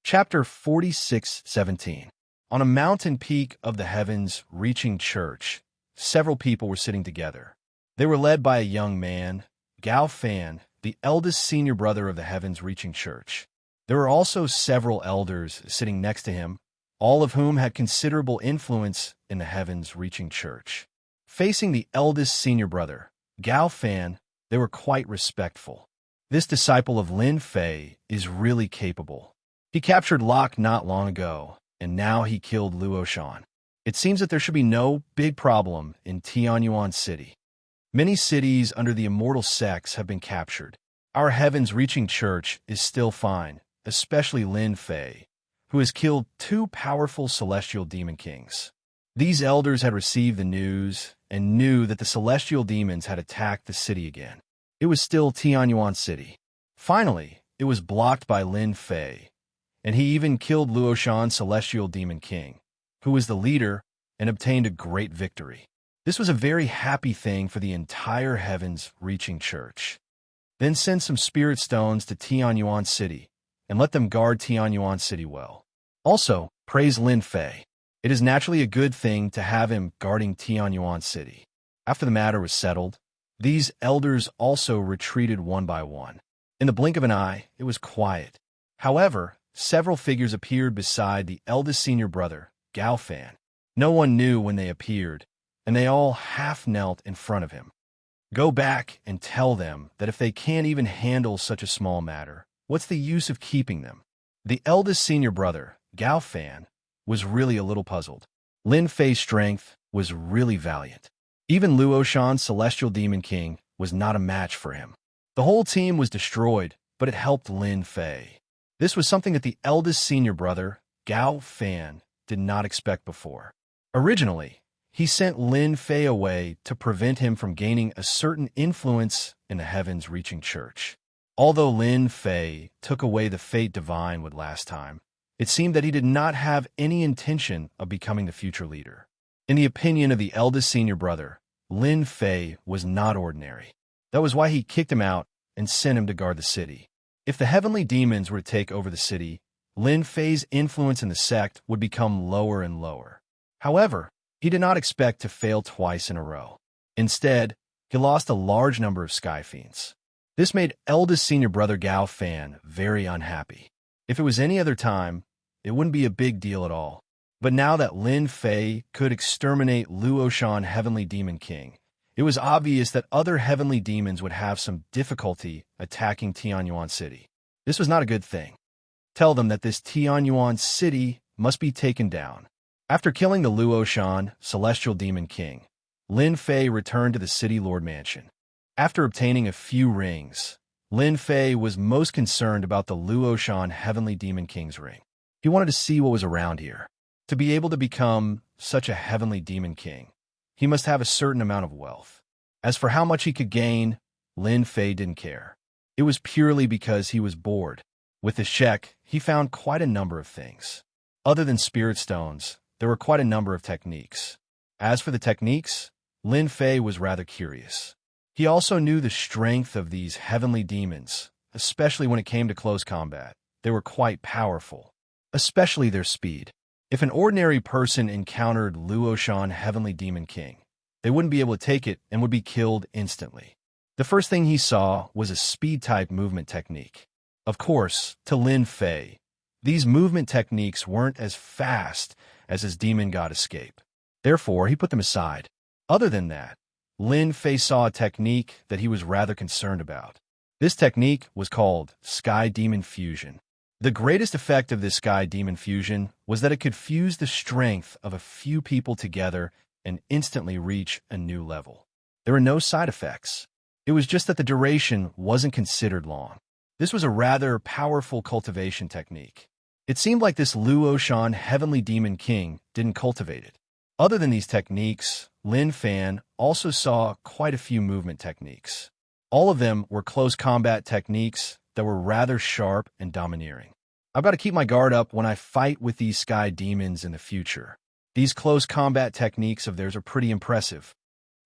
Chapter 46:17. On a mountain peak of the heavens-reaching church, several people were sitting together. They were led by a young man, Gao Fan, the eldest senior brother of the heavens-reaching church. There were also several elders sitting next to him, all of whom had considerable influence in the heavens-reaching church. Facing the eldest senior brother, Gao Fan, they were quite respectful. This disciple of Lin Fei is really capable. He captured Locke not long ago, and now he killed Luo Shan. It seems that there should be no big problem in Tianyuan City. Many cities under the immortal sects have been captured. Our heavens-reaching church is still fine, especially Lin Fei, who has killed 2 powerful celestial demon kings. These elders had received the news and knew that the celestial demons had attacked the city again. It was still Tianyuan City. Finally, it was blocked by Lin Fei, and he even killed Luo Shan's celestial demon king, who was the leader, and obtained a great victory. This was a very happy thing for the entire heavens-reaching church. Then send some spirit stones to Tianyuan City, and let them guard Tianyuan City well. Also, praise Lin Fei. It is naturally a good thing to have him guarding Tianyuan City. After the matter was settled, these elders also retreated one by one. In the blink of an eye, it was quiet. However, several figures appeared beside the eldest senior brother, Gao Fan. No one knew when they appeared, and they all half-knelt in front of him. Go back and tell them that if they can't even handle such a small matter, what's the use of keeping them? The eldest senior brother, Gao Fan, was really a little puzzled. Lin Fei's strength was really valiant. Even Luo Shan's celestial demon king was not a match for him. The whole team was destroyed, but it helped Lin Fei. This was something that the eldest senior brother, Gao Fan, did not expect before. Originally, he sent Lin Fei away to prevent him from gaining a certain influence in the heavens-reaching church. Although Lin Fei took away the fate divine with last time, it seemed that he did not have any intention of becoming the future leader. In the opinion of the eldest senior brother, Lin Fei was not ordinary. That was why he kicked him out and sent him to guard the city. If the heavenly demons were to take over the city, Lin Fei's influence in the sect would become lower and lower. However, he did not expect to fail twice in a row. Instead, he lost a large number of sky fiends. This made eldest senior brother Gao Fan very unhappy. If it was any other time, it wouldn't be a big deal at all. But now that Lin Fei could exterminate Luo Shan Heavenly Demon King, it was obvious that other heavenly demons would have some difficulty attacking Tianyuan City. This was not a good thing. Tell them that this Tianyuan City must be taken down. After killing the Luo Shan Celestial Demon King, Lin Fei returned to the City Lord Mansion. After obtaining a few rings, Lin Fei was most concerned about the Luo Shan Heavenly Demon King's ring. He wanted to see what was around here. To be able to become such a Heavenly Demon King, he must have a certain amount of wealth. As for how much he could gain, Lin Fei didn't care. It was purely because he was bored. With his check, he found quite a number of things. Other than spirit stones, there were quite a number of techniques. As for the techniques, Lin Fei was rather curious. He also knew the strength of these heavenly demons, especially when it came to close combat. They were quite powerful, especially their speed. If an ordinary person encountered Luo Shan Heavenly Demon King, they wouldn't be able to take it and would be killed instantly. The first thing he saw was a speed-type movement technique. Of course, to Lin Fei, these movement techniques weren't as fast as his demon god escape. Therefore, he put them aside. Other than that, Lin Fei saw a technique that he was rather concerned about. This technique was called Sky Demon Fusion. The greatest effect of this Sky Demon Fusion was that it could fuse the strength of a few people together and instantly reach a new level. There were no side effects. It was just that the duration wasn't considered long. This was a rather powerful cultivation technique. It seemed like this Luo Shan Heavenly Demon King didn't cultivate it. Other than these techniques, Lin Fan also saw quite a few movement techniques. All of them were close combat techniques that were rather sharp and domineering. I've got to keep my guard up when I fight with these sky demons in the future. These close combat techniques of theirs are pretty impressive.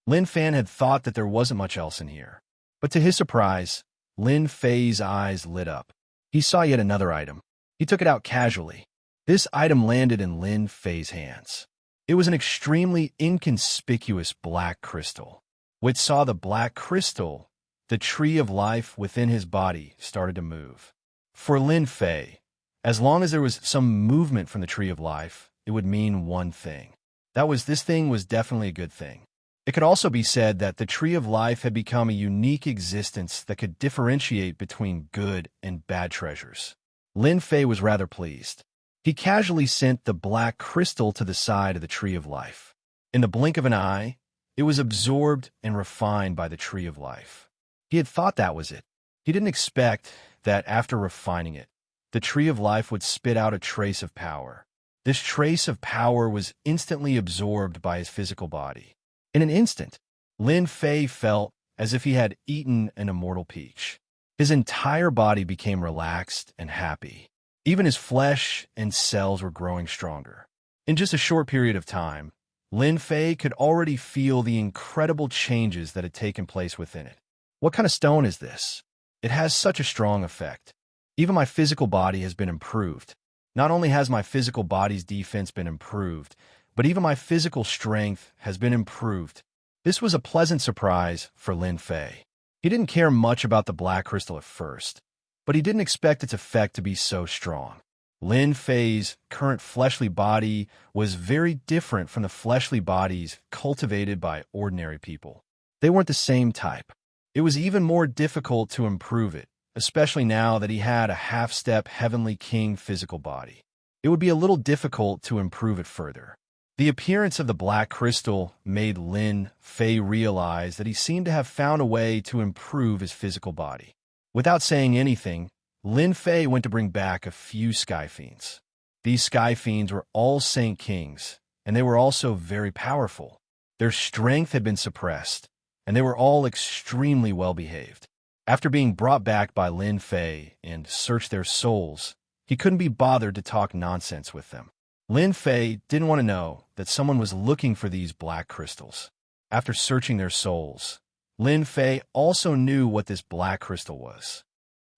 Lin Fan had thought that there wasn't much else in here. But to his surprise, Lin Fei's eyes lit up. He saw yet another item. He took it out casually. This item landed in Lin Fei's hands. It was an extremely inconspicuous black crystal. Which saw the black crystal, the tree of life within his body started to move. For Lin Fei, as long as there was some movement from the tree of life, it would mean one thing. That was this thing was definitely a good thing. It could also be said that the tree of life had become a unique existence that could differentiate between good and bad treasures. Lin Fei was rather pleased. He casually sent the black crystal to the side of the tree of life. In the blink of an eye, it was absorbed and refined by the tree of life. He had thought that was it. He didn't expect that after refining it, the tree of life would spit out a trace of power. This trace of power was instantly absorbed by his physical body. In an instant, Lin Fei felt as if he had eaten an immortal peach. His entire body became relaxed and happy. Even his flesh and cells were growing stronger. In just a short period of time, Lin Fei could already feel the incredible changes that had taken place within it. What kind of stone is this? It has such a strong effect. Even my physical body has been improved. Not only has my physical body's defense been improved, but even my physical strength has been improved. This was a pleasant surprise for Lin Fei. He didn't care much about the black crystal at first, but he didn't expect its effect to be so strong. Lin Fei's current fleshly body was very different from the fleshly bodies cultivated by ordinary people. They weren't the same type. It was even more difficult to improve it, especially now that he had a half-step heavenly king physical body. It would be a little difficult to improve it further. The appearance of the black crystal made Lin Fei realize that he seemed to have found a way to improve his physical body. Without saying anything, Lin Fei went to bring back a few sky fiends. These sky fiends were all Saint Kings, and they were also very powerful. Their strength had been suppressed, and they were all extremely well-behaved. After being brought back by Lin Fei and searched their souls, he couldn't be bothered to talk nonsense with them. Lin Fei didn't want to know that someone was looking for these black crystals. After searching their souls, Lin Fei also knew what this black crystal was.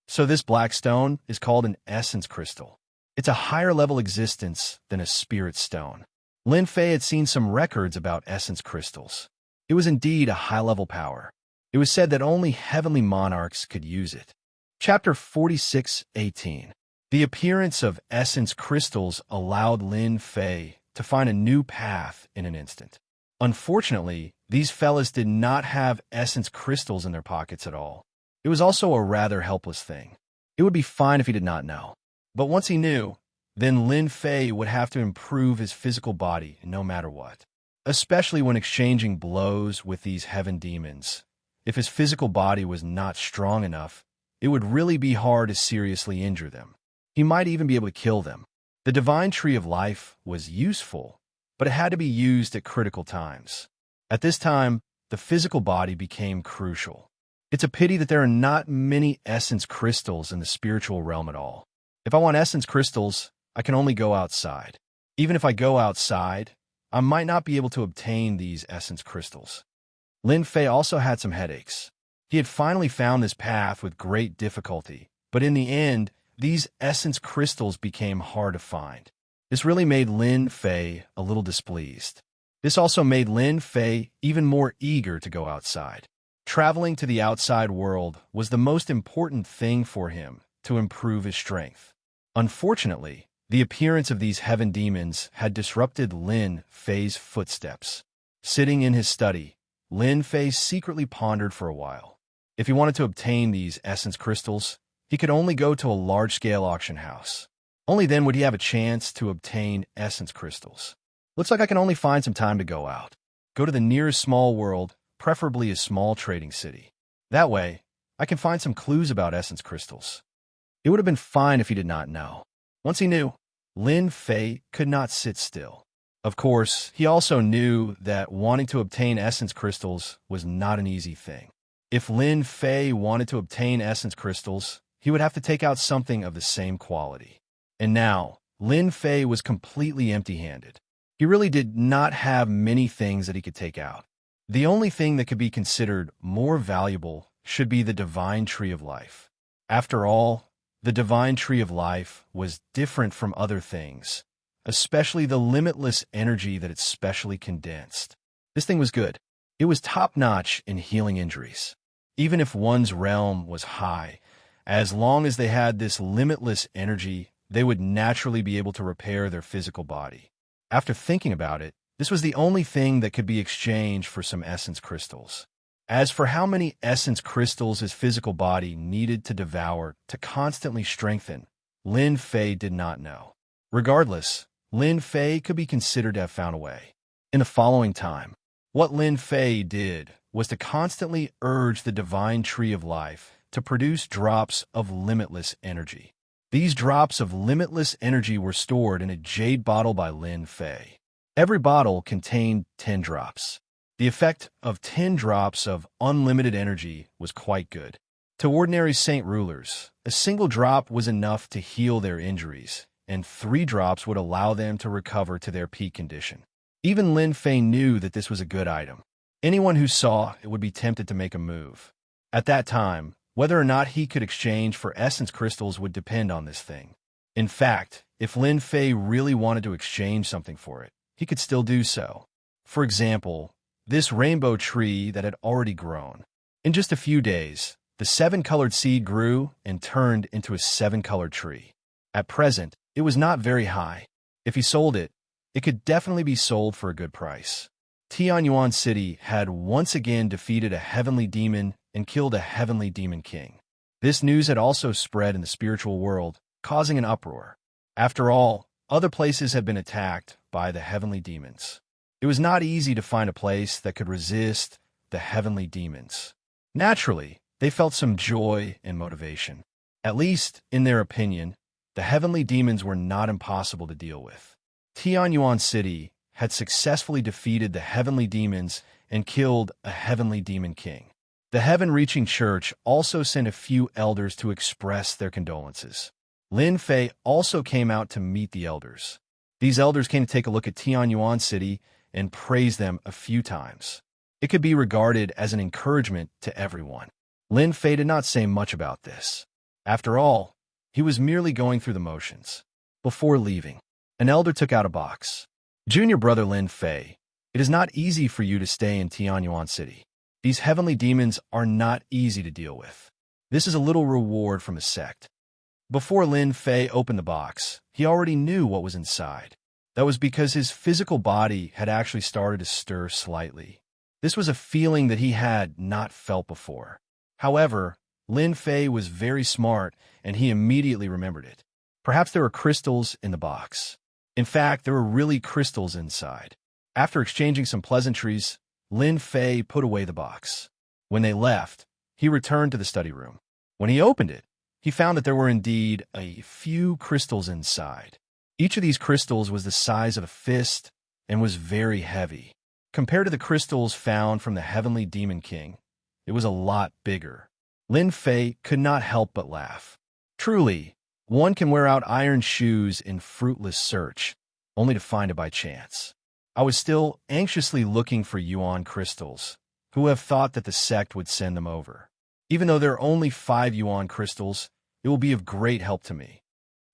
So this black stone is called an essence crystal. It's a higher-level existence than a spirit stone. Lin Fei had seen some records about essence crystals. It was indeed a high-level power. It was said that only heavenly monarchs could use it. Chapter 46:18. The appearance of essence crystals allowed Lin Fei to find a new path in an instant. Unfortunately, these fellas did not have essence crystals in their pockets at all. It was also a rather helpless thing. It would be fine if he did not know. But once he knew, then Lin Fei would have to improve his physical body no matter what. Especially when exchanging blows with these heaven demons. If his physical body was not strong enough, it would really be hard to seriously injure them. He might even be able to kill them. The divine tree of life was useful, but it had to be used at critical times. At this time, the physical body became crucial. It's a pity that there are not many essence crystals in the spiritual realm at all. If I want essence crystals, I can only go outside. Even if I go outside, I might not be able to obtain these essence crystals. Lin Fei also had some headaches. He had finally found this path with great difficulty, but in the end, these essence crystals became hard to find. This really made Lin Fei a little displeased. This also made Lin Fei even more eager to go outside. Traveling to the outside world was the most important thing for him to improve his strength. Unfortunately, the appearance of these heaven demons had disrupted Lin Fei's footsteps. Sitting in his study, Lin Fei secretly pondered for a while. If he wanted to obtain these essence crystals, he could only go to a large-scale auction house. Only then would he have a chance to obtain essence crystals. Looks like I can only find some time to go out. Go to the nearest small world, preferably a small trading city. That way, I can find some clues about essence crystals. It would have been fine if he did not know. Once he knew, Lin Fei could not sit still. Of course, he also knew that wanting to obtain essence crystals was not an easy thing. If Lin Fei wanted to obtain essence crystals, he would have to take out something of the same quality. And now, Lin Fei was completely empty-handed. He really did not have many things that he could take out. The only thing that could be considered more valuable should be the divine tree of life. After all, The divine tree of life was different from other things, especially the limitless energy that it specially condensed. This thing was good. It was top-notch in healing injuries. Even if one's realm was high, as long as they had this limitless energy, they would naturally be able to repair their physical body. After thinking about it, this was the only thing that could be exchanged for some essence crystals. As for how many essence crystals his physical body needed to devour to constantly strengthen, Lin Fei did not know. Regardless, Lin Fei could be considered to have found a way. In the following time, what Lin Fei did was to constantly urge the divine tree of life to produce drops of limitless energy. These drops of limitless energy were stored in a jade bottle by Lin Fei. Every bottle contained 10 drops. The effect of 10 drops of unlimited energy was quite good. To ordinary saint rulers, a single drop was enough to heal their injuries, and 3 drops would allow them to recover to their peak condition. Even Lin Fei knew that this was a good item. Anyone who saw it would be tempted to make a move. At that time, whether or not he could exchange for essence crystals would depend on this thing. In fact, if Lin Fei really wanted to exchange something for it, he could still do so. For example, this rainbow tree that had already grown. In just a few days, the 7-colored seed grew and turned into a 7-colored tree. At present, it was not very high. If he sold it, it could definitely be sold for a good price. Tianyuan City had once again defeated a heavenly demon and killed a heavenly demon king. This news had also spread in the spiritual world, causing an uproar. After all, other places had been attacked by the heavenly demons. It was not easy to find a place that could resist the heavenly demons. Naturally, they felt some joy and motivation. At least, in their opinion, the heavenly demons were not impossible to deal with. Tianyuan City had successfully defeated the heavenly demons and killed a heavenly demon king. The heaven-reaching church also sent a few elders to express their condolences. Lin Fei also came out to meet the elders. These elders came to take a look at Tianyuan City and praise them a few times. It could be regarded as an encouragement to everyone. Lin Fei did not say much about this. After all, he was merely going through the motions. Before leaving, an elder took out a box. Junior brother Lin Fei, it is not easy for you to stay in Tianyuan City. These heavenly demons are not easy to deal with. This is a little reward from the sect. Before Lin Fei opened the box, he already knew what was inside. That was because his physical body had actually started to stir slightly. This was a feeling that he had not felt before. However, Lin Fei was very smart, and he immediately remembered it. Perhaps there were crystals in the box. In fact, there were really crystals inside. After exchanging some pleasantries, Lin Fei put away the box. When they left, he returned to the study room. When he opened it, he found that there were indeed a few crystals inside. Each of these crystals was the size of a fist and was very heavy. Compared to the crystals found from the heavenly demon king, it was a lot bigger. Lin Fei could not help but laugh. Truly, one can wear out iron shoes in fruitless search, only to find it by chance. I was still anxiously looking for yuan crystals. Who have thought that the sect would send them over? Even though there are only 5 yuan crystals, it will be of great help to me.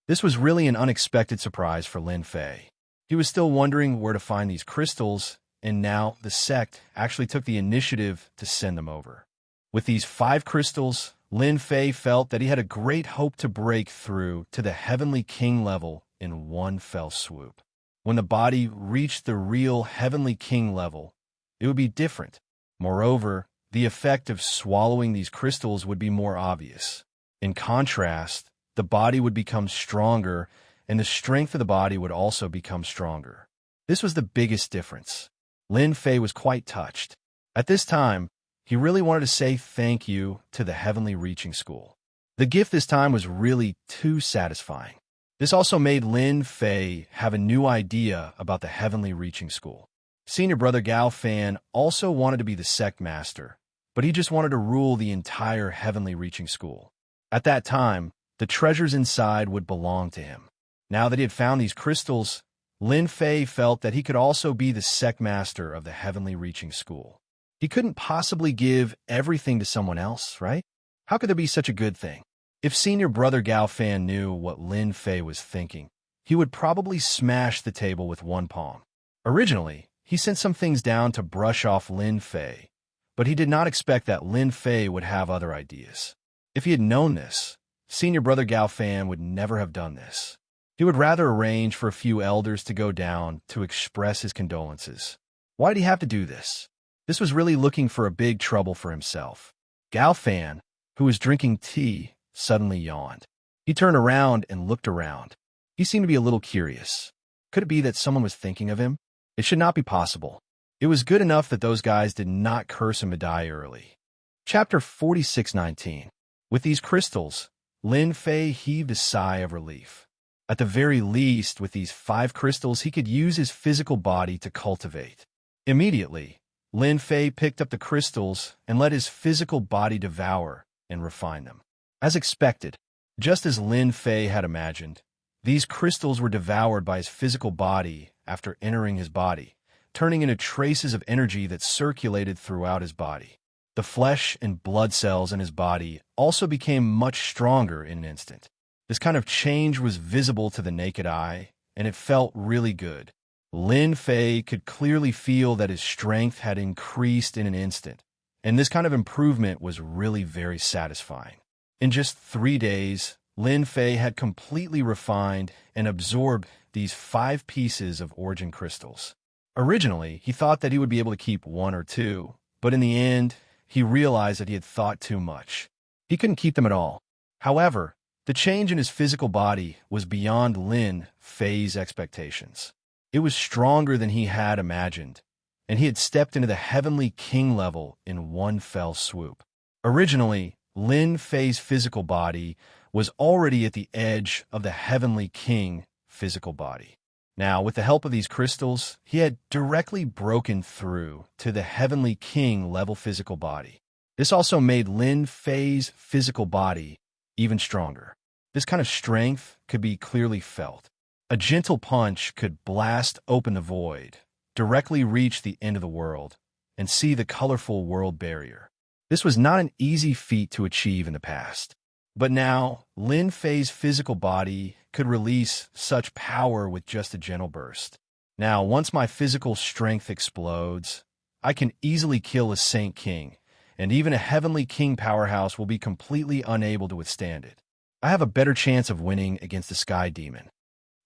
This was really an unexpected surprise for Lin Fei. He was still wondering where to find these crystals, and now the sect actually took the initiative to send them over. With these 5 crystals, Lin Fei felt that he had a great hope to break through to the heavenly king level in one fell swoop. When the body reached the real heavenly king level, it would be different. Moreover, the effect of swallowing these crystals would be more obvious. In contrast, the body would become stronger, and the strength of the body would also become stronger. This was the biggest difference. Lin Fei was quite touched. At this time, he really wanted to say thank you to the Heavenly Reaching School. The gift this time was really too satisfying. This also made Lin Fei have a new idea about the Heavenly Reaching School. Senior brother Gao Fan also wanted to be the sect master, but he just wanted to rule the entire Heavenly Reaching School. At that time, the treasures inside would belong to him. Now that he had found these crystals, Lin Fei felt that he could also be the sect master of the Heavenly Reaching School. He couldn't possibly give everything to someone else, right? How could there be such a good thing? If senior brother Gao Fan knew what Lin Fei was thinking, he would probably smash the table with one palm. Originally, he sent some things down to brush off Lin Fei, but he did not expect that Lin Fei would have other ideas. If he had known this, senior brother Gao Fan would never have done this. He would rather arrange for a few elders to go down to express his condolences. Why did he have to do this? This was really looking for a big trouble for himself. Gao Fan, who was drinking tea, suddenly yawned. He turned around and looked around. He seemed to be a little curious. Could it be that someone was thinking of him? It should not be possible. It was good enough that those guys did not curse him to die early. Chapter 46:19. With these crystals, Lin Fei heaved a sigh of relief. At the very least, with these 5 crystals, he could use his physical body to cultivate. Immediately, Lin Fei picked up the crystals and let his physical body devour and refine them. As expected, just as Lin Fei had imagined, these crystals were devoured by his physical body after entering his body, turning into traces of energy that circulated throughout his body. The flesh and blood cells in his body also became much stronger in an instant. This kind of change was visible to the naked eye, and it felt really good. Lin Fei could clearly feel that his strength had increased in an instant, and this kind of improvement was really very satisfying. In just 3 days, Lin Fei had completely refined and absorbed these 5 pieces of origin crystals. Originally, he thought that he would be able to keep 1 or 2, but in the end, he realized that he had thought too much. He couldn't keep them at all. However, the change in his physical body was beyond Lin Fei's expectations. It was stronger than he had imagined, and he had stepped into the Heavenly King level in one fell swoop. Originally, Lin Fei's physical body was already at the edge of the Heavenly King physical body. Now, with the help of these crystals, he had directly broken through to the Heavenly King level physical body. This also made Lin Fei's physical body even stronger. This kind of strength could be clearly felt. A gentle punch could blast open the void, directly reach the end of the world, and see the colorful world barrier. This was not an easy feat to achieve in the past. But now, Lin Fei's physical body could release such power with just a gentle burst. Now, once my physical strength explodes, I can easily kill a Saint King, and even a Heavenly King powerhouse will be completely unable to withstand it. I have a better chance of winning against a Sky Demon.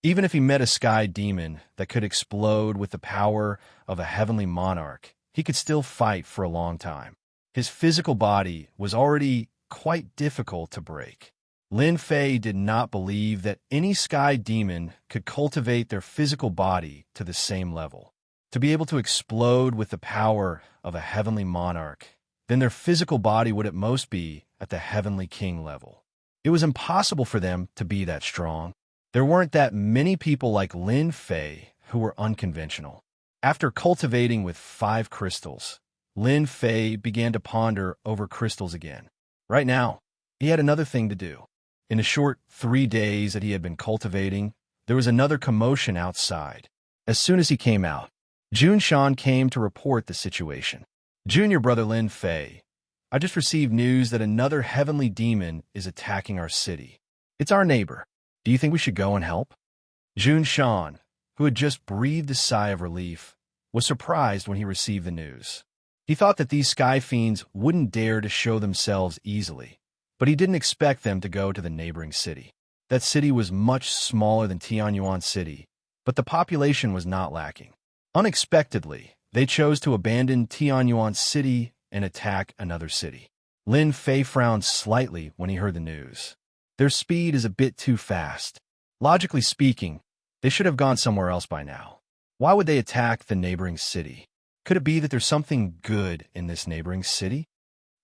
Even if he met a Sky Demon that could explode with the power of a Heavenly Monarch, he could still fight for a long time. His physical body was already quite difficult to break. Lin Fei did not believe that any Sky Demon could cultivate their physical body to the same level. To be able to explode with the power of a Heavenly Monarch, then their physical body would at most be at the Heavenly King level. It was impossible for them to be that strong. There weren't that many people like Lin Fei who were unconventional. After cultivating with 5 crystals, Lin Fei began to ponder over crystals again. Right now, he had another thing to do. In the short 3 days that he had been cultivating, there was another commotion outside. As soon as he came out, Xianxia came to report the situation. Junior brother Lin Fei, I just received news that another heavenly demon is attacking our city. It's our neighbor. Do you think we should go and help? Xianxia, who had just breathed a sigh of relief, was surprised when he received the news. He thought that these sky fiends wouldn't dare to show themselves easily, but he didn't expect them to go to the neighboring city. That city was much smaller than Tianyuan City, but the population was not lacking. Unexpectedly, they chose to abandon Tianyuan City and attack another city. Lin Fei frowned slightly when he heard the news. Their speed is a bit too fast. Logically speaking, they should have gone somewhere else by now. Why would they attack the neighboring city? Could it be that there's something good in this neighboring city?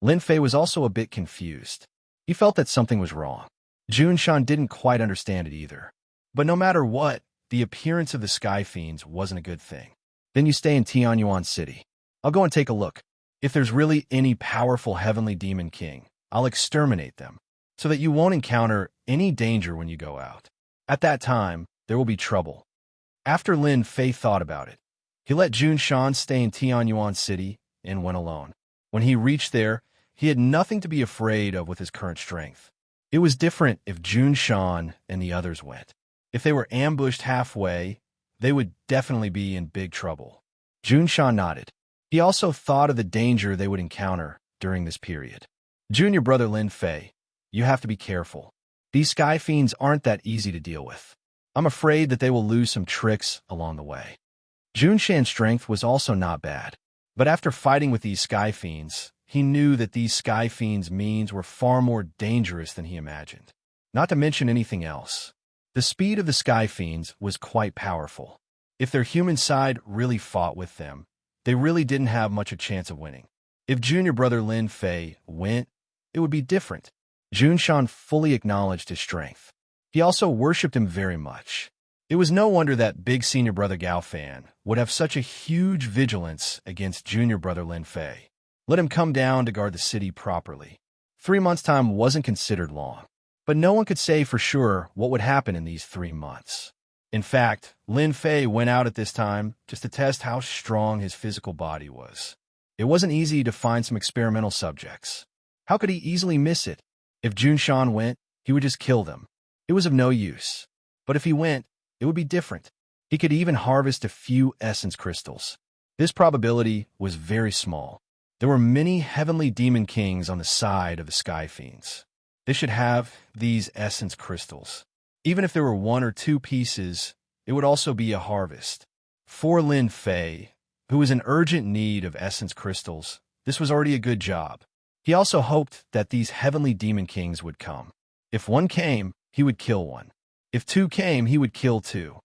Lin Fei was also a bit confused. He felt that something was wrong. Xianxia didn't quite understand it either. But no matter what, the appearance of the Sky Fiends wasn't a good thing. Then you stay in Tianyuan City. I'll go and take a look. If there's really any powerful heavenly demon king, I'll exterminate them, so that you won't encounter any danger when you go out. At that time, there will be trouble. After Lin Fei thought about it, he let Xianxia stay in Tianyuan City and went alone. When he reached there, he had nothing to be afraid of with his current strength. It was different if Xianxia and the others went. If they were ambushed halfway, they would definitely be in big trouble. Xianxia nodded. He also thought of the danger they would encounter during this period. Junior brother Lin Fei, you have to be careful. These sky fiends aren't that easy to deal with. I'm afraid that they will lose some tricks along the way. Xianxia's strength was also not bad, but after fighting with these sky fiends, he knew that these sky fiends' means were far more dangerous than he imagined. Not to mention anything else. The speed of the sky fiends was quite powerful. If their human side really fought with them, they really didn't have much a chance of winning. If junior brother Lin Fei went, it would be different. Xianxia fully acknowledged his strength. He also worshipped him very much. It was no wonder that big senior brother Gao Fan would have such a huge vigilance against junior brother Lin Fei. Let him come down to guard the city properly. 3 months' time wasn't considered long, but no one could say for sure what would happen in these 3 months. In fact, Lin Fei went out at this time just to test how strong his physical body was. It wasn't easy to find some experimental subjects. How could he easily miss it? If Xianxia went, he would just kill them. It was of no use. But if he went, it would be different. He could even harvest a few essence crystals. This probability was very small. There were many heavenly demon kings on the side of the sky fiends. They should have these essence crystals. Even if there were 1 or 2 pieces, it would also be a harvest. For Lin Fei, who was in urgent need of essence crystals, this was already a good job. He also hoped that these heavenly demon kings would come. If 1 came, he would kill 1. If 2 came, he would kill 2.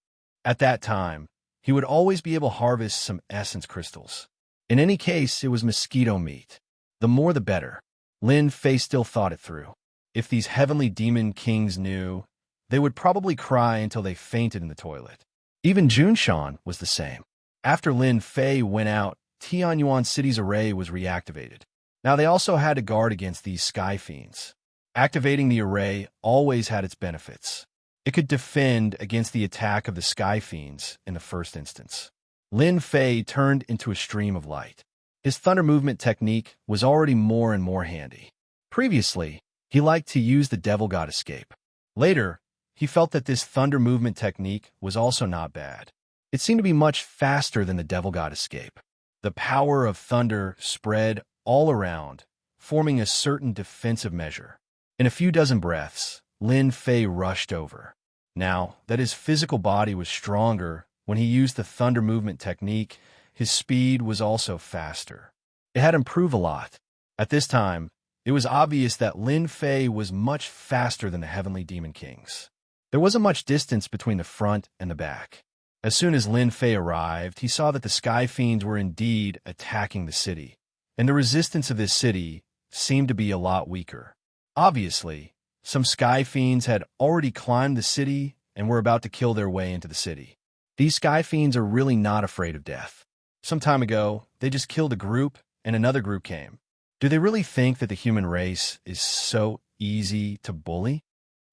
At that time, he would always be able to harvest some essence crystals. In any case, it was mosquito meat. The more the better. Lin Fei still thought it through. If these heavenly demon kings knew, they would probably cry until they fainted in the toilet. Even Xianxia was the same. After Lin Fei went out, Tianyuan City's array was reactivated. Now they also had to guard against these sky fiends. Activating the array always had its benefits. It could defend against the attack of the sky fiends in the first instance. Lin Fei turned into a stream of light. His thunder movement technique was already more and more handy. Previously, he liked to use the devil god escape. Later, he felt that this thunder movement technique was also not bad. It seemed to be much faster than the devil god escape. The power of thunder spread all around, forming a certain defensive measure. In a few dozen breaths, Lin Fei rushed over. Now that his physical body was stronger, when he used the thunder movement technique, his speed was also faster. It had improved a lot. At this time, it was obvious that Lin Fei was much faster than the heavenly demon kings. There wasn't much distance between the front and the back. As soon as Lin Fei arrived, he saw that the sky fiends were indeed attacking the city, and the resistance of this city seemed to be a lot weaker. Obviously, some sky fiends had already climbed the city and were about to kill their way into the city. These sky fiends are really not afraid of death. Some time ago, they just killed a group and another group came. Do they really think that the human race is so easy to bully?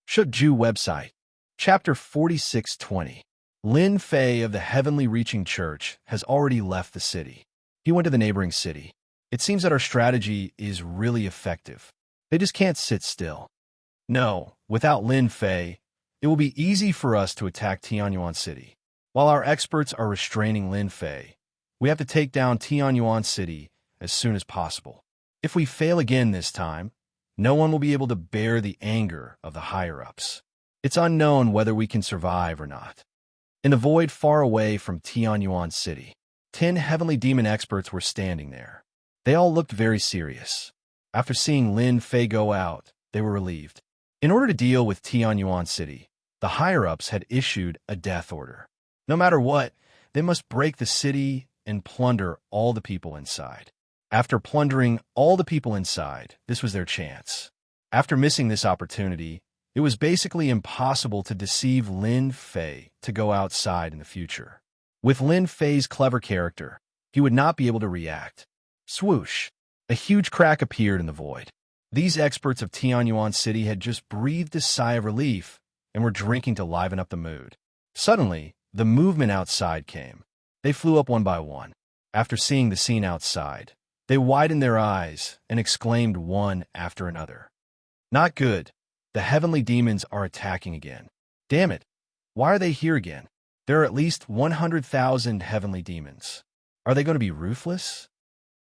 Shukju website, chapter 4620. Lin Fei of the Heavenly Reaching Church has already left the city. He went to the neighboring city. It seems that our strategy is really effective. They just can't sit still. No, without Lin Fei, it will be easy for us to attack Tianyuan City. While our experts are restraining Lin Fei, we have to take down Tianyuan City as soon as possible. If we fail again this time, no one will be able to bear the anger of the higher-ups. It's unknown whether we can survive or not. In the void far away from Tianyuan City, 10 heavenly demon experts were standing there. They all looked very serious. After seeing Lin Fei go out, they were relieved. In order to deal with Tianyuan City, the higher-ups had issued a death order. No matter what, they must break the city and plunder all the people inside. After plundering all the people inside, this was their chance. After missing this opportunity, it was basically impossible to deceive Lin Fei to go outside in the future. With Lin Fei's clever character, he would not be able to react. Swoosh! A huge crack appeared in the void. These experts of Tianyuan City had just breathed a sigh of relief and were drinking to liven up the mood. Suddenly, the movement outside came. They flew up one by one. After seeing the scene outside, they widened their eyes and exclaimed one after another. Not good. The heavenly demons are attacking again. Damn it! Why are they here again? There are at least 100,000 heavenly demons. Are they going to be ruthless?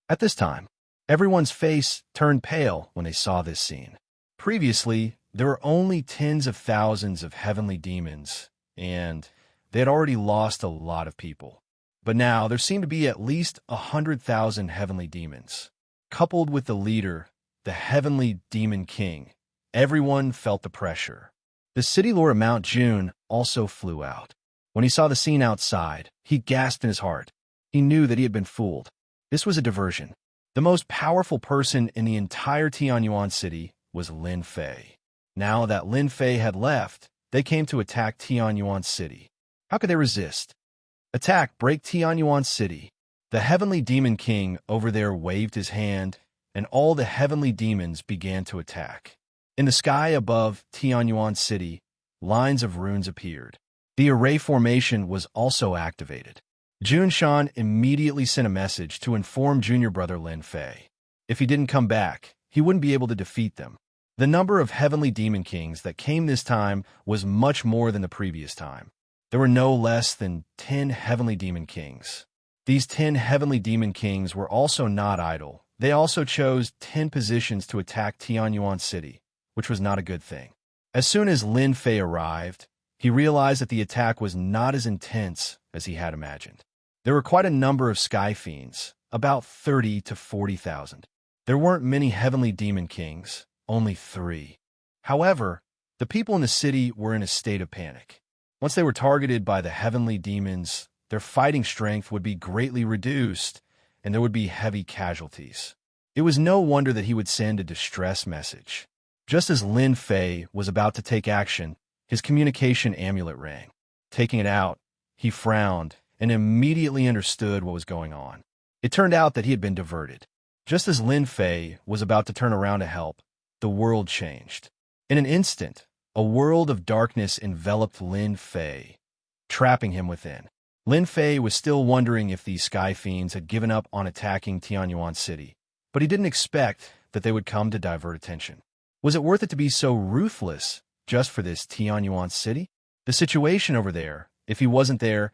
At this time, everyone's face turned pale when they saw this scene. Previously, there were only tens of thousands of heavenly demons, and they had already lost a lot of people. But now there seemed to be at least 100,000 heavenly demons. Coupled with the leader, the heavenly demon king, everyone felt the pressure. The city lord of Mount June also flew out. When he saw the scene outside, he gasped in his heart. He knew that he had been fooled. This was a diversion. The most powerful person in the entire Tianyuan city was Lin Fei. Now that Lin Fei had left, they came to attack Tianyuan city. How could they resist? Attack, break Tianyuan city. The heavenly demon king over there waved his hand, and all the heavenly demons began to attack. In the sky above Tianyuan city, lines of runes appeared. The array formation was also activated. Junshan immediately sent a message to inform junior brother Lin Fei. If he didn't come back, he wouldn't be able to defeat them. The number of heavenly demon kings that came this time was much more than the previous time. There were no less than 10 heavenly demon kings. These 10 heavenly demon kings were also not idle. They also chose 10 positions to attack Tianyuan city, which was not a good thing. As soon as Lin Fei arrived, he realized that the attack was not as intense as he had imagined. There were quite a number of sky fiends, about 30 to 40,000. There weren't many heavenly demon kings, only 3. However, the people in the city were in a state of panic. Once they were targeted by the heavenly demons, their fighting strength would be greatly reduced, and there would be heavy casualties. It was no wonder that he would send a distress message. Just as Lin Fei was about to take action, his communication amulet rang. Taking it out, he frowned and immediately understood what was going on. It turned out that he had been diverted. Just as Lin Fei was about to turn around to help, the world changed. In an instant, a world of darkness enveloped Lin Fei, trapping him within. Lin Fei was still wondering if these sky fiends had given up on attacking Tianyuan city, but he didn't expect that they would come to divert attention. Was it worth it to be so ruthless just for this Tianyuan city? The situation over there, if he wasn't there,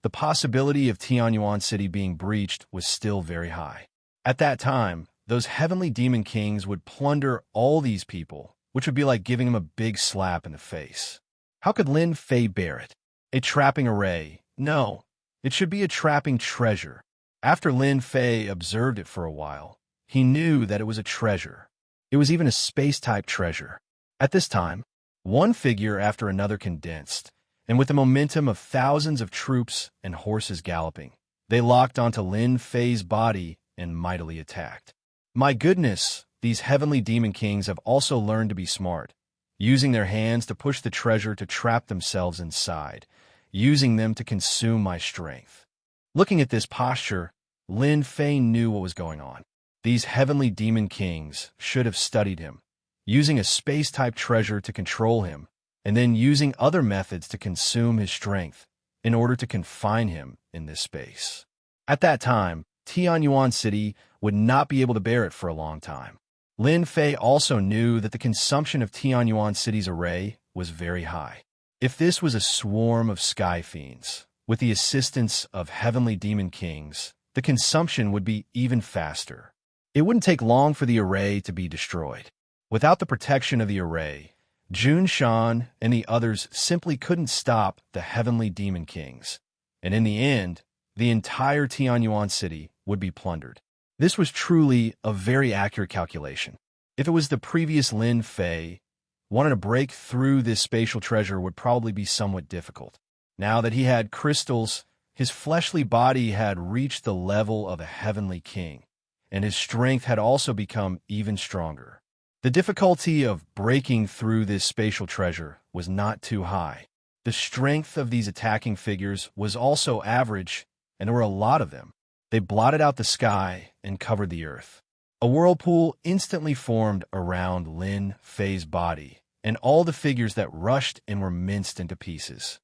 the possibility of Tianyuan city being breached was still very high. At that time, those heavenly demon kings would plunder all these people, which would be like giving him a big slap in the face. How could Lin Fei bear it? A trapping array? No, it should be a trapping treasure. After Lin Fei observed it for a while, he knew that it was a treasure. It was even a space-type treasure. At this time, one figure after another condensed, and with the momentum of thousands of troops and horses galloping, they locked onto Lin Fei's body and mightily attacked. My goodness, these heavenly demon kings have also learned to be smart, using their hands to push the treasure to trap themselves inside, using them to consume my strength. Looking at this posture, Lin Fei knew what was going on. These heavenly demon kings should have studied him, using a space-type treasure to control him, and then using other methods to consume his strength in order to confine him in this space. At that time, Tianyuan city would not be able to bear it for a long time. Lin Fei also knew that the consumption of Tianyuan city's array was very high. If this was a swarm of sky fiends, with the assistance of heavenly demon kings, the consumption would be even faster. It wouldn't take long for the array to be destroyed. Without the protection of the array, Junshan and the others simply couldn't stop the heavenly demon kings, and in the end, the entire Tianyuan city would be plundered. This was truly a very accurate calculation. If it was the previous Lin Fei, wanting to break through this spatial treasure would probably be somewhat difficult. Now that he had crystals, his fleshly body had reached the level of a heavenly king, and his strength had also become even stronger. The difficulty of breaking through this spatial treasure was not too high. The strength of these attacking figures was also average, and there were a lot of them. They blotted out the sky and covered the earth. A whirlpool instantly formed around Lin Fei's body, and all the figures that rushed and were minced into pieces.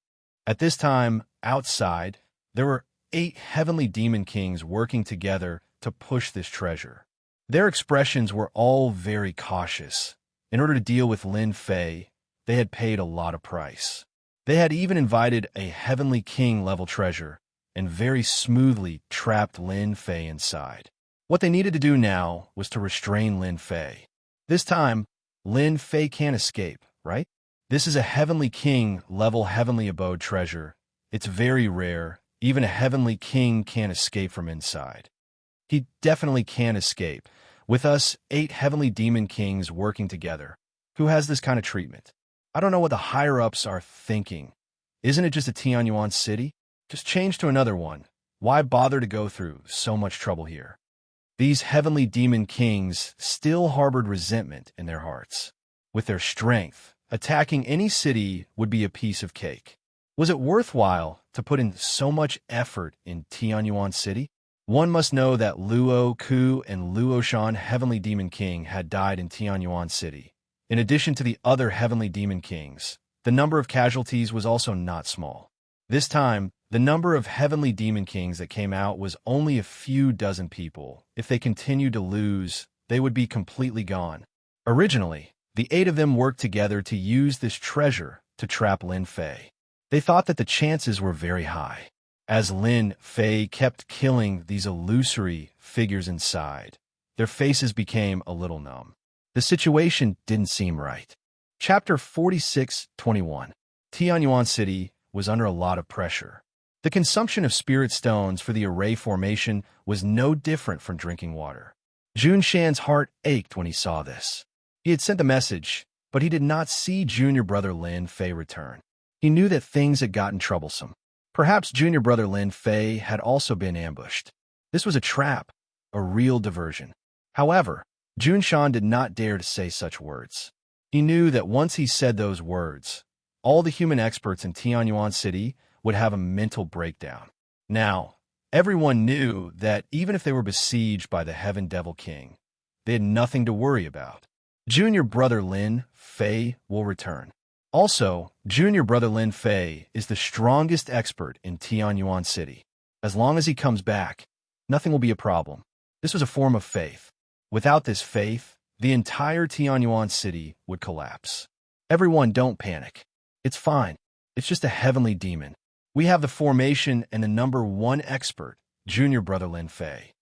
At this time, outside, there were 8 heavenly demon kings working together to push this treasure. Their expressions were all very cautious, In order to deal with Lin Fei, they had paid a lot of price. They had even invited a heavenly king-level treasure and very smoothly trapped Lin Fei inside. What they needed to do now was to restrain Lin Fei. This time, Lin Fei can't escape, right? This is a heavenly king-level heavenly abode treasure. It's very rare. Even a heavenly king can't escape from inside. He definitely can't escape. With us, 8 heavenly demon kings working together. Who has this kind of treatment? I don't know what the higher-ups are thinking. Isn't it just a Tianyuan city? Just change to another one. Why bother to go through so much trouble here? These heavenly demon kings still harbored resentment in their hearts. With their strength, attacking any city would be a piece of cake. Was it worthwhile to put in so much effort in Tianyuan City? One must know that Luo Ku and Luo Shan Heavenly Demon King had died in Tianyuan City. In addition to the other Heavenly Demon Kings, the number of casualties was also not small. This time, the number of Heavenly Demon Kings that came out was only a few dozen people. If they continued to lose, they would be completely gone. Originally, the 8 of them worked together to use this treasure to trap Lin Fei. They thought that the chances were very high. As Lin Fei kept killing these illusory figures inside, their faces became a little numb. The situation didn't seem right. Chapter 46:21. Tianyuan City was under a lot of pressure. The consumption of spirit stones for the array formation was no different from drinking water. Jun Shan's heart ached when he saw this. He had sent the message, but he did not see junior brother Lin Fei return. He knew that things had gotten troublesome. Perhaps junior brother Lin Fei had also been ambushed. This was a trap, a real diversion. However, Jun Shan did not dare to say such words. He knew that once he said those words, all the human experts in Tianyuan City would have a mental breakdown. Now, everyone knew that even if they were besieged by the Heaven Devil King, they had nothing to worry about. Junior brother Lin Fei will return. Also, junior brother Lin Fei is the strongest expert in Tianyuan City. As long as he comes back, nothing will be a problem. This was a form of faith. Without this faith, the entire Tianyuan City would collapse. Everyone, don't panic. It's fine. It's just a heavenly demon. We have the formation and the number 1 expert, junior brother Lin Fei.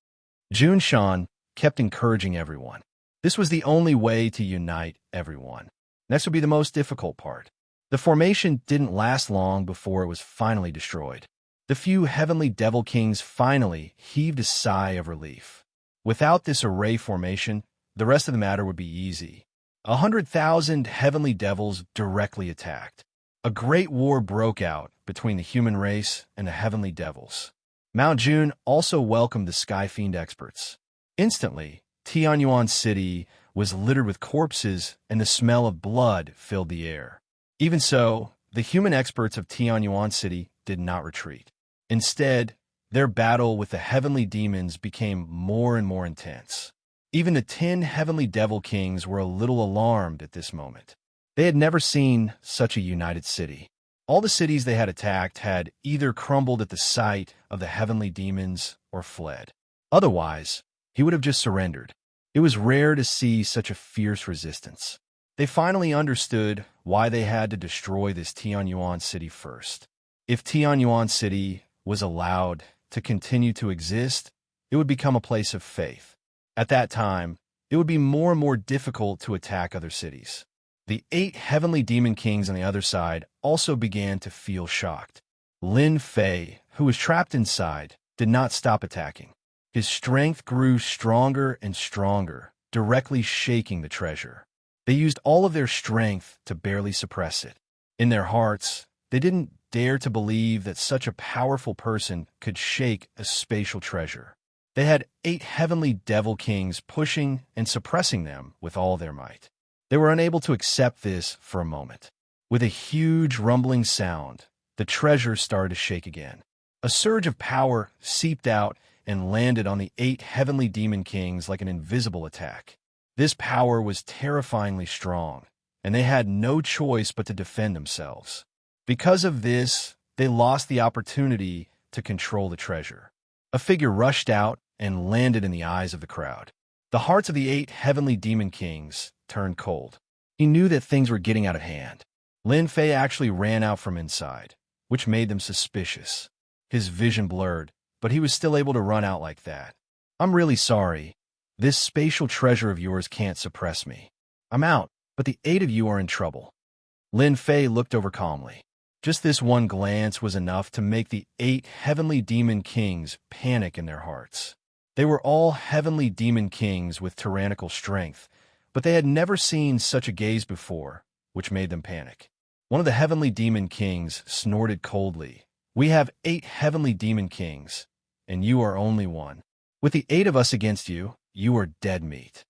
Jun Shan kept encouraging everyone. This was the only way to unite everyone. Next would be the most difficult part. The formation didn't last long before it was finally destroyed. The few heavenly devil kings finally heaved a sigh of relief. Without this array formation, the rest of the matter would be easy. 100,000 heavenly devils directly attacked. A great war broke out between the human race and the heavenly devils. Mount Jun also welcomed the Sky Fiend experts. Instantly, Tianyuan City was littered with corpses and the smell of blood filled the air. Even so, the human experts of Tianyuan City did not retreat. Instead, their battle with the heavenly demons became more and more intense. Even the 10 heavenly devil kings were a little alarmed at this moment. They had never seen such a united city. All the cities they had attacked had either crumbled at the sight of the heavenly demons or fled. Otherwise, he would have just surrendered. It was rare to see such a fierce resistance. They finally understood why they had to destroy this Tianyuan City first. If Tianyuan City was allowed to continue to exist, it would become a place of faith. At that time, it would be more and more difficult to attack other cities. The 8 heavenly demon kings on the other side also began to feel shocked. Lin Fei, who was trapped inside, did not stop attacking. His strength grew stronger and stronger, directly shaking the treasure. They used all of their strength to barely suppress it. In their hearts, they didn't dare to believe that such a powerful person could shake a spatial treasure. They had 8 heavenly devil kings pushing and suppressing them with all their might. They were unable to accept this for a moment. With a huge rumbling sound, the treasure started to shake again. A surge of power seeped out and landed on the 8 heavenly demon kings like an invisible attack. This power was terrifyingly strong, and they had no choice but to defend themselves. Because of this, they lost the opportunity to control the treasure. A figure rushed out and landed in the eyes of the crowd. The hearts of the 8 heavenly demon kings turned cold. He knew that things were getting out of hand. Lin Fei actually ran out from inside, which made them suspicious. His vision blurred, but he was still able to run out like that. I'm really sorry. This spatial treasure of yours can't suppress me. I'm out, but the 8 of you are in trouble. Lin Fei looked over calmly. Just this one glance was enough to make the 8 heavenly demon kings panic in their hearts. They were all heavenly demon kings with tyrannical strength, but they had never seen such a gaze before, which made them panic. One of the heavenly demon kings snorted coldly. We have 8 heavenly demon kings, and you are only one. With the 8 of us against you, you are dead meat.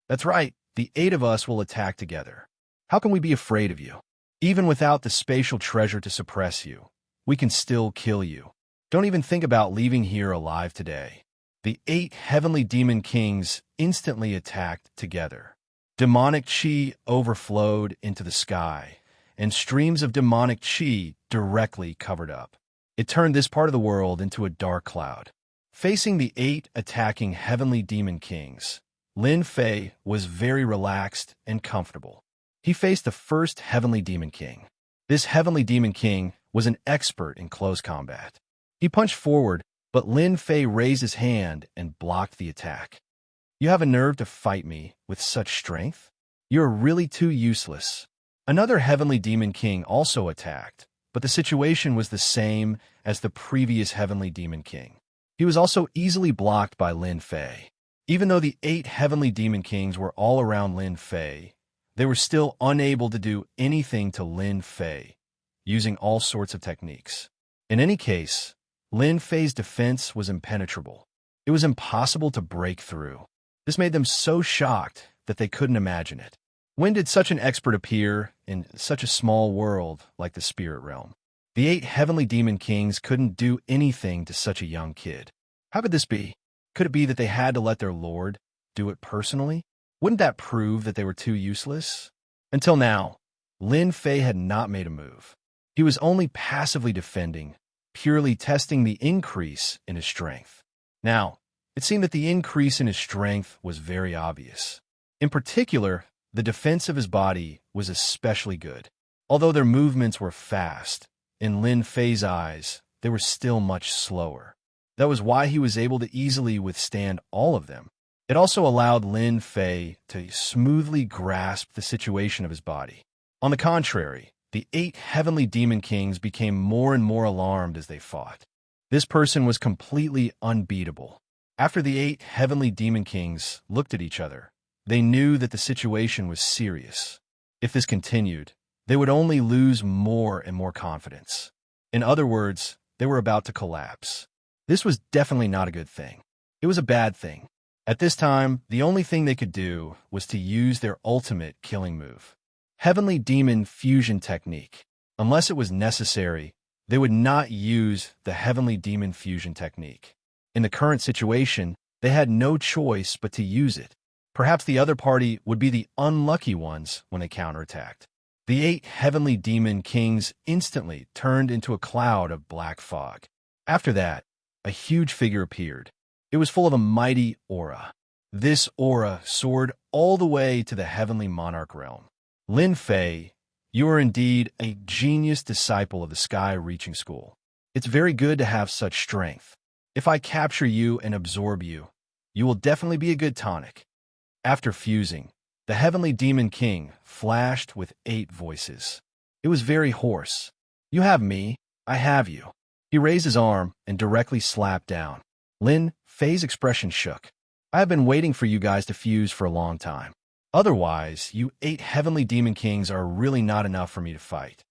That's right, the 8 of us will attack together. How can we be afraid of you? Even without the spatial treasure to suppress you, we can still kill you. Don't even think about leaving here alive today. The 8 heavenly demon kings instantly attacked together. Demonic chi overflowed into the sky, and streams of demonic chi directly covered up. It turned this part of the world into a dark cloud. Facing the 8 attacking heavenly demon kings, Lin Fei was very relaxed and comfortable. He faced the first heavenly demon king. This heavenly demon king was an expert in close combat. He punched forward, but Lin Fei raised his hand and blocked the attack. You have a nerve to fight me with such strength? You're really too useless. Another heavenly demon king also attacked, but the situation was the same as the previous heavenly demon king. He was also easily blocked by Lin Fei. Even though the 8 heavenly demon kings were all around Lin Fei, they were still unable to do anything to Lin Fei, using all sorts of techniques. In any case, Lin Fei's defense was impenetrable. It was impossible to break through. This made them so shocked that they couldn't imagine it. When did such an expert appear in such a small world like the spirit realm? The 8 heavenly demon kings couldn't do anything to such a young kid. How could this be? Could it be that they had to let their lord do it personally? Wouldn't that prove that they were too useless? Until now, Lin Fei had not made a move. He was only passively defending, purely testing the increase in his strength. Now, it seemed that the increase in his strength was very obvious. In particular, the defense of his body was especially good. Although their movements were fast, in Lin Fei's eyes, they were still much slower. That was why he was able to easily withstand all of them. It also allowed Lin Fei to smoothly grasp the situation of his body. On the contrary, the 8 heavenly demon kings became more and more alarmed as they fought. This person was completely unbeatable. After the 8 heavenly demon kings looked at each other, they knew that the situation was serious. If this continued, they would only lose more and more confidence. In other words, they were about to collapse. This was definitely not a good thing. It was a bad thing. At this time, the only thing they could do was to use their ultimate killing move. Heavenly Demon Fusion Technique. Unless it was necessary, they would not use the Heavenly Demon Fusion Technique. In the current situation, they had no choice but to use it. Perhaps the other party would be the unlucky ones when they counterattacked. The 8 heavenly demon kings instantly turned into a cloud of black fog. After that, a huge figure appeared. It was full of a mighty aura. This aura soared all the way to the heavenly monarch realm. Lin Fei, you are indeed a genius disciple of the Sky Reaching School. It's very good to have such strength. If I capture you and absorb you, you will definitely be a good tonic. After fusing, the heavenly demon king flashed with 8 voices. It was very hoarse. You have me, I have you. He raised his arm and directly slapped down. Lin Fei's expression shook. I have been waiting for you guys to fuse for a long time. Otherwise, you 8 heavenly demon kings are really not enough for me to fight.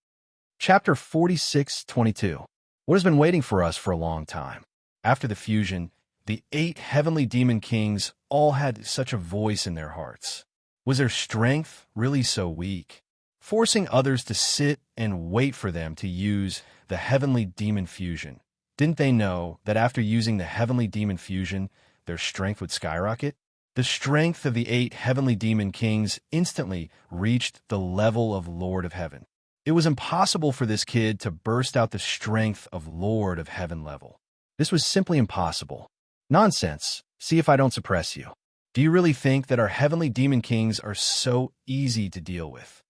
Chapter 46:22. What has been waiting for us for a long time? After the fusion, the 8 heavenly demon kings all had such a voice in their hearts. Was their strength really so weak? Forcing others to sit and wait for them to use the heavenly demon fusion. Didn't they know that after using the heavenly demon fusion, their strength would skyrocket? The strength of the 8 heavenly demon kings instantly reached the level of Lord of Heaven. It was impossible for this kid to burst out the strength of Lord of Heaven level. This was simply impossible. Nonsense. See if I don't suppress you. Do you really think that our heavenly demon kings are so easy to deal with?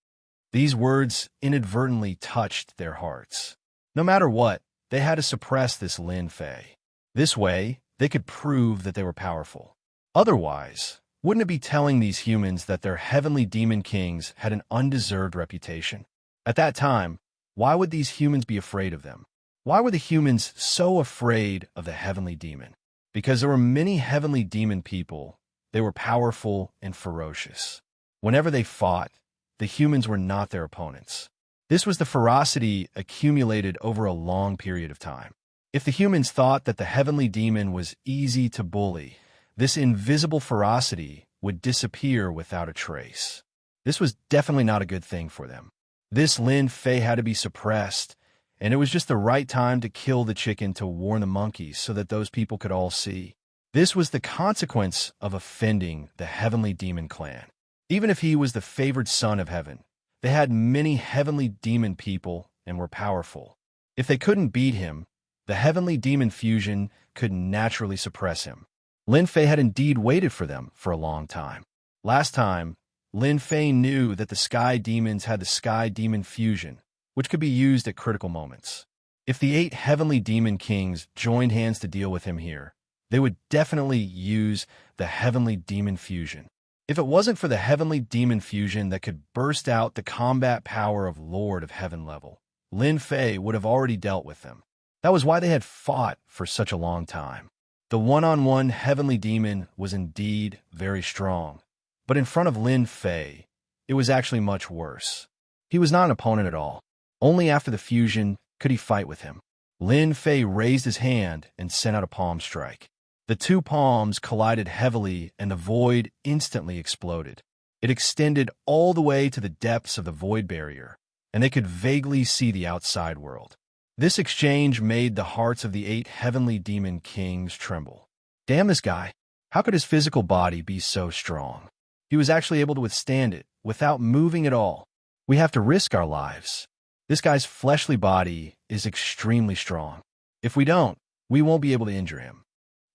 These words inadvertently touched their hearts. No matter what, they had to suppress this Lin Fei. This way, they could prove that they were powerful. Otherwise, wouldn't it be telling these humans that their heavenly demon kings had an undeserved reputation? At that time, why would these humans be afraid of them? Why were the humans so afraid of the heavenly demon? Because there were many heavenly demon people. They were powerful and ferocious. Whenever they fought, the humans were not their opponents. This was the ferocity accumulated over a long period of time. If the humans thought that the heavenly demon was easy to bully, this invisible ferocity would disappear without a trace. This was definitely not a good thing for them. This Lin Fei had to be suppressed, and it was just the right time to kill the chicken to warn the monkeys so that those people could all see. This was the consequence of offending the heavenly demon clan. Even if he was the favored son of heaven, they had many heavenly demon people and were powerful. If they couldn't beat him, the heavenly demon fusion could naturally suppress him. Lin Fei had indeed waited for them for a long time. Last time, Lin Fei knew that the sky demons had the sky demon fusion, which could be used at critical moments. If the 8 heavenly demon kings joined hands to deal with him here, they would definitely use the heavenly demon fusion. If it wasn't for the heavenly demon fusion that could burst out the combat power of Lord of Heaven level, Lin Fei would have already dealt with them. That was why they had fought for such a long time. The one-on-one heavenly demon was indeed very strong, but in front of Lin Fei, it was actually much worse. He was not an opponent at all. Only after the fusion could he fight with him. Lin Fei raised his hand and sent out a palm strike. The 2 palms collided heavily and the void instantly exploded. It extended all the way to the depths of the void barrier, and they could vaguely see the outside world. This exchange made the hearts of the 8 heavenly demon kings tremble. Damn this guy. How could his physical body be so strong? He was actually able to withstand it without moving at all. We have to risk our lives. This guy's fleshly body is extremely strong. If we don't, we won't be able to injure him.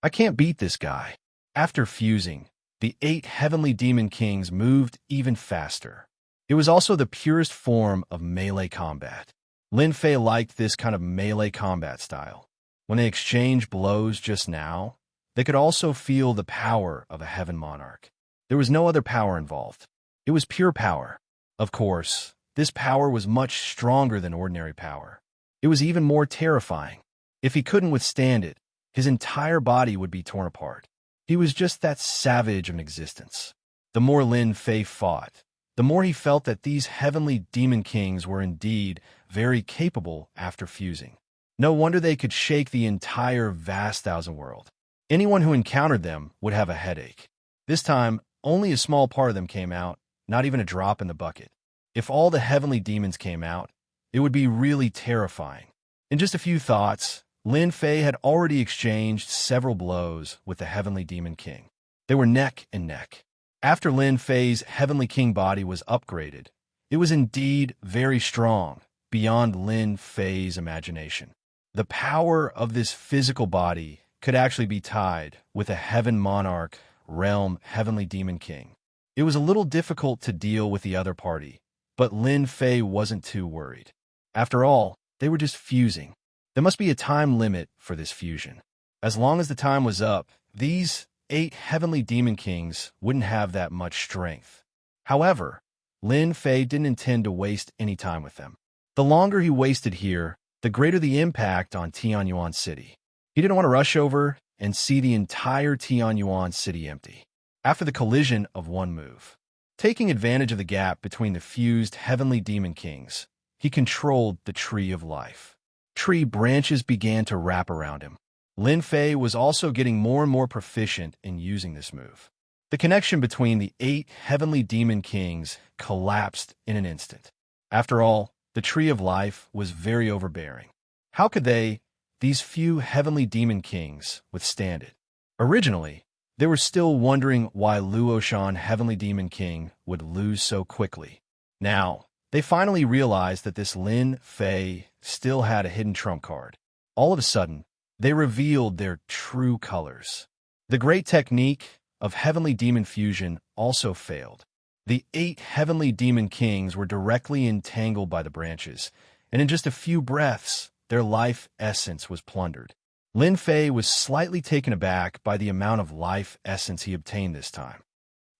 I can't beat this guy. After fusing, the 8 heavenly demon kings moved even faster. It was also the purest form of melee combat. Lin Fei liked this kind of melee combat style. When they exchanged blows just now, they could also feel the power of a heaven monarch. There was no other power involved. It was pure power. Of course, this power was much stronger than ordinary power. It was even more terrifying. If he couldn't withstand it, his entire body would be torn apart. He was just that savage of an existence. The more Lin Fei fought, the more he felt that these heavenly demon kings were indeed very capable after fusing. No wonder they could shake the entire vast thousand world. Anyone who encountered them would have a headache. This time, only a small part of them came out, not even a drop in the bucket. If all the heavenly demons came out, it would be really terrifying. In just a few thoughts, Lin Fei had already exchanged several blows with the heavenly demon king. They were neck and neck. After Lin Fei's heavenly king body was upgraded, it was indeed very strong, beyond Lin Fei's imagination. The power of this physical body could actually be tied with a heaven monarch, realm heavenly demon king. It was a little difficult to deal with the other party, but Lin Fei wasn't too worried. After all, they were just fusing. There must be a time limit for this fusion. As long as the time was up, these 8 heavenly demon kings wouldn't have that much strength. However, Lin Fei didn't intend to waste any time with them. The longer he wasted here, the greater the impact on Tianyuan City. He didn't want to rush over and see the entire Tianyuan City empty. After the collision of one move, taking advantage of the gap between the fused heavenly demon kings, he controlled the Tree of Life. Tree branches began to wrap around him. Lin Fei was also getting more and more proficient in using this move. The connection between the 8 heavenly demon kings collapsed in an instant. After all, the Tree of Life was very overbearing. How could these few heavenly demon kings, withstand it? Originally, they were still wondering why Luoshan Heavenly Demon King would lose so quickly. Now, they finally realized that this Lin Fei still had a hidden trump card. All of a sudden, they revealed their true colors. The great technique of heavenly demon fusion also failed. The 8 heavenly demon kings were directly entangled by the branches, and in just a few breaths, their life essence was plundered. Lin Fei was slightly taken aback by the amount of life essence he obtained this time.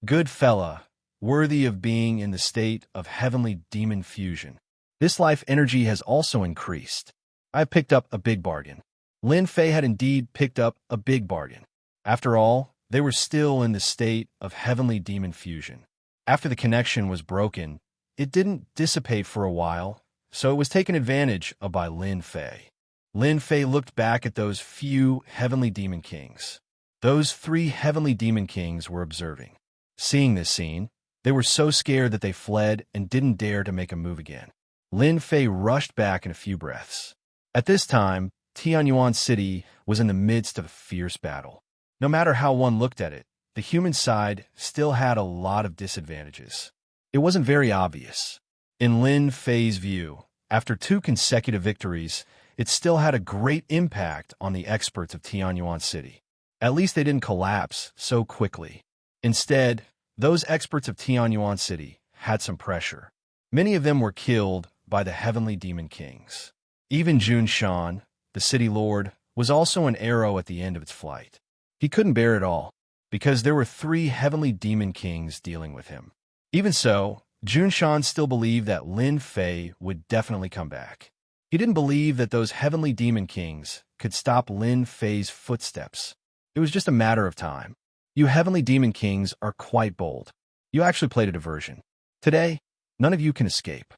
Good fella, worthy of being in the state of heavenly demon fusion. This life energy has also increased. I have picked up a big bargain. Lin Fei had indeed picked up a big bargain. After all, they were still in the state of heavenly demon fusion. After the connection was broken, it didn't dissipate for a while, so it was taken advantage of by Lin Fei. Lin Fei looked back at those few heavenly demon kings. Those 3 heavenly demon kings were observing. Seeing this scene, they were so scared that they fled and didn't dare to make a move again. Lin Fei rushed back in a few breaths. At this time, Tianyuan City was in the midst of a fierce battle. No matter how one looked at it, the human side still had a lot of disadvantages. It wasn't very obvious. In Lin Fei's view, after 2 consecutive victories, it still had a great impact on the experts of Tianyuan City. At least they didn't collapse so quickly. Instead, those experts of Tianyuan City had some pressure. Many of them were killed by the heavenly demon kings. Even Xianxia, the city lord, was also an arrow at the end of its flight. He couldn't bear it all, because there were 3 heavenly demon kings dealing with him. Even so, Xianxia still believed that Lin Fei would definitely come back. He didn't believe that those heavenly demon kings could stop Lin Fei's footsteps. It was just a matter of time. You heavenly demon kings are quite bold. You actually played a diversion. Today, none of you can escape.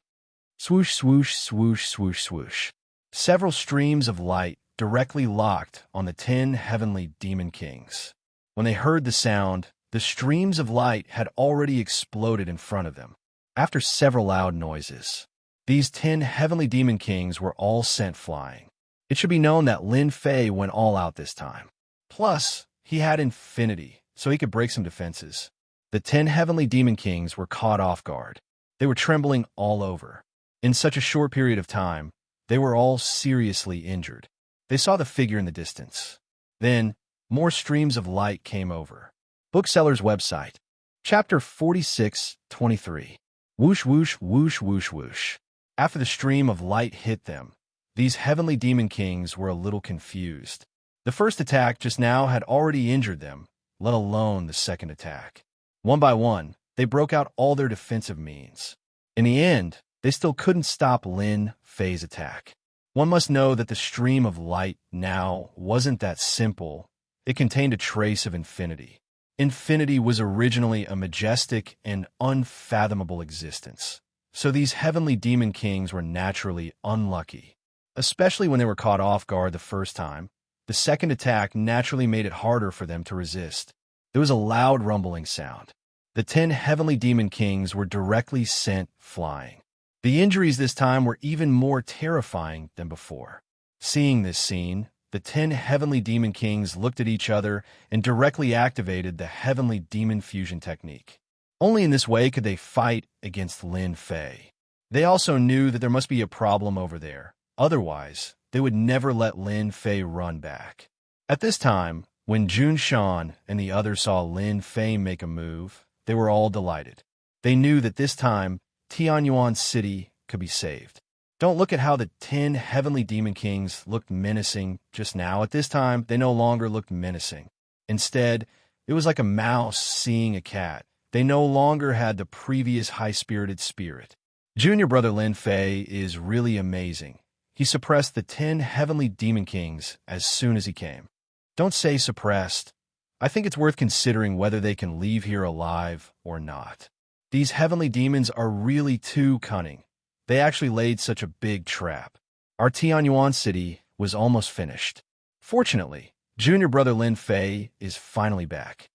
Swoosh, swoosh, swoosh, swoosh, swoosh. Several streams of light directly locked on the 10 heavenly demon kings. When they heard the sound, the streams of light had already exploded in front of them. After several loud noises, these 10 heavenly demon kings were all sent flying. It should be known that Lin Fei went all out this time. Plus, he had infinity, so he could break some defenses. The 10 heavenly demon kings were caught off guard. They were trembling all over. In such a short period of time, they were all seriously injured. They saw the figure in the distance. Then, more streams of light came over. Bookseller's website. Chapter 46:23. Whoosh, whoosh, whoosh, whoosh, whoosh. After the stream of light hit them, these heavenly demon kings were a little confused. The first attack just now had already injured them, let alone the second attack. One by one, they broke out all their defensive means. In the end, they still couldn't stop Lin Fei's attack. One must know that the stream of light now wasn't that simple. It contained a trace of infinity. Infinity was originally a majestic and unfathomable existence. So these heavenly demon kings were naturally unlucky, especially when they were caught off guard the first time. The second attack naturally made it harder for them to resist. There was a loud rumbling sound. The 10 heavenly demon kings were directly sent flying. The injuries this time were even more terrifying than before. Seeing this scene, the 10 heavenly demon kings looked at each other and directly activated the heavenly demon fusion technique. Only in this way could they fight against Lin Fei. They also knew that there must be a problem over there. Otherwise, they would never let Lin Fei run back. At this time, when Xianxia and the others saw Lin Fei make a move, they were all delighted. They knew that this time, Tianyuan City could be saved. Don't look at how the 10 heavenly demon kings looked menacing just now. At this time, they no longer looked menacing. Instead, it was like a mouse seeing a cat. They no longer had the previous high-spirited spirit. Junior brother Lin Fei is really amazing. He suppressed the 10 heavenly demon kings as soon as he came. Don't say suppressed. I think it's worth considering whether they can leave here alive or not. These heavenly demons are really too cunning. They actually laid such a big trap. Our Tianyuan City was almost finished. Fortunately, junior brother Lin Fei is finally back.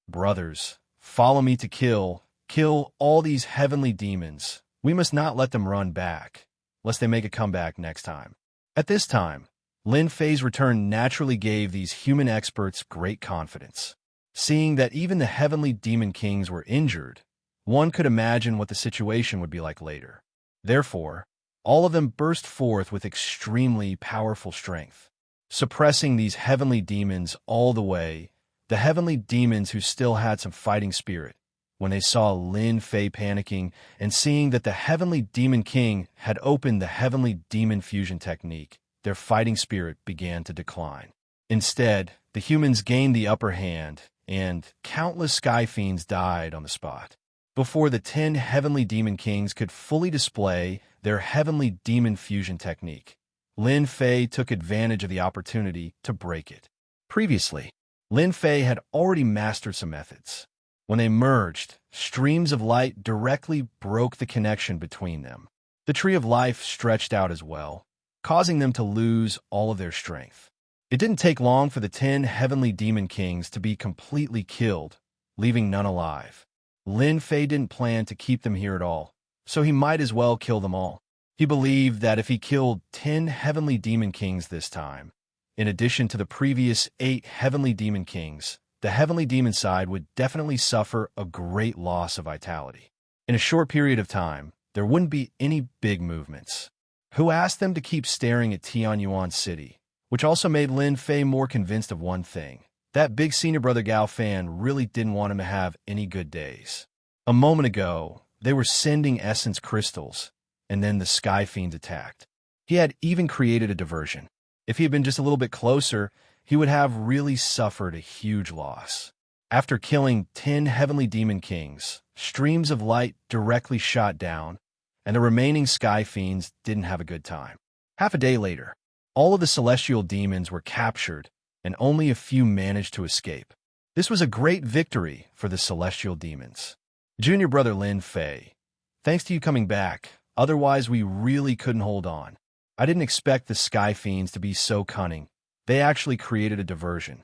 Brothers, follow me to kill all these heavenly demons. We must not let them run back, lest they make a comeback next time. At this time, Lin Fei's return naturally gave these human experts great confidence. Seeing that even the heavenly demon kings were injured, one could imagine what the situation would be like later. Therefore, all of them burst forth with extremely powerful strength. Suppressing these heavenly demons all the way The heavenly demons who still had some fighting spirit, when they saw Lin Fei panicking and seeing that the heavenly demon king had opened the heavenly demon fusion technique, their fighting spirit began to decline. Instead, the humans gained the upper hand, and countless sky fiends died on the spot. Before the 10 heavenly demon kings could fully display their heavenly demon fusion technique, Lin Fei took advantage of the opportunity to break it. Previously, Lin Fei had already mastered some methods. When they merged, streams of light directly broke the connection between them. The tree of life stretched out as well, causing them to lose all of their strength. It didn't take long for the 10 heavenly demon kings to be completely killed, leaving none alive. Lin Fei didn't plan to keep them here at all, so he might as well kill them all. He believed that if he killed 10 heavenly demon kings this time, in addition to the previous 8 heavenly demon kings, the heavenly demon side would definitely suffer a great loss of vitality. In a short period of time, there wouldn't be any big movements. Who asked them to keep staring at Tianyuan City, which also made Lin Fei more convinced of one thing. That big senior brother Gao Fan really didn't want him to have any good days. A moment ago, they were sending essence crystals, and then the Sky Fiends attacked. He had even created a diversion. If he had been just a little bit closer, he would have really suffered a huge loss. After killing 10 heavenly demon kings, streams of light directly shot down, and the remaining Sky Fiends didn't have a good time. Half a day later, all of the celestial demons were captured, and only a few managed to escape. This was a great victory for the celestial demons. Junior brother Lin Fei, thanks to you coming back, otherwise we really couldn't hold on. I didn't expect the Sky Fiends to be so cunning. They actually created a diversion.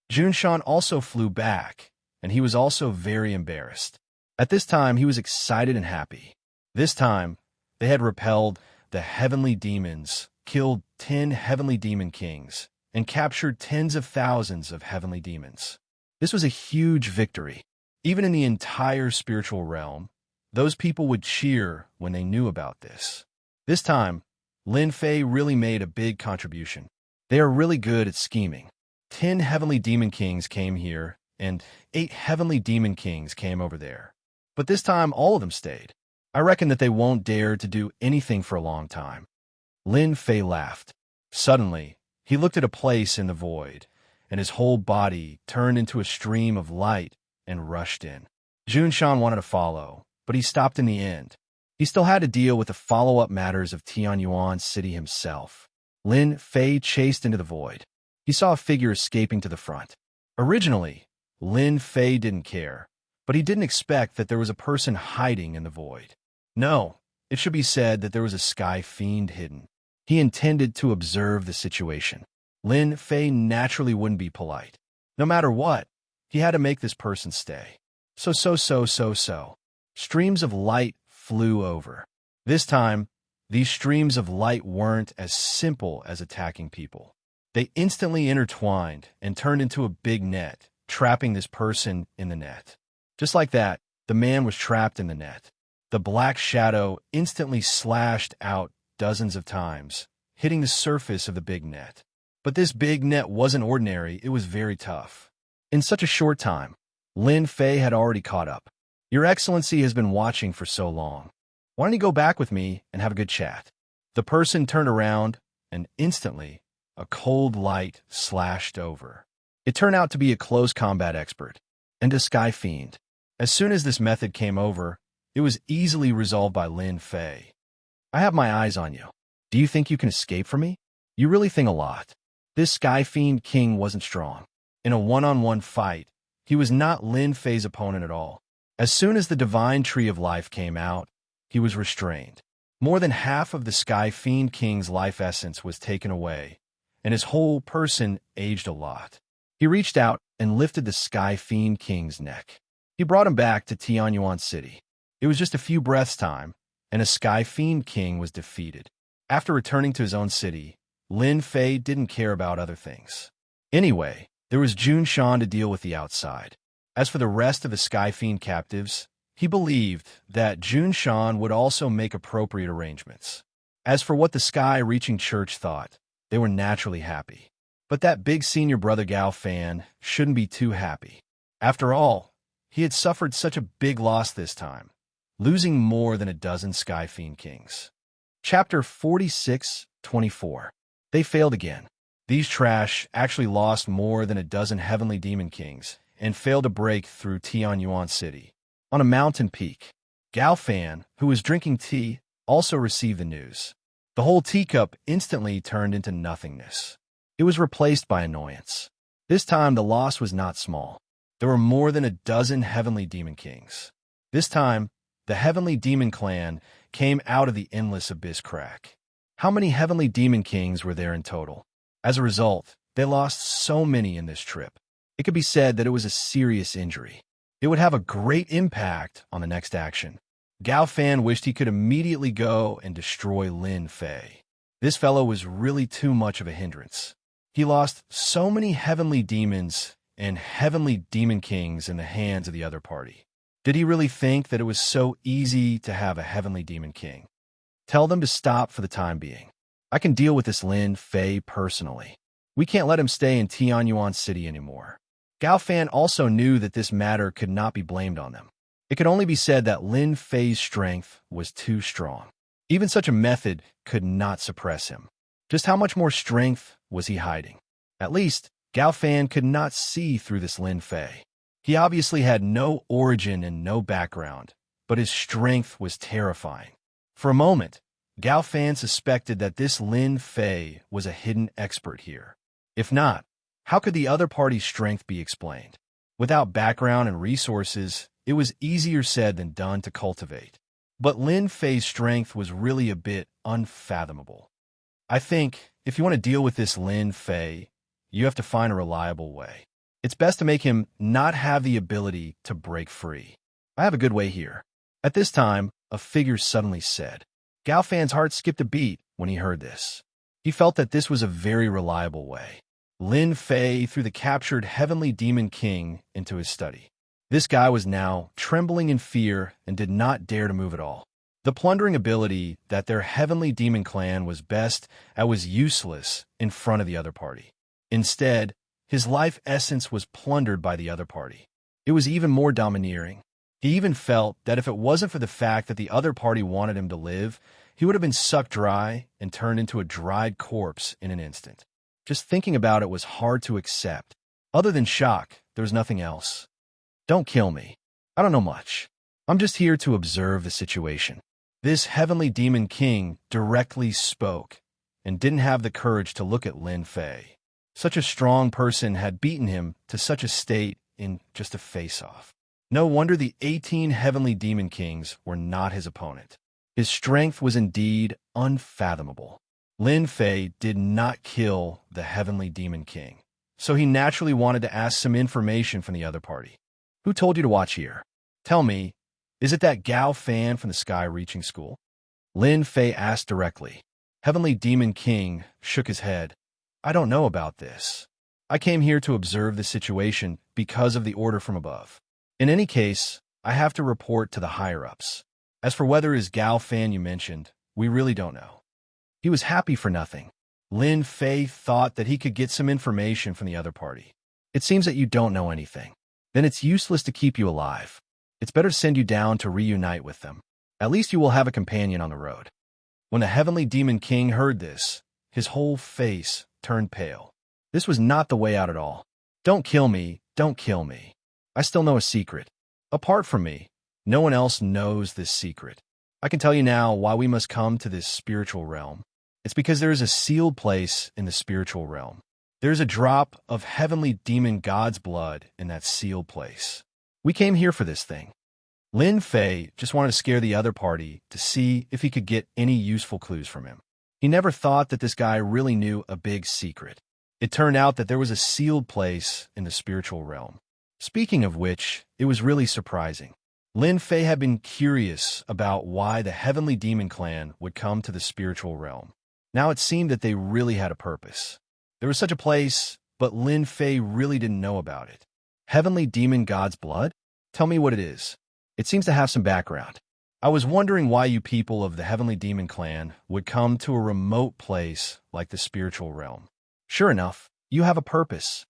Junshan also flew back, and he was also very embarrassed. At this time, he was excited and happy. This time, they had repelled the heavenly demons, killed 10 heavenly demon kings, and captured tens of thousands of heavenly demons. This was a huge victory. Even in the entire spiritual realm, those people would cheer when they knew about this. This time, Lin Fei really made a big contribution. They are really good at scheming. 10 heavenly demon kings came here, and 8 heavenly demon kings came over there. But this time, all of them stayed. I reckon that they won't dare to do anything for a long time. Lin Fei laughed. Suddenly, he looked at a place in the void, and his whole body turned into a stream of light and rushed in. Junshan wanted to follow, but he stopped in the end. He still had to deal with the follow-up matters of Tianyuan City himself. Lin Fei chased into the void. He saw a figure escaping to the front. Originally, Lin Fei didn't care, but he didn't expect that there was a person hiding in the void. No, it should be said that there was a Sky Fiend hidden. He intended to observe the situation. Lin Fei naturally wouldn't be polite. No matter what, he had to make this person stay. So. Streams of light flew over. This time, these streams of light weren't as simple as attacking people. They instantly intertwined and turned into a big net, trapping this person in the net. Just like that, the man was trapped in the net. The black shadow instantly slashed out dozens of times, hitting the surface of the big net. But this big net wasn't ordinary, it was very tough. In such a short time, Lin Fei had already caught up. Your Excellency has been watching for so long. Why don't you go back with me and have a good chat? The person turned around, and instantly, a cold light slashed over. It turned out to be a close combat expert, and a Sky Fiend. As soon as this method came over, it was easily resolved by Lin Fei. I have my eyes on you. Do you think you can escape from me? You really think a lot. This Sky Fiend King wasn't strong. In a one-on-one fight, he was not Lin Fei's opponent at all. As soon as the Divine Tree of Life came out, he was restrained. More than half of the Sky Fiend King's life essence was taken away, and his whole person aged a lot. He reached out and lifted the Sky Fiend King's neck. He brought him back to Tianyuan City. It was just a few breaths' time, and a Sky Fiend King was defeated. After returning to his own city, Lin Fei didn't care about other things. Anyway, there was Junshan to deal with the outside. As for the rest of the Sky Fiend captives, he believed that Junshan would also make appropriate arrangements. As for what the Sky-reaching church thought, they were naturally happy. But that big senior brother Gao Fan shouldn't be too happy. After all, he had suffered such a big loss this time, losing more than a dozen Sky Fiend Kings. Chapter 46-24. They failed again. These trash actually lost more than a dozen Heavenly Demon Kings and failed to break through Tianyuan City. On a mountain peak, Gao Fan, who was drinking tea, also received the news. The whole teacup instantly turned into nothingness. It was replaced by annoyance. This time the loss was not small. There were more than a dozen Heavenly Demon Kings. This time, the Heavenly Demon Clan came out of the endless abyss crack. How many Heavenly Demon Kings were there in total? As a result, they lost so many in this trip. It could be said that it was a serious injury. It would have a great impact on the next action. Gao Fan wished he could immediately go and destroy Lin Fei. This fellow was really too much of a hindrance. He lost so many Heavenly Demons and Heavenly Demon Kings in the hands of the other party. Did he really think that it was so easy to have a Heavenly Demon King? Tell them to stop for the time being. I can deal with this Lin Fei personally. We can't let him stay in Tianyuan City anymore. Gao Fan also knew that this matter could not be blamed on them. It could only be said that Lin Fei's strength was too strong. Even such a method could not suppress him. Just how much more strength was he hiding? At least, Gao Fan could not see through this Lin Fei. He obviously had no origin and no background, but his strength was terrifying. For a moment, Gao Fan suspected that this Lin Fei was a hidden expert here. If not, how could the other party's strength be explained? Without background and resources, it was easier said than done to cultivate. But Lin Fei's strength was really a bit unfathomable. I think, if you want to deal with this Lin Fei, you have to find a reliable way. It's best to make him not have the ability to break free. I have a good way here. At this time, a figure suddenly said. Gao Fan's heart skipped a beat when he heard this. He felt that this was a very reliable way. Lin Fei threw the captured Heavenly Demon King into his study. This guy was now trembling in fear and did not dare to move at all. The plundering ability that their Heavenly Demon Clan was best at was useless in front of the other party. Instead, his life essence was plundered by the other party. It was even more domineering. He even felt that if it wasn't for the fact that the other party wanted him to live, he would have been sucked dry and turned into a dried corpse in an instant. Just thinking about it was hard to accept. Other than shock, there was nothing else. Don't kill me. I don't know much. I'm just here to observe the situation. This Heavenly Demon King directly spoke and didn't have the courage to look at Lin Fei. Such a strong person had beaten him to such a state in just a face-off. No wonder the 18 Heavenly Demon Kings were not his opponent. His strength was indeed unfathomable. Lin Fei did not kill the Heavenly Demon King, so he naturally wanted to ask some information from the other party. Who told you to watch here? Tell me, is it that Gao Fan from the Sky Reaching School? Lin Fei asked directly. Heavenly Demon King shook his head. I don't know about this. I came here to observe the situation because of the order from above. In any case, I have to report to the higher-ups. As for whether it is Gao Fan you mentioned, we really don't know. He was happy for nothing. Lin Fei thought that he could get some information from the other party. It seems that you don't know anything. Then it's useless to keep you alive. It's better to send you down to reunite with them. At least you will have a companion on the road. When the Heavenly Demon King heard this, his whole face turned pale. This was not the way out at all. Don't kill me, don't kill me. I still know a secret. Apart from me, no one else knows this secret. I can tell you now why we must come to this spiritual realm. It's because there is a sealed place in the spiritual realm. There is a drop of Heavenly Demon God's blood in that sealed place. We came here for this thing. Lin Fei just wanted to scare the other party to see if he could get any useful clues from him. He never thought that this guy really knew a big secret. It turned out that there was a sealed place in the spiritual realm. Speaking of which, it was really surprising. Lin Fei had been curious about why the Heavenly Demon Clan would come to the spiritual realm. Now it seemed that they really had a purpose. There was such a place, but Lin Fei really didn't know about it. Heavenly Demon God's blood? Tell me what it is. It seems to have some background. I was wondering why you people of the Heavenly Demon Clan would come to a remote place like the spiritual realm. Sure enough, You have a purpose?"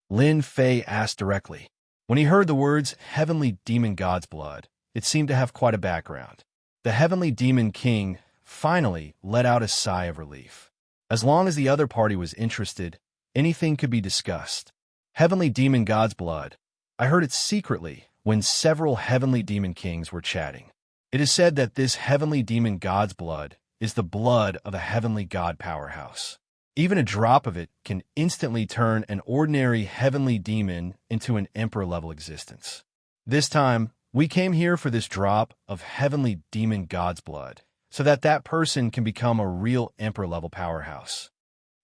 Lin Fei asked directly. When he heard the words Heavenly Demon God's Blood, it seemed to have quite a background. The Heavenly Demon King finally let out a sigh of relief. As long as the other party was interested, anything could be discussed. Heavenly Demon God's Blood. I heard it secretly when several Heavenly Demon Kings were chatting. It is said that this Heavenly Demon God's Blood is the blood of a Heavenly God powerhouse. Even a drop of it can instantly turn an ordinary heavenly demon into an emperor-level existence. This time, we came here for this drop of Heavenly Demon God's Blood, so that that person can become a real emperor-level powerhouse.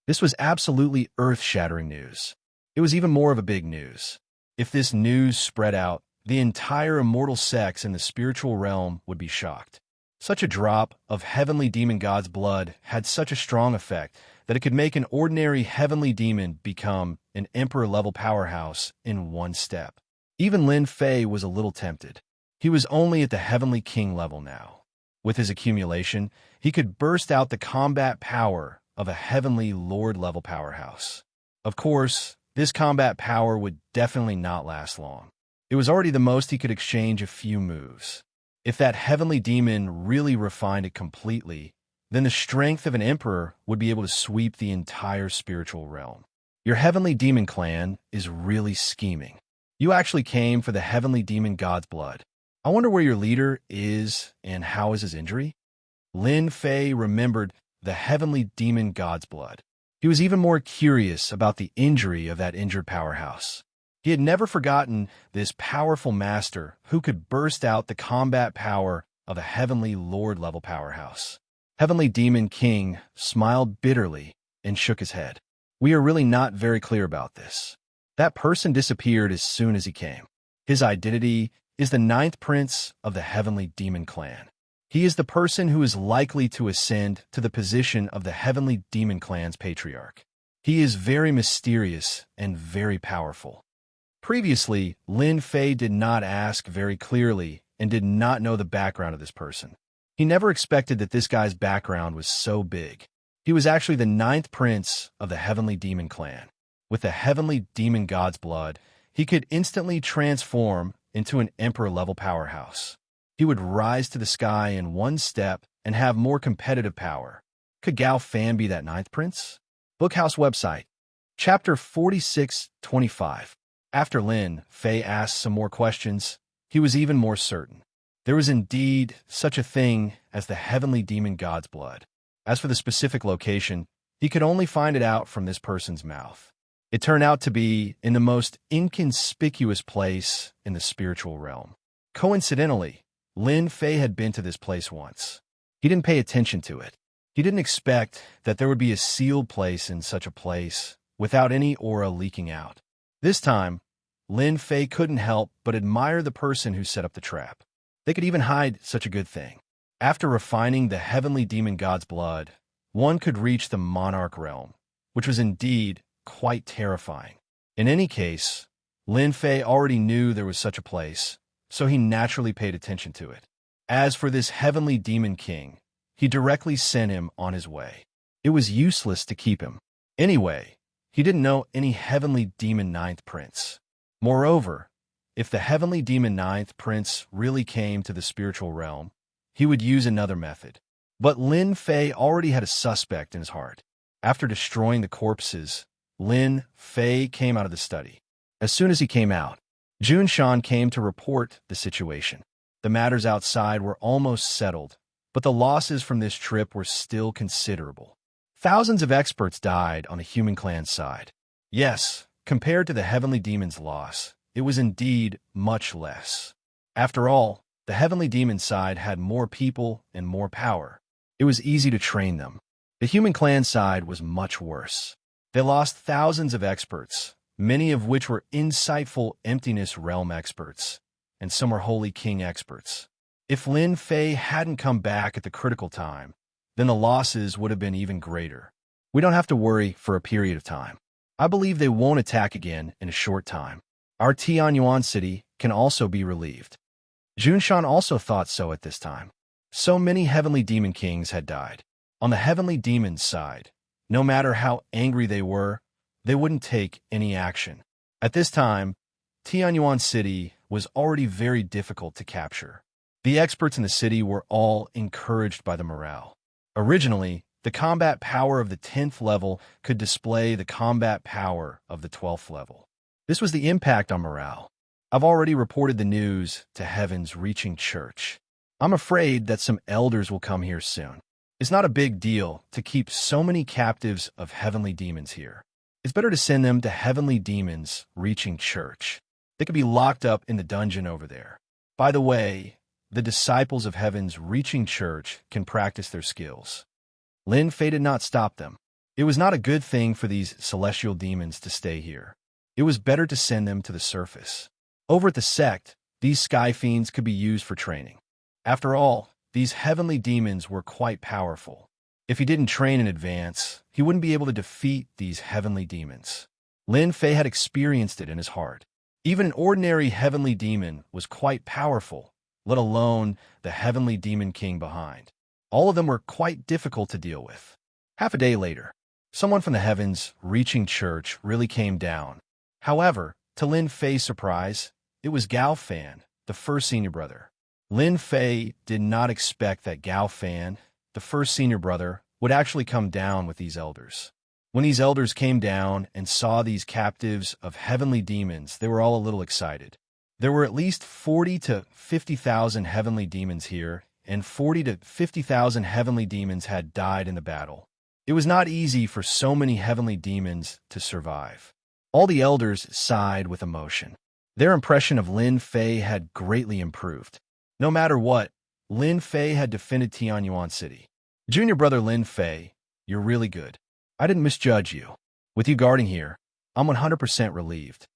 This was absolutely earth-shattering news. It was even more of a big news. If this news spread out, the entire immortal sects in the spiritual realm would be shocked. Such a drop of Heavenly Demon God's Blood had such a strong effect that it could make an ordinary heavenly demon become an emperor-level powerhouse in one step. Even Lin Fei was a little tempted. He was only at the heavenly king level now. With his accumulation, he could burst out the combat power of a heavenly lord-level powerhouse. Of course, this combat power would definitely not last long. It was already the most he could exchange a few moves. If that heavenly demon really refined it completely, then the strength of an emperor would be able to sweep the entire spiritual realm. Your heavenly demon clan is really scheming. You actually came for the heavenly demon God's blood. I wonder where your leader is and how is his injury? Lin Fei remembered the heavenly demon God's blood. He was even more curious about the injury of that injured powerhouse. He had never forgotten this powerful master who could burst out the combat power of a heavenly lord-level powerhouse. Heavenly Demon King smiled bitterly and shook his head. We are really not very clear about this. That person disappeared as soon as he came. His identity is the 9th prince of the Heavenly Demon Clan. He is the person who is likely to ascend to the position of the Heavenly Demon Clan's patriarch. He is very mysterious and very powerful. Previously, Lin Fei did not ask very clearly and did not know the background of this person. He never expected that this guy's background was so big. He was actually the 9th prince of the Heavenly Demon Clan. With the Heavenly Demon God's blood, he could instantly transform into an emperor-level powerhouse. He would rise to the sky in one step and have more competitive power. Could Gao Fan be that 9th prince? Bookhouse website. Chapter 4625. After Lin Fei asked some more questions, he was even more certain. There was indeed such a thing as the Heavenly Demon God's blood. As for the specific location, he could only find it out from this person's mouth. It turned out to be in the most inconspicuous place in the spiritual realm. Coincidentally, Lin Fei had been to this place once. He didn't pay attention to it. He didn't expect that there would be a sealed place in such a place without any aura leaking out. This time, Lin Fei couldn't help but admire the person who set up the trap. They could even hide such a good thing. After refining the Heavenly Demon God's blood, one could reach the monarch realm, which was indeed quite terrifying. In any case, Lin Fei already knew there was such a place, so he naturally paid attention to it. As for this Heavenly Demon King, he directly sent him on his way. It was useless to keep him. Anyway, he didn't know any Heavenly Demon 9th Prince. Moreover, if the Heavenly Demon 9th Prince really came to the spiritual realm, he would use another method. But Lin Fei already had a suspect in his heart. After destroying the corpses, Lin Fei came out of the study. As soon as he came out, Xianxia came to report the situation. The matters outside were almost settled, but the losses from this trip were still considerable. Thousands of experts died on the human clan side. Yes, compared to the Heavenly Demon's loss, it was indeed much less. After all, the Heavenly Demon side had more people and more power. It was easy to train them. The human clan side was much worse. They lost thousands of experts, many of which were insightful emptiness realm experts, and some were holy king experts. If Lin Fei hadn't come back at the critical time, then the losses would have been even greater. We don't have to worry for a period of time. I believe they won't attack again in a short time. Our Tianyuan city can also be relieved. Xianxia also thought so at this time. So many Heavenly Demon Kings had died. On the Heavenly Demon's side, no matter how angry they were, they wouldn't take any action. At this time, Tianyuan City was already very difficult to capture. The experts in the city were all encouraged by the morale. Originally, the combat power of the 10th level could display the combat power of the 12th level. This was the impact on morale. I've already reported the news to Heaven's Reaching Church. I'm afraid that some elders will come here soon. It's not a big deal to keep so many captives of heavenly demons here. It's better to send them to Heavenly Demons Reaching Church. They could be locked up in the dungeon over there. By the way, the disciples of Heaven's Reaching Church can practice their skills. Lin Fei did not stop them. It was not a good thing for these celestial demons to stay here. It was better to send them to the surface. Over at the sect, these sky fiends could be used for training. After all, these heavenly demons were quite powerful. If he didn't train in advance, he wouldn't be able to defeat these heavenly demons. Lin Fei had experienced it in his heart. Even an ordinary heavenly demon was quite powerful, let alone the heavenly demon king behind. All of them were quite difficult to deal with. Half a day later, someone from the Heavens Reaching Church really came down. However, to Lin Fei's surprise, it was Gao Fan, the first senior brother. Lin Fei did not expect that Gao Fan, the first senior brother, would actually come down with these elders. When these elders came down and saw these captives of heavenly demons, they were all a little excited. There were at least 40 to 50,000 heavenly demons here, and 40 to 50,000 heavenly demons had died in the battle. It was not easy for so many heavenly demons to survive. All the elders sighed with emotion. Their impression of Lin Fei had greatly improved. No matter what, Lin Fei had defended Tianyuan City. Junior brother Lin Fei, you're really good. I didn't misjudge you. With you guarding here, I'm 100% relieved.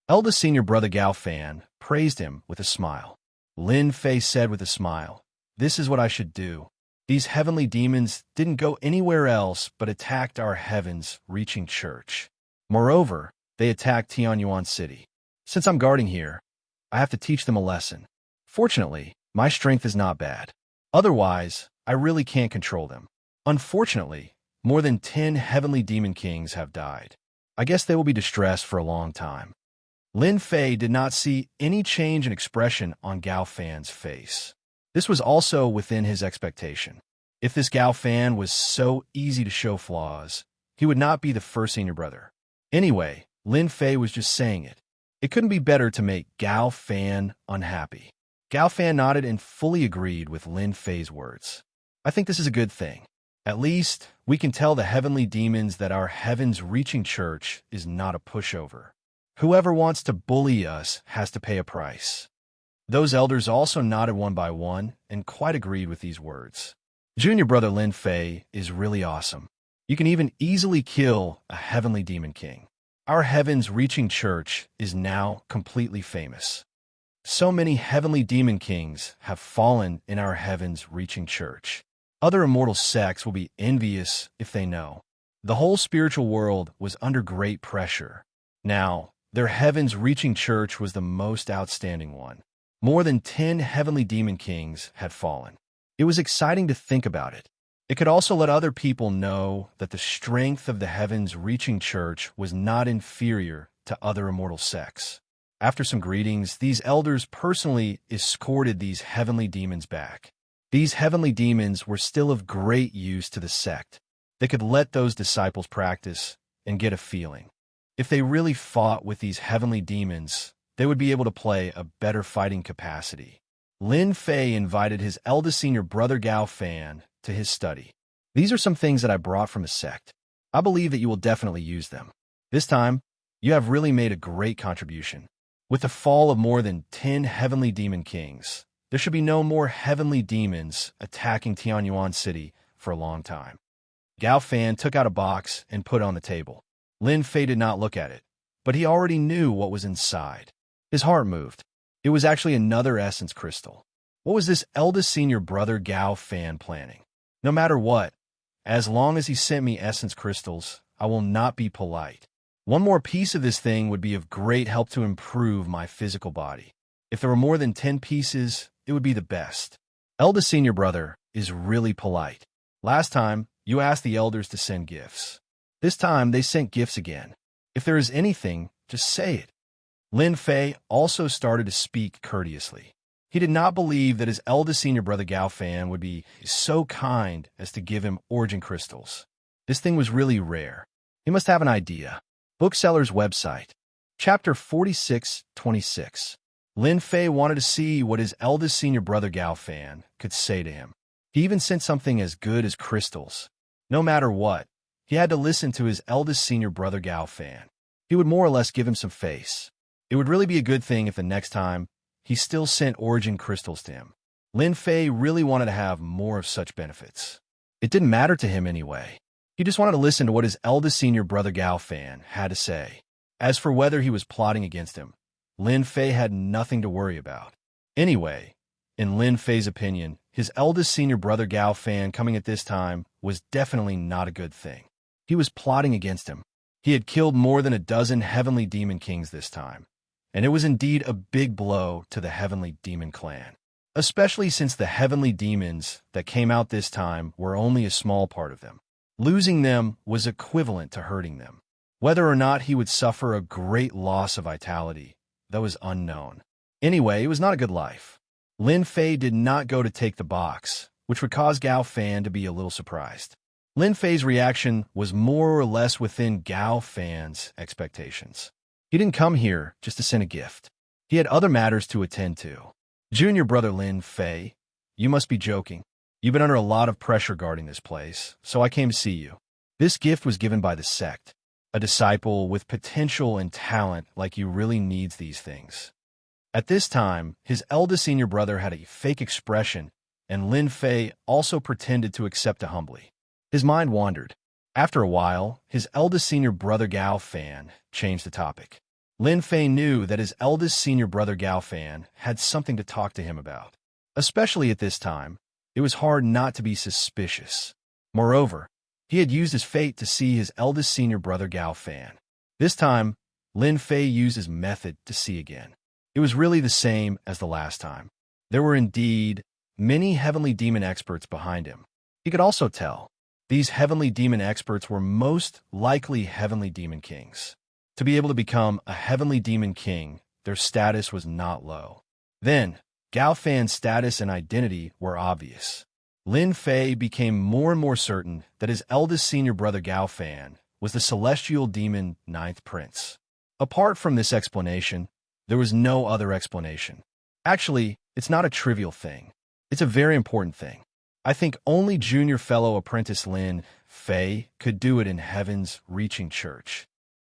Eldest senior brother Gao Fan praised him with a smile. Lin Fei said with a smile, "This is what I should do. These heavenly demons didn't go anywhere else but attacked our Heavens Reaching Church. Moreover, they attacked Tianyuan City. Since I'm guarding here, I have to teach them a lesson. Fortunately, my strength is not bad. Otherwise, I really can't control them. Unfortunately, more than 10 heavenly demon kings have died. I guess they will be distressed for a long time." Lin Fei did not see any change in expression on Gao Fan's face. This was also within his expectation. If this Gao Fan was so easy to show flaws, he would not be the first senior brother. Anyway, Lin Fei was just saying it. It couldn't be better to make Gao Fan unhappy. Gao Fan nodded and fully agreed with Lin Fei's words. I think this is a good thing. At least, we can tell the heavenly demons that our Heavens Reaching Church is not a pushover. Whoever wants to bully us has to pay a price. Those elders also nodded one by one and quite agreed with these words. Junior brother Lin Fei is really awesome. You can even easily kill a heavenly demon king. Our Heavens Reaching Church is now completely famous. So many heavenly demon kings have fallen in our Heavens Reaching Church. Other immortal sects will be envious if they know. The whole spiritual world was under great pressure. Now, their Heavens Reaching Church was the most outstanding one. More than 10 heavenly demon kings had fallen. It was exciting to think about it. It could also let other people know that the strength of the Heavens Reaching Church was not inferior to other immortal sects. After some greetings, these elders personally escorted these heavenly demons back. These heavenly demons were still of great use to the sect. They could let those disciples practice and get a feeling. If they really fought with these heavenly demons, they would be able to play a better fighting capacity. Lin Fei invited his eldest senior brother Gao Fan to his study. These are some things that I brought from a sect. I believe that you will definitely use them. This time, you have really made a great contribution. With the fall of more than 10 heavenly demon kings, there should be no more heavenly demons attacking Tianyuan City for a long time. Gao Fan took out a box and put it on the table. Lin Fei did not look at it, but he already knew what was inside. His heart moved. It was actually another essence crystal. What was this eldest senior brother Gao Fan planning? No matter what, as long as he sent me essence crystals, I will not be polite. One more piece of this thing would be of great help to improve my physical body. If there were more than 10 pieces, it would be the best. Eldest senior brother is really polite. Last time, you asked the elders to send gifts. This time, they sent gifts again. If there is anything, just say it. Lin Fei also started to speak courteously. He did not believe that his eldest senior brother Gao Fan would be so kind as to give him origin crystals. This thing was really rare. He must have an idea. Bookseller's website. Chapter 46:26. Lin Fei wanted to see what his eldest senior brother Gao Fan could say to him. He even sent something as good as crystals. No matter what, he had to listen to his eldest senior brother Gao Fan. He would more or less give him some face. It would really be a good thing if the next time he still sent origin crystals to him. Lin Fei really wanted to have more of such benefits. It didn't matter to him anyway. He just wanted to listen to what his eldest senior brother Gao Fan had to say. As for whether he was plotting against him, Lin Fei had nothing to worry about. Anyway, in Lin Fei's opinion, his eldest senior brother Gao Fan coming at this time was definitely not a good thing. He was plotting against him. He had killed more than a dozen heavenly demon kings this time, and it was indeed a big blow to the heavenly demon clan, especially since the heavenly demons that came out this time were only a small part of them. Losing them was equivalent to hurting them. Whether or not he would suffer a great loss of vitality, that was unknown. Anyway, it was not a good life. Lin Fei did not go to take the box, which would cause Gao Fan to be a little surprised. Lin Fei's reaction was more or less within Gao Fan's expectations. He didn't come here just to send a gift. He had other matters to attend to. Junior brother Lin Fei, you must be joking. You've been under a lot of pressure guarding this place, so I came to see you. This gift was given by the sect. A disciple with potential and talent like you really needs these things. At this time, his eldest senior brother had a fake expression, and Lin Fei also pretended to accept it humbly. His mind wandered. After a while, his eldest senior brother Gao Fan changed the topic. Lin Fei knew that his eldest senior brother Gao Fan had something to talk to him about. Especially at this time, it was hard not to be suspicious. Moreover, he had used his fate to see his eldest senior brother Gao Fan. This time, Lin Fei used his method to see again. It was really the same as the last time. There were indeed many heavenly demon experts behind him. He could also tell these heavenly demon experts were most likely heavenly demon kings. To be able to become a heavenly demon king, their status was not low. Then, Gao Fan's status and identity were obvious. Lin Fei became more and more certain that his eldest senior brother Gao Fan was the celestial demon Ninth Prince. Apart from this explanation, there was no other explanation. Actually, it's not a trivial thing. It's a very important thing. I think only junior fellow apprentice Lin Fei could do it in heaven's reaching church.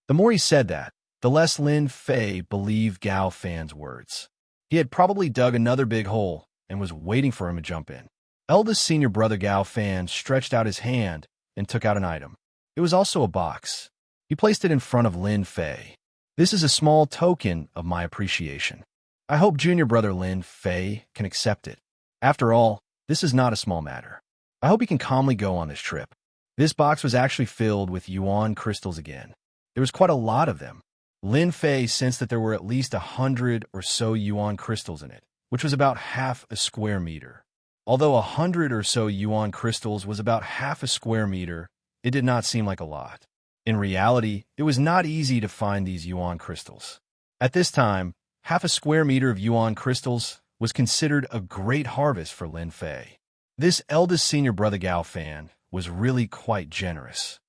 The more he said that, the less Lin Fei believed Gao Fan's words. He had probably dug another big hole and was waiting for him to jump in. Eldest senior brother Gao Fan stretched out his hand and took out an item. It was also a box. He placed it in front of Lin Fei. This is a small token of my appreciation. I hope junior brother Lin Fei can accept it. After all, this is not a small matter. I hope he can calmly go on this trip. This box was actually filled with yuan crystals again. There was quite a lot of them. Lin Fei sensed that there were at least 100 or so yuan crystals in it, which was about half a square meter. Although 100 or so yuan crystals was about half a square meter, it did not seem like a lot. In reality, it was not easy to find these yuan crystals. At this time, half a square meter of yuan crystals was considered a great harvest for Lin Fei. This eldest senior brother Gao Fan was really quite generous.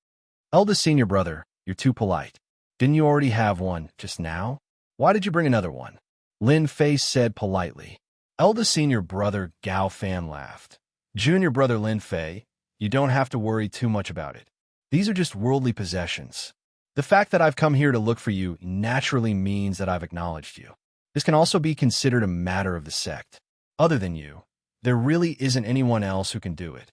Eldest senior brother, you're too polite. Didn't you already have one just now? Why did you bring another one? Lin Fei said politely. Eldest senior brother Gao Fan laughed. Junior brother Lin Fei, you don't have to worry too much about it. These are just worldly possessions. The fact that I've come here to look for you naturally means that I've acknowledged you. This can also be considered a matter of the sect. Other than you, there really isn't anyone else who can do it.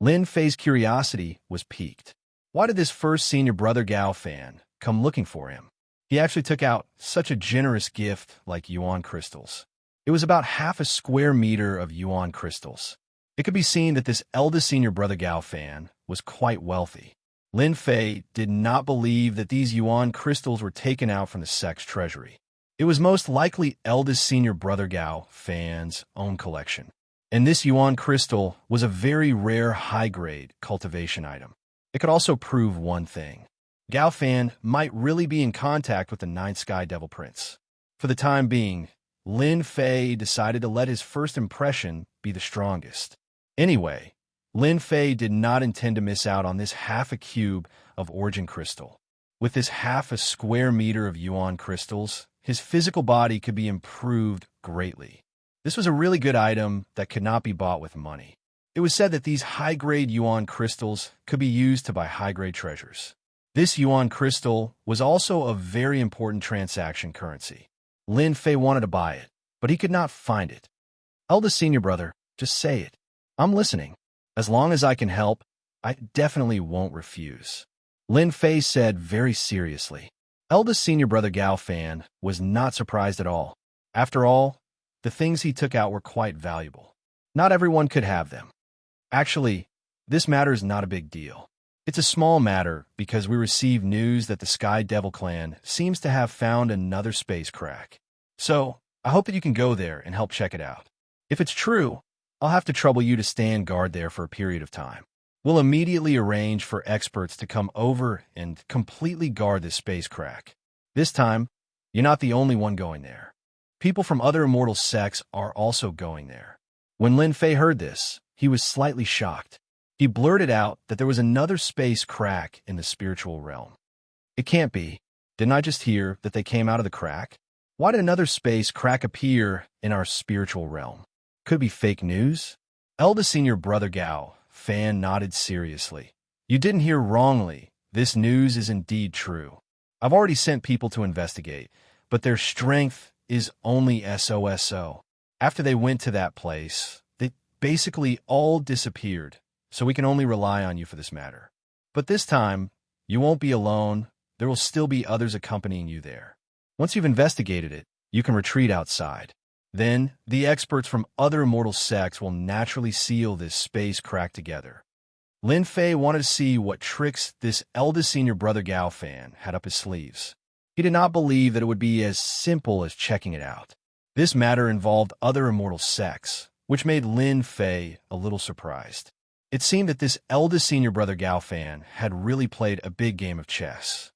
Lin Fei's curiosity was piqued. Why did this first senior brother Gao Fan come looking for him? He actually took out such a generous gift like yuan crystals. It was about half a square meter of yuan crystals. It could be seen that this eldest senior brother Gao Fan was quite wealthy. Lin Fei did not believe that these yuan crystals were taken out from the sect's treasury. It was most likely eldest senior brother Gao Fan's own collection. And this yuan crystal was a very rare high-grade cultivation item. It could also prove one thing. Gao Fan might really be in contact with the Ninth Sky Devil Prince. For the time being, Lin Fei decided to let his first impression be the strongest. Anyway, Lin Fei did not intend to miss out on this half a cube of origin crystal. With this half a square meter of yuan crystals, his physical body could be improved greatly. This was a really good item that could not be bought with money. It was said that these high-grade yuan crystals could be used to buy high-grade treasures. This yuan crystal was also a very important transaction currency. Lin Fei wanted to buy it, but he could not find it. Eldest senior brother, just say it. I'm listening. As long as I can help, I definitely won't refuse. Lin Fei said very seriously. Eldest senior brother Gao Fan was not surprised at all. After all, the things he took out were quite valuable. Not everyone could have them. Actually, this matter is not a big deal. It's a small matter because we received news that the Sky Devil Clan seems to have found another space crack. So, I hope that you can go there and help check it out. If it's true, I'll have to trouble you to stand guard there for a period of time. We'll immediately arrange for experts to come over and completely guard this space crack. This time, you're not the only one going there. People from other immortal sects are also going there. When Lin Fei heard this, he was slightly shocked. He blurted out that there was another space crack in the spiritual realm. It can't be. Didn't I just hear that they came out of the crack? Why did another space crack appear in our spiritual realm? Could be fake news? Eldest senior brother Gao Fan nodded seriously. You didn't hear wrongly. This news is indeed true. I've already sent people to investigate, but their strength is only SOSO. After they went to that place, they basically all disappeared, so we can only rely on you for this matter. But this time, you won't be alone. There will still be others accompanying you there. Once you've investigated it, you can retreat outside. Then, the experts from other immortal sects will naturally seal this space crack together. Lin Fei wanted to see what tricks this eldest senior brother Gao Fan had up his sleeves. He did not believe that it would be as simple as checking it out. This matter involved other immortal sects, which made Lin Fei a little surprised. It seemed that this eldest senior brother Gao Fan had really played a big game of chess.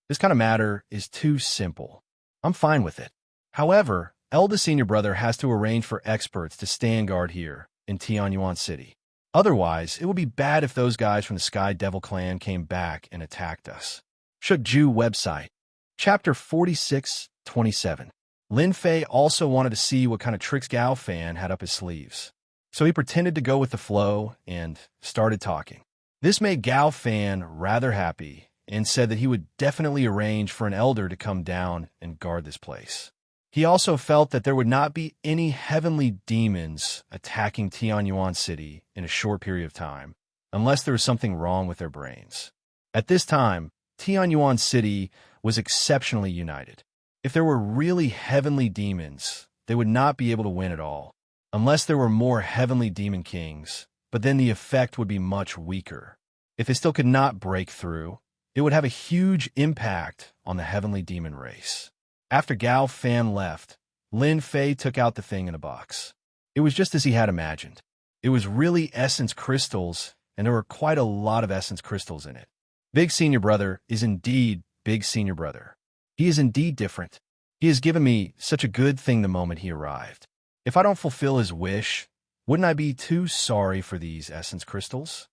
This kind of matter is too simple. I'm fine with it. However, eldest senior brother has to arrange for experts to stand guard here in Tianyuan City. Otherwise, it would be bad if those guys from the Sky Devil Clan came back and attacked us. Shukju website. Chapter 46-27. Lin Fei also wanted to see what kind of tricks Gao Fan had up his sleeves. So he pretended to go with the flow and started talking. This made Gao Fan rather happy and said that he would definitely arrange for an elder to come down and guard this place. He also felt that there would not be any heavenly demons attacking Tianyuan City in a short period of time, unless there was something wrong with their brains. At this time, Tianyuan City was exceptionally united. If there were really heavenly demons, they would not be able to win at all, unless there were more heavenly demon kings, but then the effect would be much weaker. If they still could not break through, it would have a huge impact on the heavenly demon race. After Gao Fan left, Lin Fei took out the thing in a box. It was just as he had imagined. It was really essence crystals, and there were quite a lot of essence crystals in it. Big Senior Brother is indeed Big Senior Brother. He is indeed different. He has given me such a good thing the moment he arrived. If I don't fulfill his wish, wouldn't I be too sorry for these essence crystals?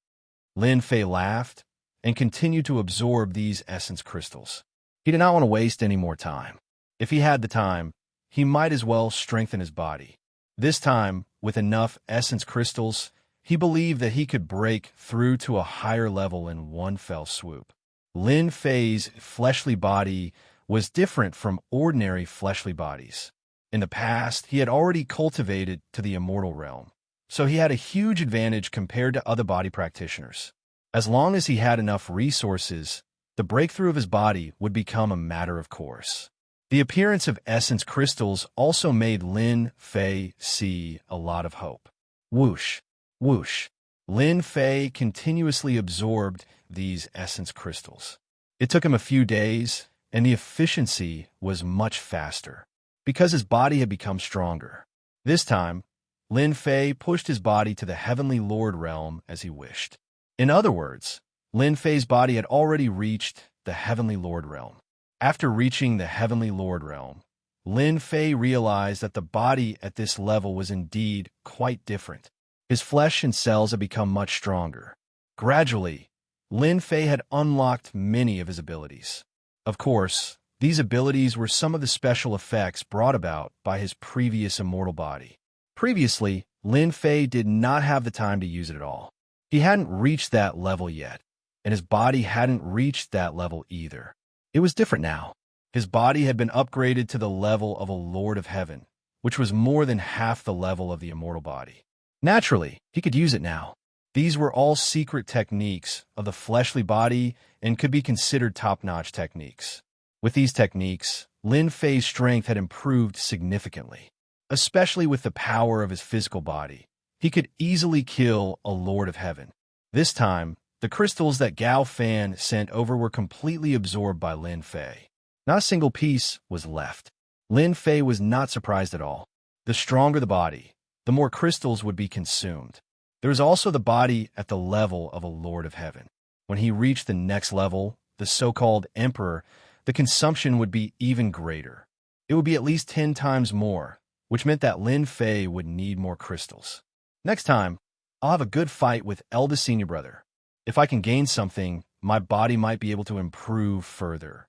Lin Fei laughed and continued to absorb these essence crystals. He did not want to waste any more time. If he had the time, he might as well strengthen his body. This time, with enough essence crystals, he believed that he could break through to a higher level in one fell swoop. Lin Fei's fleshly body was different from ordinary fleshly bodies. In the past, he had already cultivated to the immortal realm, so he had a huge advantage compared to other body practitioners. As long as he had enough resources, the breakthrough of his body would become a matter of course. The appearance of essence crystals also made Lin Fei see a lot of hope. Whoosh, whoosh. Lin Fei continuously absorbed these essence crystals. It took him a few days, and the efficiency was much faster, because his body had become stronger. This time, Lin Fei pushed his body to the Heavenly Lord realm as he wished. In other words, Lin Fei's body had already reached the Heavenly Lord realm. After reaching the Heavenly Lord realm, Lin Fei realized that the body at this level was indeed quite different. His flesh and cells had become much stronger. Gradually, Lin Fei had unlocked many of his abilities. Of course, these abilities were some of the special effects brought about by his previous immortal body. Previously, Lin Fei did not have the time to use it at all. He hadn't reached that level yet, and his body hadn't reached that level either. It was different now. His body had been upgraded to the level of a Lord of Heaven, which was more than half the level of the immortal body. Naturally, he could use it now. These were all secret techniques of the fleshly body and could be considered top-notch techniques. With these techniques, Lin Fei's strength had improved significantly, especially with the power of his physical body. He could easily kill a Lord of Heaven. This time, the crystals that Gao Fan sent over were completely absorbed by Lin Fei. Not a single piece was left. Lin Fei was not surprised at all. The stronger the body, the more crystals would be consumed. There was also the body at the level of a Lord of Heaven. When he reached the next level, the so-called Emperor, the consumption would be even greater. It would be at least 10 times more, which meant that Lin Fei would need more crystals. Next time, I'll have a good fight with eldest senior brother. If I can gain something, my body might be able to improve further.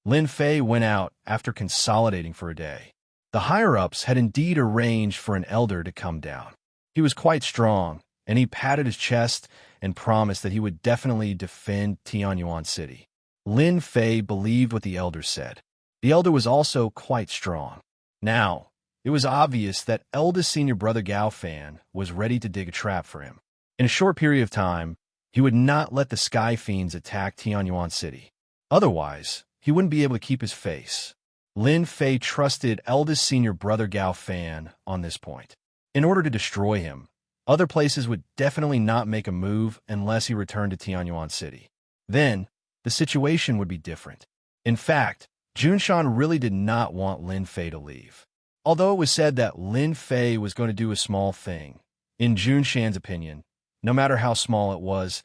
Lin Fei went out after consolidating for a day. The higher-ups had indeed arranged for an elder to come down. He was quite strong, and he patted his chest and promised that he would definitely defend Tianyuan City. Lin Fei believed what the elder said. The elder was also quite strong. Now, it was obvious that eldest senior brother Gao Fan was ready to dig a trap for him. In a short period of time, he would not let the Sky Fiends attack Tianyuan City. Otherwise, he wouldn't be able to keep his face. Lin Fei trusted eldest senior brother Gao Fan on this point. In order to destroy him, other places would definitely not make a move unless he returned to Tianyuan City. Then, the situation would be different. In fact, Junshan really did not want Lin Fei to leave. Although it was said that Lin Fei was going to do a small thing, in Junshan's opinion, no matter how small it was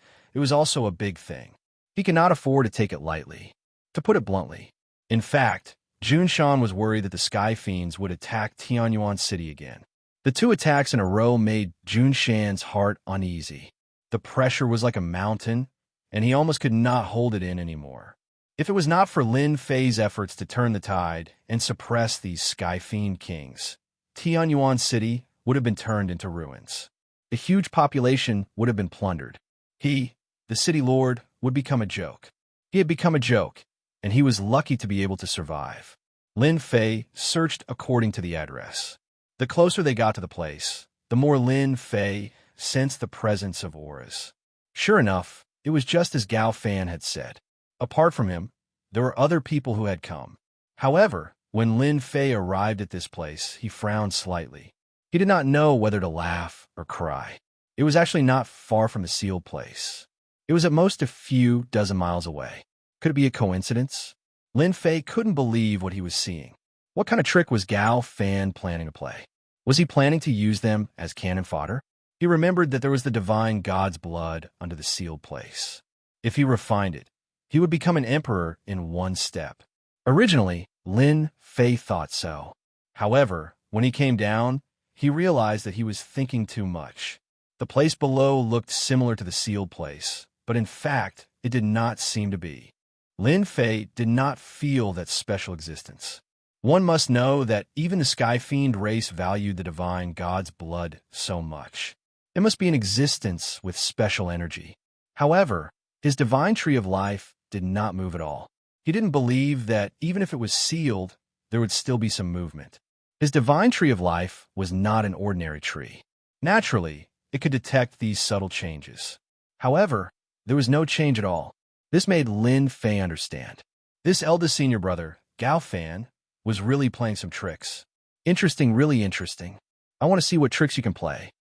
also a big thing. He cannot afford to take it lightly. To put it bluntly, in fact, Junshan was worried that the Sky Fiends would attack Tianyuan City again. The 2 attacks in a row made Junshan's heart uneasy. The pressure was like a mountain, and he almost could not hold it in anymore. If it was not for Lin Fei's efforts to turn the tide and suppress these Sky Fiend kings, Tianyuan City would have been turned into ruins. The huge population would have been plundered. He, the city lord, would become a joke. He had become a joke, and he was lucky to be able to survive. Lin Fei searched according to the address. The closer they got to the place, the more Lin Fei sensed the presence of auras. Sure enough, it was just as Gao Fan had said. Apart from him, there were other people who had come. However, when Lin Fei arrived at this place, he frowned slightly. He did not know whether to laugh or cry. It was actually not far from the sealed place. It was at most a few dozen miles away. Could it be a coincidence? Lin Fei couldn't believe what he was seeing. What kind of trick was Gao Fan planning to play? Was he planning to use them as cannon fodder? He remembered that there was the divine god's blood under the sealed place. If he refined it, he would become an emperor in one step. Originally, Lin Fei thought so. However, when he came down, he realized that he was thinking too much. The place below looked similar to the sealed place, but in fact, it did not seem to be. Lin Fei did not feel that special existence. One must know that even the Sky Fiend race valued the divine god's blood so much. It must be an existence with special energy. However, his divine tree of life did not move at all. He didn't believe that even if it was sealed, there would still be some movement. His divine tree of life was not an ordinary tree. Naturally, it could detect these subtle changes. However, there was no change at all. This made Lin Fei understand. This eldest senior brother, Gao Fan, was really playing some tricks. Interesting, really interesting. I want to see what tricks you can play.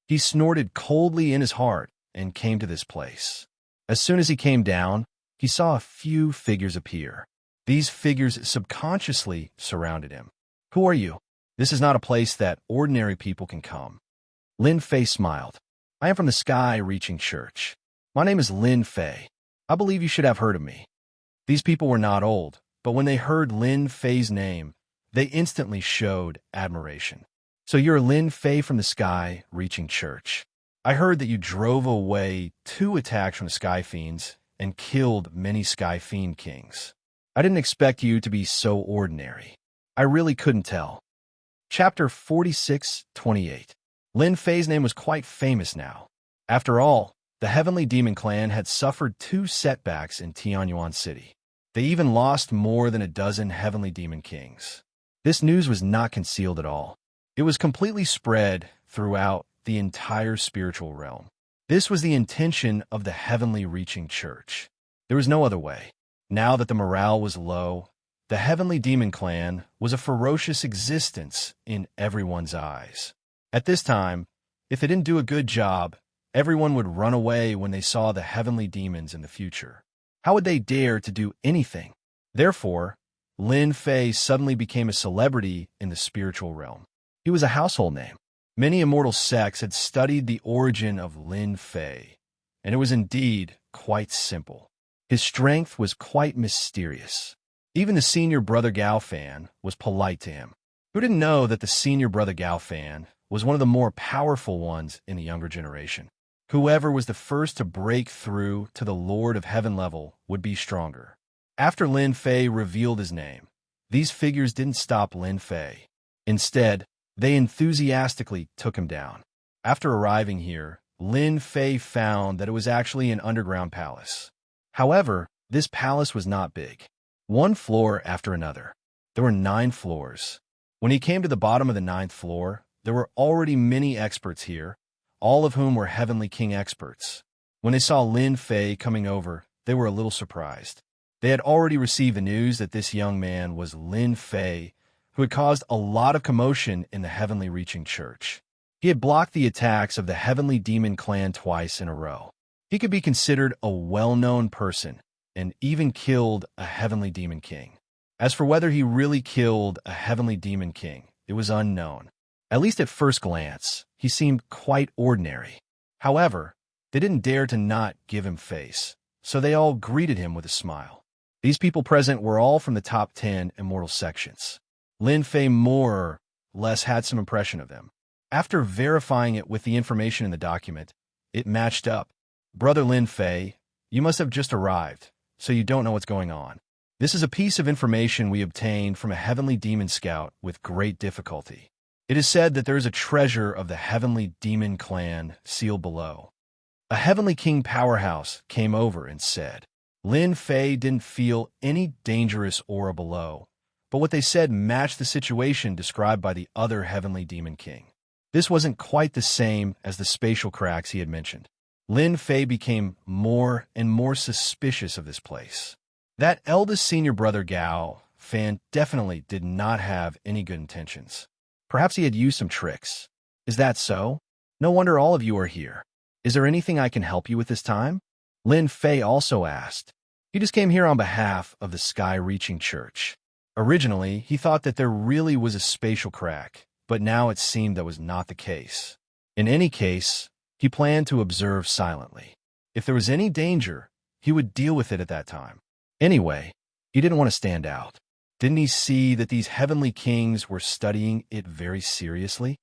He snorted coldly in his heart and came to this place. As soon as he came down, he saw a few figures appear. These figures subconsciously surrounded him. Who are you? This is not a place that ordinary people can come. Lin Fei smiled. I am from the Sky Reaching Church. My name is Lin Fei. I believe you should have heard of me. These people were not old, but when they heard Lin Fei's name, they instantly showed admiration. So you're Lin Fei from the Sky Reaching Church. I heard that you drove away 2 attacks from the Sky Fiends and killed many Sky Fiend kings. I didn't expect you to be so ordinary. I really couldn't tell. Chapter 46:28. Lin Fei's name was quite famous now. After all, the Heavenly Demon Clan had suffered 2 setbacks in Tianyuan City. They even lost more than a dozen Heavenly Demon Kings. This news was not concealed at all. It was completely spread throughout the entire spiritual realm. This was the intention of the Heavenly Reaching Church. There was no other way. Now that the morale was low, the Heavenly Demon Clan was a ferocious existence in everyone's eyes. At this time, if they didn't do a good job, everyone would run away when they saw the Heavenly Demons in the future. How would they dare to do anything? Therefore, Lin Fei suddenly became a celebrity in the spiritual realm. He was a household name. Many immortal sects had studied the origin of Lin Fei, and it was indeed quite simple. His strength was quite mysterious. Even the senior brother Gao Fan was polite to him. Who didn't know that the senior brother Gao Fan was one of the more powerful ones in the younger generation? Whoever was the first to break through to the Lord of Heaven level would be stronger. After Lin Fei revealed his name, these figures didn't stop Lin Fei. Instead, they enthusiastically took him down. After arriving here, Lin Fei found that it was actually an underground palace. However, this palace was not big. One floor after another. There were 9 floors. When he came to the bottom of the 9th floor, there were already many experts here, all of whom were Heavenly King experts. When they saw Lin Fei coming over, they were a little surprised. They had already received the news that this young man was Lin Fei, who had caused a lot of commotion in the Heavenly Reaching Church. He had blocked the attacks of the Heavenly Demon Clan twice in a row. He could be considered a well-known person, and even killed a Heavenly Demon King. As for whether he really killed a Heavenly Demon King, it was unknown. At least at first glance, he seemed quite ordinary. However, they didn't dare to not give him face, so they all greeted him with a smile. These people present were all from the top 10 immortal sections. Lin Fei more or less had some impression of them. After verifying it with the information in the document, it matched up. Brother Lin Fei, you must have just arrived, so you don't know what's going on. This is a piece of information we obtained from a Heavenly Demon Scout with great difficulty. It is said that there is a treasure of the Heavenly Demon Clan sealed below. A Heavenly King powerhouse came over and said, Lin Fei didn't feel any dangerous aura below, but what they said matched the situation described by the other Heavenly Demon King. This wasn't quite the same as the spatial cracks he had mentioned. Lin Fei became more and more suspicious of this place. That eldest senior brother Gao Fan definitely did not have any good intentions. Perhaps he had used some tricks. Is that so? No wonder all of you are here. Is there anything I can help you with this time? Lin Fei also asked. He just came here on behalf of the Sky Reaching Church. Originally, he thought that there really was a spatial crack, but now it seemed that was not the case. In any case, he planned to observe silently. If there was any danger, he would deal with it at that time. Anyway, he didn't want to stand out. Didn't he see that these Heavenly Kings were studying it very seriously?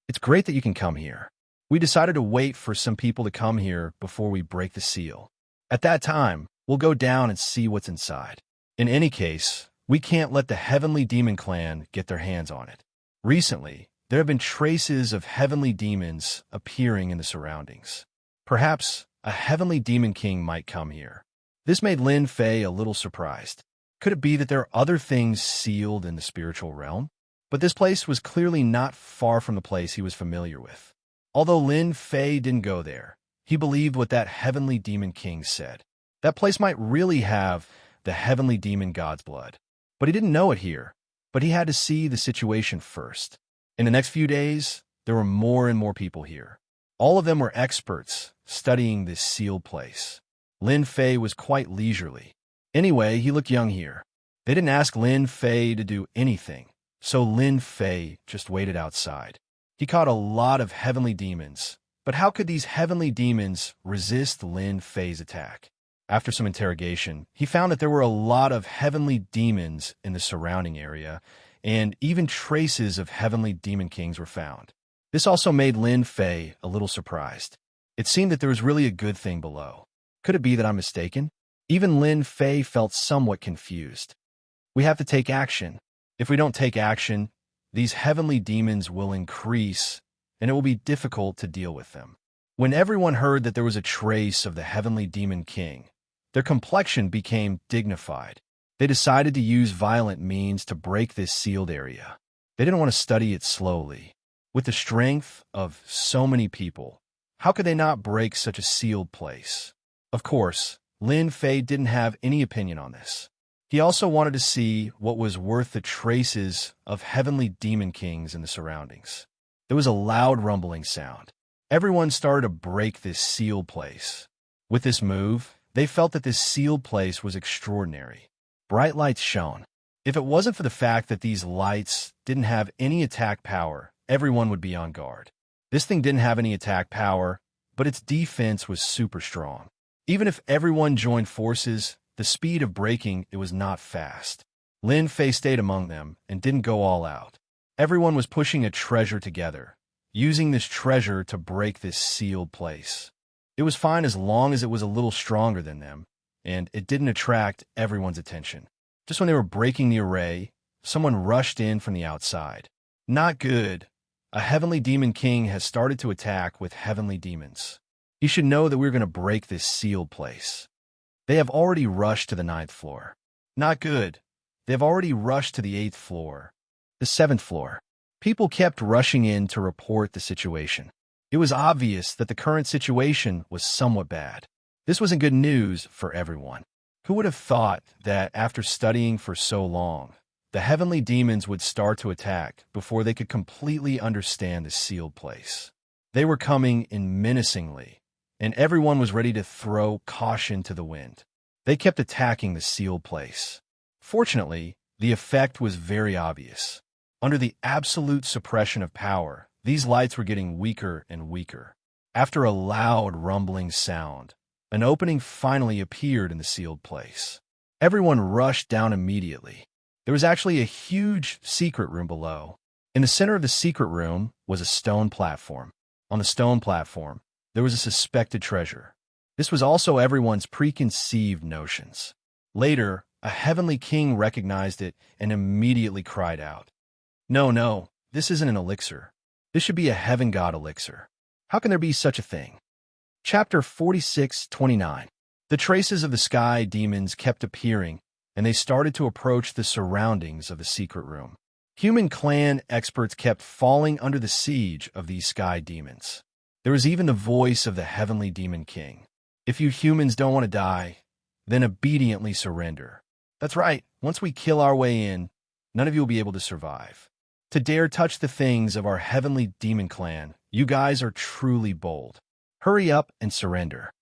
It's great that you can come here. We decided to wait for some people to come here before we break the seal. At that time, we'll go down and see what's inside. In any case, we can't let the Heavenly Demon Clan get their hands on it. Recently, there have been traces of Heavenly Demons appearing in the surroundings. Perhaps a Heavenly Demon King might come here. This made Lin Fei a little surprised. Could it be that there are other things sealed in the spiritual realm? But this place was clearly not far from the place he was familiar with. Although Lin Fei didn't go there, he believed what that Heavenly Demon King said. That place might really have the Heavenly Demon God's blood. But he didn't know it here, but he had to see the situation first. In the next few days, there were more and more people here. All of them were experts studying this sealed place. Lin Fei was quite leisurely. Anyway, he looked young here. They didn't ask Lin Fei to do anything, so Lin Fei just waited outside. He caught a lot of heavenly demons, but how could these heavenly demons resist Lin Fei's attack? After some interrogation, he found that there were a lot of heavenly demons in the surrounding area, and even traces of heavenly demon kings were found. This also made Lin Fei a little surprised. It seemed that there was really a good thing below. Could it be that I'm mistaken? Even Lin Fei felt somewhat confused. We have to take action. If we don't take action, these heavenly demons will increase, and it will be difficult to deal with them. When everyone heard that there was a trace of the heavenly demon king, their complexion became dignified. They decided to use violent means to break this sealed area. They didn't want to study it slowly. With the strength of so many people, how could they not break such a sealed place? Of course, Lin Fei didn't have any opinion on this. He also wanted to see what was worth the traces of heavenly demon kings in the surroundings. There was a loud rumbling sound. Everyone started to break this sealed place. With this move, they felt that this sealed place was extraordinary. Bright lights shone. If it wasn't for the fact that these lights didn't have any attack power, everyone would be on guard. This thing didn't have any attack power, but its defense was super strong. Even if everyone joined forces, the speed of breaking it was not fast. Lin Fei stayed among them and didn't go all out. Everyone was pushing a treasure together, using this treasure to break this sealed place. It was fine as long as it was a little stronger than them, and it didn't attract everyone's attention. Just when they were breaking the array, someone rushed in from the outside. Not good. A heavenly demon king has started to attack with heavenly demons. He should know that we're going to break this sealed place. They have already rushed to the 9th floor. Not good. They have already rushed to the 8th floor. The 7th floor. People kept rushing in to report the situation. It was obvious that the current situation was somewhat bad. This wasn't good news for everyone. Who would have thought that after studying for so long, the heavenly demons would start to attack before they could completely understand the sealed place? They were coming in menacingly, and everyone was ready to throw caution to the wind. They kept attacking the sealed place. Fortunately, the effect was very obvious. Under the absolute suppression of power, these lights were getting weaker and weaker. After a loud rumbling sound, an opening finally appeared in the sealed place. Everyone rushed down immediately. There was actually a huge secret room below. In the center of the secret room was a stone platform. On the stone platform, there was a suspected treasure. This was also everyone's preconceived notions. Later, a heavenly king recognized it and immediately cried out, No, this isn't an elixir. This should be a heaven god elixir. How can there be such a thing?" Chapter 46:29. The traces of the sky demons kept appearing, and they started to approach the surroundings of the secret room. Human clan experts kept falling under the siege of these sky demons. There was even the voice of the heavenly demon king. "If you humans don't want to die, then obediently surrender. That's right, once we kill our way in, none of you will be able to survive. To dare touch the things of our heavenly demon clan, you guys are truly bold. Hurry up and surrender."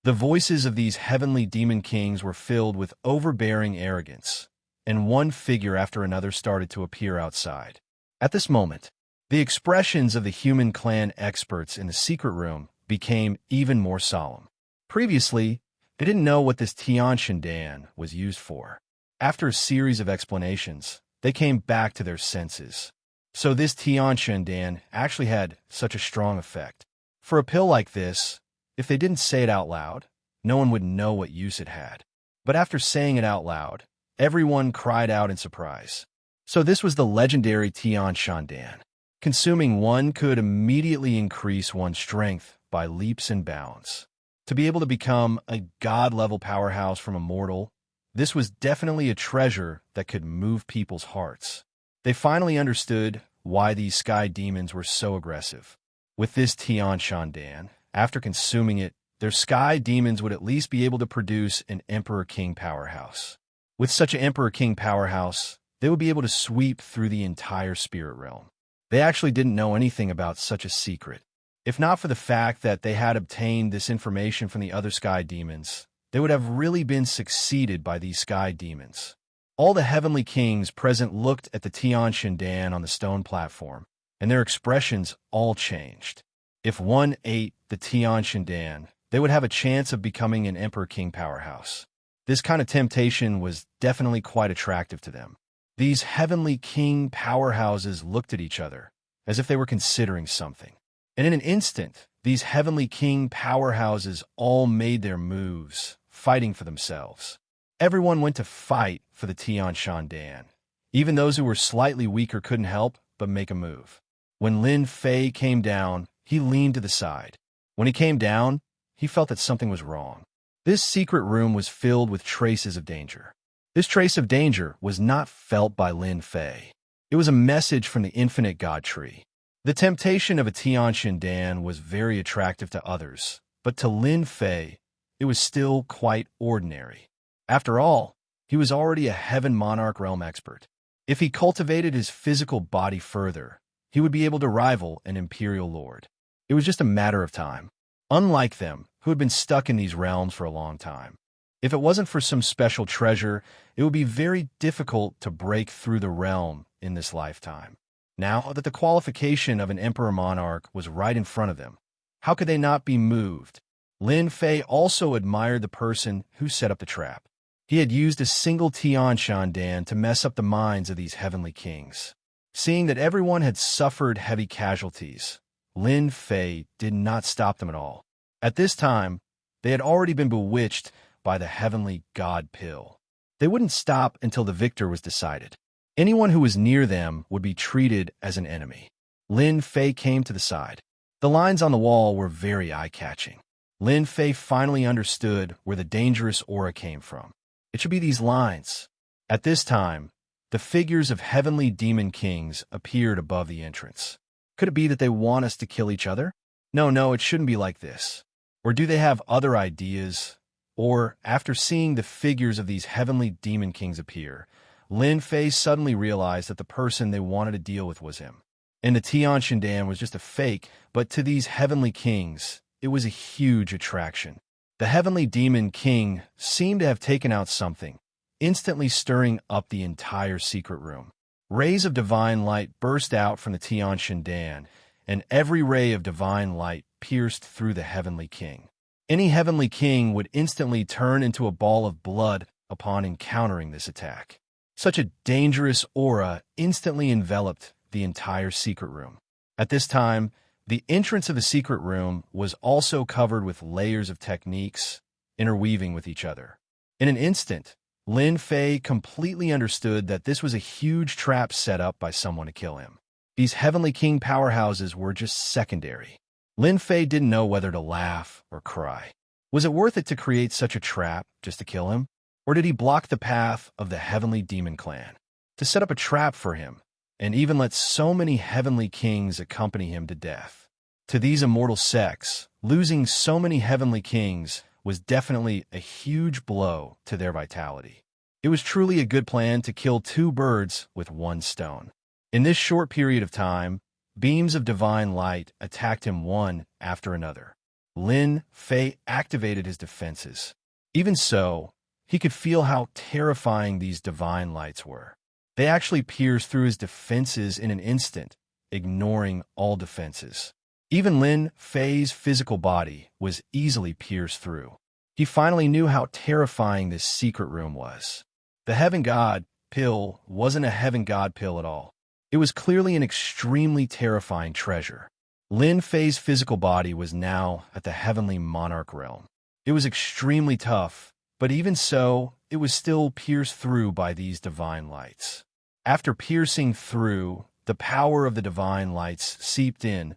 The voices of these heavenly demon kings were filled with overbearing arrogance, and one figure after another started to appear outside. At this moment, the expressions of the human clan experts in the secret room became even more solemn. Previously, they didn't know what this Xianxia was used for. After a series of explanations, they came back to their senses. So this Xianxia actually had such a strong effect. For a pill like this, if they didn't say it out loud, no one would know what use it had. But after saying it out loud, everyone cried out in surprise. So this was the legendary Xianxia. Consuming one could immediately increase one's strength by leaps and bounds. To be able to become a god-level powerhouse from a mortal, this was definitely a treasure that could move people's hearts. They finally understood why these sky demons were so aggressive. With this Xianxia, after consuming it, their sky demons would at least be able to produce an Emperor King powerhouse. With such an Emperor King powerhouse, they would be able to sweep through the entire spirit realm. They actually didn't know anything about such a secret. If not for the fact that they had obtained this information from the other sky demons, they would have really been succeeded by these sky demons. All the heavenly kings present looked at the Xianxia on the stone platform, and their expressions all changed. If one ate the Xianxia, they would have a chance of becoming an Emperor-King powerhouse. This kind of temptation was definitely quite attractive to them. These heavenly king powerhouses looked at each other as if they were considering something. And in an instant, these heavenly king powerhouses all made their moves, fighting for themselves. Everyone went to fight for the Xianxia Dan. Even those who were slightly weaker couldn't help but make a move. When Lin Fei came down, he leaned to the side. When he came down, he felt that something was wrong. This secret room was filled with traces of danger. This trace of danger was not felt by Lin Fei. It was a message from the infinite God tree. The temptation of a Xianxia Dan was very attractive to others, but to Lin Fei, it was still quite ordinary. After all, he was already a heaven monarch realm expert. If he cultivated his physical body further, he would be able to rival an imperial lord. It was just a matter of time. Unlike them, who had been stuck in these realms for a long time. If it wasn't for some special treasure, it would be very difficult to break through the realm in this lifetime. Now that the qualification of an emperor monarch was right in front of them, how could they not be moved? Lin Fei also admired the person who set up the trap. He had used a single Xianxia Dan to mess up the minds of these heavenly kings. Seeing that everyone had suffered heavy casualties, Lin Fei did not stop them at all. At this time, they had already been bewitched by the heavenly god pill. They wouldn't stop until the victor was decided. Anyone who was near them would be treated as an enemy. Lin Fei came to the side. The lines on the wall were very eye-catching. Lin Fei finally understood where the dangerous aura came from. It should be these lines. At this time, the figures of heavenly demon kings appeared above the entrance. Could it be that they want us to kill each other? No, it shouldn't be like this. Or do they have other ideas? Or, after seeing the figures of these heavenly demon kings appear, Lin Fei suddenly realized that the person they wanted to deal with was him. And the Xianxia Dan was just a fake, but to these heavenly kings, it was a huge attraction. The heavenly demon king seemed to have taken out something, instantly stirring up the entire secret room. Rays of divine light burst out from the Xianxia Dan, and every ray of divine light pierced through the heavenly king. Any heavenly king would instantly turn into a ball of blood upon encountering this attack. Such a dangerous aura instantly enveloped the entire secret room. At this time, the entrance of the secret room was also covered with layers of techniques interweaving with each other. In an instant, Lin Fei completely understood that this was a huge trap set up by someone to kill him. These heavenly king powerhouses were just secondary. Lin Fei didn't know whether to laugh or cry. Was it worth it to create such a trap just to kill him? Or did he block the path of the heavenly demon clan to set up a trap for him and even let so many heavenly kings accompany him to death? To these immortal sects, losing so many heavenly kings was definitely a huge blow to their vitality. It was truly a good plan to kill two birds with one stone. In this short period of time, beams of divine light attacked him one after another. Lin Fei activated his defenses. Even so, he could feel how terrifying these divine lights were. They actually pierced through his defenses in an instant, ignoring all defenses. Even Lin Fei's physical body was easily pierced through. He finally knew how terrifying this secret room was. The heaven god pill wasn't a heaven god pill at all. It was clearly an extremely terrifying treasure. Lin Fei's physical body was now at the heavenly monarch realm. It was extremely tough, but even so, it was still pierced through by these divine lights. After piercing through, the power of the divine lights seeped in,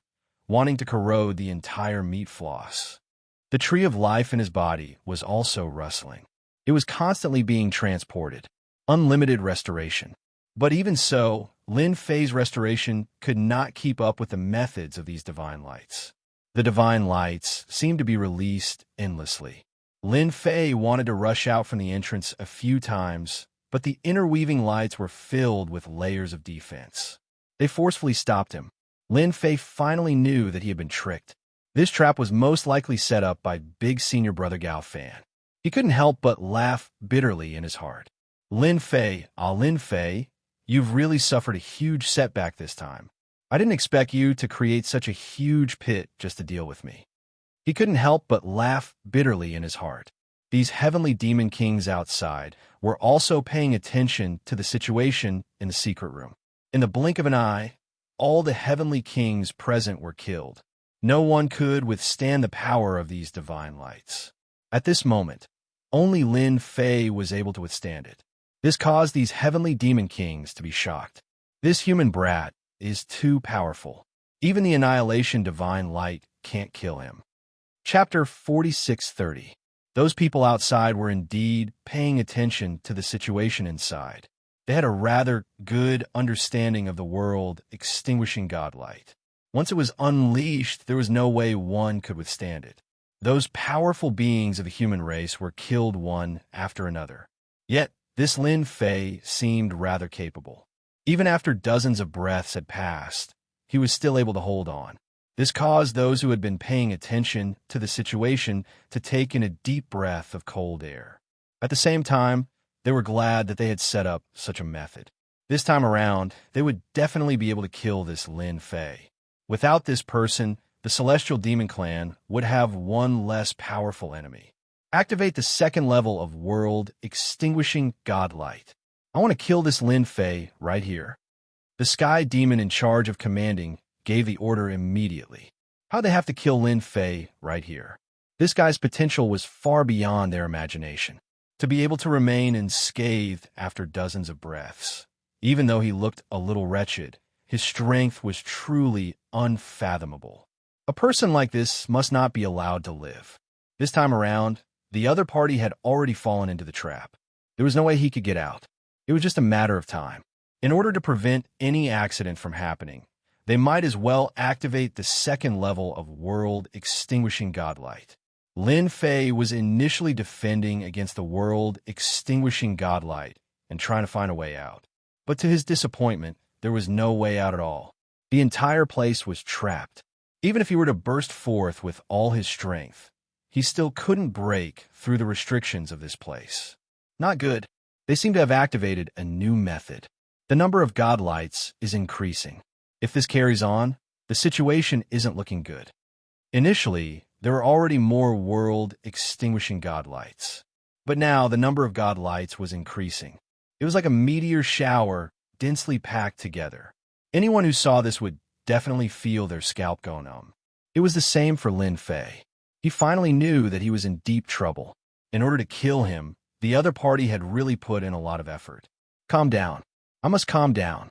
wanting to corrode the entire meat floss. The tree of life in his body was also rustling. It was constantly being transported. Unlimited restoration. But even so, Lin Fei's restoration could not keep up with the methods of these divine lights. The divine lights seemed to be released endlessly. Lin Fei wanted to rush out from the entrance a few times, but the interweaving lights were filled with layers of defense. They forcefully stopped him. Lin Fei finally knew that he had been tricked. This trap was most likely set up by big senior brother Gao Fan. He couldn't help but laugh bitterly in his heart. Lin Fei, Lin Fei, you've really suffered a huge setback this time. I didn't expect you to create such a huge pit just to deal with me. He couldn't help but laugh bitterly in his heart. These heavenly demon kings outside were also paying attention to the situation in the secret room. In the blink of an eye, all the heavenly kings present were killed. No one could withstand the power of these divine lights. At this moment, only Lin Fei was able to withstand it. This caused these heavenly demon kings to be shocked. This human brat is too powerful. Even the annihilation divine light can't kill him. Chapter 46:30. Those people outside were indeed paying attention to the situation inside. They had a rather good understanding of the world extinguishing godlight. Once it was unleashed, there was no way one could withstand it. Those powerful beings of the human race were killed one after another. Yet, this Lin Fei seemed rather capable. Even after dozens of breaths had passed, he was still able to hold on. This caused those who had been paying attention to the situation to take in a deep breath of cold air. At the same time, they were glad that they had set up such a method. This time around, they would definitely be able to kill this Lin Fei. Without this person, the Celestial Demon Clan would have one less powerful enemy. Activate the second level of World Extinguishing Godlight. I want to kill this Lin Fei right here. The Sky Demon in charge of commanding gave the order immediately. How'd they have to kill Lin Fei right here? This guy's potential was far beyond their imagination. To be able to remain unscathed after dozens of breaths. Even though he looked a little wretched, his strength was truly unfathomable. A person like this must not be allowed to live. This time around, the other party had already fallen into the trap. There was no way he could get out. It was just a matter of time. In order to prevent any accident from happening, they might as well activate the second level of World Extinguishing Godlight. Lin Fei was initially defending against the World Extinguishing Godlight and trying to find a way out. But to his disappointment, there was no way out at all. The entire place was trapped. Even if he were to burst forth with all his strength, he still couldn't break through the restrictions of this place. Not good. They seem to have activated a new method. The number of godlights is increasing. If this carries on, the situation isn't looking good. Initially, there were already more World Extinguishing Godlights. But now the number of godlights was increasing. It was like a meteor shower densely packed together. Anyone who saw this would definitely feel their scalp go numb. It was the same for Lin Fei. He finally knew that he was in deep trouble. In order to kill him, the other party had really put in a lot of effort. Calm down. I must calm down.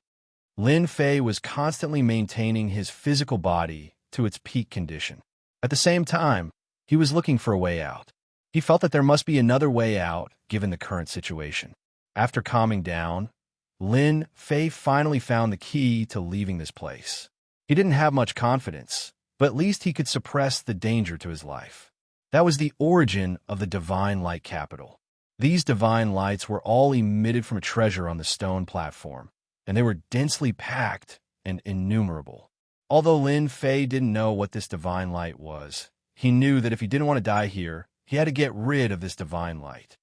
Lin Fei was constantly maintaining his physical body to its peak condition. At the same time, he was looking for a way out. He felt that there must be another way out given the current situation. After calming down, Lin Fei finally found the key to leaving this place. He didn't have much confidence, but at least he could suppress the danger to his life. That was the origin of the Divine Light Capital. These divine lights were all emitted from a treasure on the stone platform, and they were densely packed and innumerable. Although Lin Fei didn't know what this divine light was, he knew that if he didn't want to die here, he had to get rid of this divine light.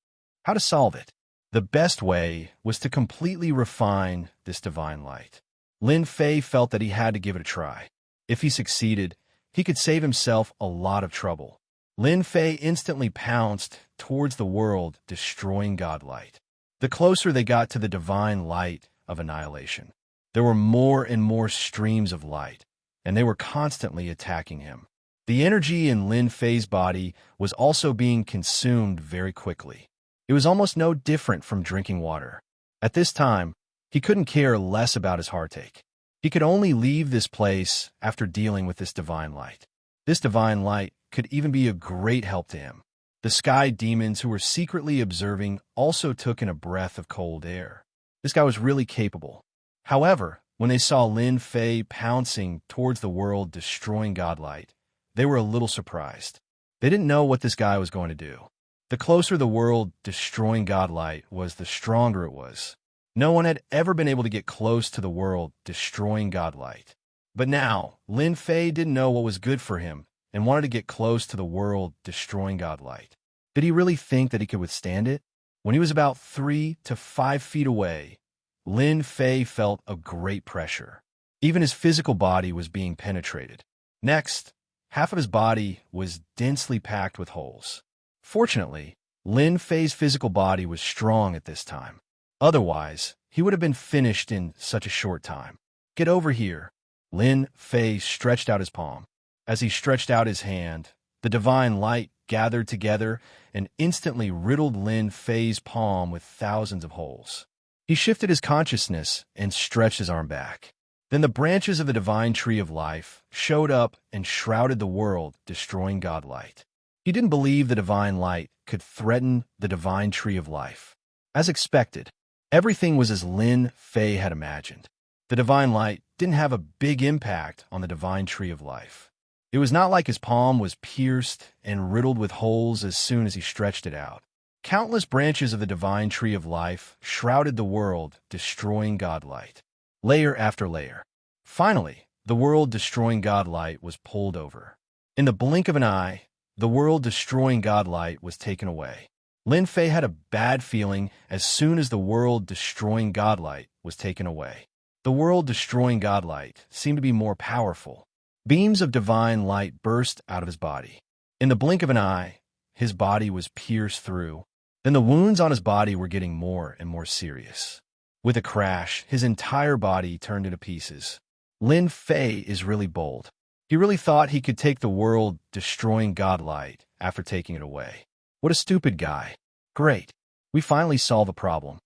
How to solve it? The best way was to completely refine this divine light. Lin Fei felt that he had to give it a try. If he succeeded, he could save himself a lot of trouble. Lin Fei instantly pounced towards the world, destroying godlight. The closer they got to the divine light of annihilation, there were more and more streams of light, and they were constantly attacking him. The energy in Lin Fei's body was also being consumed very quickly. It was almost no different from drinking water. At this time, he couldn't care less about his heartache. He could only leave this place after dealing with this divine light. This divine light could even be a great help to him. The sky demons who were secretly observing also took in a breath of cold air. This guy was really capable. However, when they saw Lin Fei pouncing towards the world, destroying godlight, they were a little surprised. They didn't know what this guy was going to do. The closer the world destroying godlight was, the stronger it was. No one had ever been able to get close to the world destroying godlight. But now, Lin Fei didn't know what was good for him and wanted to get close to the world destroying godlight. Did he really think that he could withstand it? When he was about 3 to 5 feet away, Lin Fei felt a great pressure. Even his physical body was being penetrated. Next, Half of his body was densely packed with holes. Fortunately, Lin Fei's physical body was strong at this time. Otherwise, he would have been finished in such a short time. Get over here. Lin Fei stretched out his palm. As he stretched out his hand, the divine light gathered together and instantly riddled Lin Fei's palm with thousands of holes. He shifted his consciousness and stretched his arm back. Then the branches of the divine tree of life showed up and shrouded the world, destroying godlight. He didn't believe the divine light could threaten the divine tree of life. As expected, everything was as Lin Fei had imagined. The divine light didn't have a big impact on the divine tree of life. It was not like his palm was pierced and riddled with holes as soon as he stretched it out. Countless branches of the divine tree of life shrouded the world, destroying godlight. Layer after layer. Finally, the world-destroying godlight was pulled over. In the blink of an eye, the world-destroying godlight was taken away. Lin Fei had a bad feeling as soon as the world-destroying godlight was taken away. The world-destroying godlight seemed to be more powerful. Beams of divine light burst out of his body. In the blink of an eye, his body was pierced through. Then the wounds on his body were getting more and more serious. With a crash, his entire body turned into pieces. Lin Fei is really bold. He really thought he could take the world-destroying godlight after taking it away. What a stupid guy. Great. We finally solve a problem.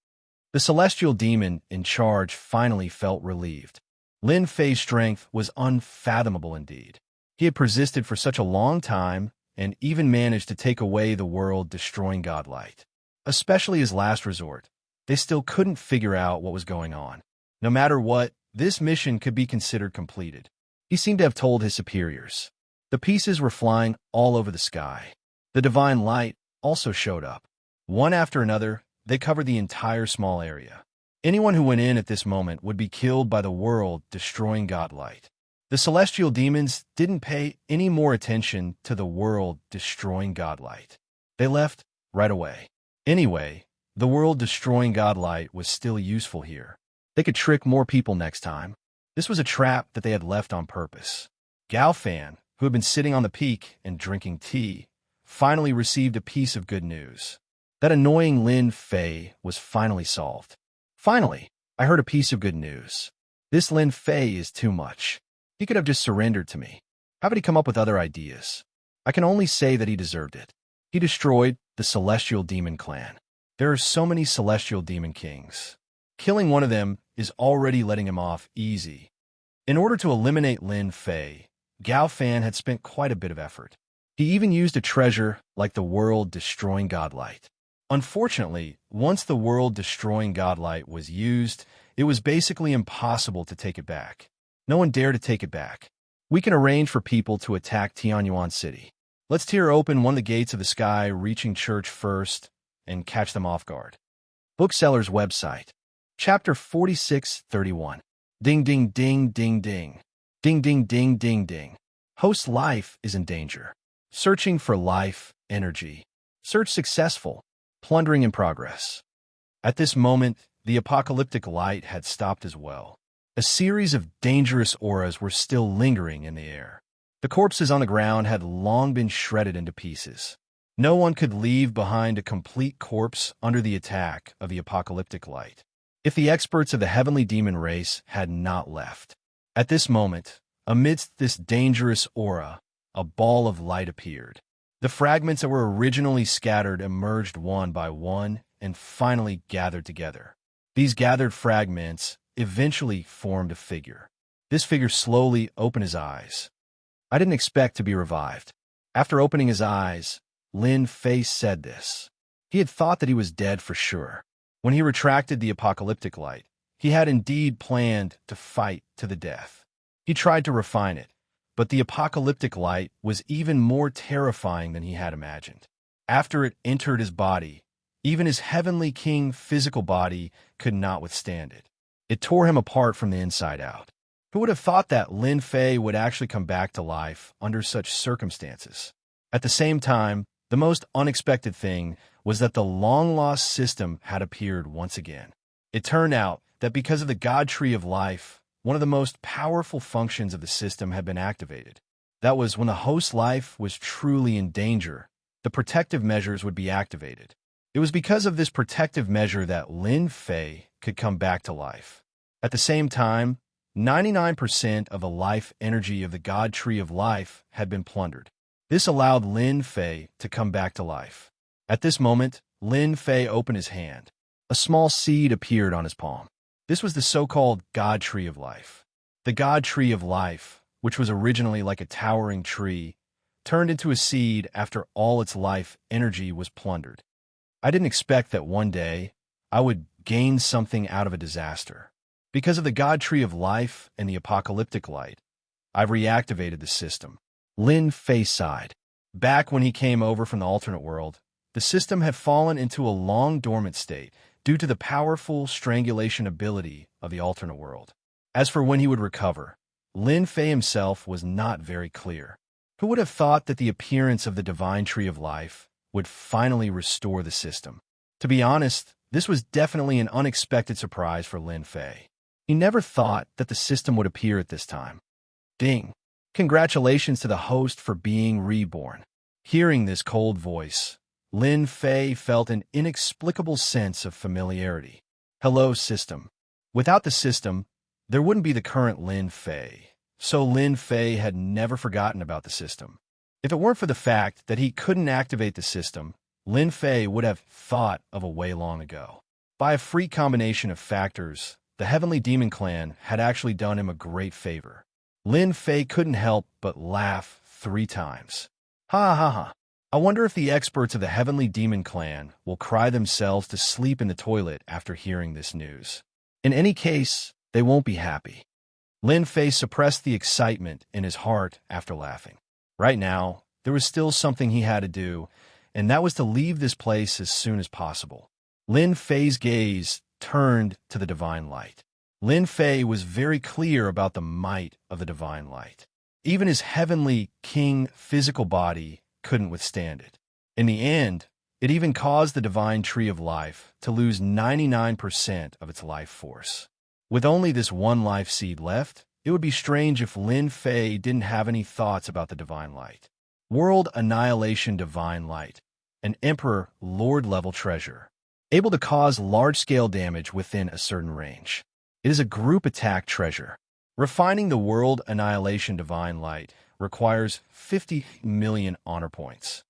The celestial demon in charge finally felt relieved. Lin Fei's strength was unfathomable indeed. He had persisted for such a long time and even managed to take away the world-destroying godlight. Especially as last resort, they still couldn't figure out what was going on. No matter what, this mission could be considered completed. He seemed to have told his superiors. The pieces were flying all over the sky. The divine light also showed up. One after another, they covered the entire small area. Anyone who went in at this moment would be killed by the world-destroying godlight. The celestial demons didn't pay any more attention to the world-destroying godlight. They left right away. Anyway, the world-destroying godlight was still useful here. They could trick more people next time. This was a trap that they had left on purpose. Gao Fan, who had been sitting on the peak and drinking tea, finally received a piece of good news. That annoying Lin Fei was finally solved. Finally, I heard a piece of good news. This Lin Fei is too much. He could have just surrendered to me. How did he come up with other ideas? I can only say that he deserved it. He destroyed the Celestial Demon Clan. There are so many Celestial Demon Kings. Killing one of them is already letting him off easy. In order to eliminate Lin Fei, Gao Fan had spent quite a bit of effort. He even used a treasure like the world-destroying godlight. Unfortunately, once the world-destroying godlight was used, it was basically impossible to take it back. No one dared to take it back. We can arrange for people to attack Tianyuan City. Let's tear open one of the gates of the sky, reaching church first, and catch them off guard. Bookseller's website. Chapter 4631. Ding ding ding ding ding. Ding ding ding ding ding. Host's life is in danger. Searching for life, energy. Search successful. Plundering in progress. At this moment, the apocalyptic light had stopped as well. A series of dangerous auras were still lingering in the air. The corpses on the ground had long been shredded into pieces. No one could leave behind a complete corpse under the attack of the apocalyptic light, if the experts of the heavenly demon race had not left. At this moment, amidst this dangerous aura, a ball of light appeared. The fragments that were originally scattered emerged one by one and finally gathered together. These gathered fragments eventually formed a figure. This figure slowly opened his eyes. I didn't expect to be revived. After opening his eyes, Lin Fei said this. He had thought that he was dead for sure. When he retracted the apocalyptic light, he had indeed planned to fight to the death. He tried to refine it, but the apocalyptic light was even more terrifying than he had imagined. After it entered his body, even his heavenly king physical body could not withstand it. It tore him apart from the inside out. Who would have thought that Lin Fei would actually come back to life under such circumstances? At the same time, the most unexpected thing was that the long-lost system had appeared once again. It turned out that because of the God Tree of Life, one of the most powerful functions of the system had been activated. That was when the host's life was truly in danger, the protective measures would be activated. It was because of this protective measure that Lin Fei could come back to life. At the same time, 99% of the life energy of the God Tree of Life had been plundered. This allowed Lin Fei to come back to life. At this moment, Lin Fei opened his hand. A small seed appeared on his palm. This was the so-called God Tree of Life. The God Tree of Life, which was originally like a towering tree, turned into a seed after all its life energy was plundered. I didn't expect that one day I would gain something out of a disaster. Because of the God Tree of Life and the apocalyptic light, I've reactivated the system. Lin Fei sighed. Back when he came over from the alternate world, the system had fallen into a long dormant state due to the powerful strangulation ability of the alternate world. As for when he would recover, Lin Fei himself was not very clear. Who would have thought that the appearance of the Divine Tree of Life would finally restore the system? To be honest, this was definitely an unexpected surprise for Lin Fei. He never thought that the system would appear at this time. Ding! Congratulations to the host for being reborn. Hearing this cold voice, Lin Fei felt an inexplicable sense of familiarity. Hello, system. Without the system, there wouldn't be the current Lin Fei, so Lin Fei had never forgotten about the system. If it weren't for the fact that he couldn't activate the system, Lin Fei would have thought of a way long ago. By a freak combination of factors, the Heavenly Demon Clan had actually done him a great favor. Lin Fei couldn't help but laugh 3 times. Ha ha ha. I wonder if the experts of the Heavenly Demon Clan will cry themselves to sleep in the toilet after hearing this news. In any case, they won't be happy. Lin Fei suppressed the excitement in his heart after laughing. Right now, there was still something he had to do, and that was to leave this place as soon as possible. Lin Fei's gaze turned to the divine light. Lin Fei was very clear about the might of the divine light. Even his heavenly king physical body couldn't withstand it. In the end, it even caused the Divine Tree of Life to lose 99% of its life force. With only this one life seed left, it would be strange if Lin Fei didn't have any thoughts about the divine light. World Annihilation Divine Light, an Emperor Lord level treasure, able to cause large-scale damage within a certain range. It is a group attack treasure. Refining the World Annihilation Divine Light requires 50 million honor points.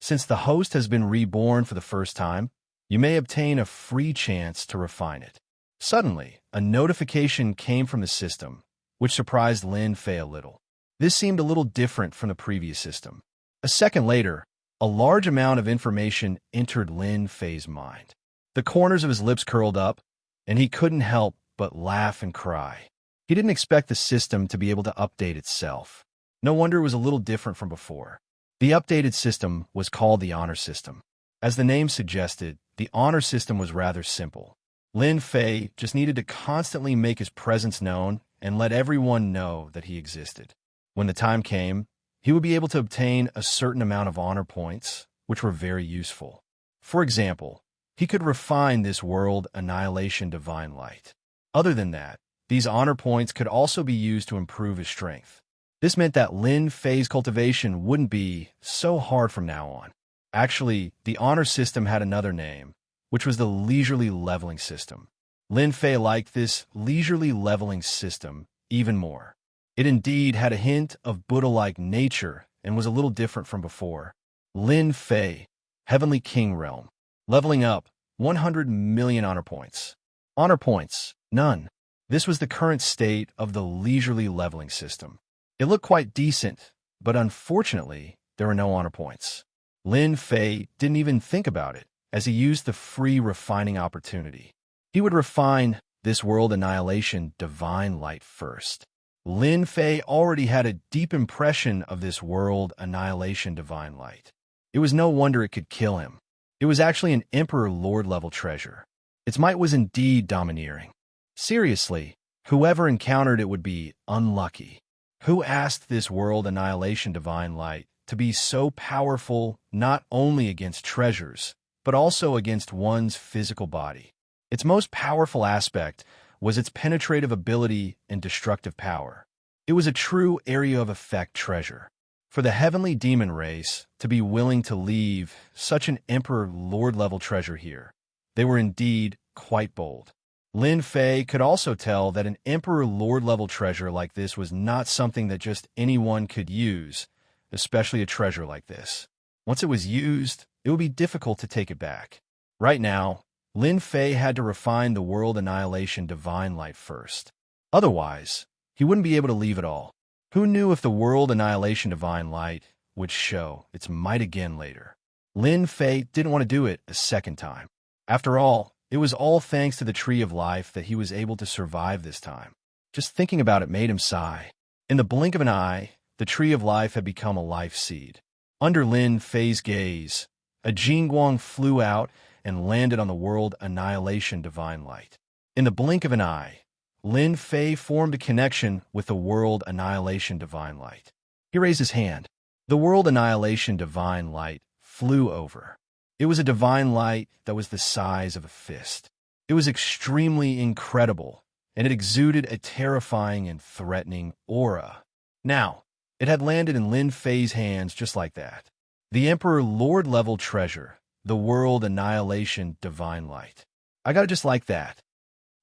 Since the host has been reborn for the first time, you may obtain a free chance to refine it. Suddenly, a notification came from the system, which surprised Lin Fei a little. This seemed a little different from the previous system. A second later, a large amount of information entered Lin Fei's mind. The corners of his lips curled up, and he couldn't help but laugh and cry. He didn't expect the system to be able to update itself. No wonder it was a little different from before. The updated system was called the Honor System. As the name suggested, the Honor System was rather simple. Lin Fei just needed to constantly make his presence known and let everyone know that he existed. When the time came, he would be able to obtain a certain amount of honor points, which were very useful. For example, he could refine this World Annihilation Divine Light. Other than that, these honor points could also be used to improve his strength. This meant that Lin Fei's cultivation wouldn't be so hard from now on. Actually, the honor system had another name, which was the leisurely leveling system. Lin Fei liked this leisurely leveling system even more. It indeed had a hint of Buddha-like nature and was a little different from before. Lin Fei, Heavenly King Realm. Leveling up, 100 million honor points. Honor points, none. This was the current state of the leisurely leveling system. It looked quite decent, but unfortunately, there were no honor points. Lin Fei didn't even think about it, as he used the free refining opportunity. He would refine this World Annihilation Divine Light first. Lin Fei already had a deep impression of this World Annihilation Divine Light. It was no wonder it could kill him. It was actually an Emperor Lord level treasure. Its might was indeed domineering. Seriously, whoever encountered it would be unlucky. Who asked this World Annihilation Divine Light to be so powerful not only against treasures, but also against one's physical body? Its most powerful aspect was its penetrative ability and destructive power. It was a true area of effect treasure. For the heavenly demon race to be willing to leave such an Emperor-Lord level treasure here, they were indeed quite bold. Lin Fei could also tell that an Emperor-Lord level treasure like this was not something that just anyone could use, especially a treasure like this. Once it was used, it would be difficult to take it back. Right now, Lin Fei had to refine the world annihilation divine light first. Otherwise, he wouldn't be able to leave it all. Who knew if the world annihilation divine light would show its might again later? Lin Fei didn't want to do it a second time. After all, it was all thanks to the Tree of Life that he was able to survive this time. Just thinking about it made him sigh. In the blink of an eye, the Tree of Life had become a life seed. Under Lin Fei's gaze, a Jingguang flew out and landed on the world annihilation divine light. In the blink of an eye, Lin Fei formed a connection with the world annihilation divine light. He raised his hand. The world annihilation divine light flew over. It was a divine light that was the size of a fist. It was extremely incredible, and it exuded a terrifying and threatening aura. Now, it had landed in Lin Fei's hands just like that. The Emperor Lord level treasure, the world annihilation divine light. I got it just like that.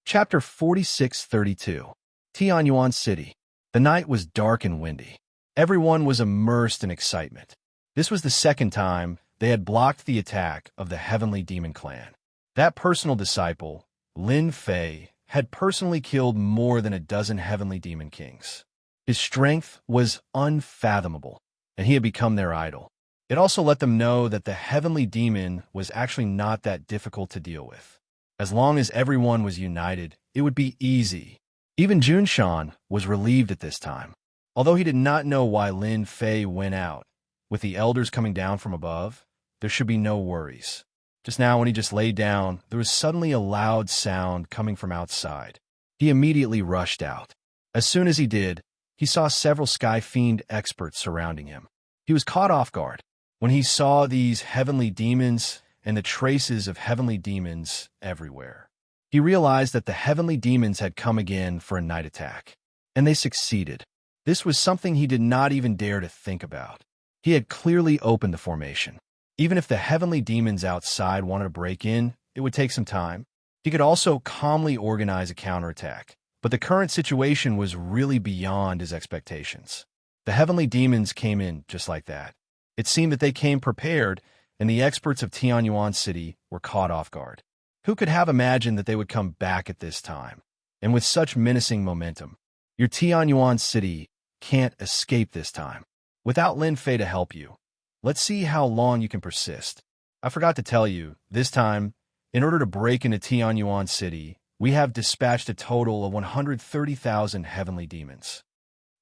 Chapter 4632. Tianyuan City. The night was dark and windy. Everyone was immersed in excitement. This was the second time they had blocked the attack of the Heavenly Demon Clan. That personal disciple, Lin Fei, had personally killed more than a dozen Heavenly Demon Kings. His strength was unfathomable, and he had become their idol. It also let them know that the Heavenly Demon was actually not that difficult to deal with. As long as everyone was united, it would be easy. Even Junshan was relieved at this time. Although he did not know why Lin Fei went out, with the elders coming down from above, there should be no worries. Just now, when he just lay down, there was suddenly a loud sound coming from outside. He immediately rushed out. As soon as he did, he saw several Sky Fiend experts surrounding him. He was caught off guard when he saw these heavenly demons and the traces of heavenly demons everywhere. He realized that the heavenly demons had come again for a night attack, and they succeeded. This was something he did not even dare to think about. He had clearly opened the formation. Even if the heavenly demons outside wanted to break in, it would take some time. He could also calmly organize a counterattack, but the current situation was really beyond his expectations. The heavenly demons came in just like that. It seemed that they came prepared, and the experts of Tianyuan City were caught off guard. Who could have imagined that they would come back at this time, and with such menacing momentum? Your Tianyuan City can't escape this time. Without Lin Fei to help you, let's see how long you can persist. I forgot to tell you, this time, in order to break into Tianyuan City, we have dispatched a total of 130,000 heavenly demons.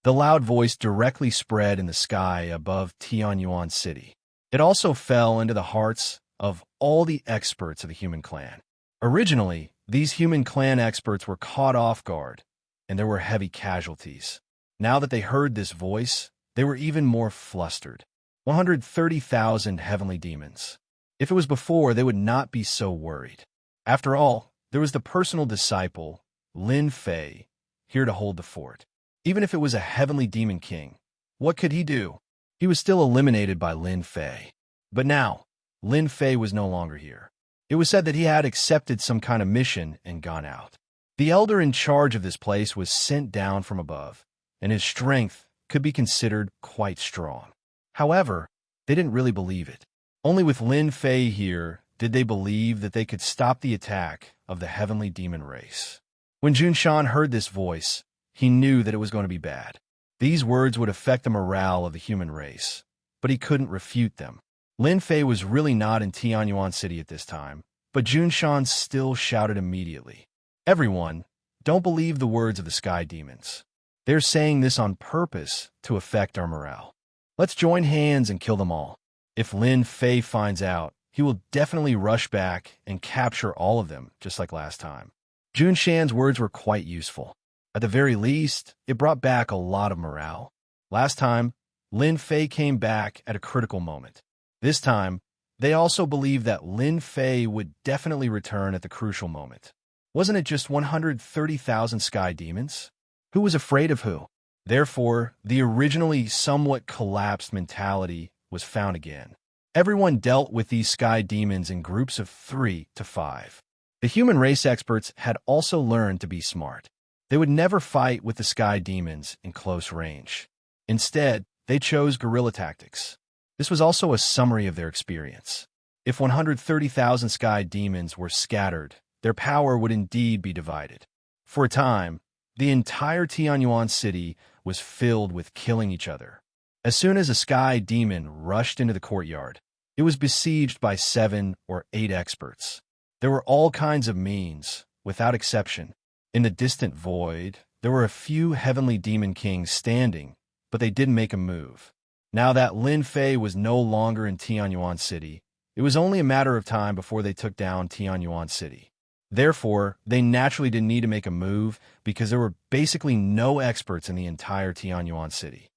The loud voice directly spread in the sky above Tianyuan City. It also fell into the hearts of all the experts of the human clan. Originally, these human clan experts were caught off guard, and there were heavy casualties. Now that they heard this voice, they were even more flustered. 130,000 heavenly demons. If it was before, they would not be so worried. After all, there was the personal disciple, Lin Fei, here to hold the fort. Even if it was a heavenly demon king, what could he do? He was still eliminated by Lin Fei. But now, Lin Fei was no longer here. It was said that he had accepted some kind of mission and gone out. The elder in charge of this place was sent down from above, and his strength could be considered quite strong. However, they didn't really believe it. Only with Lin Fei here did they believe that they could stop the attack of the heavenly demon race. When Junshan heard this voice, he knew that it was going to be bad. These words would affect the morale of the human race, but he couldn't refute them. Lin Fei was really not in Tianyuan City at this time, but Junshan still shouted immediately, "Everyone, don't believe the words of the sky demons. They're saying this on purpose to affect our morale. Let's join hands and kill them all. If Lin Fei finds out, he will definitely rush back and capture all of them, just like last time." Junshan's words were quite useful. At the very least, it brought back a lot of morale. Last time, Lin Fei came back at a critical moment. This time, they also believed that Lin Fei would definitely return at the crucial moment. Wasn't it just 130,000 sky demons? Who was afraid of who? Therefore, the originally somewhat collapsed mentality was found again. Everyone dealt with these sky demons in groups of 3 to 5. The human race experts had also learned to be smart. They would never fight with the sky demons in close range. Instead, they chose guerrilla tactics. This was also a summary of their experience. If 130,000 sky demons were scattered, their power would indeed be divided. For a time, the entire Tianyuan city was filled with killing each other. As soon as a sky demon rushed into the courtyard, it was besieged by 7 or 8 experts. There were all kinds of means, without exception. In the distant void, there were a few heavenly demon kings standing, but they didn't make a move. Now that Lin Fei was no longer in Tianyuan City, it was only a matter of time before they took down Tianyuan City. Therefore, they naturally didn't need to make a move because there were basically no experts in the entire Tianyuan City.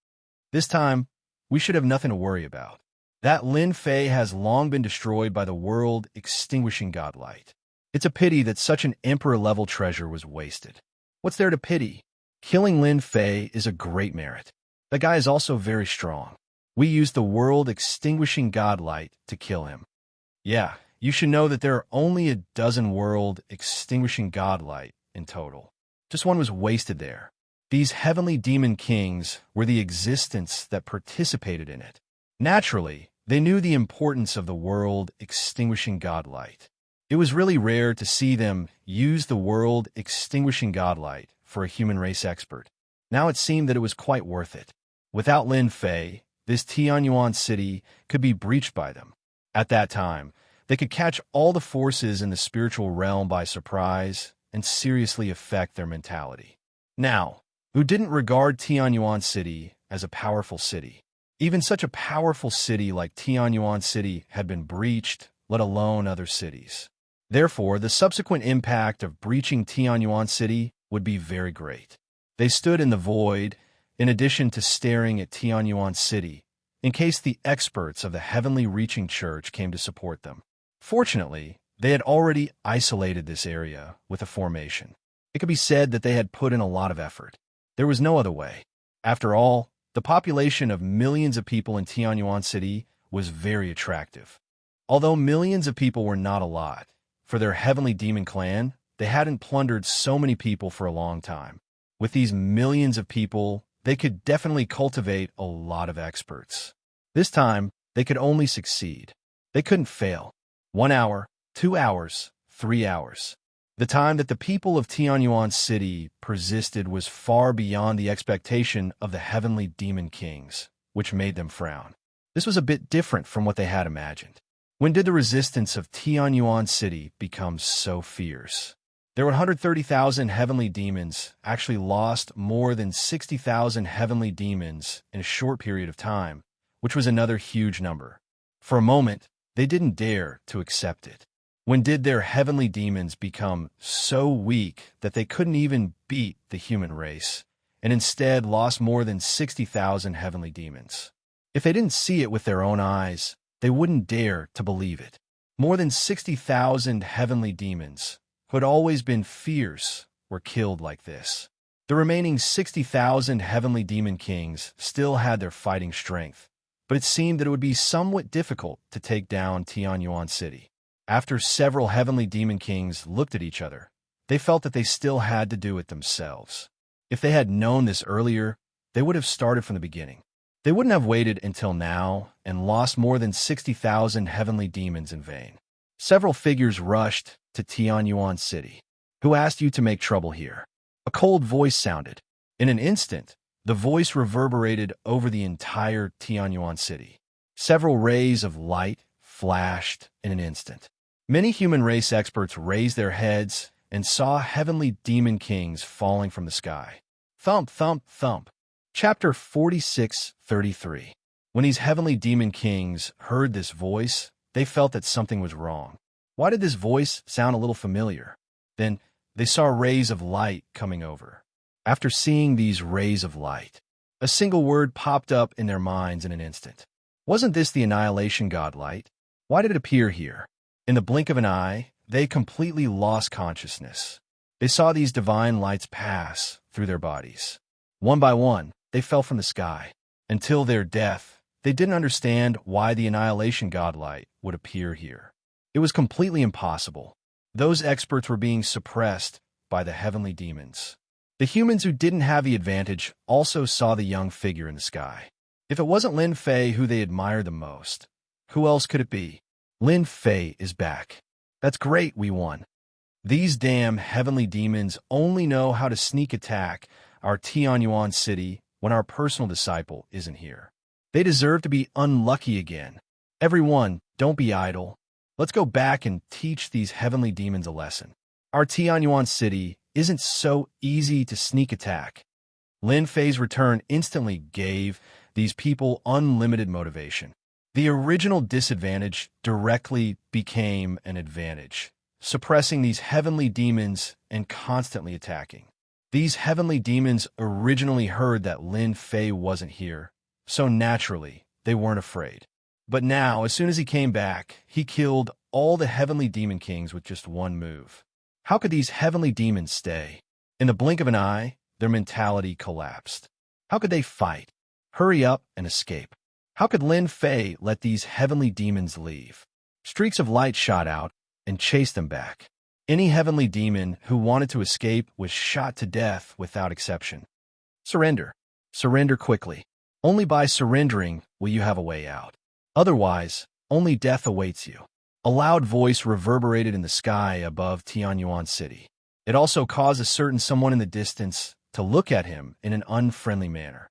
This time, we should have nothing to worry about. That Lin Fei has long been destroyed by the world-extinguishing godlight. It's a pity that such an emperor-level treasure was wasted. What's there to pity? Killing Lin Fei is a great merit. The guy is also very strong. We used the world-extinguishing godlight to kill him. Yeah, you should know that there are only a dozen world-extinguishing godlight in total. Just one was wasted there. These heavenly demon kings were the existence that participated in it. Naturally, they knew the importance of the world-extinguishing godlight. It was really rare to see them use the world-extinguishing godlight for a human race expert. Now it seemed that it was quite worth it. Without Lin Fei, this Tianyuan city could be breached by them. At that time, they could catch all the forces in the spiritual realm by surprise and seriously affect their mentality. Now, who didn't regard Tianyuan City as a powerful city? Even such a powerful city like Tianyuan City had been breached, let alone other cities. Therefore, the subsequent impact of breaching Tianyuan City would be very great. They stood in the void, in addition to staring at Tianyuan City, in case the experts of the heavenly reaching church came to support them. Fortunately, they had already isolated this area with a formation. It could be said that they had put in a lot of effort. There was no other way. After all, the population of millions of people in Tianyuan City was very attractive. Although millions of people were not a lot, for their heavenly demon clan, they hadn't plundered so many people for a long time. With these millions of people, they could definitely cultivate a lot of experts. This time, they could only succeed. They couldn't fail. 1 hour, 2 hours, 3 hours. The time that the people of Tianyuan City persisted was far beyond the expectation of the heavenly demon kings, which made them frown. This was a bit different from what they had imagined. When did the resistance of Tianyuan City become so fierce? There were 130,000 heavenly demons, actually lost more than 60,000 heavenly demons in a short period of time, which was another huge number. For a moment, they didn't dare to accept it. When did their heavenly demons become so weak that they couldn't even beat the human race, and instead lost more than 60,000 heavenly demons? If they didn't see it with their own eyes, they wouldn't dare to believe it. More than 60,000 heavenly demons, who had always been fierce, were killed like this. The remaining 60,000 heavenly demon kings still had their fighting strength, but it seemed that it would be somewhat difficult to take down Tianyuan City. After several heavenly demon kings looked at each other, they felt that they still had to do it themselves. If they had known this earlier, they would have started from the beginning. They wouldn't have waited until now and lost more than 60,000 heavenly demons in vain. Several figures rushed to Tianyuan City. Who asked you to make trouble here? A cold voice sounded. In an instant, the voice reverberated over the entire Tianyuan City. Several rays of light flashed in an instant. Many human race experts raised their heads and saw heavenly demon kings falling from the sky. Thump, thump, thump. Chapter 46:33. When these heavenly demon kings heard this voice, they felt that something was wrong. Why did this voice sound a little familiar? Then they saw rays of light coming over. After seeing these rays of light, a single word popped up in their minds in an instant. Wasn't this the annihilation godlight? Why did it appear here? In the blink of an eye, they completely lost consciousness. They saw these divine lights pass through their bodies. One by one, They fell from the sky. Until their death, they didn't understand why the annihilation godlight would appear here. It was completely impossible. Those experts were being suppressed by the heavenly demons. The humans who didn't have the advantage also saw the young figure in the sky. If it wasn't Lin Fei who they admired the most, who else could it be? Lin Fei is back. That's great, we won. These damn heavenly demons only know how to sneak attack our Tianyuan city when our personal disciple isn't here. They deserve to be unlucky again. Everyone, don't be idle. Let's go back and teach these heavenly demons a lesson. Our Tianyuan city isn't so easy to sneak attack. Lin Fei's return instantly gave these people unlimited motivation. The original disadvantage directly became an advantage, suppressing these heavenly demons and constantly attacking. These heavenly demons originally heard that Lin Fei wasn't here, so naturally, they weren't afraid. But now, as soon as he came back, he killed all the heavenly demon kings with just one move. How could these heavenly demons stay? In the blink of an eye, their mentality collapsed. How could they fight, hurry up, and escape? How could Lin Fei let these heavenly demons leave? Streaks of light shot out and chased them back. Any heavenly demon who wanted to escape was shot to death without exception. Surrender. Surrender quickly. Only by surrendering will you have a way out. Otherwise, only death awaits you. A loud voice reverberated in the sky above Tianyuan City. It also caused a certain someone in the distance to look at him in an unfriendly manner.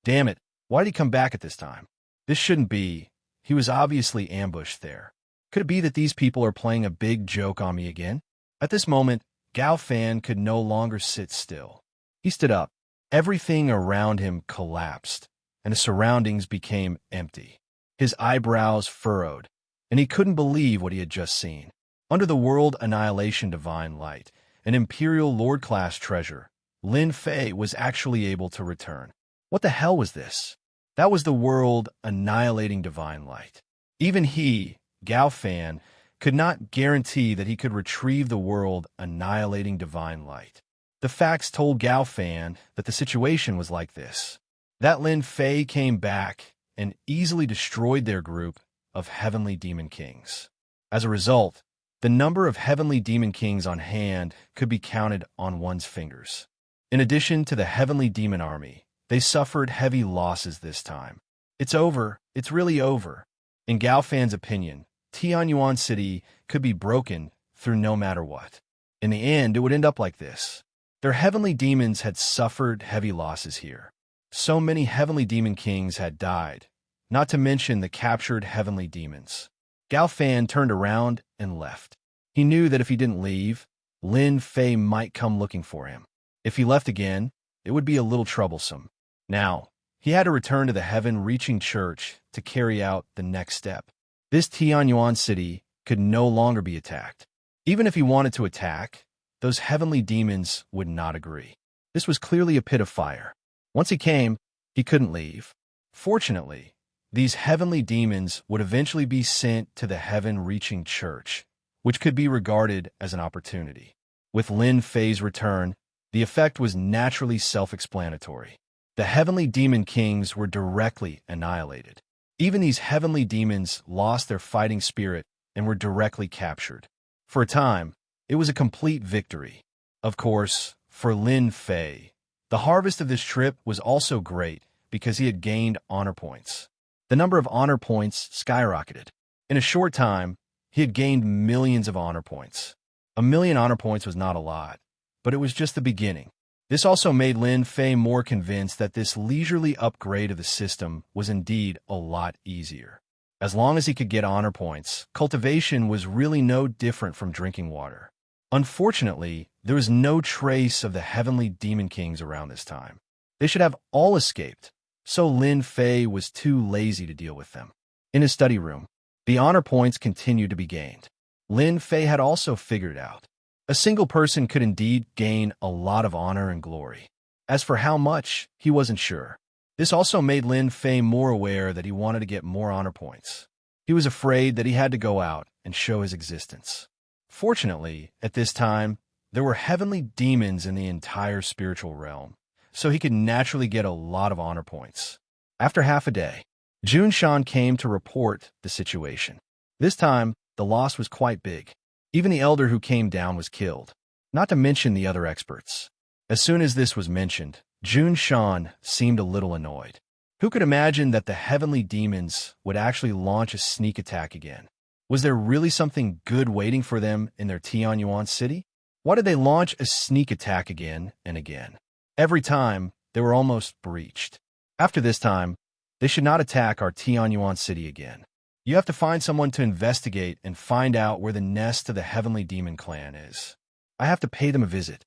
Damn it, why did he come back at this time? This shouldn't be. He was obviously ambushed there. Could it be that these people are playing a big joke on me again? At this moment, Gao Fan could no longer sit still. He stood up. Everything around him collapsed, and his surroundings became empty. His eyebrows furrowed, and he couldn't believe what he had just seen. Under the World Annihilation Divine Light, an Imperial Lord-class treasure, Lin Fei was actually able to return. What the hell was this? That was the World Annihilating Divine Light. Even he, Gao Fan, could not guarantee that he could retrieve the World Annihilating Divine Light. The facts told Gao Fan that the situation was like this. That Lin Fei came back and easily destroyed their group of heavenly demon kings. As a result, the number of heavenly demon kings on hand could be counted on one's fingers. In addition to the heavenly demon army, they suffered heavy losses this time. It's over. It's really over. In Gao Fan's opinion, Tianyuan City could be broken through no matter what. In the end, it would end up like this. Their heavenly demons had suffered heavy losses here. So many heavenly demon kings had died, not to mention the captured heavenly demons. Gao Fan turned around and left. He knew that if he didn't leave, Lin Fei might come looking for him. If he left again, it would be a little troublesome. Now, he had to return to the heaven-reaching church to carry out the next step. This Tianyuan city could no longer be attacked. Even if he wanted to attack, those heavenly demons would not agree. This was clearly a pit of fire. Once he came, he couldn't leave. Fortunately, these heavenly demons would eventually be sent to the heaven-reaching church, which could be regarded as an opportunity. With Lin Fei's return, the effect was naturally self-explanatory. The heavenly demon kings were directly annihilated. Even these heavenly demons lost their fighting spirit and were directly captured. For a time, it was a complete victory. Of course, for Lin Fei, the harvest of this trip was also great because he had gained honor points. The number of honor points skyrocketed. In a short time, he had gained millions of honor points. 1,000,000 honor points was not a lot, but it was just the beginning. This also made Lin Fei more convinced that this leisurely upgrade of the system was indeed a lot easier. As long as he could get honor points, cultivation was really no different from drinking water. Unfortunately, there was no trace of the heavenly demon kings around this time. They should have all escaped, so Lin Fei was too lazy to deal with them. In his study room, the honor points continued to be gained. Lin Fei had also figured out a single person could indeed gain a lot of honor and glory. As for how much, he wasn't sure. This also made Lin Fei more aware that he wanted to get more honor points. He was afraid that he had to go out and show his existence. Fortunately, at this time, there were heavenly demons in the entire spiritual realm, so he could naturally get a lot of honor points. After half a day, Xianxia came to report the situation. This time, the loss was quite big. Even the elder who came down was killed, not to mention the other experts. As soon as this was mentioned, Xianxia seemed a little annoyed. Who could imagine that the heavenly demons would actually launch a sneak attack again? Was there really something good waiting for them in their Tianyuan city? Why did they launch a sneak attack again and again? Every time, they were almost breached. After this time, they should not attack our Tianyuan city again. You have to find someone to investigate and find out where the nest of the heavenly demon clan is. I have to pay them a visit.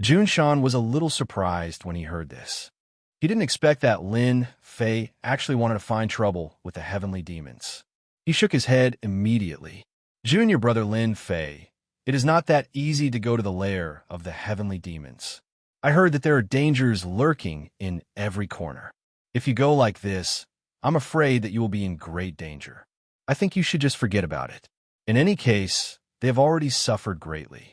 Xianxia was a little surprised when he heard this. He didn't expect that Lin Fei actually wanted to find trouble with the heavenly demons. He shook his head immediately. Junior brother Lin Fei, it is not that easy to go to the lair of the heavenly demons. I heard that there are dangers lurking in every corner. If you go like this, I'm afraid that you will be in great danger. I think you should just forget about it. In any case, they have already suffered greatly.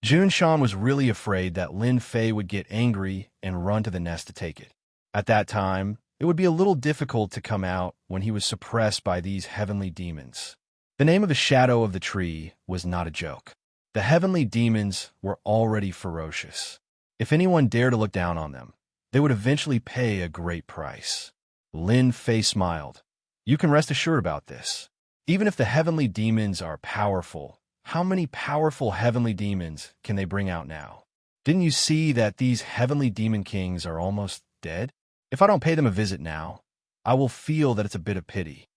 Xianxia was really afraid that Lin Fei would get angry and run to the nest to take it. At that time, it would be a little difficult to come out when he was suppressed by these heavenly demons. The name of the shadow of the tree was not a joke. The heavenly demons were already ferocious. If anyone dared to look down on them, they would eventually pay a great price. Lin Fei smiled. You can rest assured about this. Even if the heavenly demons are powerful, how many powerful heavenly demons can they bring out now? Didn't you see that these heavenly demon kings are almost dead? If I don't pay them a visit now, I will feel that it's a bit of pity.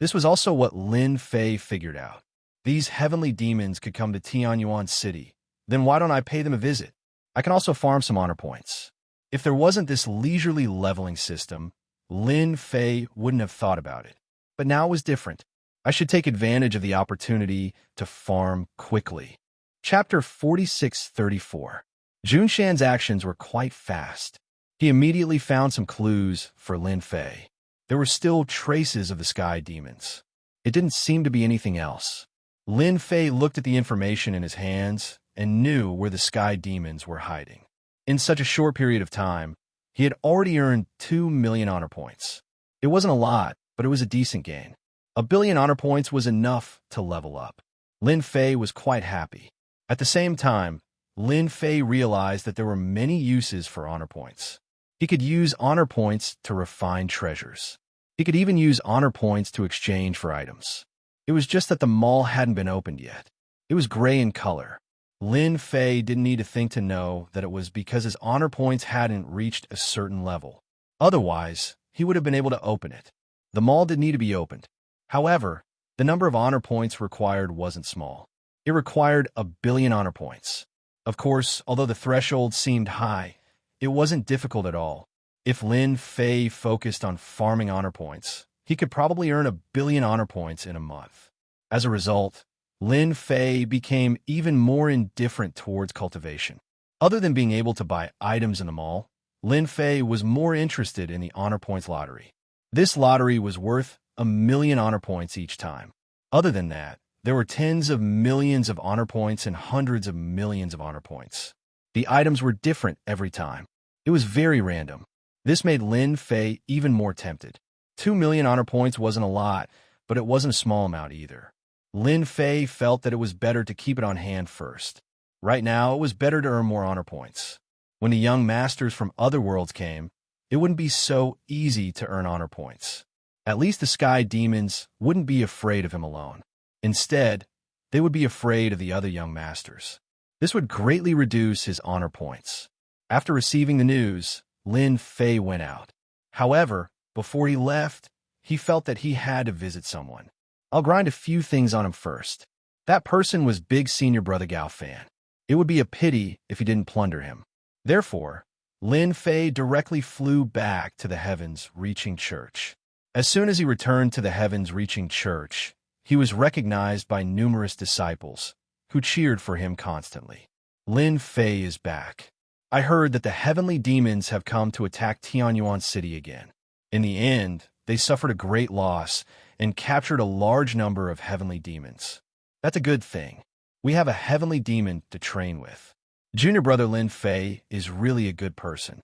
This was also what Lin Fei figured out. These heavenly demons could come to Tianyuan City. Then why don't I pay them a visit? I can also farm some honor points. If there wasn't this leisurely leveling system, Lin Fei wouldn't have thought about it. But now it was different. I should take advantage of the opportunity to farm quickly. Chapter 4634. Xianxia's actions were quite fast. He immediately found some clues for Lin Fei. There were still traces of the sky demons. It didn't seem to be anything else. Lin Fei looked at the information in his hands and knew where the sky demons were hiding. In such a short period of time, he had already earned 2 million honor points. It wasn't a lot, but it was a decent gain. 1 billion honor points was enough to level up. Lin Fei was quite happy. At the same time, Lin Fei realized that there were many uses for honor points. He could use honor points to refine treasures. He could even use honor points to exchange for items. It was just that the mall hadn't been opened yet. It was gray in color. Lin Fei didn't need to think to know that it was because his honor points hadn't reached a certain level. Otherwise, he would have been able to open it. The mall didn't need to be opened. However, the number of honor points required wasn't small. It required 1 billion honor points. Of course, although the threshold seemed high, it wasn't difficult at all. If Lin Fei focused on farming honor points, he could probably earn 1 billion honor points in a month. As a result, Lin Fei became even more indifferent towards cultivation. Other than being able to buy items in the mall, Lin Fei was more interested in the honor points lottery. This lottery was worth 1 million honor points each time. Other than that, there were tens of millions of honor points and hundreds of millions of honor points. The items were different every time. It was very random. This made Lin Fei even more tempted. 2 million honor points wasn't a lot, but it wasn't a small amount either. Lin Fei felt that it was better to keep it on hand first. Right now, it was better to earn more honor points. When the young masters from other worlds came, it wouldn't be so easy to earn honor points. At least the sky demons wouldn't be afraid of him alone. Instead, they would be afraid of the other young masters. This would greatly reduce his honor points. After receiving the news, Lin Fei went out. However, before he left, he felt that he had to visit someone. I'll grind a few things on him first. That person was big senior brother Gao Fan. It would be a pity if he didn't plunder him. Therefore, Lin Fei directly flew back to the heavens-reaching church. As soon as he returned to the heavens-reaching church, he was recognized by numerous disciples, who cheered for him constantly. Lin Fei is back. I heard that the heavenly demons have come to attack Tianyuan City again. In the end, they suffered a great loss and captured a large number of heavenly demons. That's a good thing. We have a heavenly demon to train with. Junior brother Lin Fei is really a good person.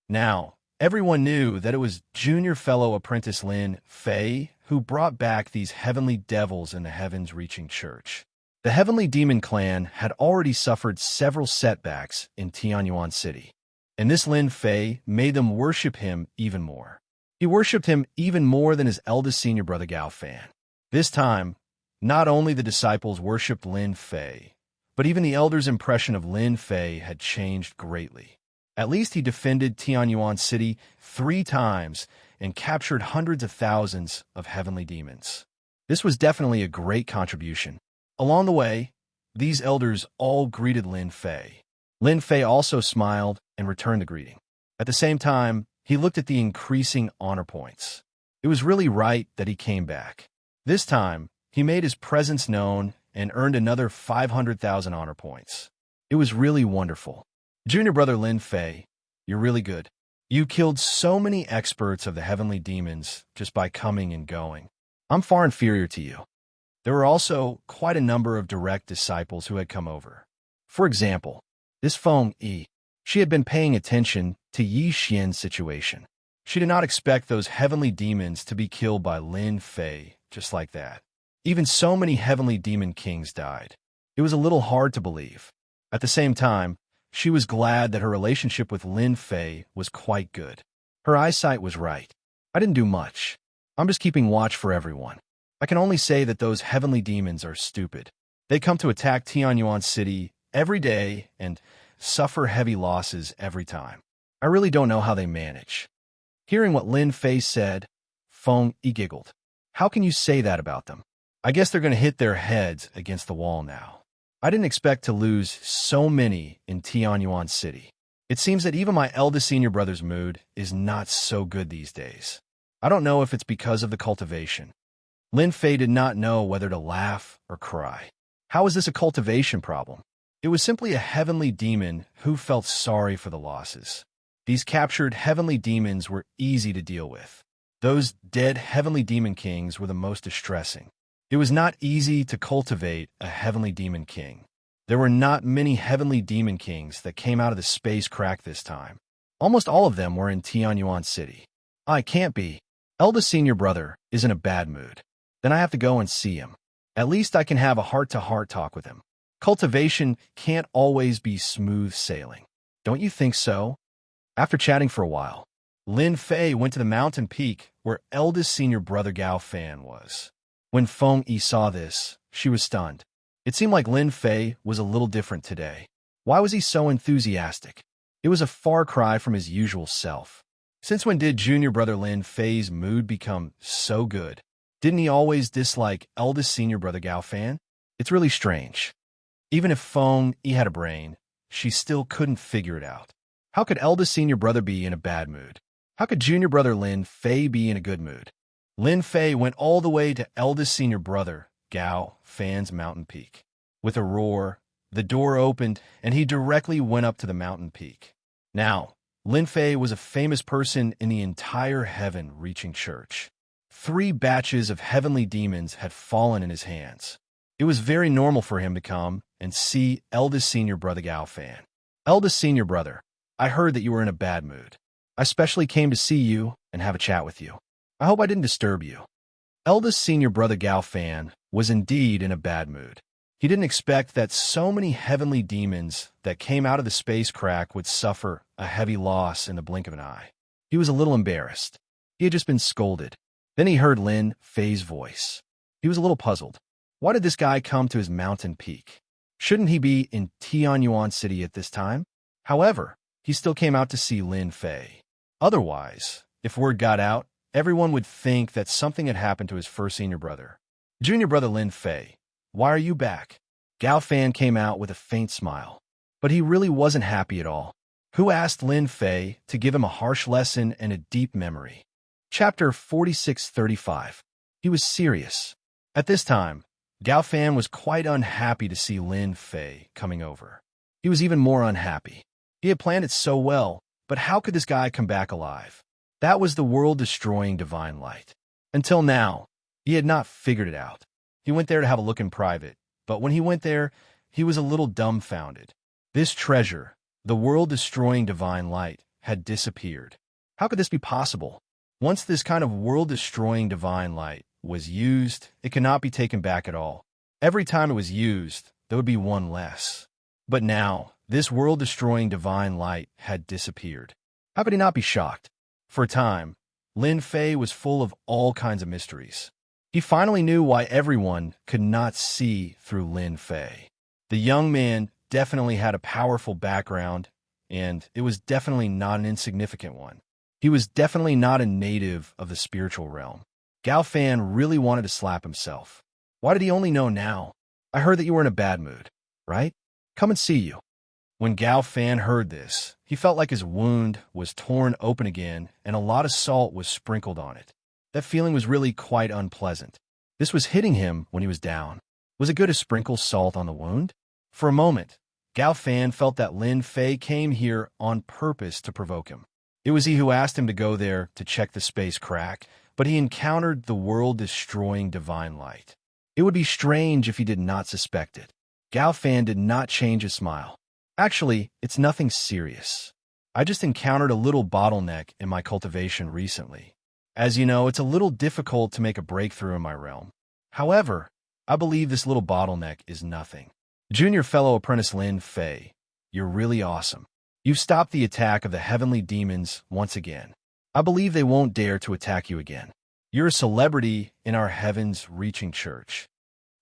Now, everyone knew that it was junior fellow apprentice Lin Fei who brought back these heavenly devils in the heavens-reaching church. The heavenly demon clan had already suffered several setbacks in Tianyuan City, and this Lin Fei made them worship him even more. He worshipped him even more than his eldest senior brother Gao Fan. This time, not only the disciples worshipped Lin Fei, but even the elders' impression of Lin Fei had changed greatly. At least he defended Tianyuan City 3 times and captured hundreds of thousands of heavenly demons. This was definitely a great contribution. Along the way, these elders all greeted Lin Fei. Lin Fei also smiled and returned the greeting. At the same time, he looked at the increasing honor points. It was really right that he came back. This time, he made his presence known and earned another 500,000 honor points. It was really wonderful. Junior brother Lin Fei, you're really good. You killed so many experts of the heavenly demons just by coming and going. I'm far inferior to you. There were also quite a number of direct disciples who had come over. For example, this Feng Yi. She had been paying attention to Yi Xian's situation. She did not expect those heavenly demons to be killed by Lin Fei just like that. Even so many heavenly demon kings died. It was a little hard to believe. At the same time, she was glad that her relationship with Lin Fei was quite good. Her eyesight was right. I didn't do much. I'm just keeping watch for everyone. I can only say that those heavenly demons are stupid. They come to attack Tianyuan City every day and suffer heavy losses every time. I really don't know how they manage. Hearing what Lin Fei said, Feng Yi giggled. How can you say that about them? I guess they're going to hit their heads against the wall now. I didn't expect to lose so many in Tianyuan City. It seems that even my eldest senior brother's mood is not so good these days. I don't know if it's because of the cultivation. Lin Fei did not know whether to laugh or cry. How is this a cultivation problem? It was simply a heavenly demon who felt sorry for the losses. These captured heavenly demons were easy to deal with. Those dead heavenly demon kings were the most distressing. It was not easy to cultivate a heavenly demon king. There were not many heavenly demon kings that came out of the space crack this time. Almost all of them were in Tianyuan City. I can't be. Eldest senior brother is in a bad mood. Then I have to go and see him. At least I can have a heart-to-heart talk with him. Cultivation can't always be smooth sailing. Don't you think so? After chatting for a while, Lin Fei went to the mountain peak where eldest senior brother Gao Fan was. When Feng Yi saw this, she was stunned. It seemed like Lin Fei was a little different today. Why was he so enthusiastic? It was a far cry from his usual self. Since when did junior brother Lin Fei's mood become so good? Didn't he always dislike eldest senior brother Gao Fan? It's really strange. Even if Feng Yi had a brain, she still couldn't figure it out. How could eldest senior brother be in a bad mood? How could junior brother Lin Fei be in a good mood? Lin Fei went all the way to eldest senior brother Gao Fan's mountain peak. With a roar, the door opened and he directly went up to the mountain peak. Now, Lin Fei was a famous person in the entire heaven-reaching church. 3 batches of heavenly demons had fallen in his hands. It was very normal for him to come and see eldest senior brother Gao Fan. Eldest senior brother, I heard that you were in a bad mood. I specially came to see you and have a chat with you. I hope I didn't disturb you. Eldest senior brother Gao Fan was indeed in a bad mood. He didn't expect that so many heavenly demons that came out of the space crack would suffer a heavy loss in the blink of an eye. He was a little embarrassed. He had just been scolded. Then he heard Lin Fei's voice. He was a little puzzled. Why did this guy come to his mountain peak? Shouldn't he be in Tianyuan City at this time? However, he still came out to see Lin Fei. Otherwise, if word got out, everyone would think that something had happened to his first senior brother. Junior brother Lin Fei, why are you back? Gao Fan came out with a faint smile. But he really wasn't happy at all. Who asked Lin Fei to give him a harsh lesson and a deep memory? Chapter 4635. He was serious. At this time, Gao Fan was quite unhappy to see Lin Fei coming over. He was even more unhappy. He had planned it so well, but how could this guy come back alive? That was the world-destroying divine light. Until now, he had not figured it out. He went there to have a look in private, but when he went there, he was a little dumbfounded. This treasure, the world-destroying divine light, had disappeared. How could this be possible? Once this kind of world-destroying divine light was used, it could not be taken back at all. Every time it was used, there would be one less. But now, this world-destroying divine light had disappeared. How could he not be shocked? For a time, Lin Fei was full of all kinds of mysteries. He finally knew why everyone could not see through Lin Fei. The young man definitely had a powerful background, and it was definitely not an insignificant one. He was definitely not a native of the spiritual realm. Gao Fan really wanted to slap himself. Why did he only know now? I heard that you were in a bad mood, right? Come and see you. When Gao Fan heard this, he felt like his wound was torn open again and a lot of salt was sprinkled on it. That feeling was really quite unpleasant. This was hitting him when he was down. Was it good to sprinkle salt on the wound? For a moment, Gao Fan felt that Lin Fei came here on purpose to provoke him. It was he who asked him to go there to check the space crack, but he encountered the world-destroying divine light. It would be strange if he did not suspect it. Gao Fan did not change his smile. Actually, it's nothing serious. I just encountered a little bottleneck in my cultivation recently. As you know, it's a little difficult to make a breakthrough in my realm. However, I believe this little bottleneck is nothing. Junior fellow apprentice Lin Fei, you're really awesome. You've stopped the attack of the heavenly demons once again. I believe they won't dare to attack you again. You're a celebrity in our heavens-reaching church.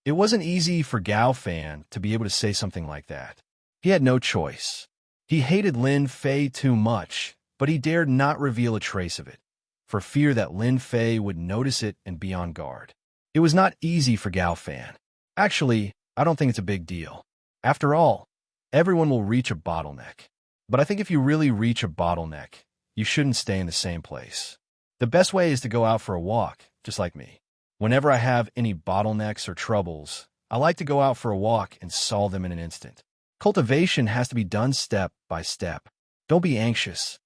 It wasn't easy for Gao Fan to be able to say something like that. He had no choice. He hated Lin Fei too much, but he dared not reveal a trace of it, for fear that Lin Fei would notice it and be on guard. It was not easy for Gao Fan. Actually, I don't think it's a big deal. After all, everyone will reach a bottleneck. But I think if you really reach a bottleneck, you shouldn't stay in the same place. The best way is to go out for a walk, just like me. Whenever I have any bottlenecks or troubles, I like to go out for a walk and solve them in an instant. Cultivation has to be done step by step. Don't be anxious.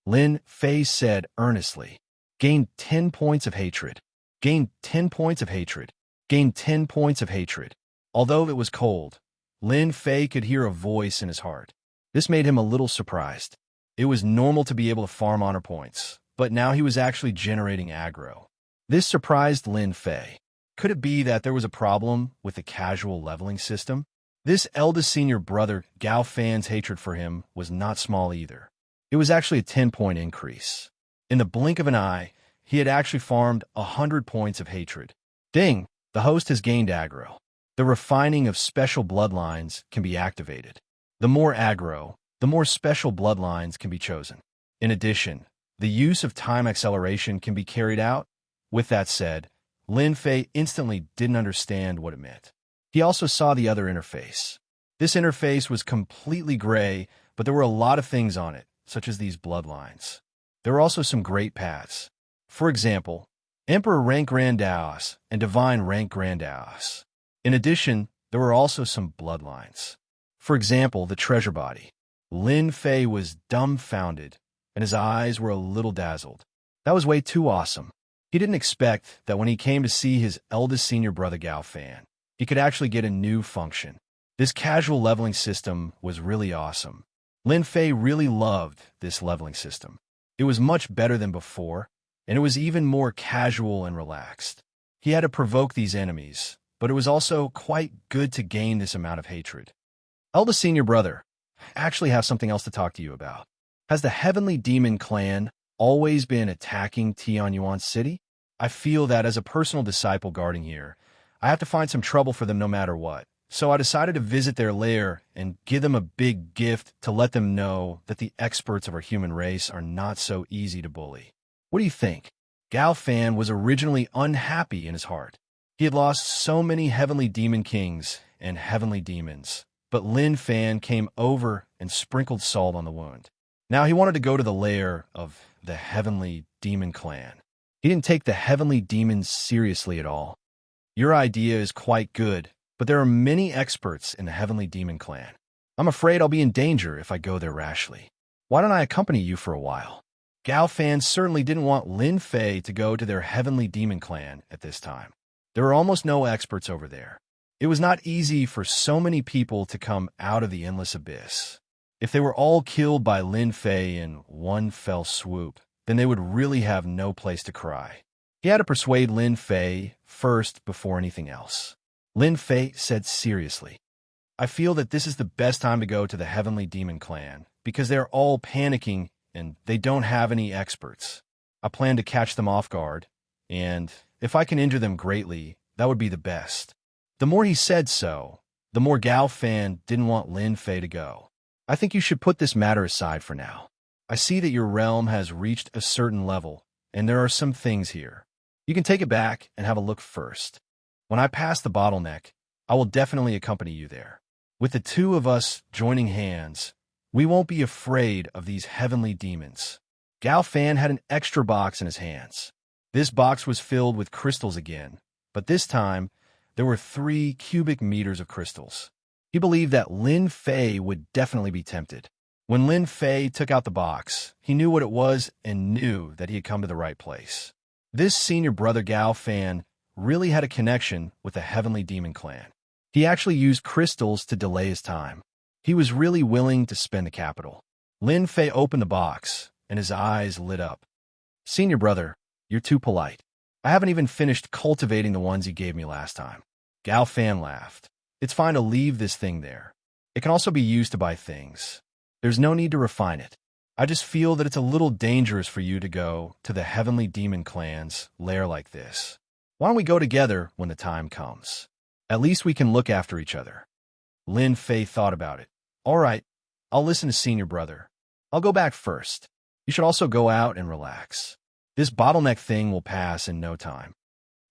Lin Fei said earnestly. Gain 10 points of hatred. Gain 10 points of hatred. Gain 10 points of hatred. Although it was cold, Lin Fei could hear a voice in his heart. This made him a little surprised. It was normal to be able to farm honor points, but now he was actually generating aggro. This surprised Lin Fei. Could it be that there was a problem with the casual leveling system? This eldest senior brother, Gao Fan's hatred for him was not small either. It was actually a 10-point increase. In the blink of an eye, he had actually farmed 100 points of hatred. Ding! The host has gained aggro. The refining of special bloodlines can be activated. The more aggro, the more special bloodlines can be chosen. In addition, the use of time acceleration can be carried out. With that said, Lin Fei instantly didn't understand what it meant. He also saw the other interface. This interface was completely gray, but there were a lot of things on it, such as these bloodlines. There were also some great paths. For example, Emperor rank Grandaos and Divine rank Grandaos. In addition, there were also some bloodlines. For example, the treasure body. Lin Fei was dumbfounded, and his eyes were a little dazzled. That was way too awesome. He didn't expect that when he came to see his eldest senior brother Gao Fan, he could actually get a new function. This casual leveling system was really awesome. Lin Fei really loved this leveling system. It was much better than before, and it was even more casual and relaxed. He had to provoke these enemies, but it was also quite good to gain this amount of hatred. Eldest senior brother, I actually have something else to talk to you about. Has the Heavenly Demon clan always been attacking Tianyuan City? I feel that as a personal disciple guarding here, I have to find some trouble for them no matter what. So I decided to visit their lair and give them a big gift to let them know that the experts of our human race are not so easy to bully. What do you think? Gao Fan was originally unhappy in his heart. He had lost so many heavenly demon kings and heavenly demons, but Lin Fan came over and sprinkled salt on the wound. Now he wanted to go to the lair of the Heavenly Demon clan. He didn't take the heavenly demons seriously at all. Your idea is quite good, but there are many experts in the Heavenly Demon clan. I'm afraid I'll be in danger if I go there rashly. Why don't I accompany you for a while? Gao Fan certainly didn't want Lin Fei to go to their Heavenly Demon clan at this time. There were almost no experts over there. It was not easy for so many people to come out of the endless abyss. If they were all killed by Lin Fei in one fell swoop, then they would really have no place to cry. He had to persuade Lin Fei first before anything else. Lin Fei said seriously, I feel that this is the best time to go to the Heavenly Demon Clan, because they're all panicking and they don't have any experts. I plan to catch them off guard, and if I can injure them greatly, that would be the best. The more he said so, the more Gao Fan didn't want Lin Fei to go. I think you should put this matter aside for now. I see that your realm has reached a certain level, and there are some things here. You can take it back and have a look first. When I pass the bottleneck, I will definitely accompany you there. With the two of us joining hands, we won't be afraid of these heavenly demons. Gao Fan had an extra box in his hands. This box was filled with crystals again, but this time, there were 3 cubic meters of crystals. He believed that Lin Fei would definitely be tempted. When Lin Fei took out the box, he knew what it was and knew that he had come to the right place. This senior brother Gao Fan really had a connection with the Heavenly Demon Clan. He actually used crystals to delay his time. He was really willing to spend the capital. Lin Fei opened the box, and his eyes lit up. Senior brother, you're too polite. I haven't even finished cultivating the ones you gave me last time. Gao Fan laughed. It's fine to leave this thing there. It can also be used to buy things. There's no need to refine it. I just feel that it's a little dangerous for you to go to the Heavenly Demon Clan's lair like this. Why don't we go together when the time comes? At least we can look after each other. Lin Fei thought about it. All right, I'll listen to senior brother. I'll go back first. You should also go out and relax. This bottleneck thing will pass in no time.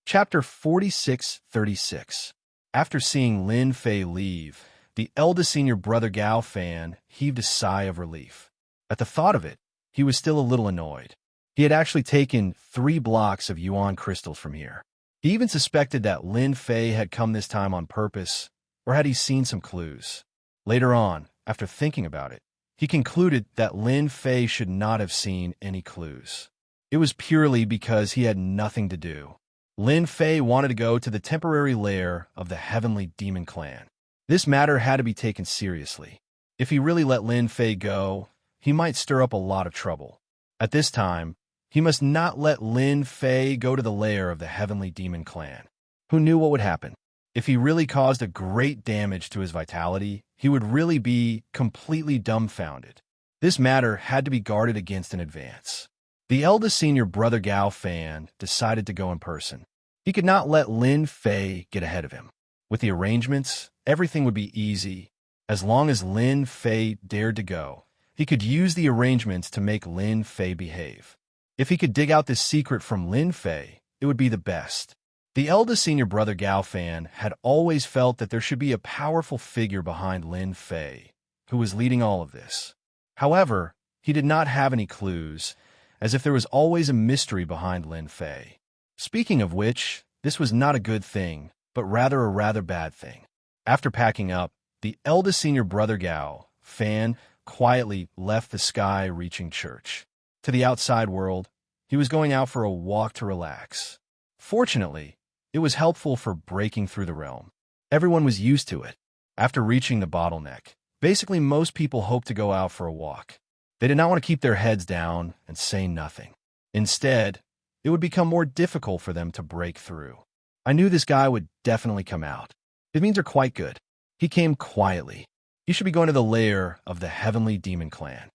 Chapter 46:36. After seeing Lin Fei leave, the eldest senior brother Gao Fan heaved a sigh of relief. At the thought of it, he was still a little annoyed. He had actually taken 3 blocks of yuan crystals from here. He even suspected that Lin Fei had come this time on purpose, or had he seen some clues. Later on, after thinking about it, he concluded that Lin Fei should not have seen any clues. It was purely because he had nothing to do. Lin Fei wanted to go to the temporary lair of the Heavenly Demon Clan. This matter had to be taken seriously. If he really let Lin Fei go, he might stir up a lot of trouble. At this time, he must not let Lin Fei go to the lair of the Heavenly Demon Clan. Who knew what would happen? If he really caused a great damage to his vitality, he would really be completely dumbfounded. This matter had to be guarded against in advance. The eldest senior brother Gao Fan decided to go in person. He could not let Lin Fei get ahead of him. With the arrangements, everything would be easy. As long as Lin Fei dared to go, he could use the arrangements to make Lin Fei behave. If he could dig out this secret from Lin Fei, it would be the best. The eldest senior brother Gao Fan had always felt that there should be a powerful figure behind Lin Fei, who was leading all of this. However, he did not have any clues, as if there was always a mystery behind Lin Fei. Speaking of which, this was not a good thing, but rather a rather bad thing. After packing up, the eldest senior brother Gao Fan quietly left the sky-reaching church. To the outside world, he was going out for a walk to relax. Fortunately, it was helpful for breaking through the realm. Everyone was used to it. After reaching the bottleneck, basically most people hoped to go out for a walk. They did not want to keep their heads down and say nothing. Instead, it would become more difficult for them to break through. I knew this guy would definitely come out. His means are quite good. He came quietly. He should be going to the lair of the Heavenly Demon Clan.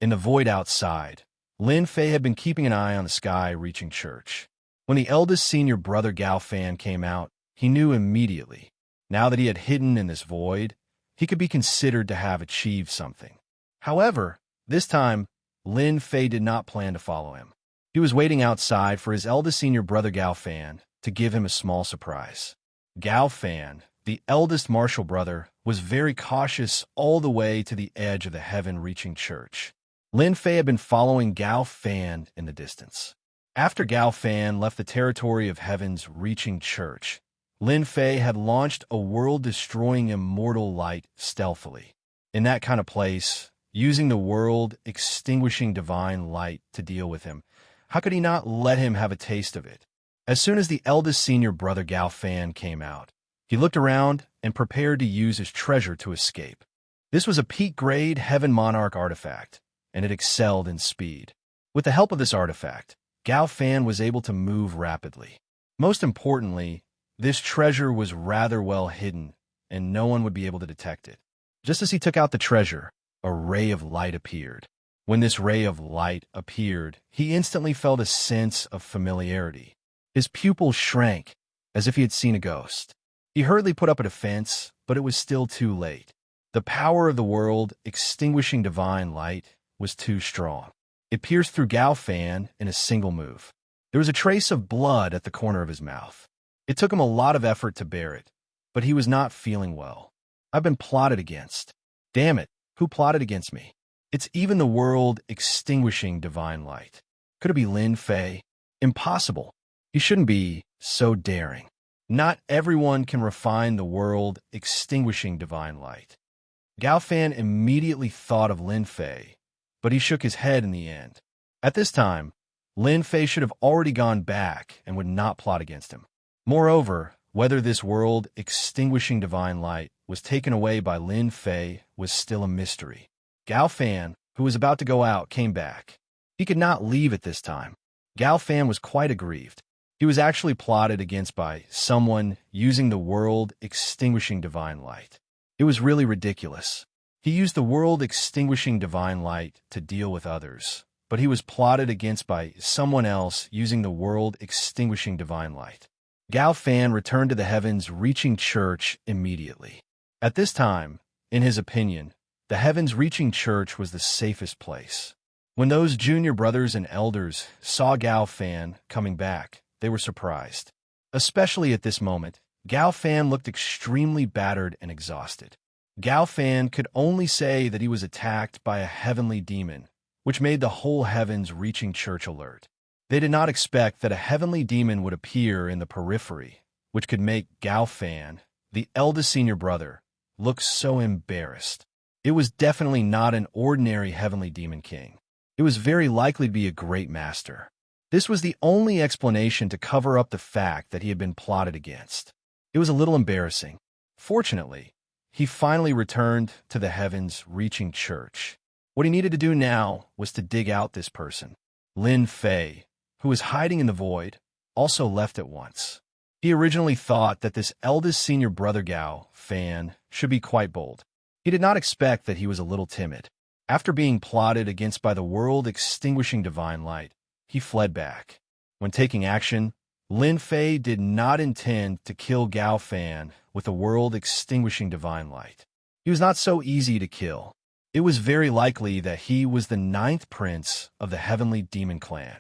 In the void outside, Lin Fei had been keeping an eye on the sky-reaching church. When the eldest senior brother Gao Fan came out, he knew immediately. Now that he had hidden in this void, he could be considered to have achieved something. However, this time, Lin Fei did not plan to follow him. He was waiting outside for his eldest senior brother Gao Fan to give him a small surprise. Gao Fan, the eldest martial brother, was very cautious all the way to the edge of the heaven-reaching church. Lin Fei had been following Gao Fan in the distance. After Gao Fan left the territory of heaven's reaching church, Lin Fei had launched a world-destroying immortal light stealthily. In that kind of place, using the world-extinguishing divine light to deal with him, how could he not let him have a taste of it? As soon as the eldest senior brother Gao Fan came out, he looked around and prepared to use his treasure to escape. This was a peak-grade Heaven Monarch artifact, and it excelled in speed. With the help of this artifact, Gao Fan was able to move rapidly. Most importantly, this treasure was rather well hidden, and no one would be able to detect it. Just as he took out the treasure, a ray of light appeared. When this ray of light appeared, he instantly felt a sense of familiarity. His pupils shrank, as if he had seen a ghost. He hurriedly put up a defense, but it was still too late. The power of the world, extinguishing divine light, was too strong. It pierced through Gao Fan in a single move. There was a trace of blood at the corner of his mouth. It took him a lot of effort to bear it, but he was not feeling well. I've been plotted against. Damn it, who plotted against me? It's even the world extinguishing divine light. Could it be Lin Fei? Impossible. He shouldn't be so daring. Not everyone can refine the world extinguishing divine light. Gao Fan immediately thought of Lin Fei, but he shook his head in the end. At this time, Lin Fei should have already gone back and would not plot against him. Moreover, whether this world extinguishing divine light was taken away by Lin Fei was still a mystery. Gao Fan, who was about to go out, came back. He could not leave at this time. Gao Fan was quite aggrieved. He was actually plotted against by someone using the world extinguishing divine light. It was really ridiculous. He used the world extinguishing divine light to deal with others, but he was plotted against by someone else using the world extinguishing divine light. Gao Fan returned to the heavens reaching church immediately. At this time, in his opinion, the heavens reaching church was the safest place. When those junior brothers and elders saw Gao Fan coming back, they were surprised. Especially at this moment, Gao Fan looked extremely battered and exhausted. Gao Fan could only say that he was attacked by a heavenly demon, which made the whole heavens reaching church alert. They did not expect that a heavenly demon would appear in the periphery, which could make Gao Fan, the eldest senior brother, look so embarrassed. It was definitely not an ordinary heavenly demon king. It was very likely to be a great master. This was the only explanation to cover up the fact that he had been plotted against. It was a little embarrassing. Fortunately, he finally returned to the heavens reaching church. What he needed to do now was to dig out this person. Lin Fei, who was hiding in the void, also left at once. He originally thought that this eldest senior brother Gao Fan should be quite bold. He did not expect that he was a little timid. After being plotted against by the world extinguishing divine light, he fled back. When taking action, Lin Fei did not intend to kill Gao Fan with the world extinguishing divine light. He was not so easy to kill. It was very likely that he was the 9th prince of the heavenly demon clan.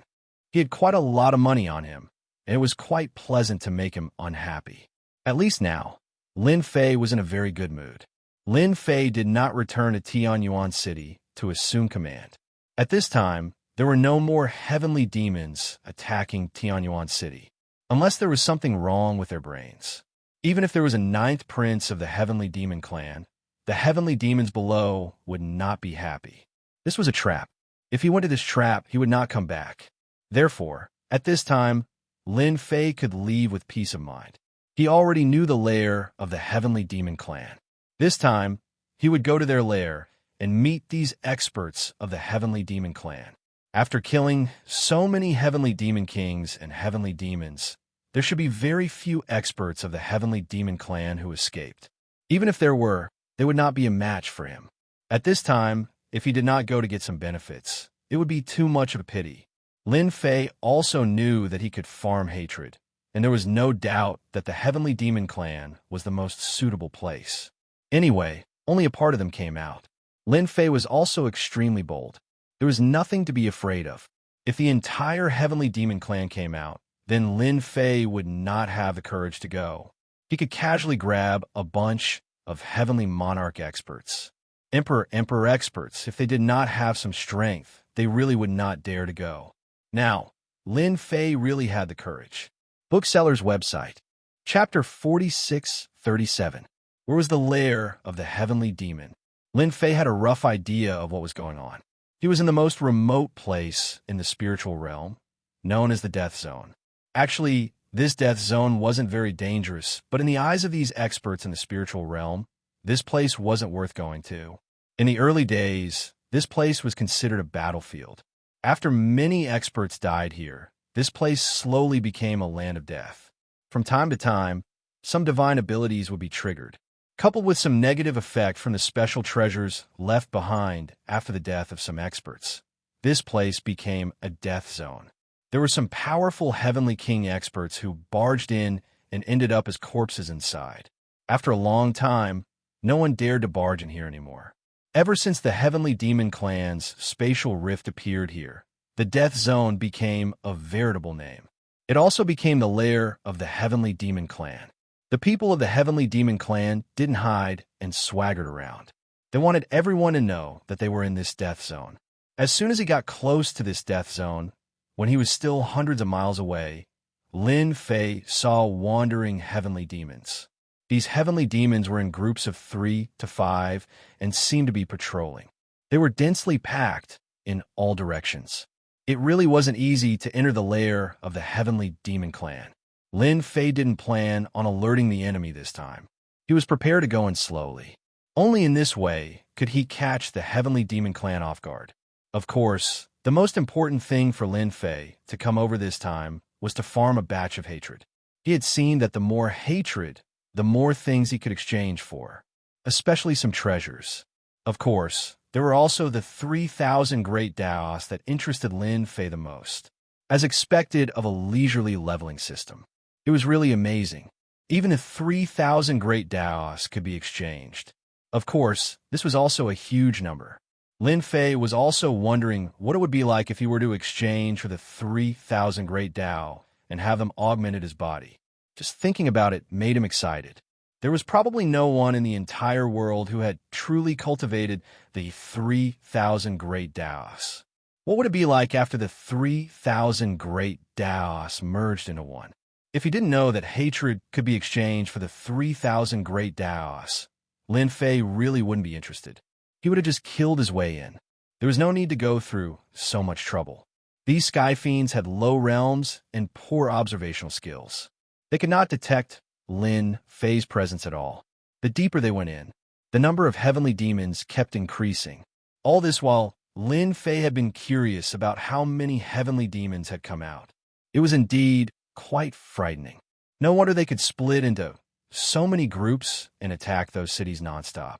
He had quite a lot of money on him, and it was quite pleasant to make him unhappy. At least now, Lin Fei was in a very good mood. Lin Fei did not return to Tianyuan City to assume command. At this time, there were no more heavenly demons attacking Tianyuan City, unless there was something wrong with their brains. Even if there was a 9th prince of the heavenly demon clan, the heavenly demons below would not be happy. This was a trap. If he went to this trap, he would not come back. Therefore, at this time, Lin Fei could leave with peace of mind. He already knew the lair of the heavenly demon clan. This time, he would go to their lair and meet these experts of the heavenly demon clan. After killing so many heavenly demon kings and heavenly demons, there should be very few experts of the heavenly demon clan who escaped. Even if there were, they would not be a match for him. At this time, if he did not go to get some benefits, it would be too much of a pity. Lin Fei also knew that he could farm hatred, and there was no doubt that the heavenly demon clan was the most suitable place. Anyway, only a part of them came out. Lin Fei was also extremely bold. There was nothing to be afraid of. If the entire heavenly demon clan came out, then Lin Fei would not have the courage to go. He could casually grab a bunch of heavenly monarch experts. Emperor experts, if they did not have some strength, they really would not dare to go. Now, Lin Fei really had the courage. Bookseller's website. Chapter 4637. Where was the lair of the heavenly demon? Lin Fei had a rough idea of what was going on. He was in the most remote place in the spiritual realm, known as the Death Zone. Actually, this Death Zone wasn't very dangerous, but in the eyes of these experts in the spiritual realm, this place wasn't worth going to. In the early days, this place was considered a battlefield. After many experts died here, this place slowly became a land of death. From time to time, some divine abilities would be triggered, coupled with some negative effect from the special treasures left behind after the death of some experts. This place became a death zone. There were some powerful Heavenly King experts who barged in and ended up as corpses inside. After a long time, no one dared to barge in here anymore. Ever since the Heavenly Demon Clan's spatial rift appeared here, the Death Zone became a veritable name. It also became the lair of the Heavenly Demon Clan. The people of the Heavenly Demon Clan didn't hide and swaggered around. They wanted everyone to know that they were in this Death Zone. As soon as he got close to this Death Zone, when he was still hundreds of miles away, Lin Fei saw wandering heavenly demons. These heavenly demons were in groups of 3 to 5 and seemed to be patrolling. They were densely packed in all directions. It really wasn't easy to enter the lair of the Heavenly Demon Clan. Lin Fei didn't plan on alerting the enemy this time. He was prepared to go in slowly. Only in this way could he catch the Heavenly Demon Clan off guard. Of course, the most important thing for Lin Fei to come over this time was to farm a batch of hatred. He had seen that the more hatred, the more things he could exchange for, especially some treasures. Of course, there were also the 3,000 great Daos that interested Lin Fei the most, as expected of a leisurely leveling system. It was really amazing. Even if 3,000 great Daos could be exchanged. Of course, this was also a huge number. Lin Fei was also wondering what it would be like if he were to exchange for the 3,000 great Dao and have them augmented his body. Just thinking about it made him excited. There was probably no one in the entire world who had truly cultivated the 3,000 great Daos. What would it be like after the 3,000 great Daos merged into one? If he didn't know that hatred could be exchanged for the 3,000 great Daos, Lin Fei really wouldn't be interested. He would have just killed his way in. There was no need to go through so much trouble. These sky fiends had low realms and poor observational skills. They could not detect Lin Fei's presence at all. The deeper they went in, the number of heavenly demons kept increasing. All this while Lin Fei had been curious about how many heavenly demons had come out. It was indeed quite frightening. No wonder they could split into so many groups and attack those cities nonstop.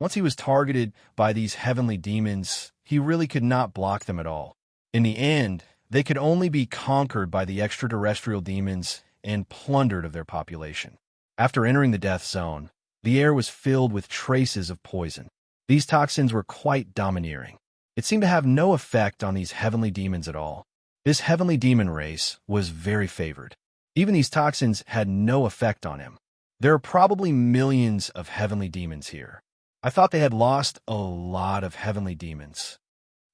Once he was targeted by these heavenly demons, he really could not block them at all. In the end, they could only be conquered by the extraterrestrial demons and plundered of their population. After entering the death zone, the air was filled with traces of poison. These toxins were quite domineering. It seemed to have no effect on these heavenly demons at all. This heavenly demon race was very favored. Even these toxins had no effect on him. There are probably millions of heavenly demons here. I thought they had lost a lot of heavenly demons.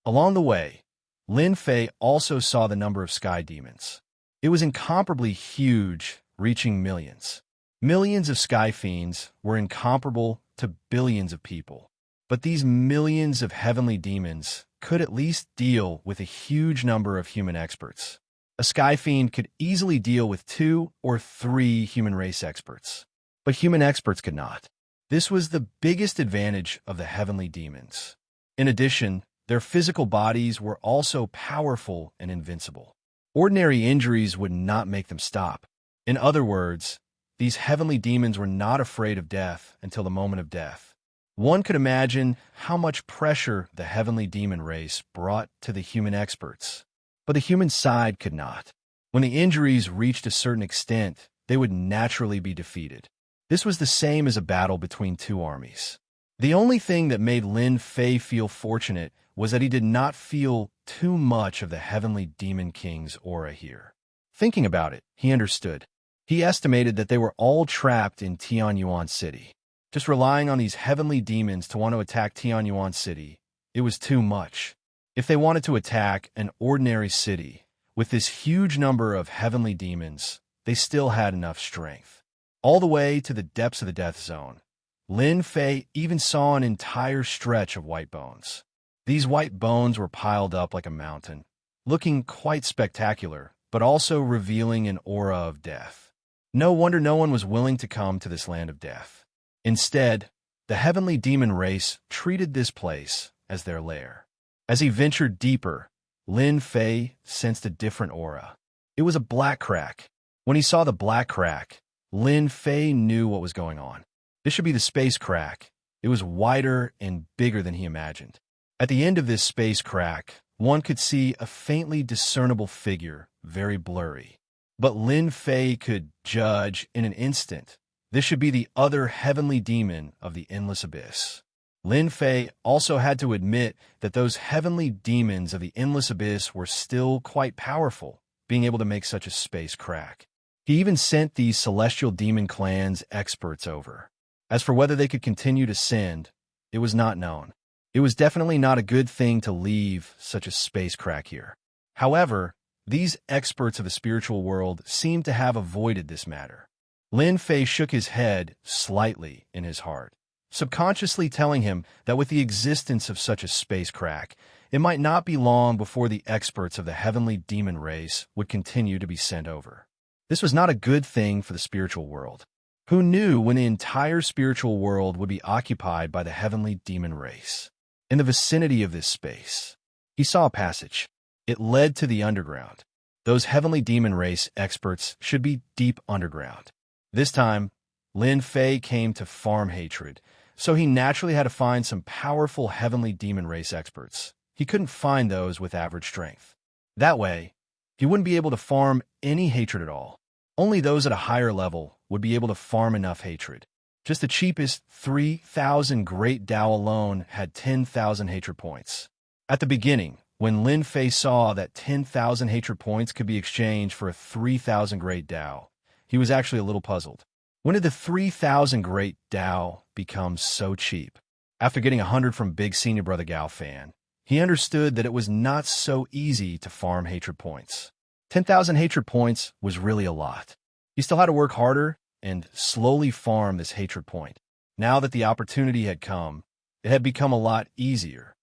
Along the way, Lin Fei also saw the number of sky demons. It was incomparably huge, reaching millions. Millions of sky fiends were incomparable to billions of people. But these millions of heavenly demons could at least deal with a huge number of human experts. A sky fiend could easily deal with 2 or 3 human race experts. But human experts could not. This was the biggest advantage of the heavenly demons. In addition, their physical bodies were also powerful and invincible. Ordinary injuries would not make them stop. In other words, these heavenly demons were not afraid of death until the moment of death. One could imagine how much pressure the heavenly demon race brought to the human experts. But the human side could not. When the injuries reached a certain extent, they would naturally be defeated. This was the same as a battle between 2 armies. The only thing that made Lin Fei feel fortunate was that he did not feel too much of the Heavenly Demon King's aura here. Thinking about it, he understood. He estimated that they were all trapped in Tianyuan City. Just relying on these heavenly demons to want to attack Tianyuan City, it was too much. If they wanted to attack an ordinary city with this huge number of heavenly demons, they still had enough strength. All the way to the depths of the death zone, Lin Fei even saw an entire stretch of white bones. These white bones were piled up like a mountain, looking quite spectacular, but also revealing an aura of death. No wonder no one was willing to come to this land of death. Instead, The heavenly demon race treated this place as their lair. As he ventured deeper, Lin Fei sensed a different aura. It was a black crack. When he saw the black crack, Lin Fei knew what was going on. This should be the space crack. It was wider and bigger than he imagined. At the end of this space crack, one could see a faintly discernible figure, very blurry. But Lin Fei could judge in an instant. This should be the other heavenly demon of the endless abyss. Lin Fei also had to admit that those heavenly demons of the endless abyss were still quite powerful, being able to make such a space crack. He even sent these celestial demon clans experts over. As for whether they could continue to send, it was not known. It was definitely not a good thing to leave such a space crack here. However, these experts of the spiritual world seemed to have avoided this matter. Lin Fei shook his head slightly in his heart, subconsciously telling him that with the existence of such a space crack, it might not be long before the experts of the heavenly demon race would continue to be sent over. This was not a good thing for the spiritual world. Who knew when the entire spiritual world would be occupied by the heavenly demon race? In the vicinity of this space, he saw a passage. It led to the underground. Those heavenly demon race experts should be deep underground. This time, Lin Fei came to farm hatred, so he naturally had to find some powerful heavenly demon race experts. He couldn't find those with average strength. That way, he wouldn't be able to farm any hatred at all. Only those at a higher level would be able to farm enough hatred. Just the cheapest 3,000 Great Tao alone had 10,000 hatred points. At the beginning, when Lin Fei saw that 10,000 hatred points could be exchanged for a 3,000 Great Tao, he was actually a little puzzled. When did the 3,000 Great Tao become so cheap? After getting 100 from Big Senior Brother Gao Fan, he understood that it was not so easy to farm hatred points. 10,000 hatred points was really a lot. He still had to work harder and slowly farm this hatred point. Now that the opportunity had come, it had become a lot easier.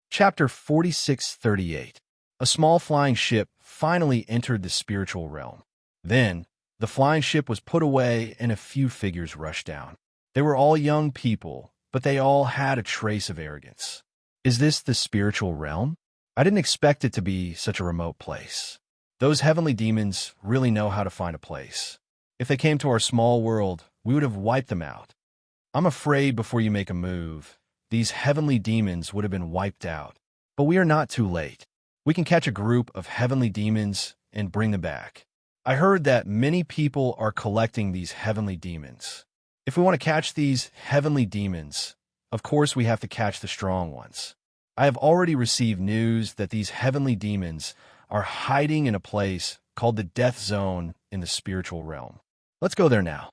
Chapter 4638. A small flying ship finally entered the spiritual realm. Then, the flying ship was put away and a few figures rushed down. They were all young people, but they all had a trace of arrogance. Is this the spiritual realm? I didn't expect it to be such a remote place. Those heavenly demons really know how to find a place. If they came to our small world, we would have wiped them out. I'm afraid before you make a move, these heavenly demons would have been wiped out. But we are not too late. We can catch a group of heavenly demons and bring them back. I heard that many people are collecting these heavenly demons. If we want to catch these heavenly demons, of course we have to catch the strong ones. I have already received news that these heavenly demons are hiding in a place called the Death Zone in the spiritual realm. Let's go there now.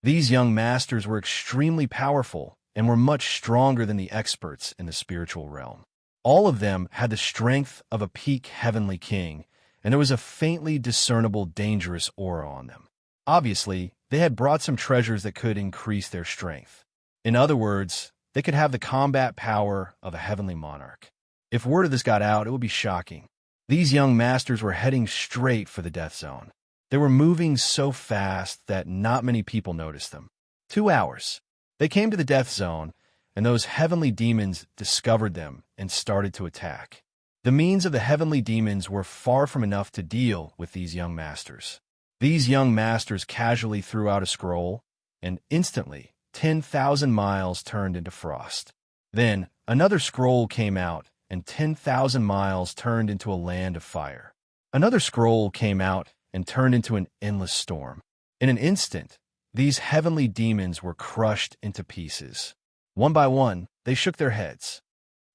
These young masters were extremely powerful and were much stronger than the experts in the spiritual realm. All of them had the strength of a peak heavenly king, and there was a faintly discernible dangerous aura on them. Obviously, they had brought some treasures that could increase their strength. In other words, they could have the combat power of a heavenly monarch. If word of this got out, it would be shocking. These young masters were heading straight for the Death Zone. They were moving so fast that not many people noticed them. 2 hours. They came to the Death Zone, and those heavenly demons discovered them and started to attack. The means of the heavenly demons were far from enough to deal with these young masters. These young masters casually threw out a scroll, and instantly 10,000 miles turned into frost. Then another scroll came out, and 10,000 miles turned into a land of fire. Another scroll came out and turned into an endless storm. In an instant, these heavenly demons were crushed into pieces. One by one, they shook their heads.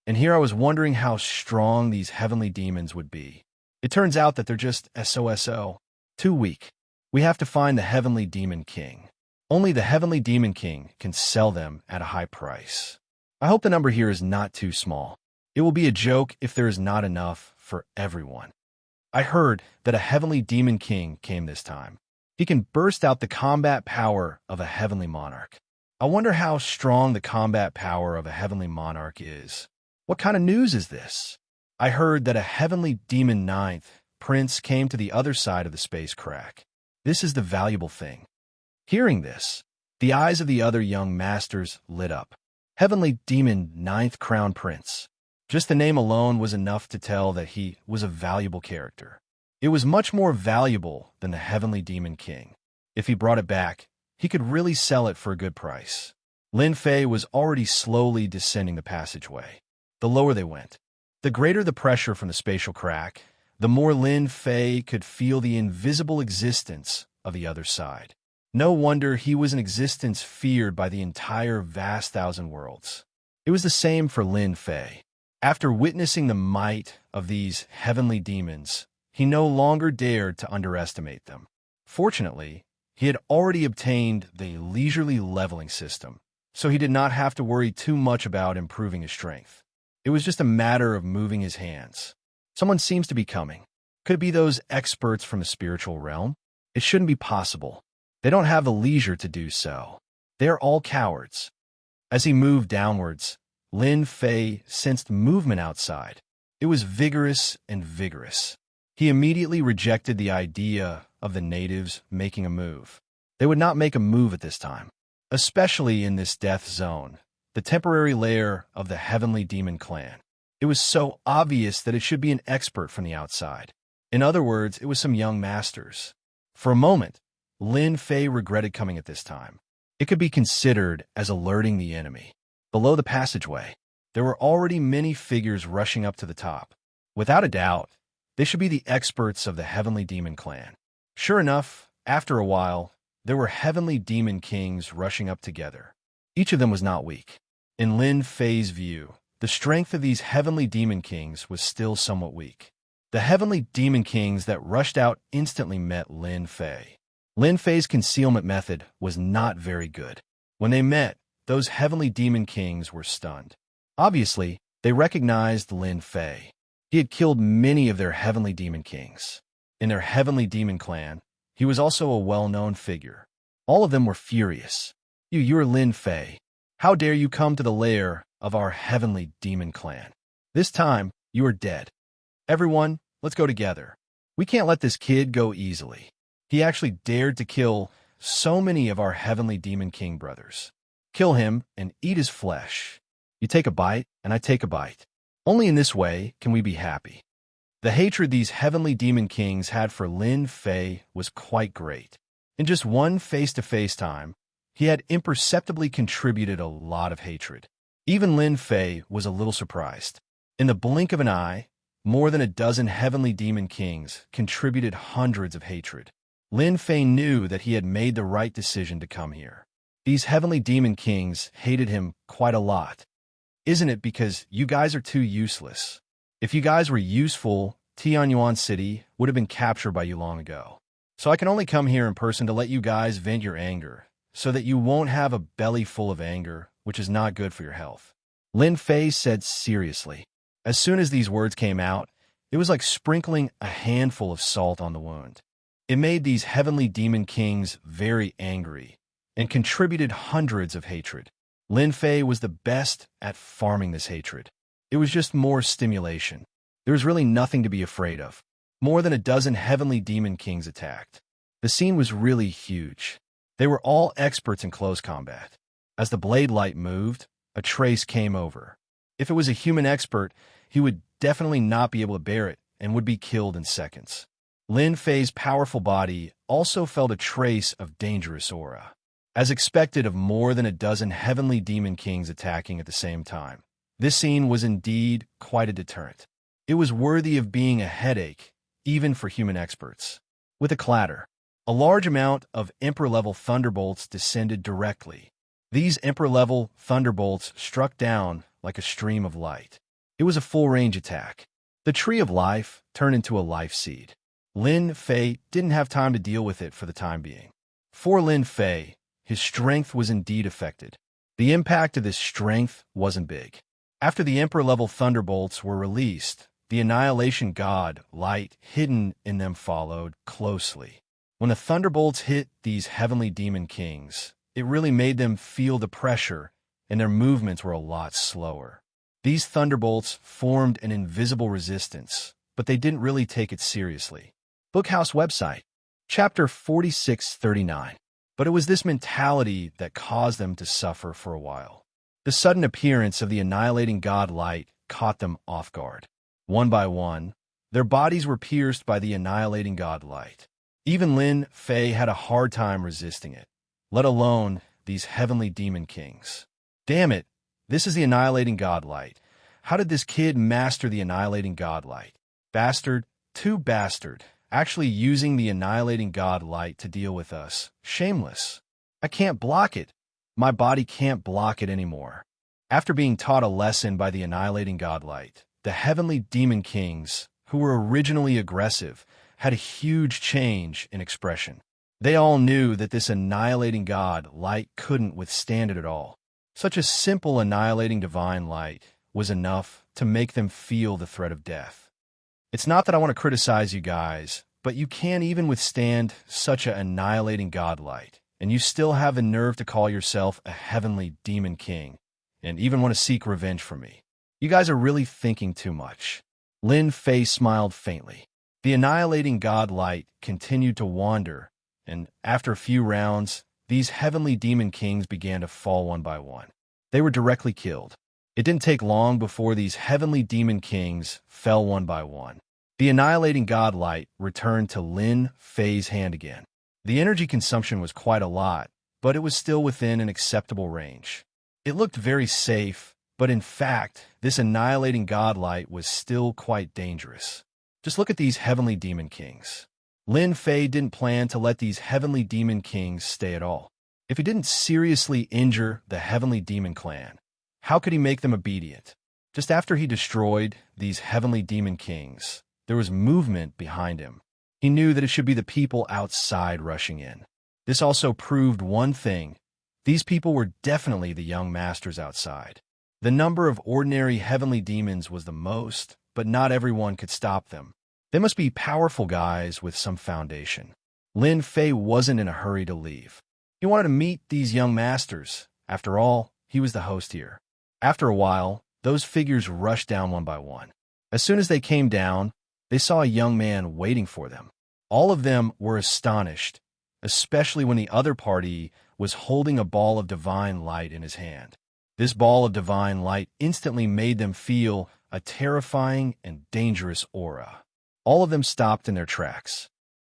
And here I was wondering how strong these heavenly demons would be. It turns out that they're just SOSO. Too weak. We have to find the heavenly demon king. Only the heavenly demon king can sell them at a high price. I hope the number here is not too small. It will be a joke if there is not enough for everyone. I heard that a heavenly demon king came this time. He can burst out the combat power of a heavenly monarch. I wonder how strong the combat power of a heavenly monarch is. What kind of news is this? I heard that a heavenly demon ninth prince came to the other side of the space crack. This is the valuable thing. Hearing this, the eyes of the other young masters lit up. Heavenly Demon Ninth Crown Prince. Just the name alone was enough to tell that he was a valuable character. It was much more valuable than the Heavenly Demon King. If he brought it back, he could really sell it for a good price. Lin Fei was already slowly descending the passageway. The lower they went, the greater the pressure from the spatial crack, the more Lin Fei could feel the invisible existence of the other side. No wonder he was an existence feared by the entire vast thousand worlds. It was the same for Lin Fei. After witnessing the might of these heavenly demons, he no longer dared to underestimate them. Fortunately, he had already obtained the leisurely leveling system, so he did not have to worry too much about improving his strength. It was just a matter of moving his hands. Someone seems to be coming. Could it be those experts from the spiritual realm? It shouldn't be possible. They don't have the leisure to do so. They are all cowards. As he moved downwards, Lin Fei sensed movement outside. It was vigorous and vigorous. He immediately rejected the idea of the natives making a move. They would not make a move at this time, especially in this death zone, the temporary lair of the Heavenly Demon Clan. It was so obvious that it should be an expert from the outside. In other words, it was some young masters. For a moment, Lin Fei regretted coming at this time. It could be considered as alerting the enemy. Below the passageway, there were already many figures rushing up to the top. Without a doubt, they should be the experts of the Heavenly Demon Clan. Sure enough, after a while, there were Heavenly Demon Kings rushing up together. Each of them was not weak. In Lin Fei's view, the strength of these Heavenly Demon Kings was still somewhat weak. The Heavenly Demon Kings that rushed out instantly met Lin Fei. Lin Fei's concealment method was not very good. When they met, those Heavenly Demon Kings were stunned. Obviously, they recognized Lin Fei. He had killed many of their Heavenly Demon Kings. In their Heavenly Demon Clan, he was also a well-known figure. All of them were furious. You're Lin Fei. How dare you come to the lair of our Heavenly Demon Clan? This time, you are dead. Everyone, let's go together. We can't let this kid go easily. He actually dared to kill so many of our Heavenly Demon King brothers. Kill him and eat his flesh. You take a bite, and I take a bite. Only in this way can we be happy. The hatred these Heavenly Demon Kings had for Lin Fei was quite great. In just one face-to-face time, he had imperceptibly contributed a lot of hatred. Even Lin Fei was a little surprised. In the blink of an eye, more than a dozen Heavenly Demon Kings contributed hundreds of hatred. Lin Fei knew that he had made the right decision to come here. These Heavenly Demon Kings hated him quite a lot. Isn't it because you guys are too useless? If you guys were useful, Tianyuan City would have been captured by you long ago. So I can only come here in person to let you guys vent your anger, so that you won't have a belly full of anger, which is not good for your health. Lin Fei said seriously. As soon as these words came out, it was like sprinkling a handful of salt on the wound. It made these Heavenly Demon Kings very angry and contributed hundreds of hatred. Lin Fei was the best at farming this hatred. It was just more stimulation. There was really nothing to be afraid of. More than a dozen Heavenly Demon Kings attacked. The scene was really huge. They were all experts in close combat. As the blade light moved, a trace came over. If it was a human expert, he would definitely not be able to bear it and would be killed in seconds. Lin Fei's powerful body also felt a trace of dangerous aura. As expected of more than a dozen Heavenly Demon Kings attacking at the same time, this scene was indeed quite a deterrent. It was worthy of being a headache, even for human experts. With a clatter, a large amount of Emperor-level thunderbolts descended directly. These Emperor-level thunderbolts struck down like a stream of light. It was a full-range attack. The Tree of Life turned into a life seed. Lin Fei didn't have time to deal with it for the time being. For Lin Fei, his strength was indeed affected. The impact of this strength wasn't big. After the Emperor-level thunderbolts were released, the Annihilation God, light hidden in them followed closely. When the thunderbolts hit these Heavenly Demon Kings, it really made them feel the pressure, and their movements were a lot slower. These thunderbolts formed an invisible resistance, but they didn't really take it seriously. Bookhouse website, chapter 4639. But it was this mentality that caused them to suffer for a while. The sudden appearance of the annihilating god light caught them off guard. One by one, their bodies were pierced by the annihilating god light. Even Lin Fei had a hard time resisting it, let alone these heavenly demon kings. Damn it, this is the annihilating god light. How did this kid master the annihilating god light? Bastard, too bastard, actually using the annihilating god light to deal with us. Shameless. I can't block it. My body can't block it anymore. After being taught a lesson by the annihilating god light, the heavenly demon kings, who were originally aggressive, had a huge change in expression. They all knew that this annihilating god light couldn't withstand it at all. Such a simple annihilating divine light was enough to make them feel the threat of death. It's not that I want to criticize you guys, but you can't even withstand such an annihilating god light, and you still have the nerve to call yourself a heavenly demon king, and even want to seek revenge from me. You guys are really thinking too much. Lin Fei smiled faintly. The annihilating god light continued to wander, and after a few rounds, these heavenly demon kings began to fall one by one. They were directly killed. It didn't take long before these heavenly demon kings fell one by one. The annihilating god light returned to Lin Fei's hand again. The energy consumption was quite a lot, but it was still within an acceptable range. It looked very safe, but in fact, this annihilating god light was still quite dangerous. Just look at these heavenly demon kings. Lin Fei didn't plan to let these heavenly demon kings stay at all. If he didn't seriously injure the heavenly demon clan, how could he make them obedient? Just after he destroyed these heavenly demon kings, there was movement behind him. He knew that it should be the people outside rushing in. This also proved one thing. These people were definitely the young masters outside. The number of ordinary heavenly demons was the most, but not everyone could stop them. They must be powerful guys with some foundation. Lin Fei wasn't in a hurry to leave. He wanted to meet these young masters. After all, he was the host here. After a while, those figures rushed down one by one. As soon as they came down, they saw a young man waiting for them. All of them were astonished, especially when the other party was holding a ball of divine light in his hand. This ball of divine light instantly made them feel a terrifying and dangerous aura. All of them stopped in their tracks.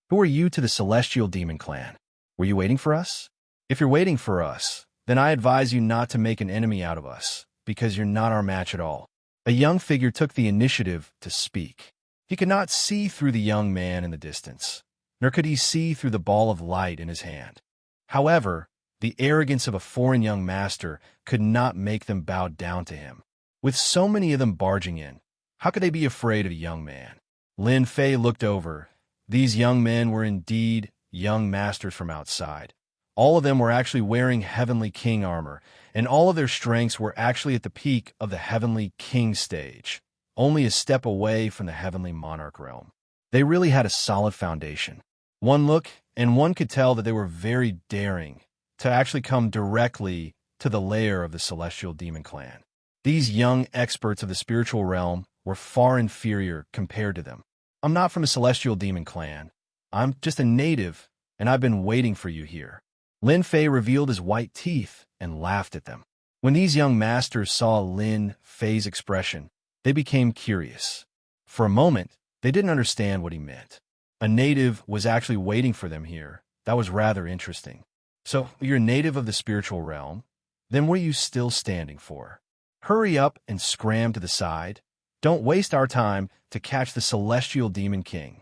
Who are you to the Celestial Demon Clan? Were you waiting for us? If you're waiting for us, then I advise you not to make an enemy out of us, because you're not our match at all. A young figure took the initiative to speak. He could not see through the young man in the distance, nor could he see through the ball of light in his hand. However, the arrogance of a foreign young master could not make them bow down to him. With so many of them barging in, how could they be afraid of a young man? Lin Fei looked over. These young men were indeed young masters from outside. All of them were actually wearing heavenly king armor, and all of their strengths were actually at the peak of the heavenly king stage, only a step away from the heavenly monarch realm. They really had a solid foundation. One look, and one could tell that they were very daring to actually come directly to the lair of the Celestial Demon Clan. These young experts of the spiritual realm were far inferior compared to them. I'm not from a Celestial Demon Clan. I'm just a native, and I've been waiting for you here. Lin Fei revealed his white teeth and laughed at them. When these young masters saw Lin Fei's expression, they became curious. For a moment, they didn't understand what he meant. A native was actually waiting for them here. That was rather interesting. So, you're a native of the spiritual realm? Then what are you still standing for? Hurry up and scram to the side. Don't waste our time to catch the Celestial Demon King.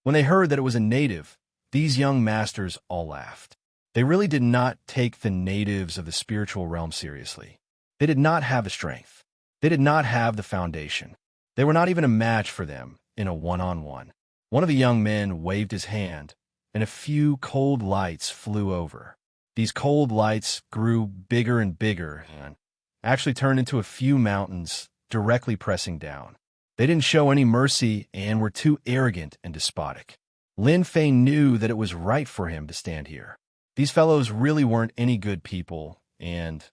When they heard that it was a native, these young masters all laughed. They really did not take the natives of the spiritual realm seriously. They did not have the strength. They did not have the foundation. They were not even a match for them in a one-on-one. One of the young men waved his hand, and a few cold lights flew over. These cold lights grew bigger and bigger and actually turned into a few mountains directly pressing down. They didn't show any mercy and were too arrogant and despotic. Lin Fei knew that it was right for him to stand here. These fellows really weren't any good people, and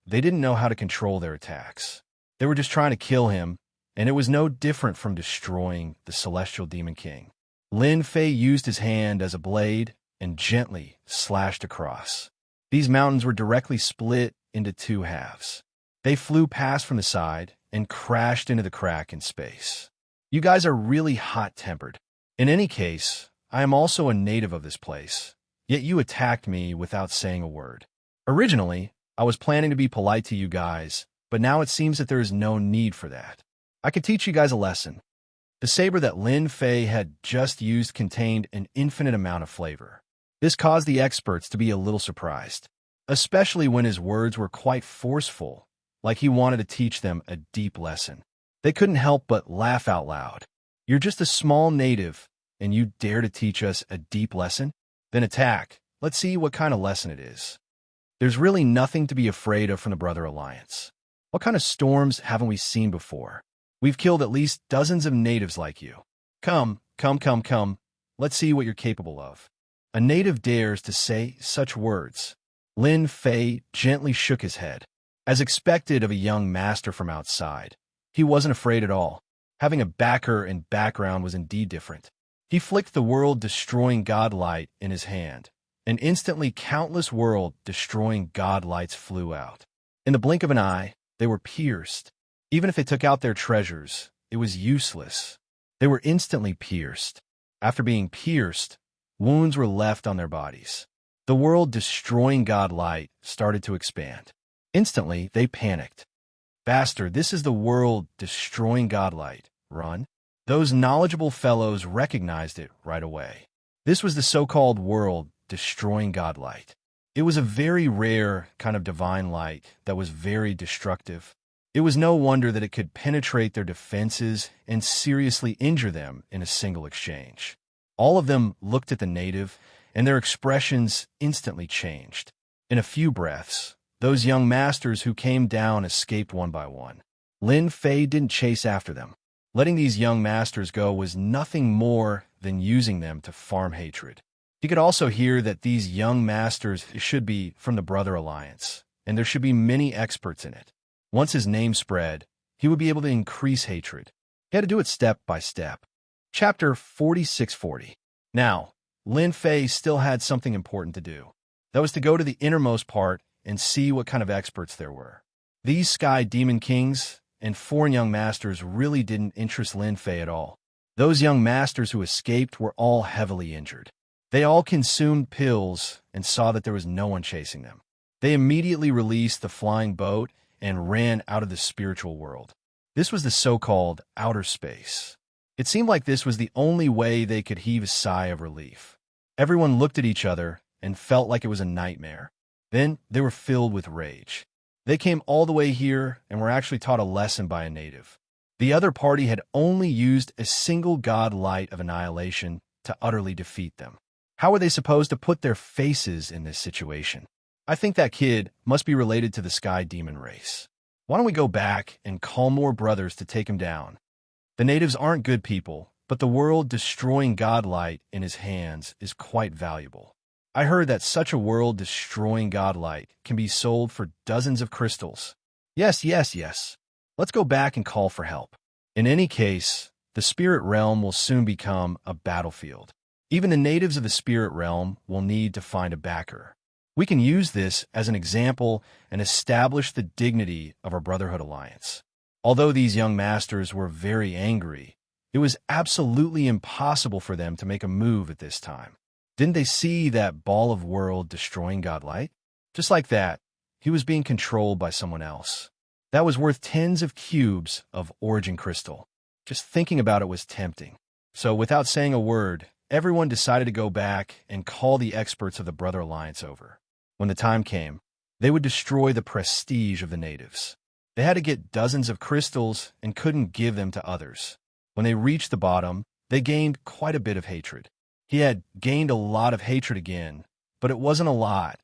they didn't know how to control their attacks. They were just trying to kill him, and it was no different from destroying the Celestial Demon King. Lin Fei used his hand as a blade and gently slashed across. These mountains were directly split into two halves. They flew past from the side and crashed into the crack in space. You guys are really hot-tempered. In any case, I am also a native of this place, yet you attacked me without saying a word. Originally, I was planning to be polite to you guys, but now it seems that there is no need for that. I could teach you guys a lesson. The saber that Lin Fei had just used contained an infinite amount of flavor. This caused the experts to be a little surprised, especially when his words were quite forceful, like he wanted to teach them a deep lesson. They couldn't help but laugh out loud. You're just a small native, and you dare to teach us a deep lesson? Then attack. Let's see what kind of lesson it is. There's really nothing to be afraid of from the Brother Alliance. What kind of storms haven't we seen before? We've killed at least dozens of natives like you. Come. Let's see what you're capable of. A native dares to say such words. Lin Fei gently shook his head. As expected of a young master from outside, he wasn't afraid at all. Having a backer and background was indeed different. He flicked the world-destroying godlight in his hand, and instantly countless world-destroying godlights flew out. In the blink of an eye, they were pierced. Even if they took out their treasures, it was useless. They were instantly pierced. After being pierced, wounds were left on their bodies. The world-destroying godlight started to expand. Instantly, they panicked. Bastard, this is the world-destroying godlight. Run. Those knowledgeable fellows recognized it right away. This was the so-called world-destroying godlight. It was a very rare kind of divine light that was very destructive. It was no wonder that it could penetrate their defenses and seriously injure them in a single exchange. All of them looked at the native, and their expressions instantly changed. In a few breaths, those young masters who came down escaped one by one. Lin Fei didn't chase after them. Letting these young masters go was nothing more than using them to farm hatred. He could also hear that these young masters should be from the Brother Alliance, and there should be many experts in it. Once his name spread, he would be able to increase hatred. He had to do it step by step. Chapter 4640. Now, Lin Fei still had something important to do. That was to go to the innermost part and see what kind of experts there were. These Sky Demon Kings and foreign young masters really didn't interest Lin Fei at all. Those young masters who escaped were all heavily injured. They all consumed pills and saw that there was no one chasing them. They immediately released the flying boat and ran out of the spiritual world. This was the so-called outer space. It seemed like this was the only way they could heave a sigh of relief. Everyone looked at each other and felt like it was a nightmare. Then they were filled with rage. They came all the way here and were actually taught a lesson by a native. The other party had only used a single god light of annihilation to utterly defeat them. How were they supposed to put their faces in this situation? I think that kid must be related to the Sky Demon race. Why don't we go back and call more brothers to take him down? The natives aren't good people, but the world-destroying godlight in his hands is quite valuable. I heard that such a world-destroying godlight can be sold for dozens of crystals. Yes. Let's go back and call for help. In any case, the spirit realm will soon become a battlefield. Even the natives of the spirit realm will need to find a backer. We can use this as an example and establish the dignity of our Brotherhood Alliance. Although these young masters were very angry, it was absolutely impossible for them to make a move at this time. Didn't they see that ball of world-destroying godlight? Just like that, he was being controlled by someone else. That was worth tens of cubes of origin crystal. Just thinking about it was tempting. So without saying a word, everyone decided to go back and call the experts of the Brother Alliance over. When the time came, they would destroy the prestige of the natives. They had to get dozens of crystals and couldn't give them to others. When they reached the bottom, they gained quite a bit of hatred. He had gained a lot of hatred again, but it wasn't a lot,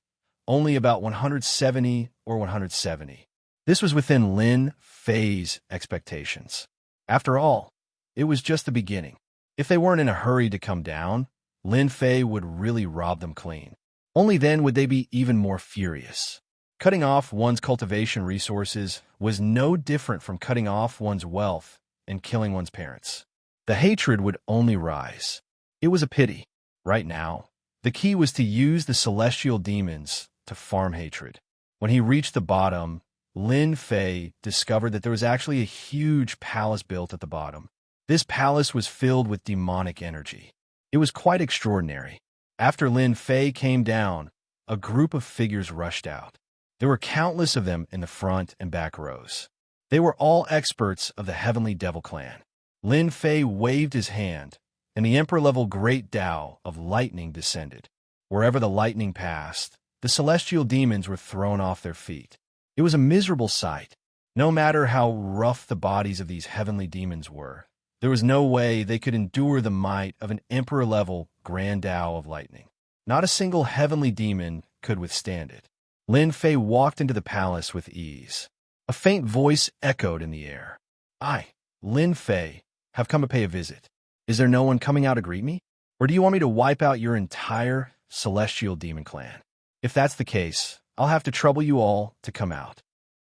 only about 170 or 170. This was within Lin Fei's expectations. After all, it was just the beginning. If they weren't in a hurry to come down, Lin Fei would really rob them clean. Only then would they be even more furious. Cutting off one's cultivation resources was no different from cutting off one's wealth and killing one's parents. The hatred would only rise. It was a pity. Right now, the key was to use the celestial demons to farm hatred. When he reached the bottom, Lin Fei discovered that there was actually a huge palace built at the bottom. This palace was filled with demonic energy. It was quite extraordinary. After Lin Fei came down, a group of figures rushed out. There were countless of them in the front and back rows. They were all experts of the Heavenly Devil Clan. Lin Fei waved his hand, and the Emperor-level Great Tao of Lightning descended. Wherever the lightning passed, the celestial demons were thrown off their feet. It was a miserable sight. No matter how rough the bodies of these heavenly demons were, there was no way they could endure the might of an Emperor-level Grand Tao of Lightning. Not a single heavenly demon could withstand it. Lin Fei walked into the palace with ease. A faint voice echoed in the air. "I, Lin Fei, have come to pay a visit. Is there no one coming out to greet me? Or do you want me to wipe out your entire celestial demon clan? If that's the case, I'll have to trouble you all to come out."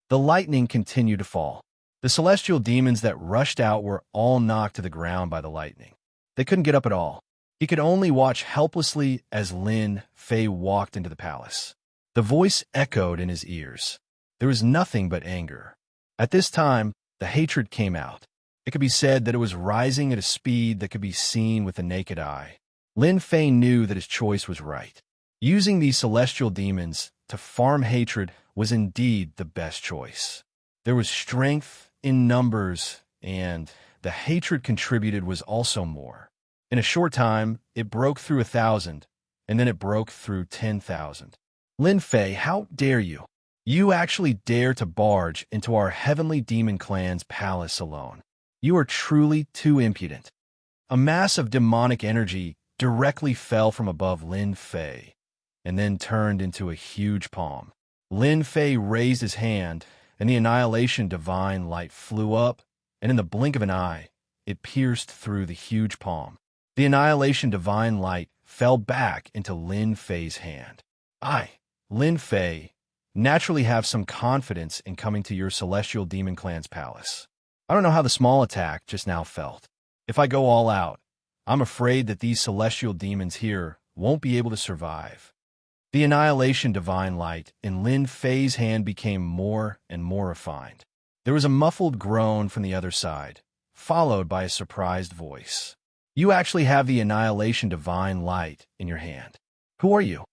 The lightning continued to fall. The celestial demons that rushed out were all knocked to the ground by the lightning. They couldn't get up at all. He could only watch helplessly as Lin Fei walked into the palace. The voice echoed in his ears. There was nothing but anger. At this time, the hatred came out. It could be said that it was rising at a speed that could be seen with the naked eye. Lin Fei knew that his choice was right. Using these celestial demons to farm hatred was indeed the best choice. There was strength in numbers, and the hatred contributed was also more. In a short time, it broke through 1,000, and then it broke through 10,000. Lin Fei, how dare you? You actually dare to barge into our heavenly demon clan's palace alone. You are truly too impudent. A mass of demonic energy directly fell from above Lin Fei, and then turned into a huge palm. Lin Fei raised his hand, and the annihilation divine light flew up, and in the blink of an eye, it pierced through the huge palm. The annihilation divine light fell back into Lin Fei's hand. I, Lin Fei, naturally have some confidence in coming to your celestial demon clan's palace. I don't know how the small attack just now felt. If I go all out, I'm afraid that these celestial demons here won't be able to survive. The annihilation divine light in Lin Fei's hand became more and more refined. There was a muffled groan from the other side, followed by a surprised voice. You actually have the annihilation divine light in your hand. Who are you?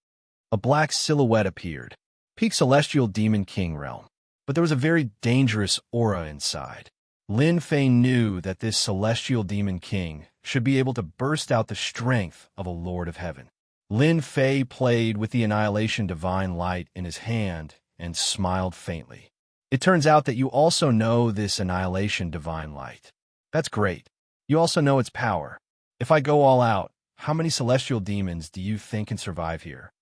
A black silhouette appeared. Peak Celestial Demon King realm. But there was a very dangerous aura inside. Lin Fei knew that this Celestial Demon King should be able to burst out the strength of a Lord of Heaven. Lin Fei played with the Annihilation Divine Light in his hand and smiled faintly. It turns out that you also know this Annihilation Divine Light. That's great. You also know its power. If I go all out, how many celestial demons do you think can survive here?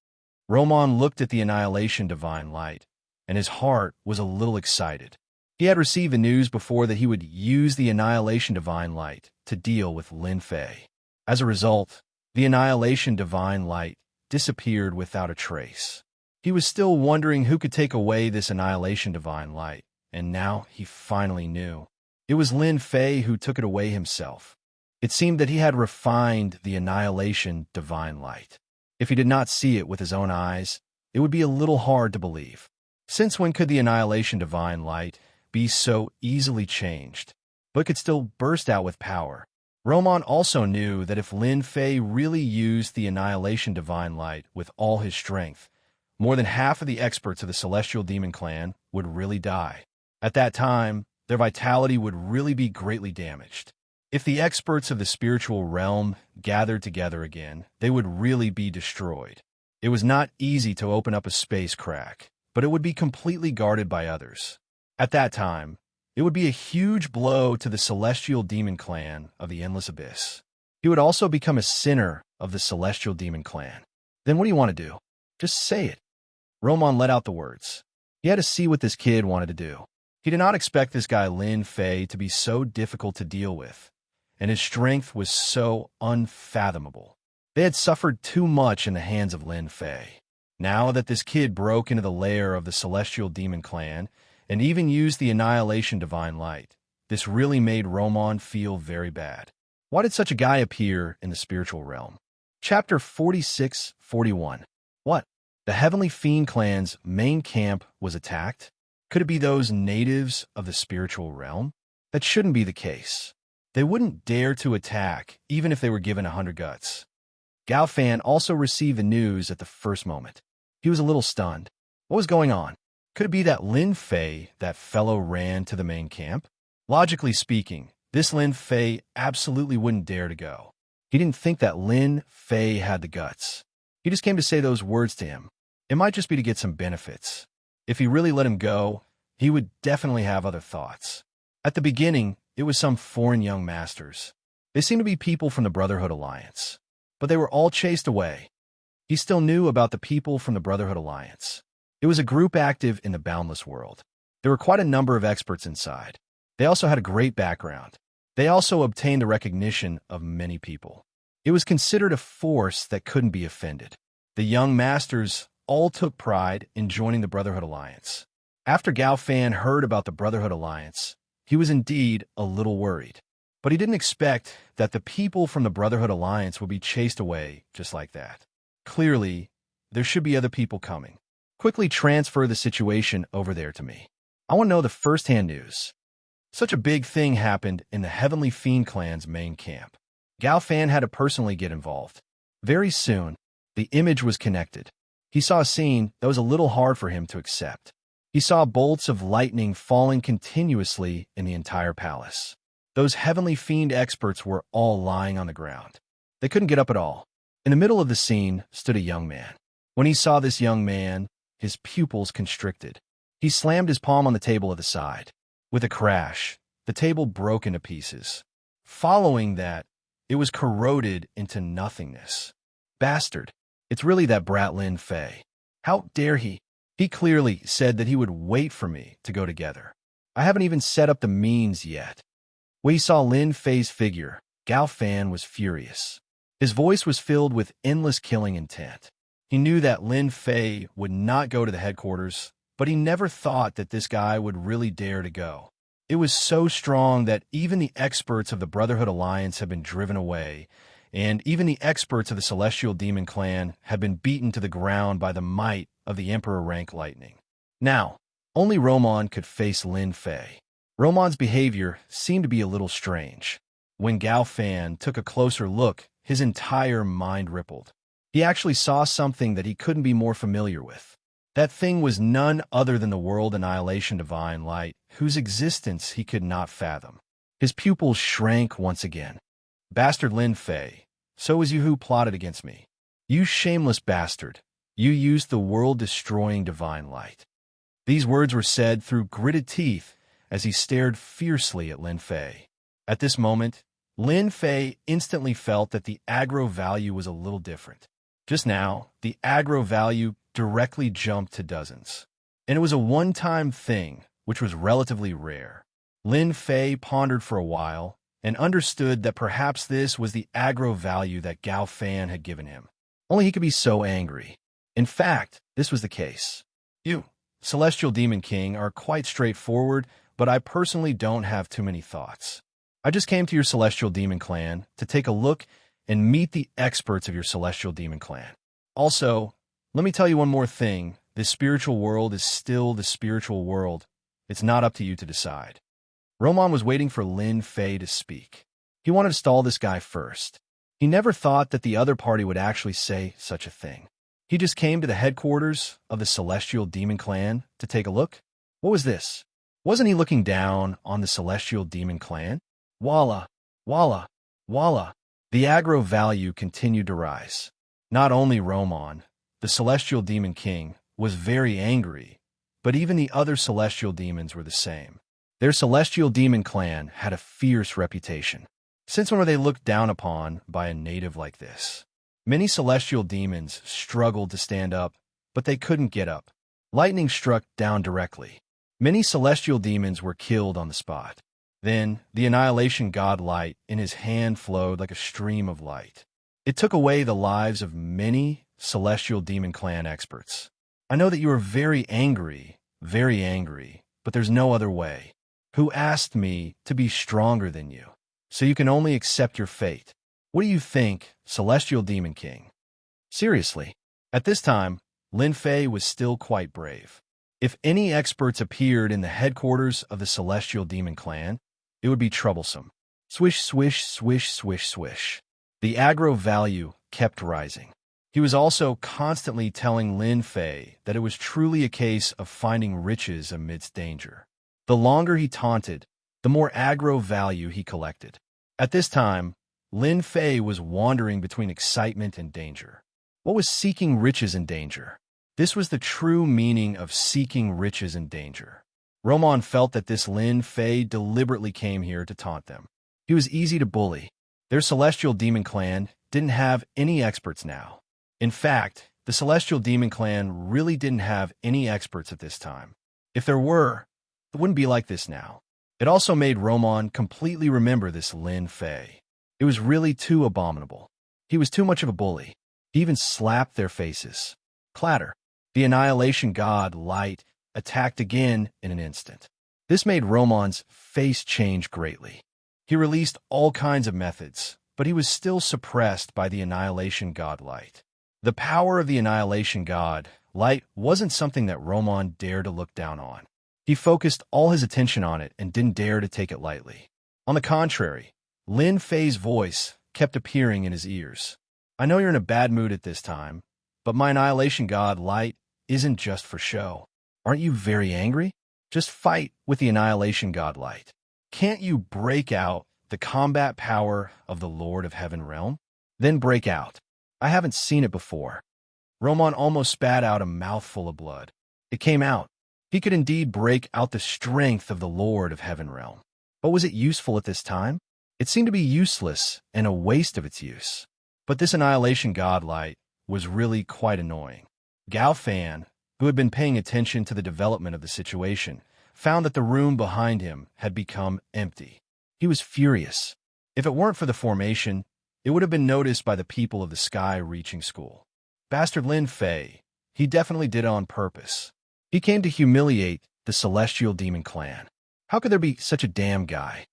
Roman looked at the Annihilation Divine Light, and his heart was a little excited. He had received the news before that he would use the Annihilation Divine Light to deal with Lin Fei. As a result, the Annihilation Divine Light disappeared without a trace. He was still wondering who could take away this Annihilation Divine Light, and now he finally knew. It was Lin Fei who took it away himself. It seemed that he had refined the Annihilation Divine Light. If he did not see it with his own eyes, it would be a little hard to believe. Since when could the Annihilation Divine Light be so easily changed, but could still burst out with power? Roman also knew that if Lin Fei really used the Annihilation Divine Light with all his strength, more than half of the experts of the Celestial Demon Clan would really die. At that time, their vitality would really be greatly damaged. If the experts of the spiritual realm gathered together again, they would really be destroyed. It was not easy to open up a space crack, but it would be completely guarded by others. At that time, it would be a huge blow to the Celestial Demon Clan of the Endless Abyss. He would also become a sinner of the Celestial Demon Clan. Then what do you want to do? Just say it. Roman let out the words. He had to see what this kid wanted to do. He did not expect this guy Lin Fei to be so difficult to deal with, and his strength was so unfathomable. They had suffered too much in the hands of Lin Fei. Now that this kid broke into the lair of the Celestial Demon Clan and even used the Annihilation Divine Light, this really made Roman feel very bad. Why did such a guy appear in the spiritual realm? Chapter 46-41. What? The Heavenly Fiend Clan's main camp was attacked? Could it be those natives of the spiritual realm? That shouldn't be the case. They wouldn't dare to attack, even if they were given 100 guts. Gao Fan also received the news at the first moment. He was a little stunned. What was going on? Could it be that Lin Fei, that fellow, ran to the main camp? Logically speaking, this Lin Fei absolutely wouldn't dare to go. He didn't think that Lin Fei had the guts. He just came to say those words to him. It might just be to get some benefits. If he really let him go, he would definitely have other thoughts. At the beginning, it was some foreign young masters. They seemed to be people from the Brotherhood Alliance, but they were all chased away. He still knew about the people from the Brotherhood Alliance. It was a group active in the boundless world. There were quite a number of experts inside. They also had a great background. They also obtained the recognition of many people. It was considered a force that couldn't be offended. The young masters all took pride in joining the Brotherhood Alliance. After Gao Fan heard about the Brotherhood Alliance, he was indeed a little worried. But he didn't expect that the people from the Brotherhood Alliance would be chased away just like that. Clearly, there should be other people coming. Quickly transfer the situation over there to me. I want to know the first-hand news. Such a big thing happened in the Heavenly Fiend clan's main camp. Gao Fan had to personally get involved. Very soon, the image was connected. He saw a scene that was a little hard for him to accept. He saw bolts of lightning falling continuously in the entire palace. Those Heavenly Fiend experts were all lying on the ground. They couldn't get up at all. In the middle of the scene stood a young man. When he saw this young man, his pupils constricted. He slammed his palm on the table at the side. With a crash, the table broke into pieces. Following that, it was corroded into nothingness. Bastard! It's really that brat Lin Fei. How dare he? He clearly said that he would wait for me to go together. I haven't even set up the means yet. When he saw Lin Fei's figure, Gao Fan was furious. His voice was filled with endless killing intent. He knew that Lin Fei would not go to the headquarters, but he never thought that this guy would really dare to go. It was so strong that even the experts of the Brotherhood Alliance had been driven away, and even the experts of the Celestial Demon Clan had been beaten to the ground by the might of the Emperor rank lightning. Now, only Romon could face Lin Fei. Romon's behavior seemed to be a little strange. When Gao Fan took a closer look, his entire mind rippled. He actually saw something that he couldn't be more familiar with. That thing was none other than the World Annihilation Divine Light, whose existence he could not fathom. His pupils shrank once again. Bastard Lin Fei, so was you who plotted against me. You shameless bastard. You used the world-destroying divine light. These words were said through gritted teeth as he stared fiercely at Lin Fei. At this moment, Lin Fei instantly felt that the aggro value was a little different. Just now, the aggro value directly jumped to dozens. And it was a one-time thing, which was relatively rare. Lin Fei pondered for a while and understood that perhaps this was the aggro value that Gao Fan had given him. Only he could be so angry. In fact, this was the case. You, Celestial Demon King, are quite straightforward, but I personally don't have too many thoughts. I just came to your Celestial Demon Clan to take a look and meet the experts of your Celestial Demon Clan. Also, let me tell you one more thing. This spiritual world is still the spiritual world. It's not up to you to decide. Romon was waiting for Lin Fei to speak. He wanted to stall this guy first. He never thought that the other party would actually say such a thing. He just came to the headquarters of the Celestial Demon Clan to take a look. What was this? Wasn't he looking down on the Celestial Demon Clan? Walla, walla, walla. The aggro value continued to rise. Not only Romon, the Celestial Demon King, was very angry, but even the other Celestial Demons were the same. Their Celestial Demon Clan had a fierce reputation. Since when were they looked down upon by a native like this? Many Celestial Demons struggled to stand up, but they couldn't get up. Lightning struck down directly. Many Celestial Demons were killed on the spot. Then, the Annihilation God Light in his hand flowed like a stream of light. It took away the lives of many Celestial Demon Clan experts. I know that you are very angry, but there's no other way. Who asked me to be stronger than you? So you can only accept your fate. What do you think, Celestial Demon King? Seriously. At this time, Lin Fei was still quite brave. If any experts appeared in the headquarters of the Celestial Demon Clan, it would be troublesome. Swish, swish, swish, swish, swish. The aggro value kept rising. He was also constantly telling Lin Fei that it was truly a case of finding riches amidst danger. The longer he taunted, the more aggro value he collected. At this time, Lin Fei was wandering between excitement and danger. What was seeking riches and danger? This was the true meaning of seeking riches and danger. Roman felt that this Lin Fei deliberately came here to taunt them. He was easy to bully. Their Celestial Demon Clan didn't have any experts now. In fact, the Celestial Demon Clan really didn't have any experts at this time. If there were, it wouldn't be like this now. It also made Roman completely remember this Lin Fei. It was really too abominable. He was too much of a bully. He even slapped their faces. Clatter. The Annihilation God, Light, attacked again in an instant. This made Roman's face change greatly. He released all kinds of methods, but he was still suppressed by the Annihilation God, Light. The power of the Annihilation God, Light, wasn't something that Roman dared to look down on. He focused all his attention on it and didn't dare to take it lightly. On the contrary, Lin Fei's voice kept appearing in his ears. I know you're in a bad mood at this time, but my Annihilation God, Light, isn't just for show. Aren't you very angry? Just fight with the Annihilation God, Light. Can't you break out the combat power of the Lord of Heaven Realm? Then break out. I haven't seen it before. Roman almost spat out a mouthful of blood. It came out. He could indeed break out the strength of the Lord of Heaven Realm. But was it useful at this time? It seemed to be useless and a waste of its use. But this Annihilation God, Light, was really quite annoying. Gao Fan, who had been paying attention to the development of the situation, found that the room behind him had become empty. He was furious. If it weren't for the formation, it would have been noticed by the people of the Sky-reaching school. Bastard Lin Fei, he definitely did it on purpose. He came to humiliate the Celestial Demon Clan. How could there be such a damn guy?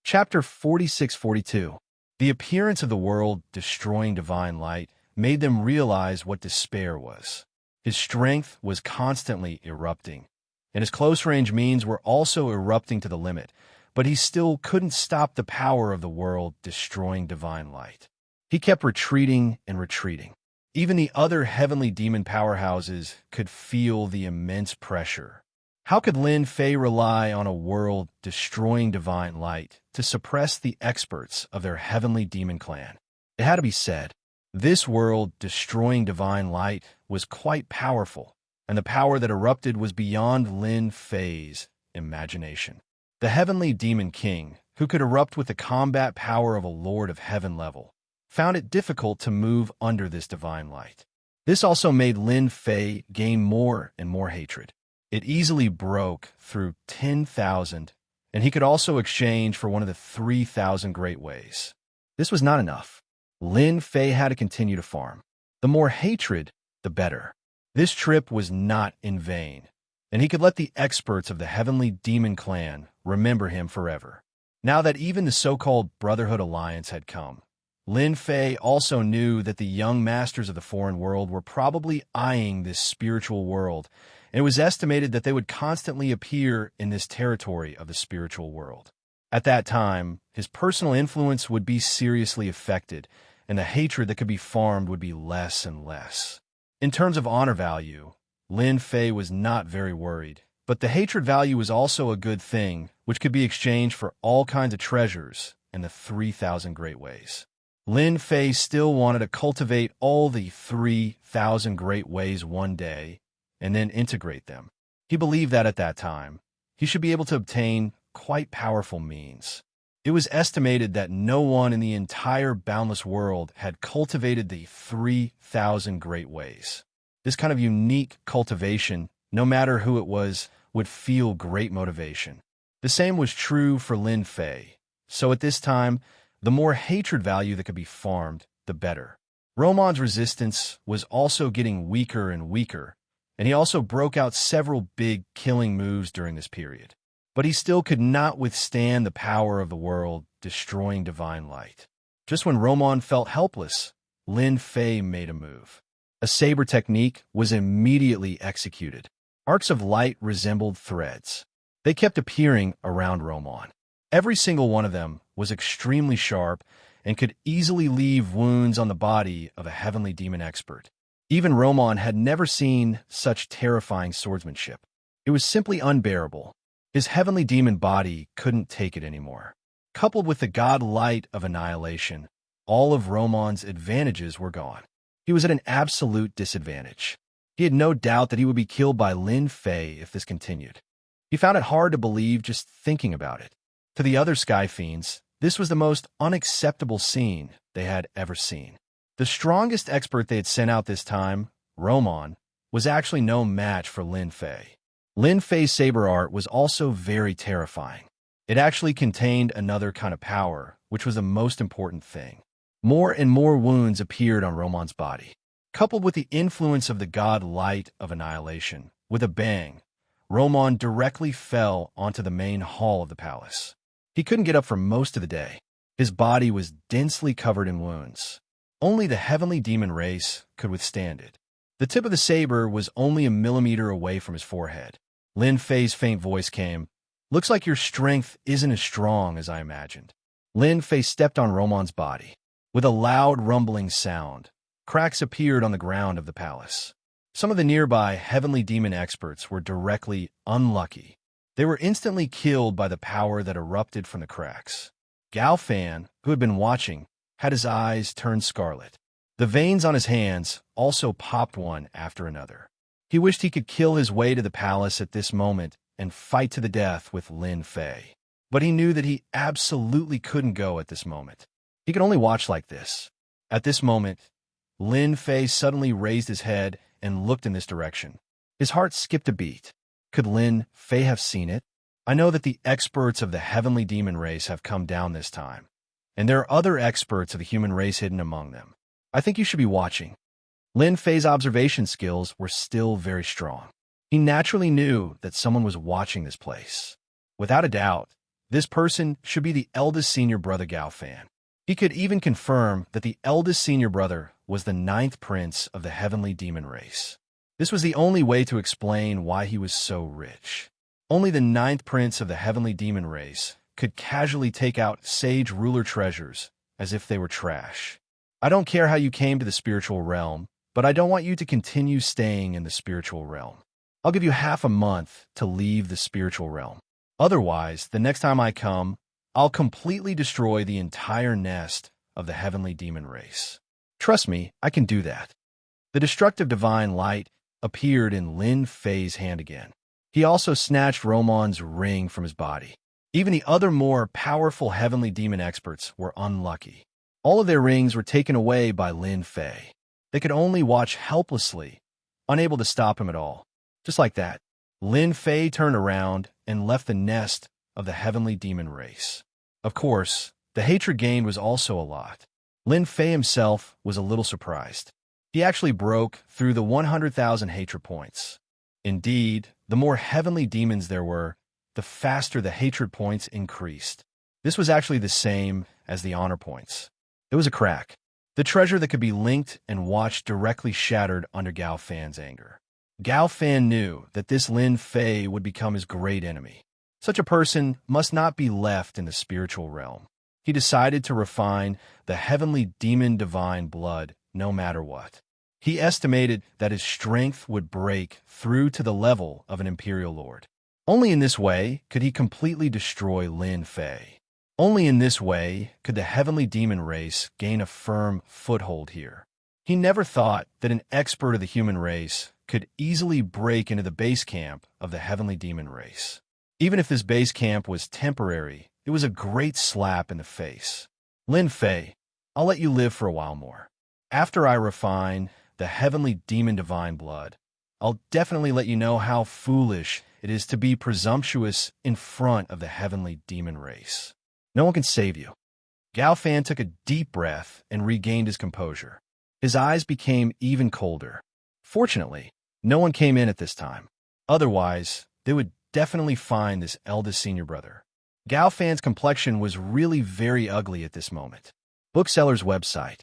Chapter 46-42. The appearance of the world destroying divine light made them realize what despair was. His strength was constantly erupting, and his close-range means were also erupting to the limit, but he still couldn't stop the power of the world destroying divine light. He kept retreating and retreating. Even the other heavenly demon powerhouses could feel the immense pressure. How could Lin Fei rely on a world destroying divine light to suppress the experts of their heavenly demon clan? It had to be said, this world destroying divine light was quite powerful, and the power that erupted was beyond Lin Fei's imagination. The heavenly demon king, who could erupt with the combat power of a lord of heaven level, found it difficult to move under this divine light. This also made Lin Fei gain more and more hatred. It easily broke through 10,000, and he could also exchange for one of the 3,000 great ways. This was not enough. Lin Fei had to continue to farm. The more hatred, the better. This trip was not in vain, and he could let the experts of the Heavenly Demon Clan remember him forever. Now that even the so-called Brotherhood Alliance had come, Lin Fei also knew that the young masters of the foreign world were probably eyeing this spiritual world, and it was estimated that they would constantly appear in this territory of the spiritual world. At that time, his personal influence would be seriously affected, and the hatred that could be farmed would be less and less. In terms of honor value, Lin Fei was not very worried, but the hatred value was also a good thing, which could be exchanged for all kinds of treasures and the 3,000 great ways. Lin Fei still wanted to cultivate all the 3,000 great ways one day and then integrate them. He believed that at that time, he should be able to obtain quite powerful means. It was estimated that no one in the entire boundless world had cultivated the 3,000 great ways. This kind of unique cultivation, no matter who it was, would feel great motivation. The same was true for Lin Fei. So at this time, the more hatred value that could be farmed, the better. Roman's resistance was also getting weaker and weaker, and he also broke out several big killing moves during this period. But he still could not withstand the power of the world destroying divine light. Just when Roman felt helpless, Lin Fei made a move. A saber technique was immediately executed. Arcs of light resembled threads. They kept appearing around Romon. Every single one of them was extremely sharp and could easily leave wounds on the body of a heavenly demon expert. Even Romon had never seen such terrifying swordsmanship. It was simply unbearable. His heavenly demon body couldn't take it anymore. Coupled with the god light of annihilation, all of Romon's advantages were gone. He was at an absolute disadvantage. He had no doubt that he would be killed by Lin Fei if this continued. He found it hard to believe just thinking about it. To the other Sky Fiends, this was the most unacceptable scene they had ever seen. The strongest expert they had sent out this time, Romon, was actually no match for Lin Fei. Lin Fei's saber art was also very terrifying. It actually contained another kind of power, which was the most important thing. More and more wounds appeared on Romon's body. Coupled with the influence of the god light of annihilation, with a bang, Romon directly fell onto the main hall of the palace. He couldn't get up for most of the day. His body was densely covered in wounds. Only the heavenly demon race could withstand it. The tip of the saber was only a millimeter away from his forehead. Lin Fei's faint voice came. "Looks like your strength isn't as strong as I imagined." Lin Fei stepped on Romon's body. With a loud rumbling sound, cracks appeared on the ground of the palace. Some of the nearby heavenly demon experts were directly unlucky. They were instantly killed by the power that erupted from the cracks. Gao Fan, who had been watching, had his eyes turn scarlet. The veins on his hands also popped one after another. He wished he could kill his way to the palace at this moment and fight to the death with Lin Fei. But he knew that he absolutely couldn't go at this moment. He could only watch like this. At this moment, Lin Fei suddenly raised his head and looked in this direction. His heart skipped a beat. Could Lin Fei have seen it? I know that the experts of the heavenly demon race have come down this time, and there are other experts of the human race hidden among them. I think you should be watching. Lin Fei's observation skills were still very strong. He naturally knew that someone was watching this place. Without a doubt, this person should be the eldest senior brother Gao Fan. He could even confirm that the eldest senior brother was the 9th prince of the heavenly demon race. This was the only way to explain why he was so rich. Only the 9th prince of the heavenly demon race could casually take out sage ruler treasures as if they were trash. I don't care how you came to the spiritual realm, but I don't want you to continue staying in the spiritual realm. I'll give you half a month to leave the spiritual realm. Otherwise, the next time I come, I'll completely destroy the entire nest of the heavenly demon race. Trust me, I can do that. The destructive divine light appeared in Lin Fei's hand again. He also snatched Romon's ring from his body. Even the other more powerful heavenly demon experts were unlucky. All of their rings were taken away by Lin Fei. They could only watch helplessly, unable to stop him at all. Just like that, Lin Fei turned around and left the nest of the heavenly demon race. Of course, the hatred gained was also a lot. Lin Fei himself was a little surprised. He actually broke through the 100,000 hatred points. Indeed, the more heavenly demons there were, the faster the hatred points increased. This was actually the same as the honor points. It was a crack. The treasure that could be linked and watched directly shattered under Gao Fan's anger. Gao Fan knew that this Lin Fei would become his great enemy. Such a person must not be left in the spiritual realm. He decided to refine the heavenly demon divine blood no matter what. He estimated that his strength would break through to the level of an imperial lord. Only in this way could he completely destroy Lin Fei. Only in this way could the heavenly demon race gain a firm foothold here. He never thought that an expert of the human race could easily break into the base camp of the heavenly demon race. Even if this base camp was temporary, it was a great slap in the face. Lin Fei, I'll let you live for a while more. After I refine the heavenly demon divine blood, I'll definitely let you know how foolish it is to be presumptuous in front of the heavenly demon race. No one can save you. Gao Fan took a deep breath and regained his composure. His eyes became even colder. Fortunately, no one came in at this time. Otherwise, they would definitely find this eldest senior brother. Gao Fan's complexion was really very ugly at this moment. Bookseller's website.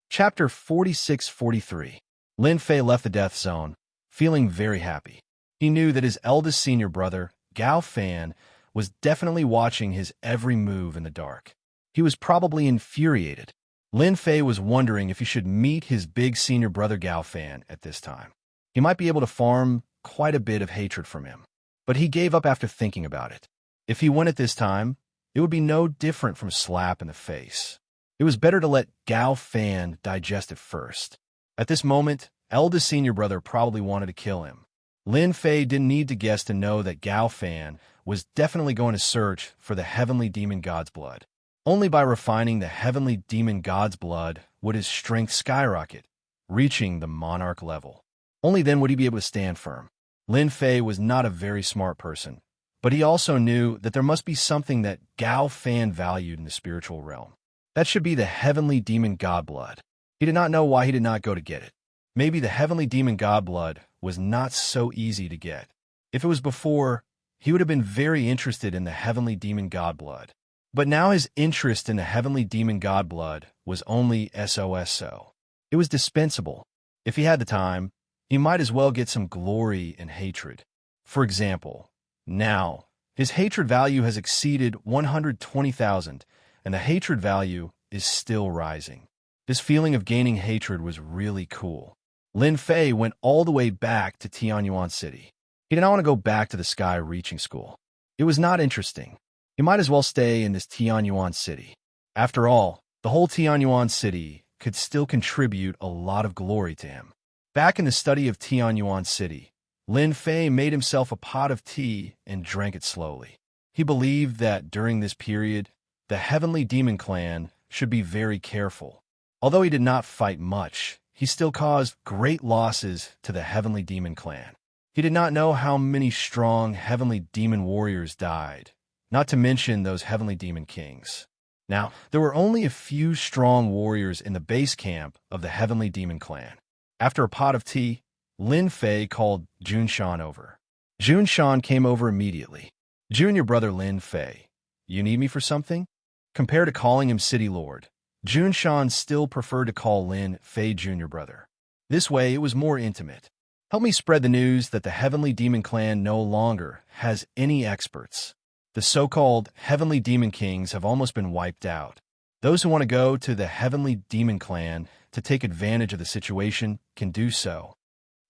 Chapter 46-43. Lin Fei left the death zone, feeling very happy. He knew that his eldest senior brother, Gao Fan, was definitely watching his every move in the dark. He was probably infuriated. Lin Fei was wondering if he should meet his big senior brother Gao Fan at this time. He might be able to farm quite a bit of hatred from him. But he gave up after thinking about it. If he went at this time, it would be no different from a slap in the face. It was better to let Gao Fan digest it first. At this moment, eldest senior brother probably wanted to kill him. Lin Fei didn't need to guess to know that Gao Fan was definitely going to search for the heavenly demon god's blood. Only by refining the heavenly demon god's blood would his strength skyrocket, reaching the monarch level. Only then would he be able to stand firm. Lin Fei was not a very smart person, but he also knew that there must be something that Gao Fan valued in the spiritual realm. That should be the heavenly demon god blood. He did not know why he did not go to get it. Maybe the heavenly demon god blood was not so easy to get. If it was before, he would have been very interested in the heavenly demon god blood. But now his interest in the heavenly demon god blood was only so. It was dispensable. If he had the time, he might as well get some glory and hatred. For example, now, his hatred value has exceeded 120,000, and the hatred value is still rising. This feeling of gaining hatred was really cool. Lin Fei went all the way back to Tianyuan City. He did not want to go back to the Sky Reaching School. It was not interesting. He might as well stay in this Tianyuan City. After all, the whole Tianyuan City could still contribute a lot of glory to him. Back in the study of Tianyuan City, Lin Fei made himself a pot of tea and drank it slowly. He believed that during this period, the Heavenly Demon Clan should be very careful. Although he did not fight much, he still caused great losses to the Heavenly Demon Clan. He did not know how many strong Heavenly Demon warriors died, not to mention those Heavenly Demon Kings. Now, there were only a few strong warriors in the base camp of the Heavenly Demon Clan. After a pot of tea, Lin Fei called Xianxia over. Xianxia came over immediately. Junior brother Lin Fei, you need me for something? Compared to calling him City Lord, Xianxia still preferred to call Lin Fei Junior brother. This way it was more intimate. Help me spread the news that the Heavenly Demon Clan no longer has any experts. The so-called Heavenly Demon Kings have almost been wiped out. Those who want to go to the Heavenly Demon Clan to take advantage of the situation can do so.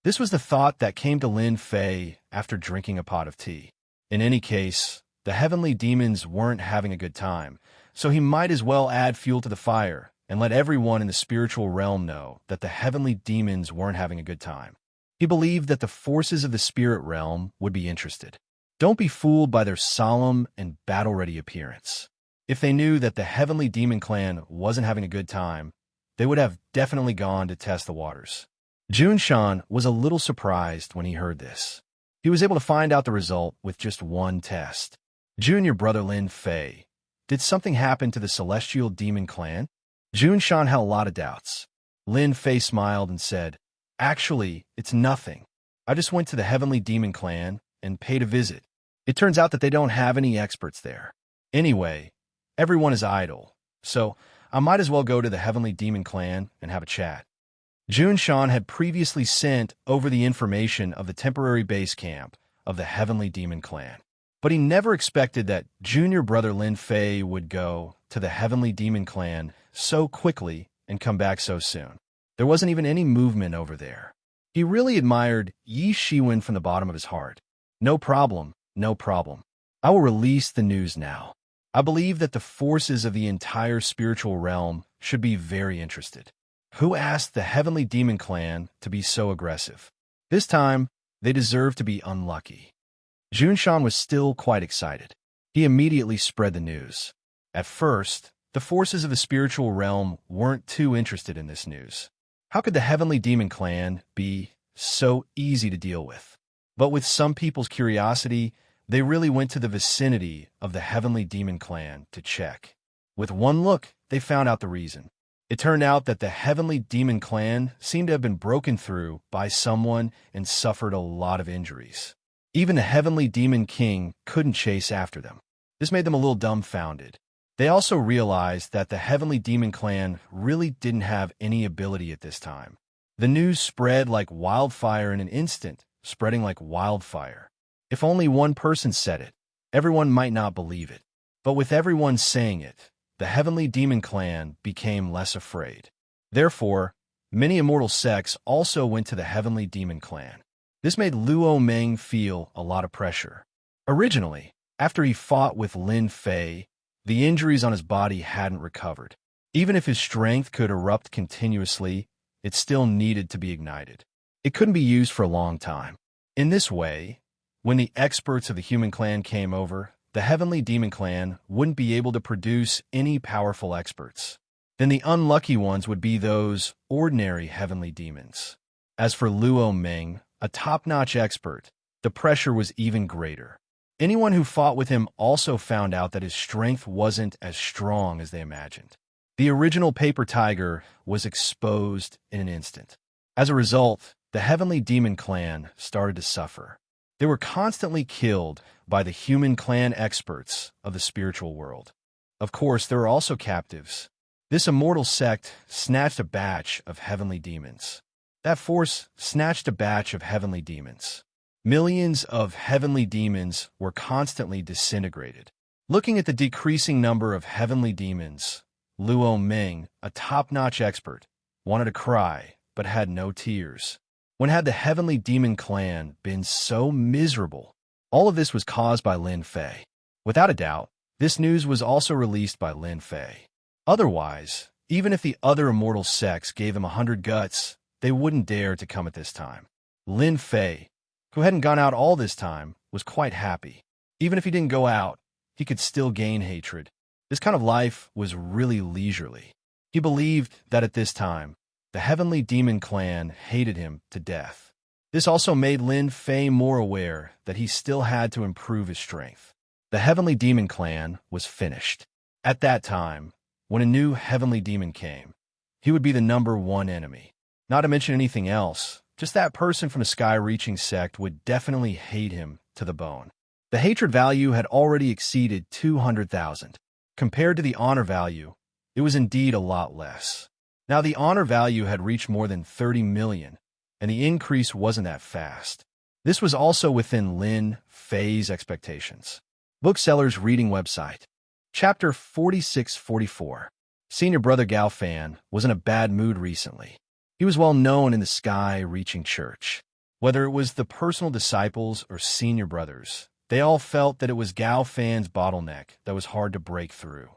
This was the thought that came to Lin Fei after drinking a pot of tea. In any case, the Heavenly Demons weren't having a good time, so he might as well add fuel to the fire and let everyone in the spiritual realm know that the Heavenly Demons weren't having a good time. He believed that the forces of the spirit realm would be interested. Don't be fooled by their solemn and battle-ready appearance. If they knew that the Heavenly Demon Clan wasn't having a good time, they would have definitely gone to test the waters. Xianxia was a little surprised when he heard this. He was able to find out the result with just one test. Junior brother Lin Fei, did something happen to the Celestial Demon Clan? Xianxia had a lot of doubts. Lin Fei smiled and said, actually, it's nothing. I just went to the Heavenly Demon Clan and paid a visit. It turns out that they don't have any experts there. Anyway, everyone is idle, so I might as well go to the Heavenly Demon Clan and have a chat. Xianxia had previously sent over the information of the temporary base camp of the Heavenly Demon Clan, but he never expected that junior brother Lin Fei would go to the Heavenly Demon Clan so quickly and come back so soon. There wasn't even any movement over there. He really admired Yi Shiwen from the bottom of his heart. No problem, no problem. I will release the news now. I believe that the forces of the entire spiritual realm should be very interested. Who asked the Heavenly Demon Clan to be so aggressive? This time, they deserve to be unlucky. Xianxia was still quite excited. He immediately spread the news. At first, the forces of the spiritual realm weren't too interested in this news. How could the Heavenly Demon Clan be so easy to deal with? But with some people's curiosity, they really went to the vicinity of the Heavenly Demon Clan to check. With one look, they found out the reason. It turned out that the Heavenly Demon Clan seemed to have been broken through by someone and suffered a lot of injuries. Even the Heavenly Demon King couldn't chase after them. This made them a little dumbfounded. They also realized that the Heavenly Demon Clan really didn't have any ability at this time. The news spread like wildfire in an instant, spreading like wildfire. If only one person said it, everyone might not believe it. But with everyone saying it, the heavenly demon clan became less afraid. Therefore, many immortal sects also went to the heavenly demon clan. This made Luo Meng feel a lot of pressure. Originally, after he fought with Lin Fei, the injuries on his body hadn't recovered. Even if his strength could erupt continuously, it still needed to be ignited. It couldn't be used for a long time. In this way, when the experts of the human clan came over, the heavenly demon clan wouldn't be able to produce any powerful experts. Then the unlucky ones would be those ordinary heavenly demons. As for Luo Meng, a top-notch expert, the pressure was even greater. Anyone who fought with him also found out that his strength wasn't as strong as they imagined. The original paper tiger was exposed in an instant. As a result, the heavenly demon clan started to suffer. They were constantly killed by the human clan experts of the spiritual world. Of course, there were also captives. This immortal sect snatched a batch of heavenly demons. That force snatched a batch of heavenly demons. Millions of heavenly demons were constantly disintegrated. Looking at the decreasing number of heavenly demons, Luo Meng, a top-notch expert, wanted to cry, but had no tears. When had the heavenly demon clan been so miserable? All of this was caused by Lin Fei. Without a doubt, this news was also released by Lin Fei. Otherwise, even if the other immortal sects gave him 100 guts, they wouldn't dare to come at this time. Lin Fei, who hadn't gone out all this time, was quite happy. Even if he didn't go out, he could still gain hatred. This kind of life was really leisurely. He believed that at this time, the heavenly demon clan hated him to death. This also made Lin Fei more aware that he still had to improve his strength. The heavenly demon clan was finished. At that time, when a new heavenly demon came, he would be the #1 enemy. Not to mention anything else, just that person from the sky-reaching sect would definitely hate him to the bone. The hatred value had already exceeded 200,000. Compared to the honor value, it was indeed a lot less. Now the honor value had reached more than 30 million, and the increase wasn't that fast. This was also within Lin Fei's expectations. Bookseller's Reading Website. Chapter 46-44. Senior brother Gao Fan was in a bad mood recently. He was well known in the sky-reaching church. Whether it was the personal disciples or senior brothers, they all felt that it was Gao Fan's bottleneck that was hard to break through.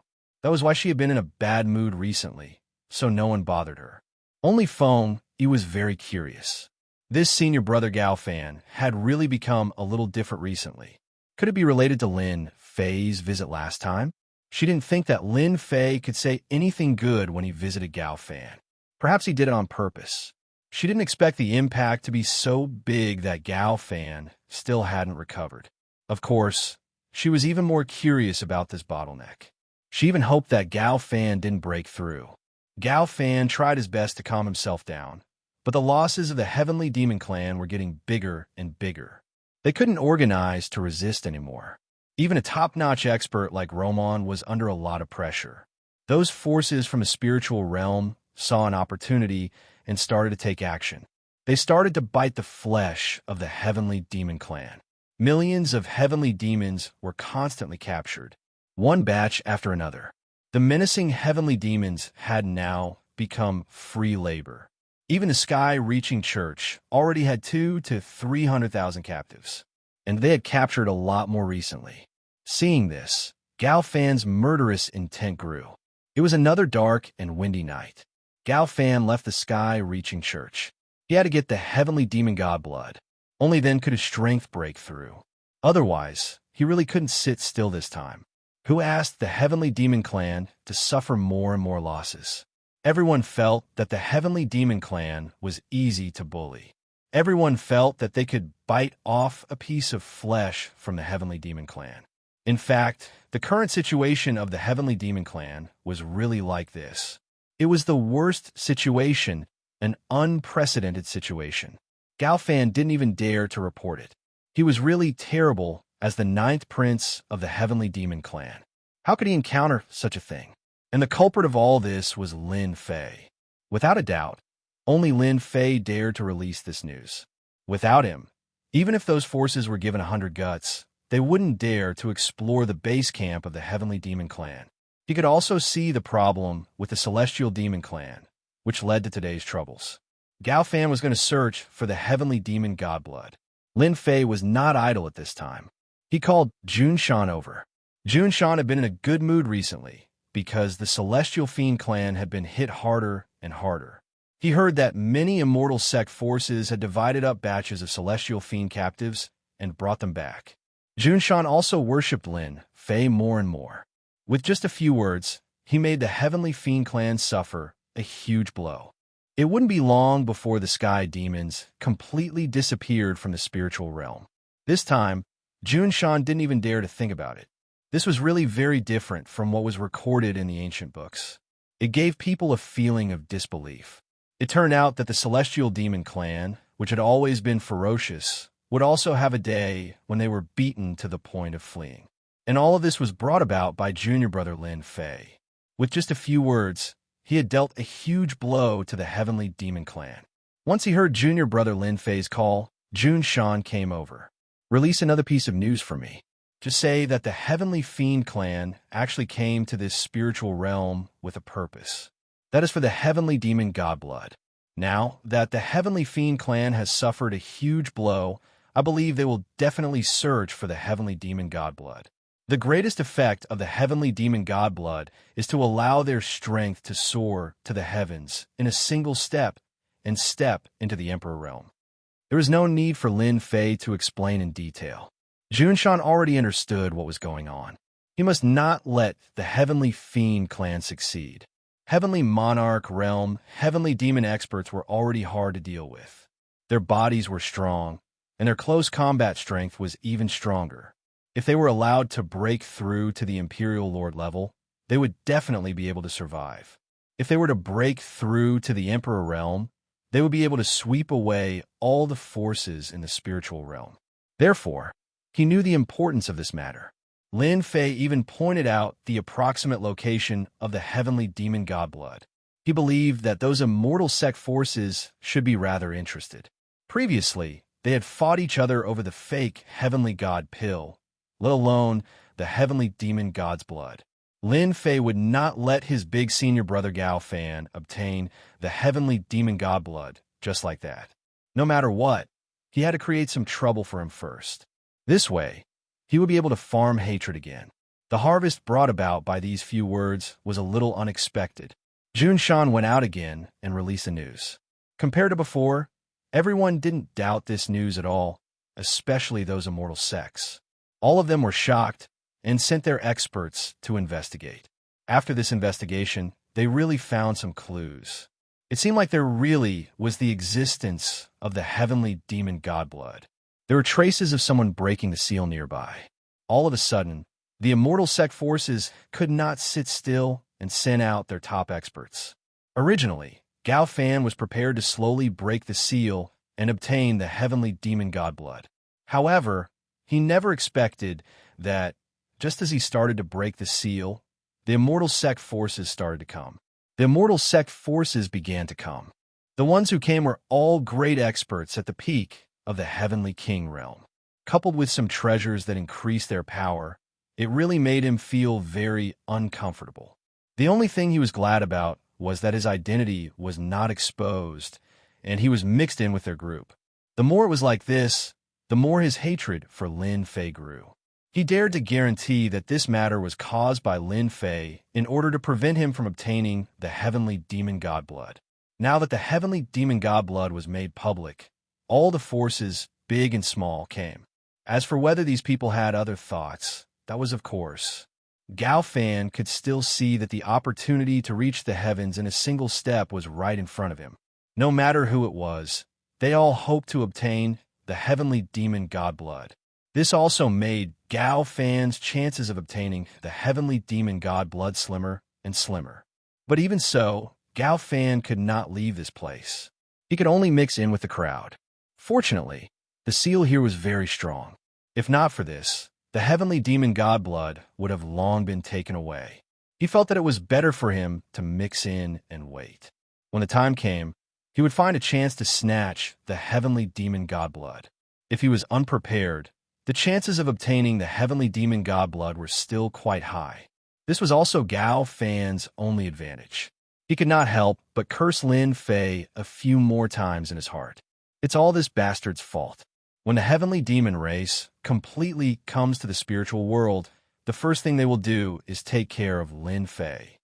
That was why she had been in a bad mood recently, so no one bothered her. Only Feng, he was very curious. This senior brother Gao Fan had really become a little different recently. Could it be related to Lin Fei's visit last time? She didn't think that Lin Fei could say anything good when he visited Gao Fan. Perhaps he did it on purpose. She didn't expect the impact to be so big that Gao Fan still hadn't recovered. Of course, she was even more curious about this bottleneck. She even hoped that Gao Fan didn't break through. Gao Fan tried his best to calm himself down, but the losses of the heavenly demon clan were getting bigger and bigger. They couldn't organize to resist anymore. Even a top-notch expert like Roman was under a lot of pressure. Those forces from the spiritual realm saw an opportunity and started to take action. They started to bite the flesh of the heavenly demon clan. Millions of heavenly demons were constantly captured, one batch after another. The menacing heavenly demons had now become free labor. Even the sky-reaching church already had 200,000 to 300,000 captives, and they had captured a lot more recently. Seeing this, Gao Fan's murderous intent grew. It was another dark and windy night. Gao Fan left the sky-reaching church. He had to get the heavenly demon god blood. Only then could his strength break through. Otherwise, he really couldn't sit still this time. Who asked the heavenly demon clan to suffer more and more losses? Everyone felt that the heavenly demon clan was easy to bully. Everyone felt that they could bite off a piece of flesh from the heavenly demon clan. In fact, the current situation of the heavenly demon clan was really like this. It was the worst situation, an unprecedented situation. Gao Fan didn't even dare to report it. He was really terrible as the 9th prince of the heavenly demon clan. How could he encounter such a thing? And the culprit of all this was Lin Fei. Without a doubt, only Lin Fei dared to release this news. Without him, Even if those forces were given 100 guts, they wouldn't dare to explore the base camp of the Heavenly Demon Clan. He could also see the problem with the Celestial Demon Clan, which led to today's troubles. Gao Fan was going to search for the Heavenly Demon Godblood. Lin Fei was not idle at this time. He called Jun Shan over. Jun Shan had been in a good mood recently because the Celestial Fiend Clan had been hit harder and harder. He heard that many Immortal Sect forces had divided up batches of Celestial Fiend captives and brought them back. Jun Shan also worshipped Lin Fei more and more. With just a few words, he made the Heavenly Fiend Clan suffer a huge blow. It wouldn't be long before the Sky Demons completely disappeared from the spiritual realm. This time, Jun Shan didn't even dare to think about it. This was really very different from what was recorded in the ancient books. It gave people a feeling of disbelief. It turned out that the Celestial Demon Clan, which had always been ferocious, would also have a day when they were beaten to the point of fleeing. And all of this was brought about by junior brother Lin Fei. With just a few words, he had dealt a huge blow to the Heavenly Demon Clan. Once he heard junior brother Lin Fei's call, Jun Shan came over. Release another piece of news for me. Just say that the Heavenly Fiend Clan actually came to this spiritual realm with a purpose. That is for the Heavenly Demon Godblood. Now that the Heavenly Fiend Clan has suffered a huge blow, I believe they will definitely search for the Heavenly Demon Godblood. The greatest effect of the Heavenly Demon Godblood is to allow their strength to soar to the heavens in a single step and step into the Emperor Realm. There was no need for Lin Fei to explain in detail. Jun Shan already understood what was going on. He must not let the Heavenly Fiend Clan succeed. Heavenly Monarch Realm, Heavenly Demon experts were already hard to deal with. Their bodies were strong, and their close combat strength was even stronger. If they were allowed to break through to the Imperial Lord level, they would definitely be able to survive. If they were to break through to the Emperor Realm, they would be able to sweep away all the forces in the spiritual realm. Therefore, he knew the importance of this matter. Lin Fei even pointed out the approximate location of the Heavenly Demon Godblood. He believed that those Immortal Sect forces should be rather interested. Previously, they had fought each other over the fake Heavenly God pill, let alone the Heavenly Demon God's blood. Lin Fei would not let his big senior brother Gao Fan obtain the Heavenly Demon God blood just like that. No matter what, he had to create some trouble for him first. This way, he would be able to farm hatred again. The harvest brought about by these few words was a little unexpected. Jun Shan went out again and released the news. Compared to before, everyone didn't doubt this news at all, especially those Immortal Sects. All of them were shocked and sent their experts to investigate. After this investigation, they really found some clues. It seemed like there really was the existence of the Heavenly Demon Godblood. There were traces of someone breaking the seal nearby. All of a sudden, the Immortal Sect forces could not sit still and sent out their top experts. Originally, Gao Fan was prepared to slowly break the seal and obtain the Heavenly Demon Godblood. However, he never expected that, just as he started to break the seal, the Immortal Sect forces started to come. The Immortal Sect forces began to come. The ones who came were all great experts at the peak of the Heavenly King realm. Coupled with some treasures that increased their power, it really made him feel very uncomfortable. The only thing he was glad about was that his identity was not exposed, and he was mixed in with their group. The more it was like this, the more his hatred for Lin Fei grew. He dared to guarantee that this matter was caused by Lin Fei in order to prevent him from obtaining the Heavenly Demon Godblood. Now that the Heavenly Demon Godblood was made public, all the forces, big and small, came. As for whether these people had other thoughts, that was of course. Gao Fan could still see that the opportunity to reach the heavens in a single step was right in front of him. No matter who it was, they all hoped to obtain the Heavenly Demon Godblood. This also made Gao Fan's chances of obtaining the Heavenly Demon Godblood slimmer and slimmer. But even so, Gao Fan could not leave this place. He could only mix in with the crowd. Fortunately, the seal here was very strong. If not for this, the Heavenly Demon Godblood would have long been taken away. He felt that it was better for him to mix in and wait. When the time came, he would find a chance to snatch the Heavenly Demon Godblood. If he was unprepared, the chances of obtaining the heavenly demon god blood were still quite high. This was also Gao Fan's only advantage. He could not help but curse Lin Fei a few more times in his heart. It's all this bastard's fault. When the heavenly demon race completely comes to the spiritual world, the first thing they will do is take care of Lin Fei.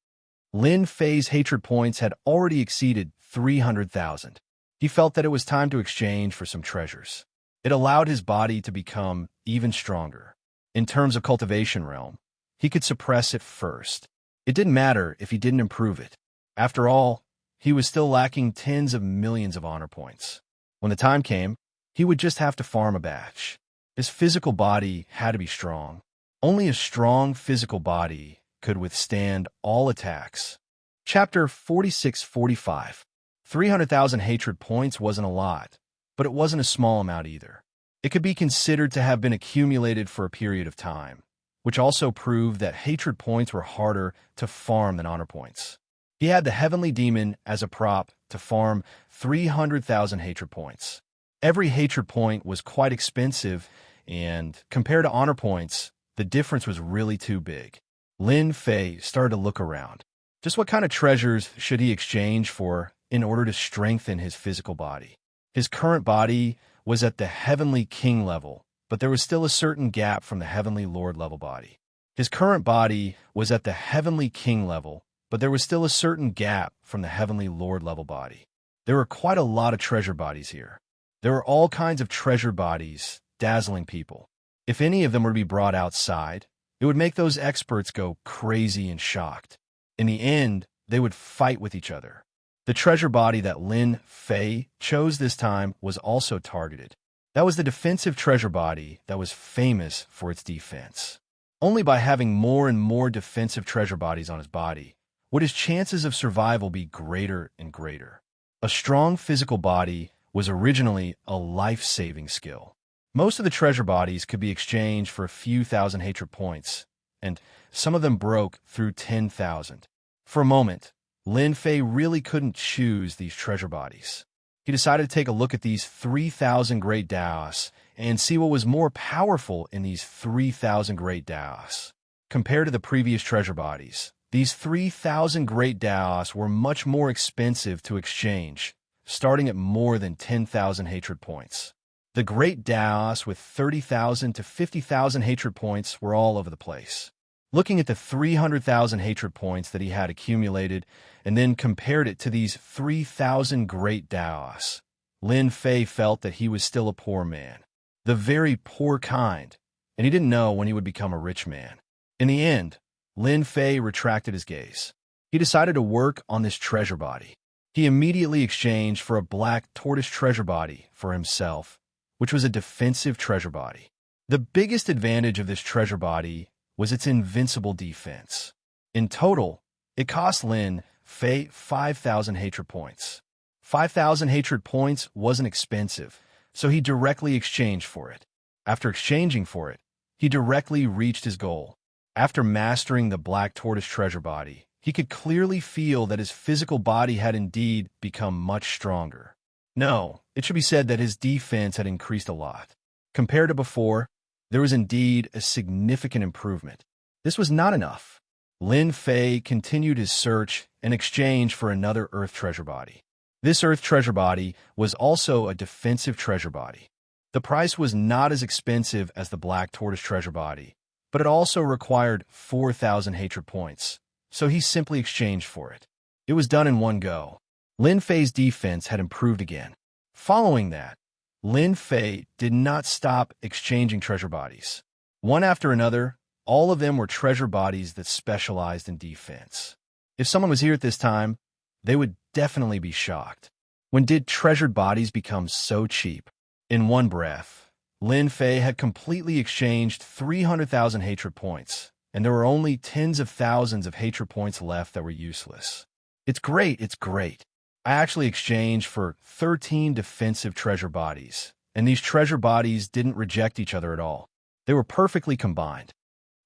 Lin Fei's hatred points had already exceeded 300,000. He felt that it was time to exchange for some treasures. It allowed his body to become even stronger. In terms of cultivation realm, he could suppress it first. It didn't matter if he didn't improve it. After all, he was still lacking tens of millions of honor points. When the time came, he would just have to farm a batch. His physical body had to be strong. Only a strong physical body could withstand all attacks. Chapter 46-45. 300,000 hatred points wasn't a lot, but it wasn't a small amount either. It could be considered to have been accumulated for a period of time, which also proved that hatred points were harder to farm than honor points. He had the heavenly demon as a prop to farm 300,000 hatred points. Every hatred point was quite expensive, and compared to honor points, the difference was really too big. Lin Fei started to look around. Just what kind of treasures should he exchange for in order to strengthen his physical body? His current body was at the heavenly king level, but there was still a certain gap from the heavenly lord level body. His current body was at the heavenly king level, but there was still a certain gap from the heavenly lord level body. There were quite a lot of treasure bodies here. There were all kinds of treasure bodies, dazzling people. If any of them were to be brought outside, it would make those experts go crazy and shocked. In the end, they would fight with each other. The treasure body that Lin Fei chose this time was also targeted. That was the defensive treasure body that was famous for its defense. Only by having more and more defensive treasure bodies on his body would his chances of survival be greater and greater. A strong physical body was originally a life-saving skill. Most of the treasure bodies could be exchanged for a few thousand hatred points, and some of them broke through 10,000. For a moment, Lin Fei really couldn't choose these treasure bodies. He decided to take a look at these 3,000 great Daos and see what was more powerful in these 3,000 great Daos. Compared to the previous treasure bodies, these 3,000 great Daos were much more expensive to exchange, starting at more than 10,000 hatred points. The great Daos with 30,000 to 50,000 hatred points were all over the place. Looking at the 300,000 hatred points that he had accumulated and then compared it to these 3,000 great Daos, Lin Fei felt that he was still a poor man. The very poor kind, and he didn't know when he would become a rich man. In the end, Lin Fei retracted his gaze. He decided to work on this treasure body. He immediately exchanged for a black tortoise treasure body for himself, which was a defensive treasure body. The biggest advantage of this treasure body was its invincible defense. In total, it cost Lin Fei 5,000 hatred points. 5,000 hatred points wasn't expensive, so he directly exchanged for it. After exchanging for it, he directly reached his goal. After mastering the black tortoise treasure body, he could clearly feel that his physical body had indeed become much stronger. No, it should be said that his defense had increased a lot. Compared to before, there was indeed a significant improvement. This was not enough. Lin Fei continued his search in exchange for another Earth treasure body. This Earth treasure body was also a defensive treasure body. The price was not as expensive as the black tortoise treasure body, but it also required 4,000 hatred points, so he simply exchanged for it. It was done in one go. Lin Fei's defense had improved again. Following that, Lin Fei did not stop exchanging treasure bodies. One after another, all of them were treasure bodies that specialized in defense. If someone was here at this time, they would definitely be shocked. When did treasured bodies become so cheap? In one breath, Lin Fei had completely exchanged 300,000 hatred points, and there were only tens of thousands of hatred points left that were useless. It's great, it's great. I actually exchanged for 13 defensive treasure bodies, and these treasure bodies didn't reject each other at all. They were perfectly combined.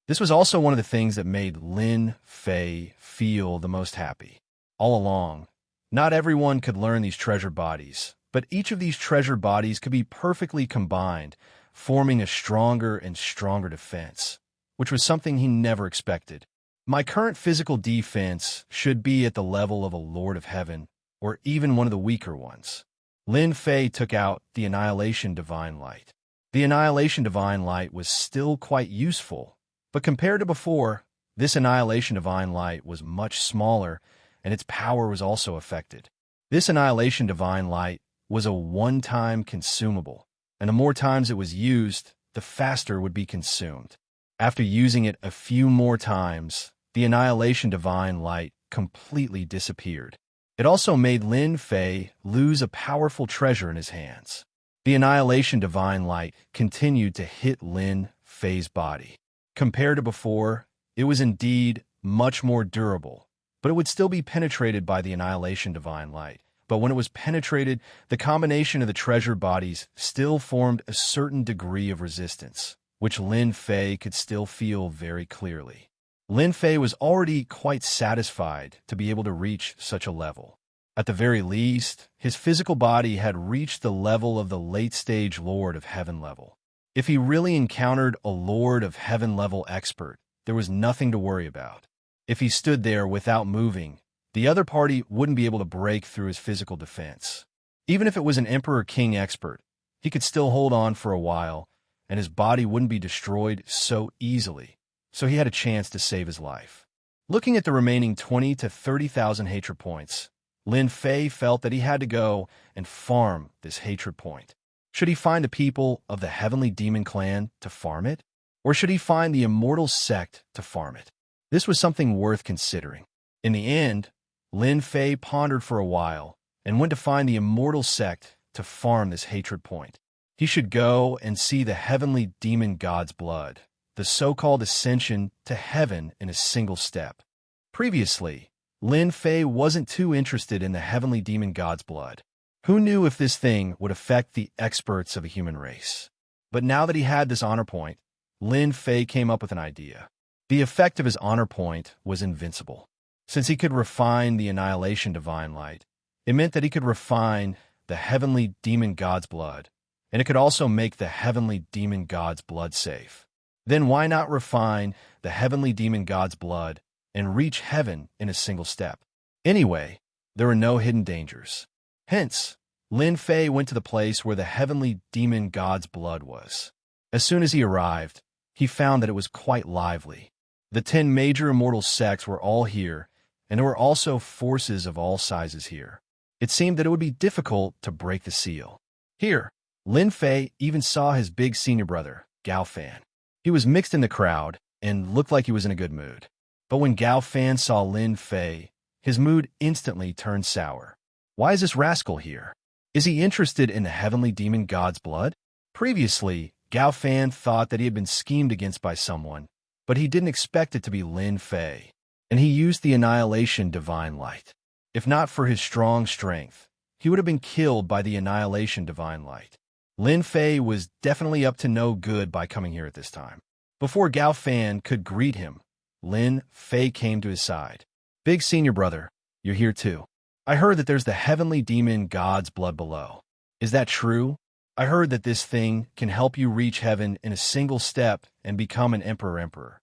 This was also one of the things that made Lin Fei feel the most happy. All along, not everyone could learn these treasure bodies, But each of these treasure bodies could be perfectly combined, forming a stronger and stronger defense, which was something he never expected. My current physical defense should be at the level of a Lord of Heaven, or even one of the weaker ones. Lin Fei took out the Annihilation Divine Light. The Annihilation Divine Light was still quite useful, but compared to before, this Annihilation Divine Light was much smaller, and its power was also affected. This Annihilation Divine Light was a one-time consumable, and the more times it was used, the faster it would be consumed. After using it a few more times, the Annihilation Divine Light completely disappeared. It also made Lin Fei lose a powerful treasure in his hands. The Annihilation Divine Light continued to hit Lin Fei's body. Compared to before, it was indeed much more durable, but it would still be penetrated by the Annihilation Divine Light. But when it was penetrated, the combination of the treasure bodies still formed a certain degree of resistance, which Lin Fei could still feel very clearly. Lin Fei was already quite satisfied to be able to reach such a level. At the very least, his physical body had reached the level of the late-stage Lord of Heaven level. If he really encountered a Lord of Heaven level expert, there was nothing to worry about. If he stood there without moving, the other party wouldn't be able to break through his physical defense. Even if it was an Emperor King expert, he could still hold on for a while, and his body wouldn't be destroyed so easily, so he had a chance to save his life. Looking at the remaining 20 to 30,000 hatred points, Lin Fei felt that he had to go and farm this hatred point. Should he find the people of the Heavenly Demon Clan to farm it? Or should he find the Immortal Sect to farm it? This was something worth considering. In the end, Lin Fei pondered for a while and went to find the Immortal Sect to farm this hatred point. He should go and see the Heavenly Demon God's blood, the so-called ascension to heaven in a single step. Previously, Lin Fei wasn't too interested in the Heavenly Demon God's blood. Who knew if this thing would affect the experts of a human race? But now that he had this honor point, Lin Fei came up with an idea. The effect of his honor point was invincible. Since he could refine the Annihilation Divine Light, it meant that he could refine the Heavenly Demon God's blood, and it could also make the Heavenly Demon God's blood safe. Then why not refine the Heavenly Demon God's blood and reach heaven in a single step? Anyway, there were no hidden dangers. Hence, Lin Fei went to the place where the Heavenly Demon God's blood was. As soon as he arrived, he found that it was quite lively. The 10 major immortal sects were all here, and there were also forces of all sizes here. It seemed that it would be difficult to break the seal. Here, Lin Fei even saw his big senior brother, Gao Fan. He was mixed in the crowd and looked like he was in a good mood. But when Gao Fan saw Lin Fei, his mood instantly turned sour. Why is this rascal here? Is he interested in the Heavenly Demon God's blood? Previously, Gao Fan thought that he had been schemed against by someone, but he didn't expect it to be Lin Fei, and he used the Annihilation Divine Light. If not for his strong strength, he would have been killed by the Annihilation Divine Light. Lin Fei was definitely up to no good by coming here at this time. Before Gao Fan could greet him, Lin Fei came to his side. Big senior brother, you're here too. I heard that there's the Heavenly Demon God's blood below. Is that true? I heard that this thing can help you reach heaven in a single step and become an emperor.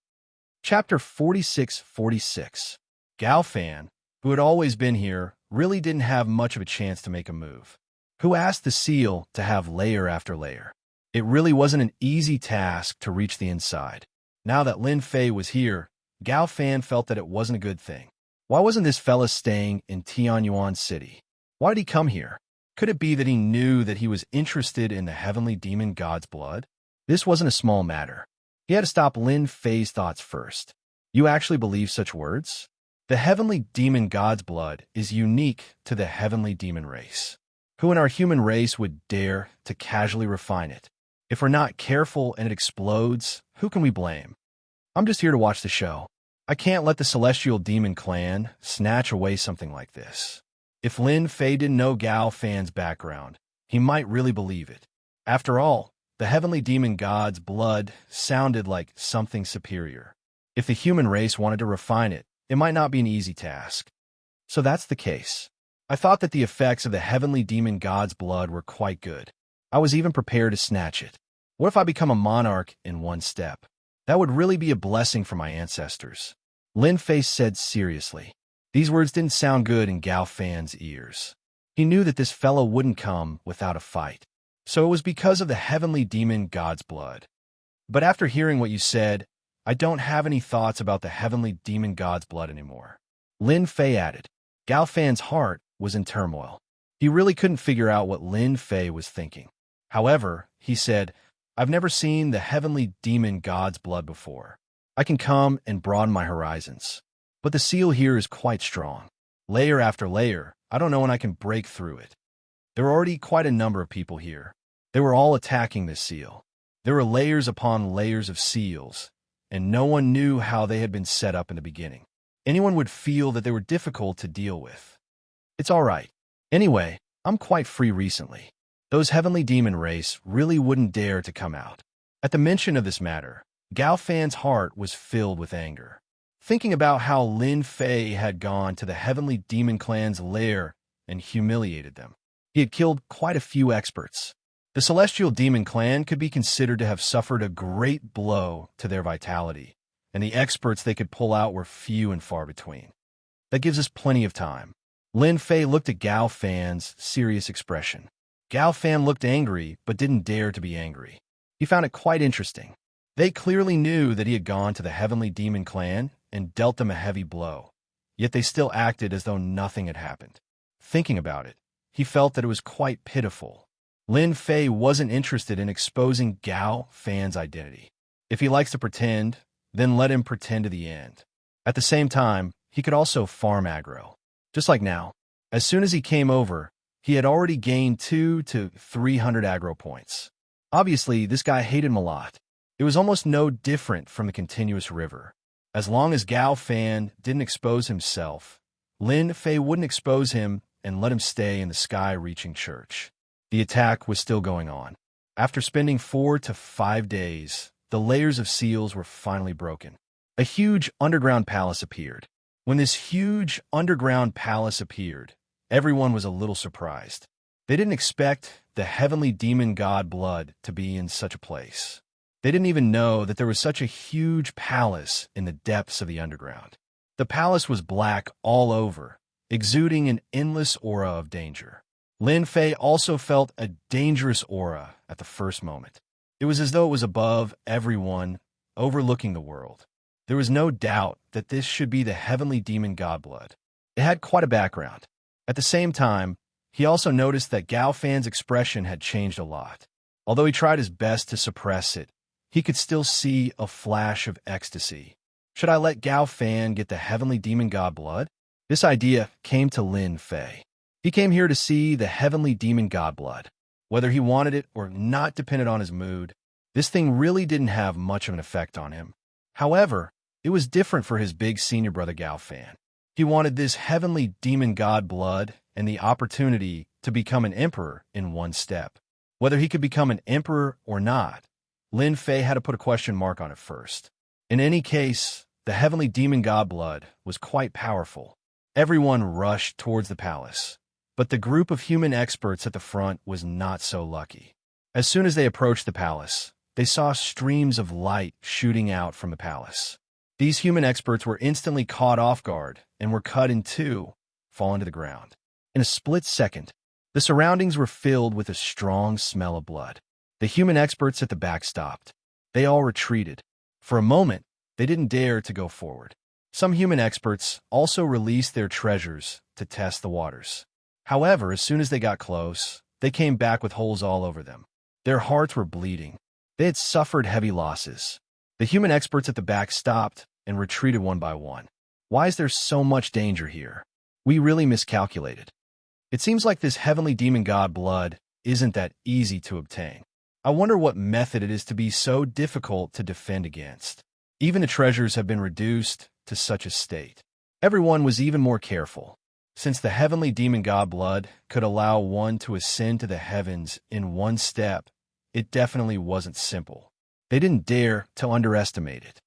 Chapter 46:46. Gao Fan, who had always been here, really didn't have much of a chance to make a move. Who asked the seal to have layer after layer? It really wasn't an easy task to reach the inside. Now that Lin Fei was here, Gao Fan felt that it wasn't a good thing. Why wasn't this fella staying in Tianyuan City? Why did he come here? Could it be that he knew that he was interested in the Heavenly Demon God's blood? This wasn't a small matter. He had to stop Lin Fei's thoughts first. You actually believe such words? The Heavenly Demon God's blood is unique to the Heavenly Demon race. Who in our human race would dare to casually refine it? If we're not careful and it explodes, who can we blame? I'm just here to watch the show. I can't let the Celestial Demon Clan snatch away something like this. If Lin Fei didn't know Gao Fan's background, he might really believe it. After all, the Heavenly Demon God's blood sounded like something superior. If the human race wanted to refine it, it might not be an easy task. So that's the case. I thought that the effects of the heavenly demon god's blood were quite good. I was even prepared to snatch it. What if I become a monarch in one step? That would really be a blessing for my ancestors. Lin Fei said seriously. These words didn't sound good in Gao Fan's ears. He knew that this fellow wouldn't come without a fight. So it was because of the heavenly demon god's blood. But after hearing what you said, I don't have any thoughts about the heavenly demon god's blood anymore. Lin Fei added. Gao Fan's heart was in turmoil. He really couldn't figure out what Lin Fei was thinking. However, he said, I've never seen the heavenly demon god's blood before. I can come and broaden my horizons. But the seal here is quite strong. Layer after layer, I don't know when I can break through it. There were already quite a number of people here. They were all attacking this seal. There were layers upon layers of seals, and no one knew how they had been set up in the beginning. Anyone would feel that they were difficult to deal with. It's all right. Anyway, I'm quite free recently. Those heavenly demon race really wouldn't dare to come out. At the mention of this matter, Gao Fan's heart was filled with anger. Thinking about how Lin Fei had gone to the heavenly demon clan's lair and humiliated them. He had killed quite a few experts. The celestial demon clan could be considered to have suffered a great blow to their vitality, and the experts they could pull out were few and far between. That gives us plenty of time. Lin Fei looked at Gao Fan's serious expression. Gao Fan looked angry, but didn't dare to be angry. He found it quite interesting. They clearly knew that he had gone to the heavenly demon clan and dealt them a heavy blow, yet they still acted as though nothing had happened. Thinking about it, he felt that it was quite pitiful. Lin Fei wasn't interested in exposing Gao Fan's identity. If he likes to pretend, then let him pretend to the end. At the same time, he could also farm aggro. Just like now, as soon as he came over, he had already gained 200 to 300 aggro points. Obviously, this guy hated him a lot. It was almost no different from the continuous river. As long as Gao Fan didn't expose himself, Lin Fei wouldn't expose him and let him stay in the sky-reaching church. The attack was still going on. After spending 4 to 5 days, the layers of seals were finally broken. A huge underground palace appeared. When this huge underground palace appeared, everyone was a little surprised. They didn't expect the heavenly demon god blood to be in such a place. They didn't even know that there was such a huge palace in the depths of the underground. The palace was black all over, exuding an endless aura of danger. Lin Fei also felt a dangerous aura at the first moment. It was as though it was above everyone, overlooking the world. There was no doubt that this should be the heavenly demon god blood. It had quite a background. At the same time, he also noticed that Gao Fan's expression had changed a lot. Although he tried his best to suppress it, he could still see a flash of ecstasy. Should I let Gao Fan get the heavenly demon god blood? This idea came to Lin Fei. He came here to see the heavenly demon god blood. Whether he wanted it or not depended on his mood. This thing really didn't have much of an effect on him. However, it was different for his big senior brother Gao Fan. He wanted this heavenly demon god blood and the opportunity to become an emperor in one step. Whether he could become an emperor or not, Lin Fei had to put a question mark on it first. In any case, the heavenly demon god blood was quite powerful. Everyone rushed towards the palace, but the group of human experts at the front was not so lucky. As soon as they approached the palace, they saw streams of light shooting out from the palace. These human experts were instantly caught off guard and were cut in two, falling to the ground. In a split second, the surroundings were filled with a strong smell of blood. The human experts at the back stopped. They all retreated. For a moment, they didn't dare to go forward. Some human experts also released their treasures to test the waters. However, as soon as they got close, they came back with holes all over them. Their hearts were bleeding. They had suffered heavy losses. The human experts at the back stopped and retreated one by one. Why is there so much danger here? We really miscalculated. It seems like this heavenly demon god blood isn't that easy to obtain. I wonder what method it is to be so difficult to defend against. Even the treasures have been reduced to such a state. Everyone was even more careful. Since the heavenly demon god blood could allow one to ascend to the heavens in one step, it definitely wasn't simple. They didn't dare to underestimate it.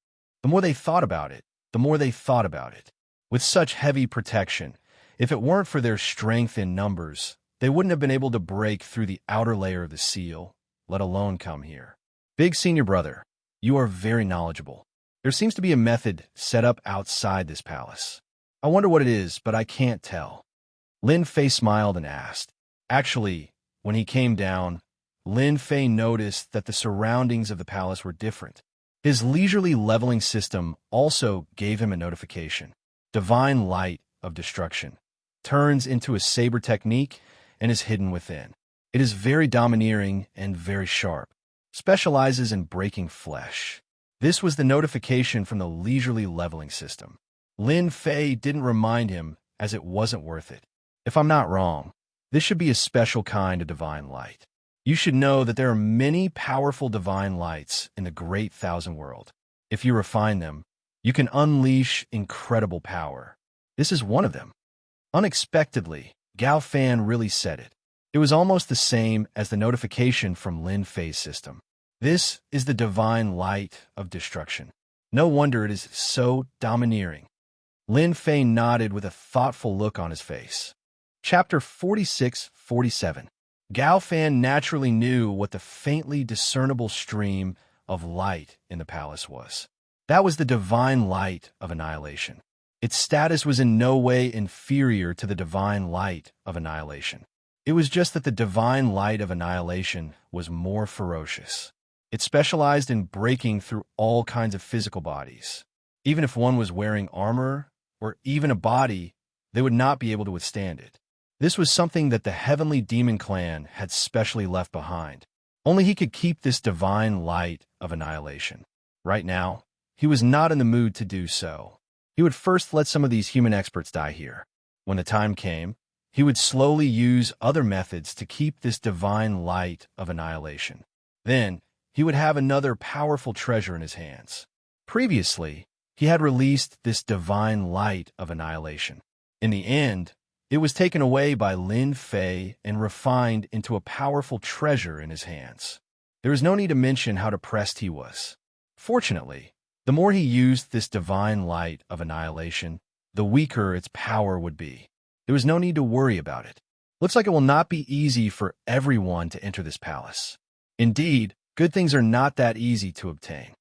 The more they thought about it, the more they thought about it. With such heavy protection, If it weren't for their strength in numbers, they wouldn't have been able to break through the outer layer of the seal, let alone come here. Big senior brother, you are very knowledgeable. There seems to be a method set up outside this palace. I wonder what it is, but I can't tell. Lin Fei smiled and asked. Actually, when he came down, Lin Fei noticed that the surroundings of the palace were different. His leisurely leveling system also gave him a notification. Divine Light of Destruction turns into a saber technique and is hidden within. It is very domineering and very sharp. Specializes in breaking flesh. This was the notification from the leisurely leveling system. Lin Fei didn't remind him, as it wasn't worth it. If I'm not wrong, this should be a special kind of divine light. You should know that there are many powerful divine lights in the great thousand world. If you refine them, you can unleash incredible power. This is one of them. Unexpectedly, Gao Fan really said it. It was almost the same as the notification from Lin Fei's system. This is the divine light of destruction. No wonder it is so domineering. Lin Fei nodded with a thoughtful look on his face. Chapter 46-47. Gao Fan naturally knew what the faintly discernible stream of light in the palace was. That was the divine light of annihilation. Its status was in no way inferior to the divine light of annihilation. It was just that the divine light of annihilation was more ferocious. It specialized in breaking through all kinds of physical bodies. Even if one was wearing armor or even a body, they would not be able to withstand it. This was something that the heavenly demon clan had specially left behind. Only he could keep this divine light of annihilation. Right now, he was not in the mood to do so. He would first let some of these human experts die here. When the time came, he would slowly use other methods to keep this divine light of annihilation. Then, he would have another powerful treasure in his hands. Previously, he had released this divine light of annihilation. In the end, it was taken away by Lin Fei and refined into a powerful treasure in his hands. There is no need to mention how depressed he was. Fortunately, the more he used this divine light of annihilation, the weaker its power would be. There was no need to worry about it. Looks like it will not be easy for everyone to enter this palace. Indeed, good things are not that easy to obtain.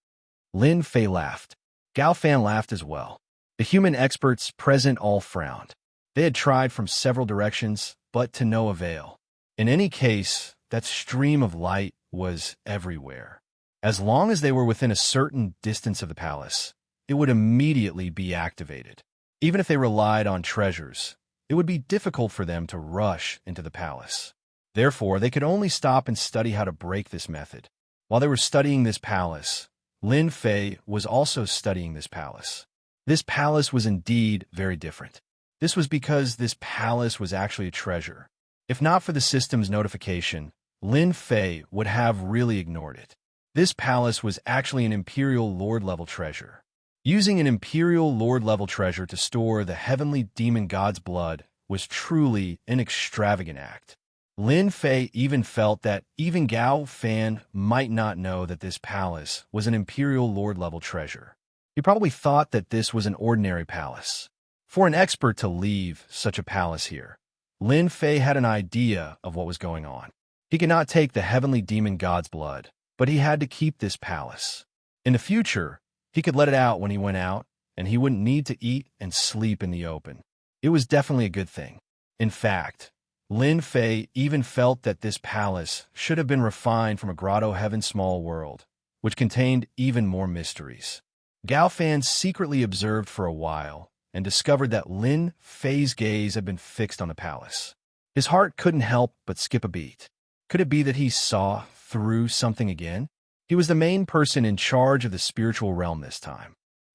Lin Fei laughed. Gao Fan laughed as well. The human experts present all frowned. They had tried from several directions, but to no avail. In any case, that stream of light was everywhere. As long as they were within a certain distance of the palace, it would immediately be activated. Even if they relied on treasures, it would be difficult for them to rush into the palace. Therefore, they could only stop and study how to break this method. While they were studying this palace, Lin Fei was also studying this palace. This palace was indeed very different. This was because this palace was actually a treasure. If not for the system's notification, Lin Fei would have really ignored it. This palace was actually an Imperial Lord-level treasure. Using an Imperial Lord-level treasure to store the heavenly demon god's blood was truly an extravagant act. Lin Fei even felt that even Gao Fan might not know that this palace was an Imperial Lord-level treasure. He probably thought that this was an ordinary palace. For an expert to leave such a palace here, Lin Fei had an idea of what was going on. He could not take the heavenly demon god's blood, but he had to keep this palace. In the future, he could let it out when he went out, and he wouldn't need to eat and sleep in the open. It was definitely a good thing. In fact, Lin Fei even felt that this palace should have been refined from a grotto heaven small world, which contained even more mysteries. Gao Fan secretly observed for a while and discovered that Lin Fei's gaze had been fixed on the palace. His heart couldn't help but skip a beat. Could it be that he saw through something again? He was the main person in charge of the spiritual realm this time.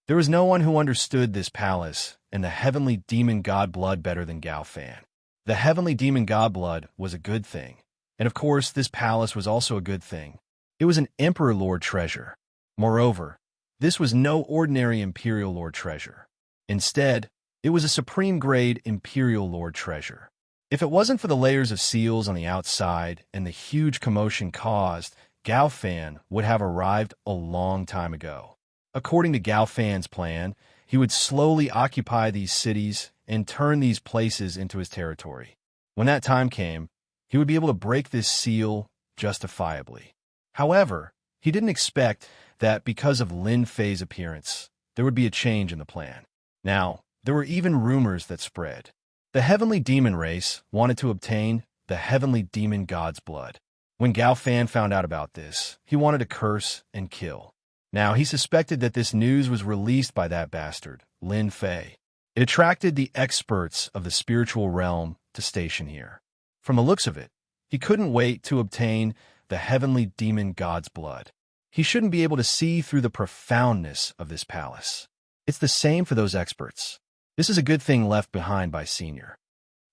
There was no one who understood this palace and the heavenly demon god blood better than Gao Fan. The heavenly demon god blood was a good thing, and of course this palace was also a good thing. It was an Emperor Lord treasure. Moreover, this was no ordinary Imperial Lord treasure. Instead, it was a supreme-grade Imperial Lord treasure. If it wasn't for the layers of seals on the outside and the huge commotion caused, Gao Fan would have arrived a long time ago. According to Gao Fan's plan, he would slowly occupy these cities and turn these places into his territory. When that time came, he would be able to break this seal justifiably. However, he didn't expect that because of Lin Fei's appearance, there would be a change in the plan. Now, there were even rumors that spread. The heavenly demon race wanted to obtain the heavenly demon god's blood. When Gao Fan found out about this, he wanted to curse and kill. Now, he suspected that this news was released by that bastard, Lin Fei. It attracted the experts of the spiritual realm to station here. From the looks of it, he couldn't wait to obtain the heavenly demon god's blood. He shouldn't be able to see through the profoundness of this palace. It's the same for those experts. This is a good thing left behind by Senior.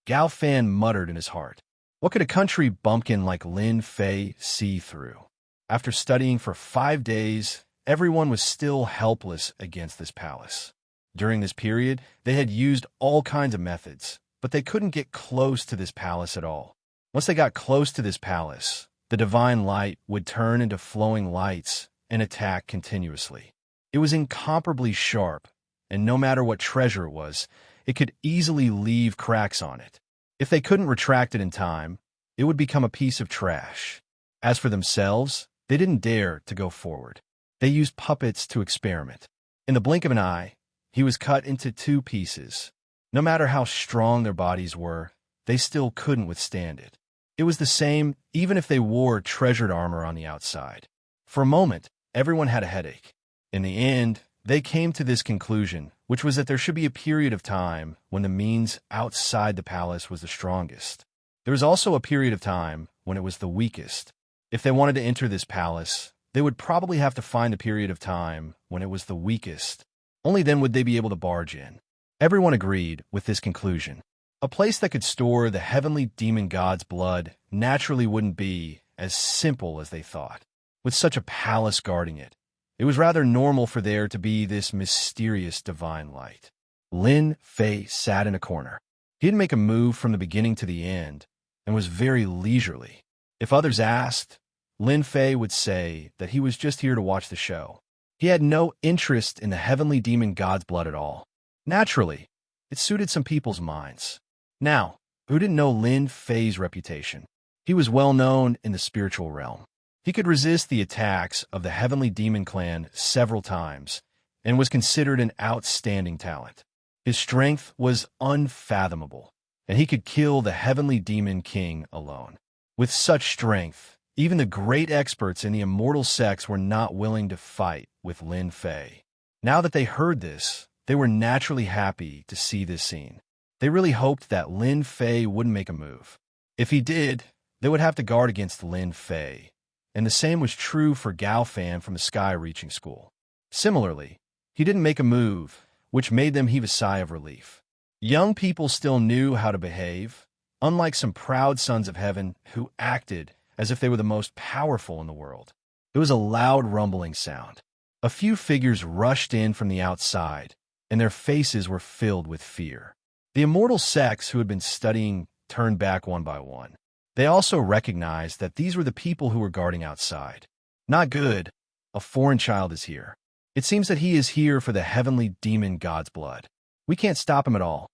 Gao Fan muttered in his heart. What could a country bumpkin like Lin Fei see through? After studying for 5 days, everyone was still helpless against this palace. During this period, they had used all kinds of methods, but they couldn't get close to this palace at all. Once they got close to this palace, the divine light would turn into flowing lights and attack continuously. It was incomparably sharp, and no matter what treasure it was, it could easily leave cracks on it. If they couldn't retract it in time, it would become a piece of trash. As for themselves, they didn't dare to go forward. They used puppets to experiment. In the blink of an eye, he was cut into 2 pieces. No matter how strong their bodies were, they still couldn't withstand it. It was the same even if they wore treasured armor on the outside. For a moment, everyone had a headache. In the end, they came to this conclusion, which was that there should be a period of time when the means outside the palace was the strongest. There was also a period of time when it was the weakest. If they wanted to enter this palace, they would probably have to find the period of time when it was the weakest. Only then would they be able to barge in. Everyone agreed with this conclusion. A place that could store the heavenly demon god's blood naturally wouldn't be as simple as they thought. With such a palace guarding it, it was rather normal for there to be this mysterious divine light. Lin Fei sat in a corner. He didn't make a move from the beginning to the end and was very leisurely. If others asked, Lin Fei would say that he was just here to watch the show. He had no interest in the heavenly demon god's blood at all. Naturally, it suited some people's minds. Now, who didn't know Lin Fei's reputation? He was well known in the spiritual realm. He could resist the attacks of the heavenly demon clan several times and was considered an outstanding talent. His strength was unfathomable, and he could kill the heavenly demon king alone. With such strength, even the great experts in the immortal sects were not willing to fight with Lin Fei. Now that they heard this, they were naturally happy to see this scene. They really hoped that Lin Fei wouldn't make a move. If he did, they would have to guard against Lin Fei. And the same was true for Gao Fan from the Sky Reaching School. Similarly, he didn't make a move, which made them heave a sigh of relief. Young people still knew how to behave, unlike some proud sons of heaven who acted as if they were the most powerful in the world. It was a loud rumbling sound. A few figures rushed in from the outside, and their faces were filled with fear. The immortal sects who had been studying turned back one by one. They also recognized that these were the people who were guarding outside. Not good. A foreign child is here. It seems that he is here for the heavenly demon god's blood. We can't stop him at all.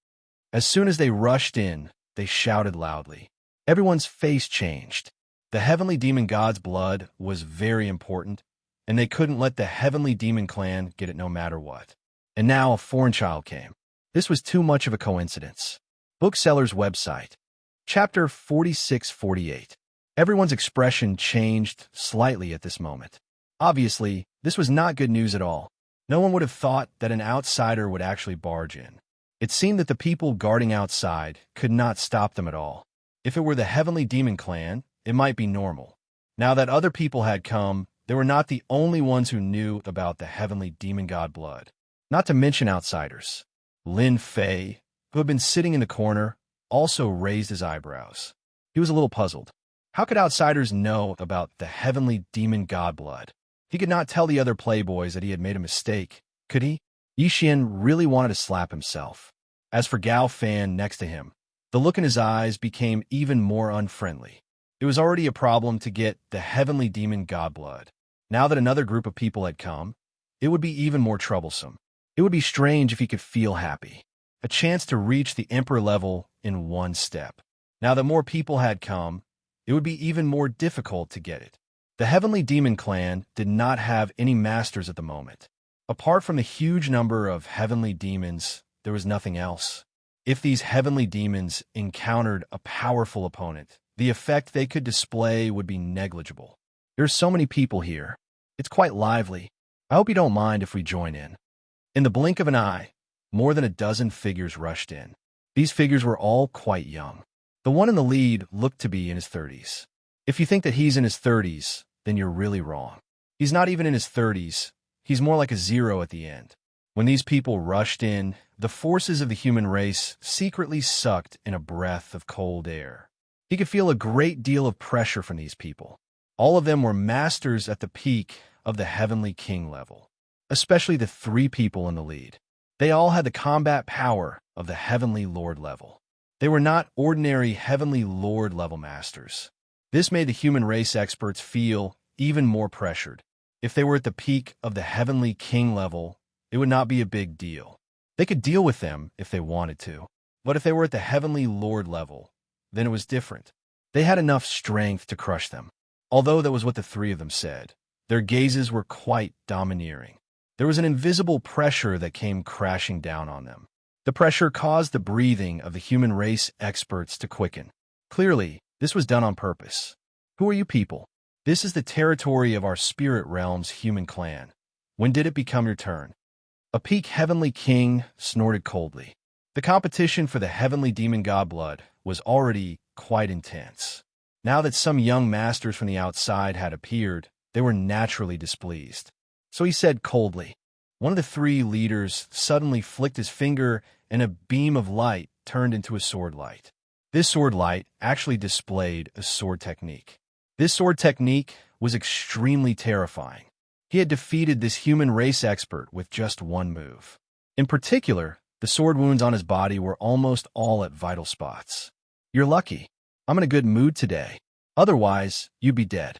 As soon as they rushed in, they shouted loudly. Everyone's face changed. The heavenly demon god's blood was very important, and they couldn't let the heavenly demon clan get it no matter what. And now a foreign child came. This was too much of a coincidence. Bookseller's website. Chapter 46-48. Everyone's expression changed slightly at this moment. Obviously, this was not good news at all. No one would have thought that an outsider would actually barge in. It seemed that the people guarding outside could not stop them at all. If it were the heavenly demon clan, it might be normal. Now that other people had come, they were not the only ones who knew about the heavenly demon god blood. Not to mention outsiders. Lin Fei, who had been sitting in the corner, also raised his eyebrows. He was a little puzzled. How could outsiders know about the heavenly demon god blood? He could not tell the other playboys that he had made a mistake, could he? Yixian really wanted to slap himself. As for Gao Fan next to him, the look in his eyes became even more unfriendly. It was already a problem to get the heavenly demon god blood. Now that another group of people had come, it would be even more troublesome. It would be strange if he could feel happy. a chance to reach the emperor level in one step. Now that more people had come, it would be even more difficult to get it. The Heavenly Demon Clan did not have any masters at the moment. Apart from the huge number of heavenly demons, there was nothing else. If these heavenly demons encountered a powerful opponent, the effect they could display would be negligible. There are so many people here. It's quite lively. I hope you don't mind if we join in. In the blink of an eye, more than a dozen figures rushed in. These figures were all quite young. The one in the lead looked to be in his 30s. If you think that he's in his 30s, then you're really wrong. He's not even in his 30s. He's more like a 0 at the end. When these people rushed in, the forces of the human race secretly sucked in a breath of cold air. He could feel a great deal of pressure from these people. All of them were masters at the peak of the Heavenly King level, especially the 3 people in the lead. They all had the combat power of the Heavenly Lord level. They were not ordinary Heavenly Lord level masters. This made the human race experts feel even more pressured. If they were at the peak of the Heavenly King level, it would not be a big deal. They could deal with them if they wanted to. But if they were at the Heavenly Lord level, then it was different. They had enough strength to crush them. Although that was what the 3 of them said, their gazes were quite domineering. There was an invisible pressure that came crashing down on them. The pressure caused the breathing of the human race experts to quicken. Clearly, this was done on purpose. Who are you people? This is the territory of our spirit realm's human clan. When did it become your turn? A peak Heavenly King snorted coldly. The competition for the Heavenly Demon God blood was already quite intense. Now that some young masters from the outside had appeared, they were naturally displeased. So he said coldly. One of the 3 leaders suddenly flicked his finger and a beam of light turned into a sword light. This sword light actually displayed a sword technique. This sword technique was extremely terrifying. He had defeated this human race expert with just one move. In particular, the sword wounds on his body were almost all at vital spots. You're lucky. I'm in a good mood today. Otherwise, you'd be dead.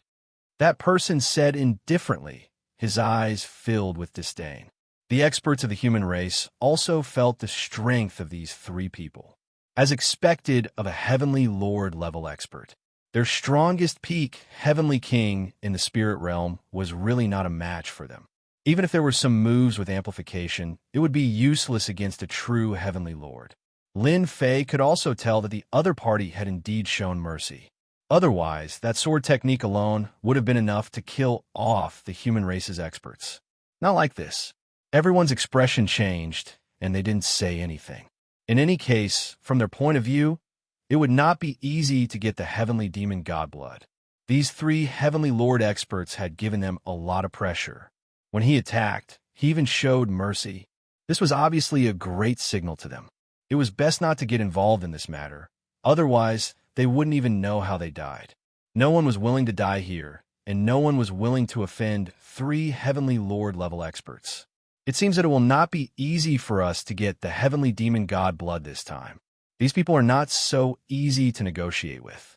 That person said indifferently, his eyes filled with disdain. The experts of the human race also felt the strength of these 3 people. As expected of a Heavenly Lord level expert, their strongest peak, Heavenly King, in the spirit realm was really not a match for them. Even if there were some moves with amplification, it would be useless against a true Heavenly Lord. Lin Fei could also tell that the other party had indeed shown mercy. Otherwise, that sword technique alone would have been enough to kill off the human race's experts. Not like this. Everyone's expression changed, and they didn't say anything. In any case, from their point of view, it would not be easy to get the Heavenly Demon God blood. These 3 Heavenly Lord experts had given them a lot of pressure. When he attacked, he even showed mercy. This was obviously a great signal to them. It was best not to get involved in this matter. Otherwise, they wouldn't even know how they died. No one was willing to die here, and no one was willing to offend 3 Heavenly Lord level experts. It seems that it will not be easy for us to get the Heavenly Demon God blood this time. These people are not so easy to negotiate with.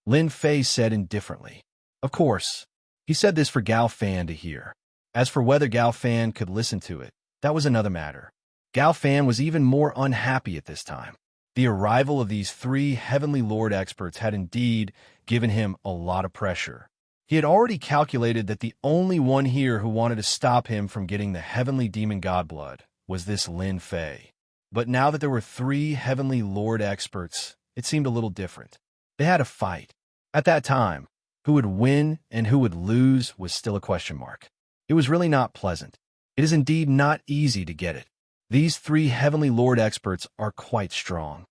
Lin Fei said indifferently. Of course, he said this for Gao Fan to hear. As for whether Gao Fan could listen to it, that was another matter. Gao Fan was even more unhappy at this time. The arrival of these 3 Heavenly Lord experts had indeed given him a lot of pressure. He had already calculated that the only one here who wanted to stop him from getting the Heavenly Demon God blood was this Lin Fei. But now that there were 3 Heavenly Lord experts, it seemed a little different. They had a fight. At that time, who would win and who would lose was still a question mark. It was really not pleasant. It is indeed not easy to get it. These 3 Heavenly Lord experts are quite strong.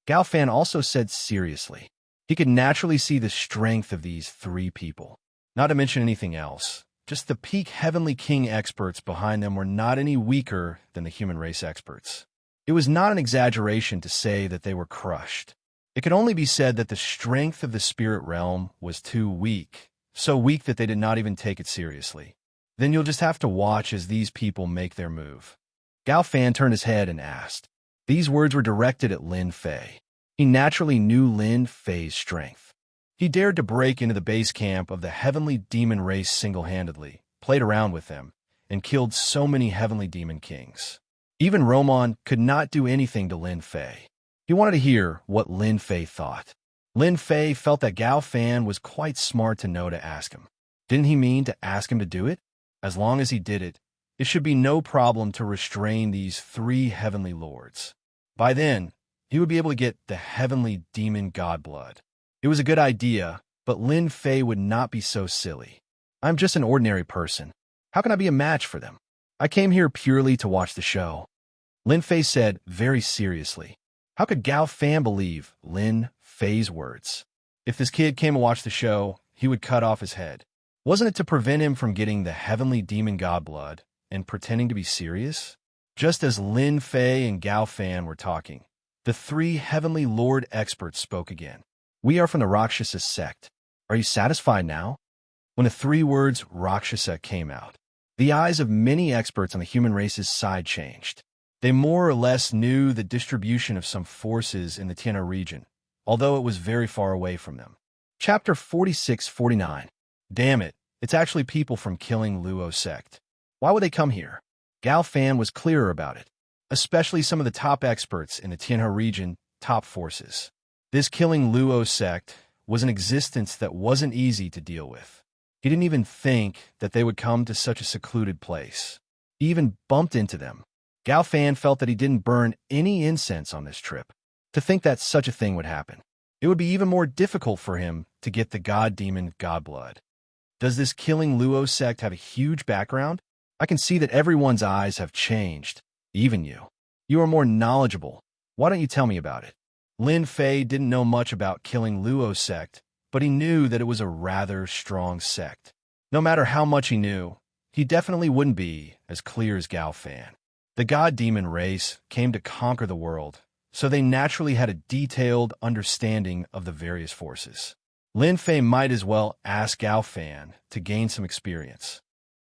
Gao Fan also said seriously. He could naturally see the strength of these 3 people. Not to mention anything else. Just the peak Heavenly King experts behind them were not any weaker than the human race experts. It was not an exaggeration to say that they were crushed. It could only be said that the strength of the spirit realm was too weak, so weak that they did not even take it seriously. Then you'll just have to watch as these people make their move. Gao Fan turned his head and asked. These words were directed at Lin Fei. He naturally knew Lin Fei's strength. He dared to break into the base camp of the Heavenly Demon race single-handedly, played around with them, and killed so many Heavenly Demon Kings. Even Roman could not do anything to Lin Fei. He wanted to hear what Lin Fei thought. Lin Fei felt that Gao Fan was quite smart to know to ask him. Didn't he mean to ask him to do it? As long as he did it, it should be no problem to restrain these three heavenly lords. By then, he would be able to get the heavenly demon god blood. It was a good idea, but Lin Fei would not be so silly. I'm just an ordinary person. How can I be a match for them? I came here purely to watch the show. Lin Fei said very seriously. How could Gao Fan believe Lin Fei's words? If this kid came to watch the show, he would cut off his head. Wasn't it to prevent him from getting the heavenly demon god blood and pretending to be serious? Just as Lin Fei and Gao Fan were talking, the three heavenly lord experts spoke again. We are from the Rakshasa sect. Are you satisfied now? When the three words Rakshasa came out, the eyes of many experts on the human race's side changed. They more or less knew the distribution of some forces in the Tianhe region, although it was very far away from them. Chapter 46-49. Damn it, it's actually people from Killing Luo sect. Why would they come here? Gao Fan was clearer about it, especially some of the top experts in the Tianhe region, top forces. This Killing Luo sect was an existence that wasn't easy to deal with. He didn't even think that they would come to such a secluded place. He even bumped into them. Gao Fan felt that he didn't burn any incense on this trip. To think that such a thing would happen, it would be even more difficult for him to get the god-demon god blood. Does this Killing Luo sect have a huge background? I can see that everyone's eyes have changed, even you. You are more knowledgeable. Why don't you tell me about it? Lin Fei didn't know much about Killing Luo sect, but he knew that it was a rather strong sect. No matter how much he knew, he definitely wouldn't be as clear as Gao Fan. The god-demon race came to conquer the world, so they naturally had a detailed understanding of the various forces. Lin Fei might as well ask Gao Fan to gain some experience.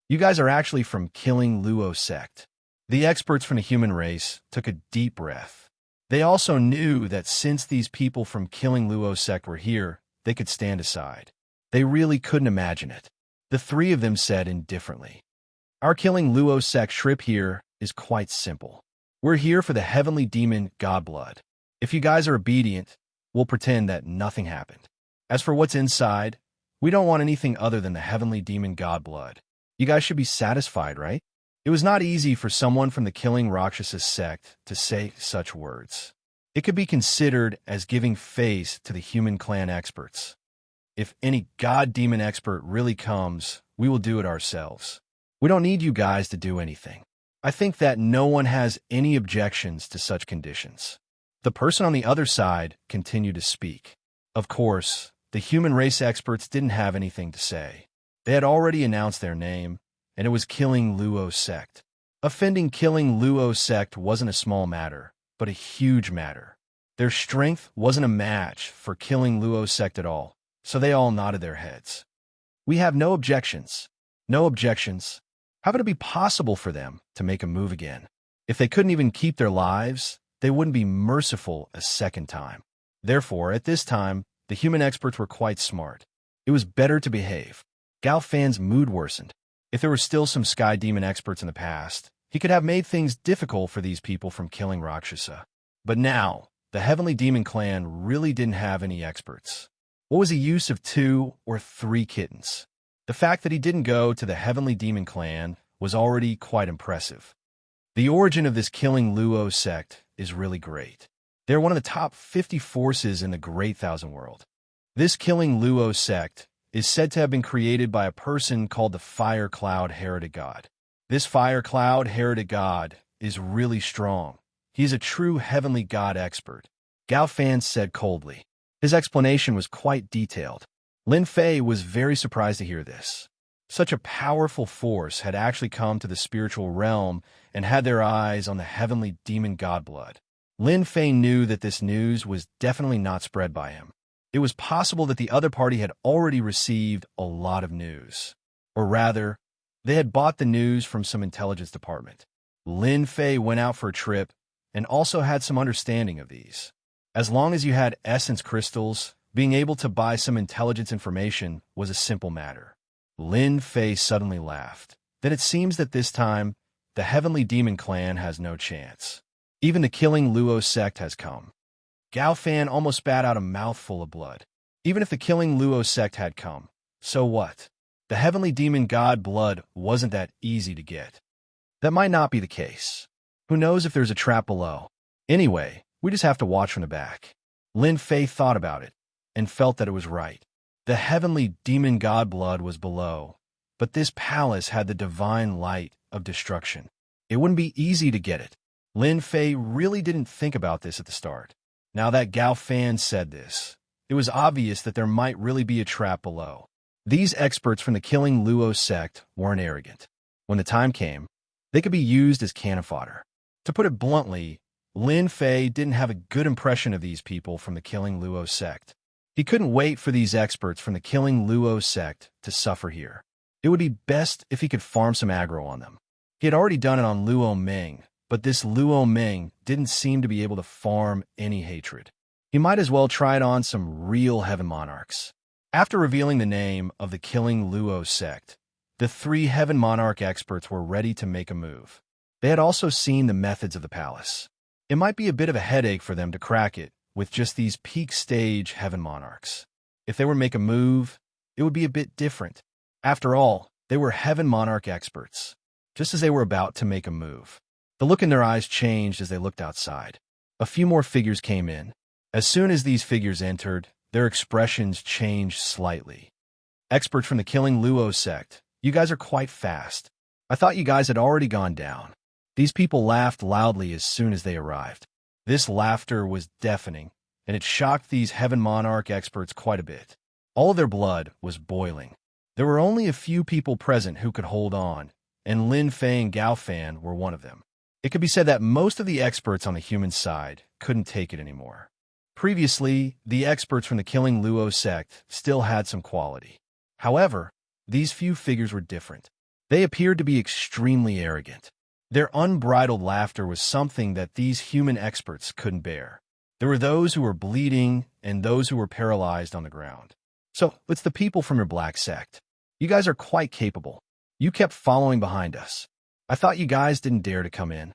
You guys are actually from Killing Luo sect. The experts from the human race took a deep breath. They also knew that since these people from Killing Luo sect were here, they could stand aside. They really couldn't imagine it. The three of them said indifferently, Our Killing Luo sect trip here is quite simple. We're here for the heavenly demon god blood. If you guys are obedient, we'll pretend that nothing happened. As for what's inside, we don't want anything other than the heavenly demon god blood. You guys should be satisfied, right? It was not easy for someone from the Killing Rakshasa sect to say such words. It could be considered as giving face to the human clan experts. If any god-demon expert really comes, we will do it ourselves. We don't need you guys to do anything. I think that no one has any objections to such conditions. The person on the other side continued to speak. Of course, the human race experts didn't have anything to say. They had already announced their name, and it was Killing Luo sect. Offending Killing Luo sect wasn't a small matter, but a huge matter. Their strength wasn't a match for Killing Luo sect at all, so they all nodded their heads. We have no objections. No objections. How could it be possible for them to make a move again? If they couldn't even keep their lives, they wouldn't be merciful a second time. Therefore, at this time, the human experts were quite smart. It was better to behave. Gao Fan's mood worsened. If there were still some sky demon experts in the past, he could have made things difficult for these people from Killing Rakshasa. But now, the Heavenly Demon Clan really didn't have any experts. What was the use of 2 or 3 kittens? The fact that he didn't go to the Heavenly Demon Clan was already quite impressive. The origin of this Killing Luo sect is really great. They're one of the top 50 forces in the Great Thousand World. This Killing Luo sect is said to have been created by a person called the Fire Cloud Heretic God. This Fire Cloud Heretic God is really strong. He's a true heavenly god expert. Gao Fan said coldly. His explanation was quite detailed. Lin Fei was very surprised to hear this. Such a powerful force had actually come to the spiritual realm and had their eyes on the heavenly demon god blood. Lin Fei knew that this news was definitely not spread by him. It was possible that the other party had already received a lot of news. Or rather, they had bought the news from some intelligence department. Lin Fei went out for a trip and also had some understanding of these. As long as you had essence crystals, being able to buy some intelligence information was a simple matter. Lin Fei suddenly laughed. Then it seems that this time, the Heavenly Demon Clan has no chance. Even the Killing Luo sect has come. Gao Fan almost spat out a mouthful of blood. Even if the Killing Luo sect had come, so what? The Heavenly Demon God blood wasn't that easy to get. That might not be the case. Who knows if there's a trap below? Anyway, we just have to watch from the back. Lin Fei thought about it and felt that it was right. The Heavenly Demon God blood was below, but this palace had the divine light of destruction. It wouldn't be easy to get it. Lin Fei really didn't think about this at the start. Now that Gao Fan said this, it was obvious that there might really be a trap below. These experts from the Killing Luo sect weren't arrogant. When the time came, they could be used as cannon fodder. To put it bluntly, Lin Fei didn't have a good impression of these people from the Killing Luo sect. He couldn't wait for these experts from the Killing Luo sect to suffer here. It would be best if he could farm some aggro on them. He had already done it on Luo Ming, but this Luo Ming didn't seem to be able to farm any hatred. He might as well try it on some real Heaven Monarchs. After revealing the name of the Killing Luo sect, the 3 Heaven Monarch experts were ready to make a move. They had also seen the methods of the palace. It might be a bit of a headache for them to crack it with just these peak stage Heaven Monarchs. If they were to make a move, it would be a bit different. After all, they were Heaven Monarch experts. Just as they were about to make a move, the look in their eyes changed as they looked outside. A few more figures came in. As soon as these figures entered, their expressions changed slightly. Experts from the Killing Luo sect, you guys are quite fast. I thought you guys had already gone down. These people laughed loudly as soon as they arrived. This laughter was deafening, and it shocked these Heaven Monarch experts quite a bit. All of their blood was boiling. There were only a few people present who could hold on, and Lin Fei and Gao Fan were one of them. It could be said that most of the experts on the human side couldn't take it anymore. Previously, the experts from the Killing Luo sect still had some quality. However, these few figures were different. They appeared to be extremely arrogant. Their unbridled laughter was something that these human experts couldn't bear. There were those who were bleeding and those who were paralyzed on the ground. So, it's the people from your black sect. You guys are quite capable. You kept following behind us. I thought you guys didn't dare to come in.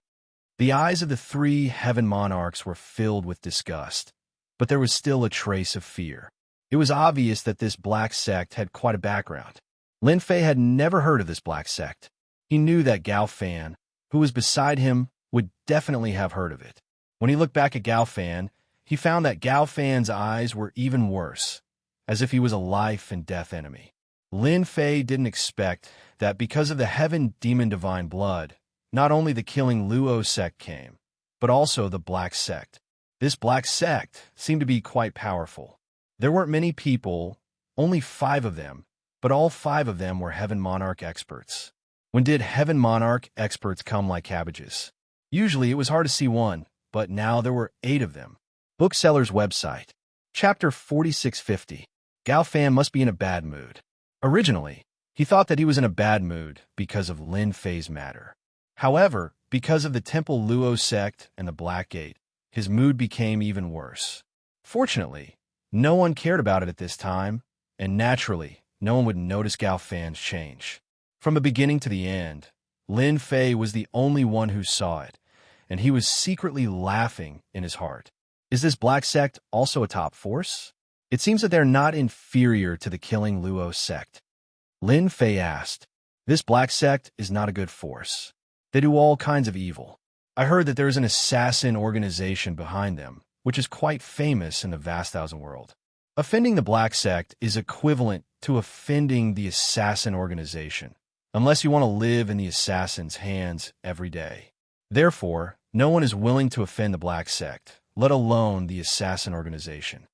The eyes of the 3 Heaven Monarchs were filled with disgust, but there was still a trace of fear. It was obvious that this black sect had quite a background. Lin Fei had never heard of this black sect. He knew that Gao Fan, who was beside him, would definitely have heard of it. When he looked back at Gao Fan, he found that Gao Fan's eyes were even worse, as if he was a life and death enemy. Lin Fei didn't expect that because of the Heaven Demon Divine blood, not only the Killing Luo sect came, but also the black sect. This black sect seemed to be quite powerful. There weren't many people, only 5 of them, but all 5 of them were Heaven Monarch experts. When did Heaven Monarch experts come like cabbages? Usually it was hard to see one, but now there were 8 of them. Bookseller's website. Chapter 4650. Gao Fan must be in a bad mood. Originally, he thought that he was in a bad mood because of Lin Fei's matter. However, because of the Temple Luo sect and the Black Gate, his mood became even worse. Fortunately, no one cared about it at this time, and naturally, no one would notice Gao Fan's change. From the beginning to the end, Lin Fei was the only one who saw it, and he was secretly laughing in his heart. Is this black sect also a top force? It seems that they're not inferior to the Killing Luo sect. Lin Fei asked. This black sect is not a good force. They do all kinds of evil. I heard that there is an assassin organization behind them, which is quite famous in the vast thousand world. Offending the black sect is equivalent to offending the assassin organization, unless you want to live in the assassin's hands every day. Therefore, no one is willing to offend the black sect, let alone the assassin organization.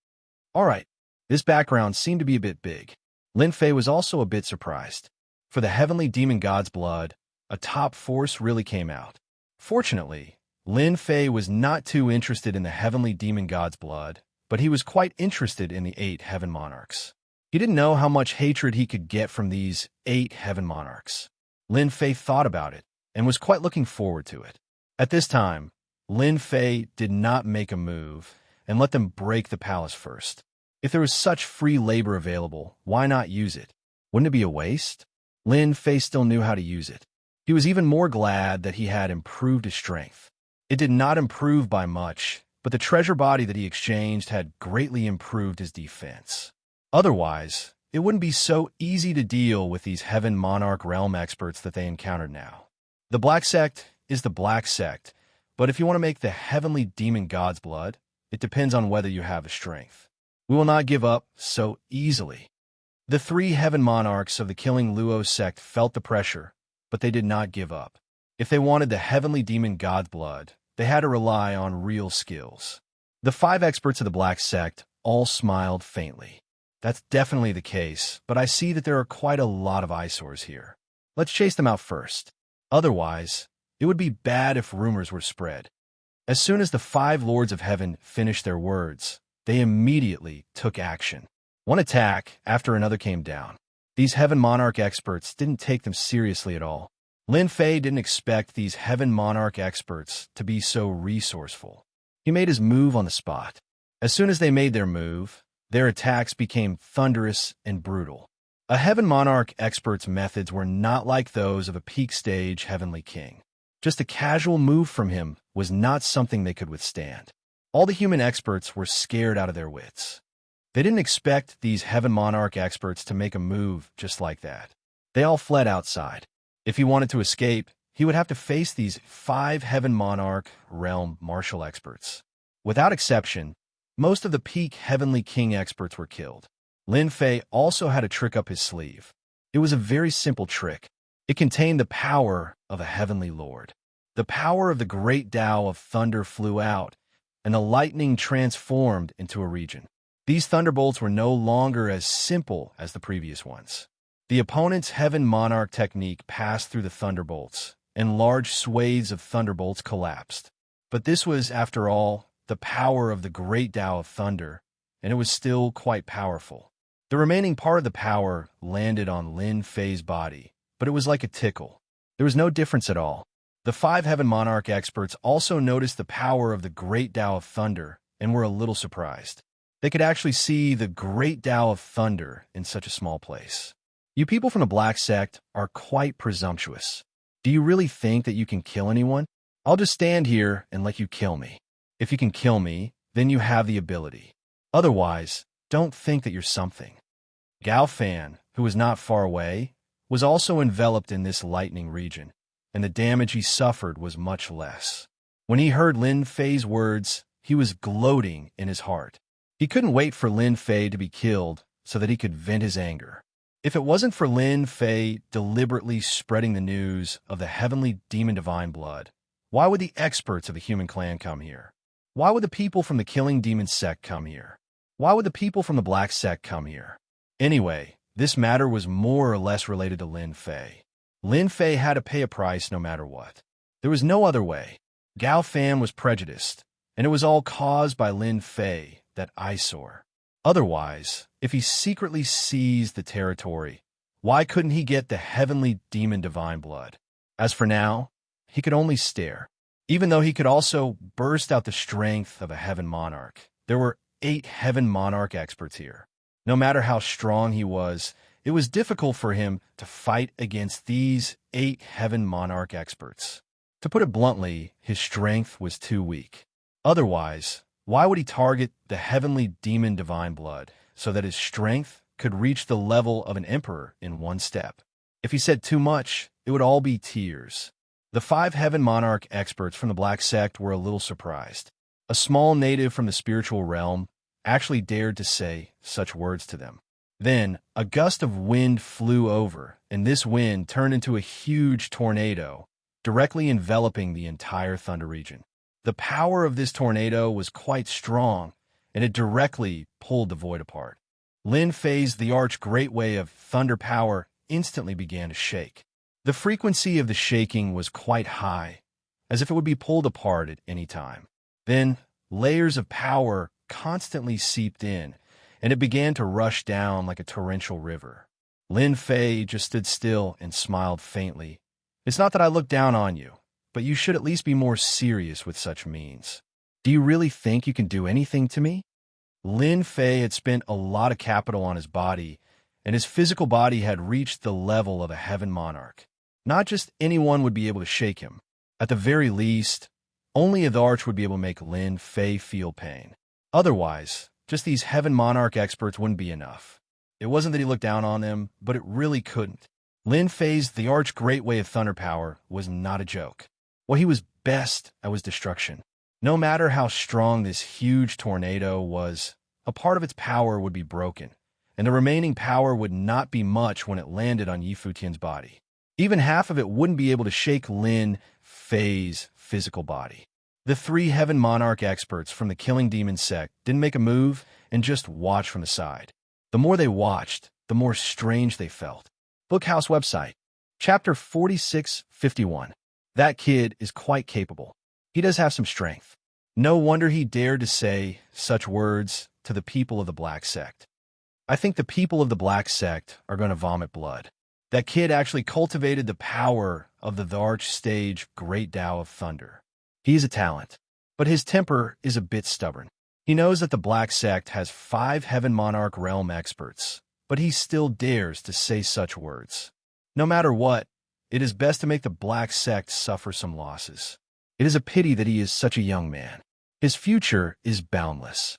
All right, this background seemed to be a bit big. Lin Fei was also a bit surprised. For the Heavenly Demon God's blood, a top force really came out. Fortunately, Lin Fei was not too interested in the Heavenly Demon God's blood, but he was quite interested in the 8 Heaven Monarchs. He didn't know how much hatred he could get from these 8 Heaven Monarchs. Lin Fei thought about it and was quite looking forward to it. At this time, Lin Fei did not make a move and let them break the palace first. If there was such free labor available, why not use it? Wouldn't it be a waste? Lin Fei still knew how to use it. He was even more glad that he had improved his strength. It did not improve by much, but the treasure body that he exchanged had greatly improved his defense. Otherwise, it wouldn't be so easy to deal with these Heaven Monarch realm experts that they encountered now. The Black Sect is the Black Sect, but if you want to make the heavenly demon god's blood, it depends on whether you have the strength. We will not give up so easily. The 3 Heaven Monarchs of the Killing Luo sect felt the pressure, but they did not give up. If they wanted the heavenly demon god's blood, they had to rely on real skills. The 5 experts of the Black Sect all smiled faintly. That's definitely the case, but I see that there are quite a lot of eyesores here. Let's chase them out first. Otherwise, it would be bad if rumors were spread. As soon as the 5 Lords of Heaven finished their words, they immediately took action. One attack after another came down. These Heaven Monarch experts didn't take them seriously at all. Lin Fei didn't expect these Heaven Monarch experts to be so resourceful. He made his move on the spot. As soon as they made their move, their attacks became thunderous and brutal. A Heaven Monarch expert's methods were not like those of a peak-stage Heavenly King. Just a casual move from him was not something they could withstand. All the human experts were scared out of their wits. They didn't expect these Heaven Monarch experts to make a move just like that. They all fled outside. If he wanted to escape, he would have to face these 5 Heaven Monarch realm martial experts. Without exception, most of the peak Heavenly King experts were killed. Lin Fei also had a trick up his sleeve. It was a very simple trick. It contained the power of a Heavenly Lord. The power of the great Tao of thunder flew out, and the lightning transformed into a region. These thunderbolts were no longer as simple as the previous ones. The opponent's Heaven Monarch technique passed through the thunderbolts, and large swathes of thunderbolts collapsed. But this was, after all, the power of the great Tao of thunder, and it was still quite powerful. The remaining part of the power landed on Lin Fei's body, but it was like a tickle. There was no difference at all. The 5 Heaven Monarch experts also noticed the power of the great Tao of thunder and were a little surprised. They could actually see the great Tao of thunder in such a small place. You people from the Black Sect are quite presumptuous. Do you really think that you can kill anyone? I'll just stand here and let you kill me. If you can kill me, then you have the ability. Otherwise, don't think that you're something. Gao Fan, who was not far away, was also enveloped in this lightning region, and the damage he suffered was much less. When he heard Lin Fei's words, he was gloating in his heart. He couldn't wait for Lin Fei to be killed so that he could vent his anger. If it wasn't for Lin Fei deliberately spreading the news of the heavenly demon divine blood, why would the experts of the human clan come here? Why would the people from the Killing Demon sect come here? Why would the people from the Black Sect come here? Anyway, this matter was more or less related to Lin Fei. Lin Fei had to pay a price no matter what. There was no other way. Gao Fan was prejudiced, and it was all caused by Lin Fei, that eyesore. Otherwise, if he secretly seized the territory, why couldn't he get the heavenly demon divine blood? As for now, he could only stare. Even though he could also burst out the strength of a Heaven Monarch, there were 8 Heaven Monarch experts here. No matter how strong he was, it was difficult for him to fight against these 8 Heaven Monarch experts. To put it bluntly, his strength was too weak. Otherwise, why would he target the heavenly demon divine blood so that his strength could reach the level of an emperor in one step? If he said too much, it would all be tears. The 5 Heaven Monarch experts from the Black Sect were a little surprised. A small native from the spiritual realm actually dared to say such words to them. Then, a gust of wind flew over, and this wind turned into a huge tornado, directly enveloping the entire Thunder region. The power of this tornado was quite strong, and it directly pulled the void apart. Lin Fei's the arch great way of thunder power instantly began to shake. The frequency of the shaking was quite high, as if it would be pulled apart at any time. Then, layers of power constantly seeped in, and it began to rush down like a torrential river. Lin Fei just stood still and smiled faintly. It's not that I look down on you, but you should at least be more serious with such means. Do you really think you can do anything to me? Lin Fei had spent a lot of capital on his body, and his physical body had reached the level of a Heaven Monarch. Not just anyone would be able to shake him. At the very least, only the Arch would be able to make Lin Fei feel pain. Otherwise, just these Heaven Monarch experts wouldn't be enough. It wasn't that he looked down on them, but it really couldn't. Lin Fei's The Arch Great Way of Thunder power was not a joke. What he was best at was destruction. No matter how strong this huge tornado was, a part of its power would be broken, and the remaining power would not be much when it landed on Yi Futian's body. Even half of it wouldn't be able to shake Lin Fei's physical body. The three Heaven Monarch experts from the Killing Demon sect didn't make a move and just watched from the side. The more they watched, the more strange they felt. Bookhouse website. Chapter 4651. That kid is quite capable. He does have some strength. No wonder he dared to say such words to the people of the Black Sect. I think the people of the Black Sect are going to vomit blood. That kid actually cultivated the power of the Arch Stage Great Tao of Thunder. He is a talent, but his temper is a bit stubborn. He knows that the Black Sect has 5 Heaven Monarch Realm experts, but he still dares to say such words. No matter what, it is best to make the Black Sect suffer some losses. It is a pity that he is such a young man. His future is boundless.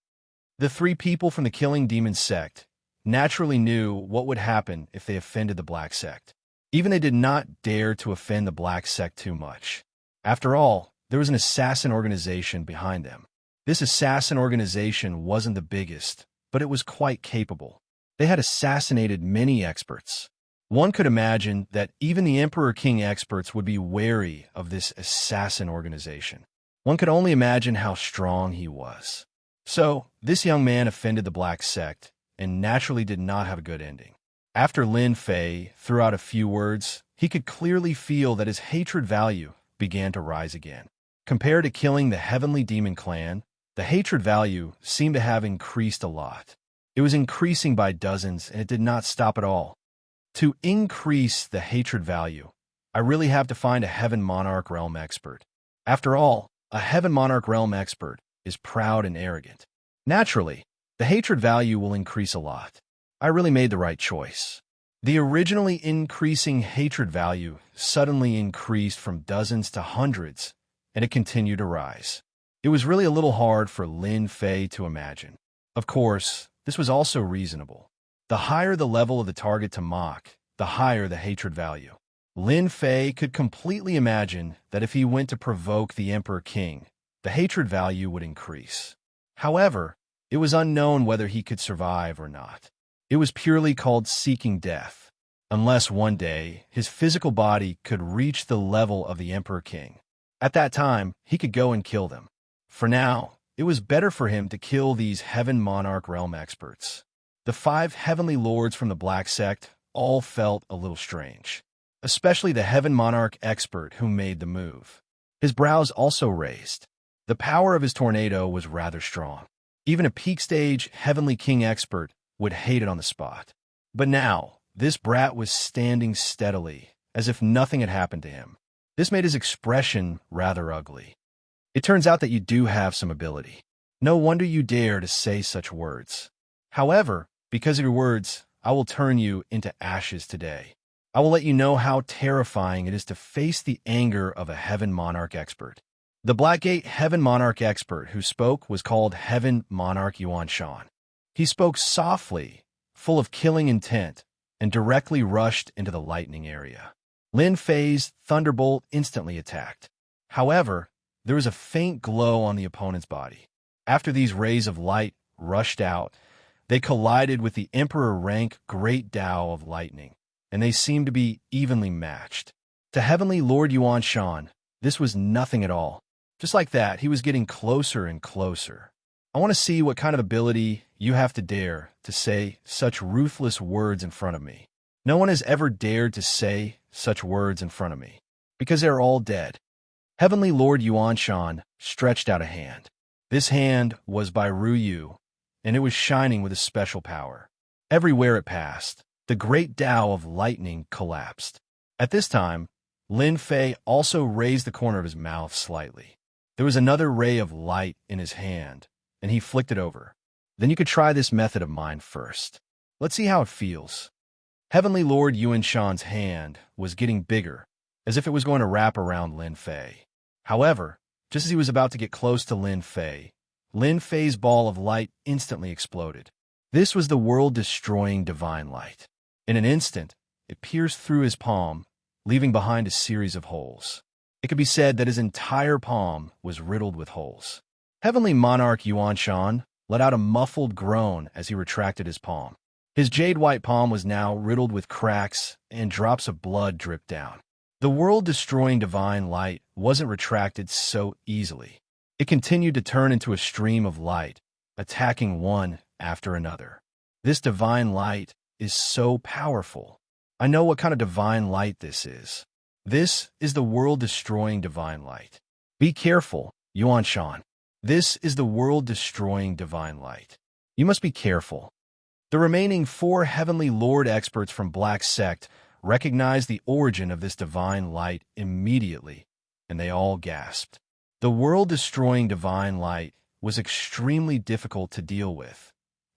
The 3 people from the Killing Demon sect naturally knew what would happen if they offended the Black Sect. Even they did not dare to offend the Black Sect too much. After all, there was an assassin organization behind them. This assassin organization wasn't the biggest, but it was quite capable. They had assassinated many experts. One could imagine that even the Emperor King experts would be wary of this assassin organization. One could only imagine how strong he was. So, this young man offended the Black Sect, and naturally did not have a good ending. After Lin Fei threw out a few words, he could clearly feel that his hatred value began to rise again. Compared to killing the Heavenly Demon Clan, the hatred value seemed to have increased a lot. It was increasing by dozens, and it did not stop at all. To increase the hatred value, I really have to find a Heaven Monarch Realm expert. After all, a Heaven Monarch Realm expert is proud and arrogant. Naturally, the hatred value will increase a lot. I really made the right choice. The originally increasing hatred value suddenly increased from dozens to hundreds, and it continued to rise. It was really a little hard for Lin Fei to imagine. Of course, this was also reasonable. The higher the level of the target to mock, the higher the hatred value. Lin Fei could completely imagine that if he went to provoke the Emperor King, the hatred value would increase. However, it was unknown whether he could survive or not. It was purely called seeking death, unless one day his physical body could reach the level of the Emperor King. At that time, he could go and kill them. For now, it was better for him to kill these Heaven Monarch Realm experts. The 5 Heavenly Lords from the Black Sect all felt a little strange, especially the Heaven Monarch expert who made the move. His brows also raised. The power of his tornado was rather strong. Even a peak stage Heavenly King expert would hate it on the spot. But now, this brat was standing steadily, as if nothing had happened to him. This made his expression rather ugly. It turns out that you do have some ability. No wonder you dare to say such words. However, because of your words, I will turn you into ashes today. I will let you know how terrifying it is to face the anger of a Heaven Monarch expert. The Blackgate Heaven Monarch expert who spoke was called Heaven Monarch Xianxia. He spoke softly, full of killing intent, and directly rushed into the lightning area. Lin Fei's thunderbolt instantly attacked. However, there was a faint glow on the opponent's body. After these rays of light rushed out, they collided with the Emperor rank Great Tao of Lightning, and they seemed to be evenly matched. To Heavenly Lord Xianxia, this was nothing at all. Just like that, he was getting closer and closer. I want to see what kind of ability you have to dare to say such ruthless words in front of me. No one has ever dared to say such words in front of me, because they are all dead. Heavenly Lord Xianxia stretched out a hand. This hand was by Ru Yu, and it was shining with a special power. Everywhere it passed, the Great Tao of Lightning collapsed. At this time, Lin Fei also raised the corner of his mouth slightly. There was another ray of light in his hand, and he flicked it over. Then you could try this method of mine first. Let's see how it feels. Heavenly Lord Xianxia's hand was getting bigger, as if it was going to wrap around Lin Fei. However, just as he was about to get close to Lin Fei's ball of light instantly exploded. This was the world-destroying divine light. In an instant, it pierced through his palm, leaving behind a series of holes. It could be said that his entire palm was riddled with holes. Heavenly Monarch Xianxia let out a muffled groan as he retracted his palm. His jade-white palm was now riddled with cracks, and drops of blood dripped down. The world-destroying divine light wasn't retracted so easily. It continued to turn into a stream of light, attacking one after another. This divine light is so powerful. I know what kind of divine light this is. This is the world-destroying divine light. Be careful, Xianxia. This is the world-destroying divine light. You must be careful. The remaining 4 Heavenly Lord experts from Black Sect recognized the origin of this divine light immediately, and they all gasped. The world-destroying divine light was extremely difficult to deal with,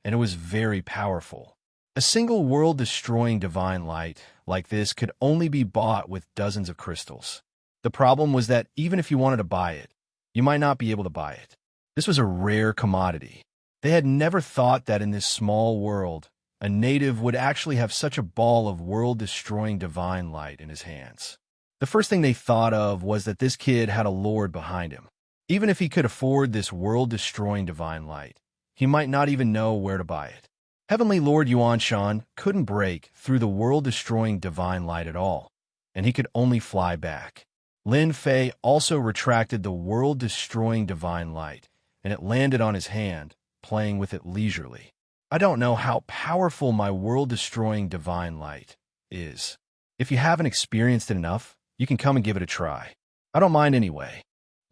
and it was very powerful. A single world-destroying divine light like this could only be bought with dozens of crystals. The problem was that even if you wanted to buy it, you might not be able to buy it. This was a rare commodity. They had never thought that in this small world, a native would actually have such a ball of world-destroying divine light in his hands. The first thing they thought of was that this kid had a lord behind him. Even if he could afford this world-destroying divine light, he might not even know where to buy it. Heavenly Lord Xianxia couldn't break through the world-destroying divine light at all, and he could only fly back. Lin Fei also retracted the world-destroying divine light, and it landed on his hand, playing with it leisurely. I don't know how powerful my world-destroying divine light is. If you haven't experienced it enough, you can come and give it a try. I don't mind anyway.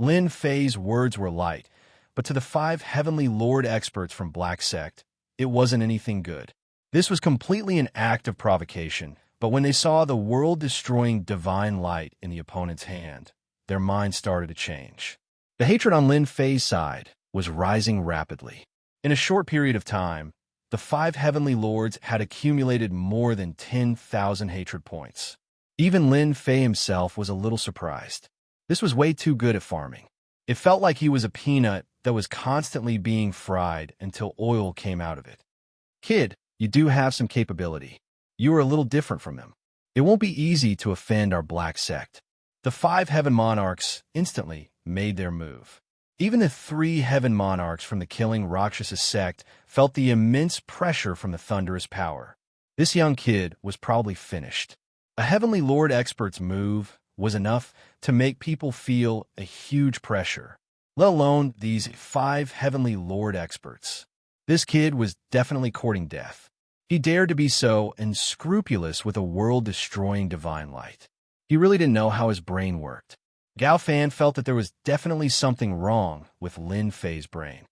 Lin Fei's words were light, but to the 5 Heavenly Lord experts from Black Sect, it wasn't anything good. This was completely an act of provocation, but when they saw the world-destroying divine light in the opponent's hand, their minds started to change. The hatred on Lin Fei's side was rising rapidly. In a short period of time, the 5 Heavenly Lords had accumulated more than 10,000 hatred points. Even Lin Fei himself was a little surprised. This was way too good at farming. It felt like he was a peanut that was constantly being fried until oil came out of it. Kid, you do have some capability. You are a little different from them. It won't be easy to offend our Black Sect. The 5 Heaven Monarchs instantly made their move. Even the 3 Heaven Monarchs from the Killing Rakshasa sect felt the immense pressure from the thunderous power. This young kid was probably finished. A Heavenly Lord expert's move was enough to make people feel a huge pressure, let alone these 5 Heavenly Lord experts. This kid was definitely courting death. He dared to be so unscrupulous with a world-destroying divine light. He really didn't know how his brain worked. Gao Fan felt that there was definitely something wrong with Lin Fei's brain.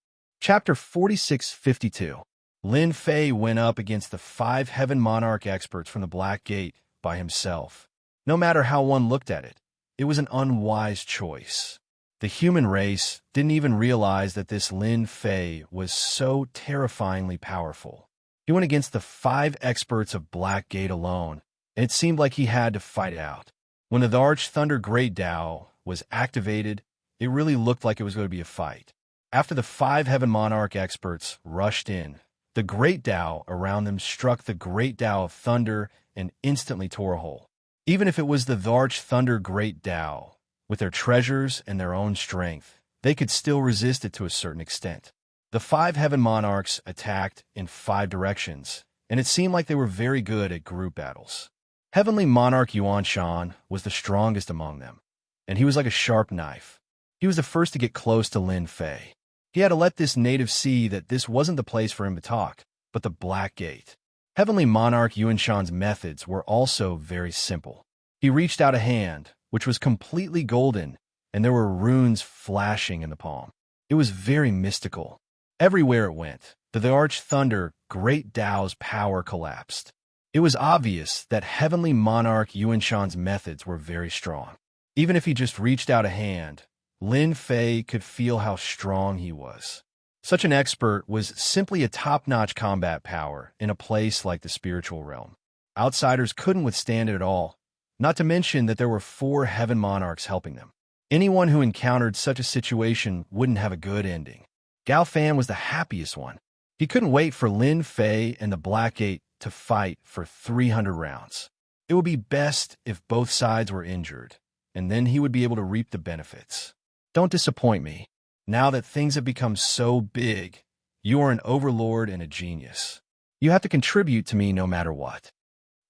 Chapter 4652. Lin Fei went up against the 5 Heaven Monarch experts from the Black Gate by himself. No matter how one looked at it, it was an unwise choice. The human race didn't even realize that this Lin Fei was so terrifyingly powerful. He went against the 5 experts of Black Gate alone, and it seemed like he had to fight it out. When the Arch Thunder Great Tao was activated, it really looked like it was going to be a fight. After the 5 Heaven Monarch experts rushed in, the Great Tao around them struck the Great Tao of Thunder and instantly tore a hole. Even if it was the Arch Thunder Great Tao, with their treasures and their own strength, they could still resist it to a certain extent. The 5 Heaven Monarchs attacked in 5 directions, and it seemed like they were very good at group battles. Heavenly Monarch Xianxia was the strongest among them, and he was like a sharp knife. He was the first to get close to Lin Fei. He had to let this native see that this wasn't the place for him to talk, but the Black Gate. Heavenly Monarch Xianxia's methods were also very simple. He reached out a hand, which was completely golden, and there were runes flashing in the palm. It was very mystical. Everywhere it went, the Arch Thunder Great Tao's power collapsed. It was obvious that Heavenly Monarch Xianxia's methods were very strong. Even if he just reached out a hand, Lin Fei could feel how strong he was. Such an expert was simply a top-notch combat power in a place like the spiritual realm. Outsiders couldn't withstand it at all, Not to mention that there were 4 heaven monarchs helping them. Anyone who encountered such a situation wouldn't have a good ending. Gao Fan was the happiest one. He couldn't wait for Lin Fei and the Black Gate to fight for 300 rounds. It would be best if both sides were injured, and then he would be able to reap the benefits. Don't disappoint me. Now that things have become so big, you are an overlord and a genius. You have to contribute to me no matter what.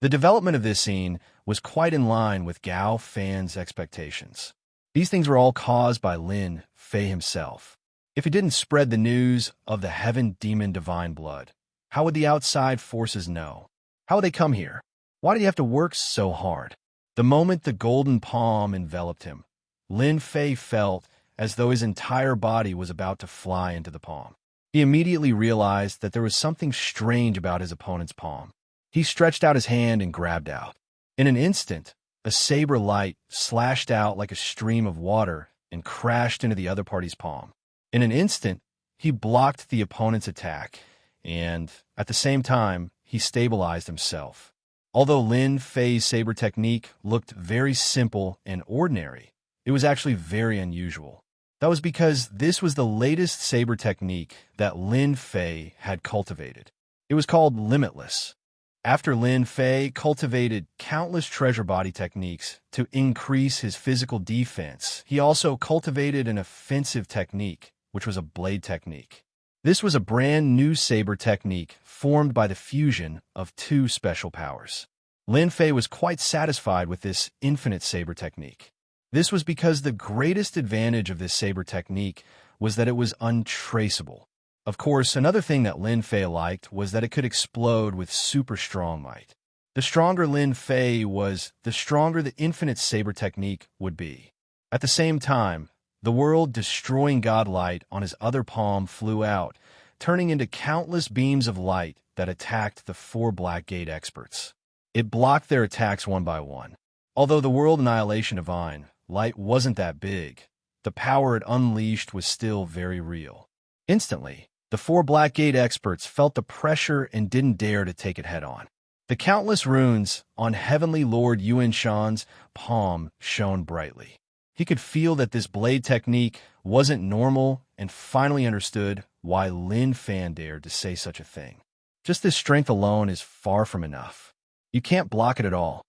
The development of this scene was quite in line with Gao Fan's expectations. These things were all caused by Lin Fei himself. If he didn't spread the news of the heaven demon divine blood, how would the outside forces know? How would they come here? Why did he have to work so hard? The moment the golden palm enveloped him, Lin Fei felt as though his entire body was about to fly into the palm. He immediately realized that there was something strange about his opponent's palm. He stretched out his hand and grabbed out. In an instant, a saber light slashed out like a stream of water and crashed into the other party's palm. In an instant, he blocked the opponent's attack, and, at the same time, he stabilized himself. Although Lin Fei's saber technique looked very simple and ordinary, it was actually very unusual. That was because this was the latest saber technique that Lin Fei had cultivated. It was called Limitless. After Lin Fei cultivated countless treasure body techniques to increase his physical defense, he also cultivated an offensive technique, which was a blade technique. This was a brand new saber technique formed by the fusion of 2 special powers. Lin Fei was quite satisfied with this infinite saber technique. This was because the greatest advantage of this saber technique was that it was untraceable. Of course, another thing that Lin Fei liked was that it could explode with super strong might. The stronger Lin Fei was, the stronger the infinite saber technique would be. At the same time, the world-destroying godlight on his other palm flew out, turning into countless beams of light that attacked the 4 Black Gate experts. It blocked their attacks one by one. Although the world annihilation divine light wasn't that big, the power it unleashed was still very real. Instantly, the 4 Black Gate experts felt the pressure and didn't dare to take it head-on. The countless runes on Heavenly Lord Yuanshan's palm shone brightly. He could feel that this blade technique wasn't normal and finally understood why Lin Fan dared to say such a thing. Just this strength alone is far from enough. You can't block it at all.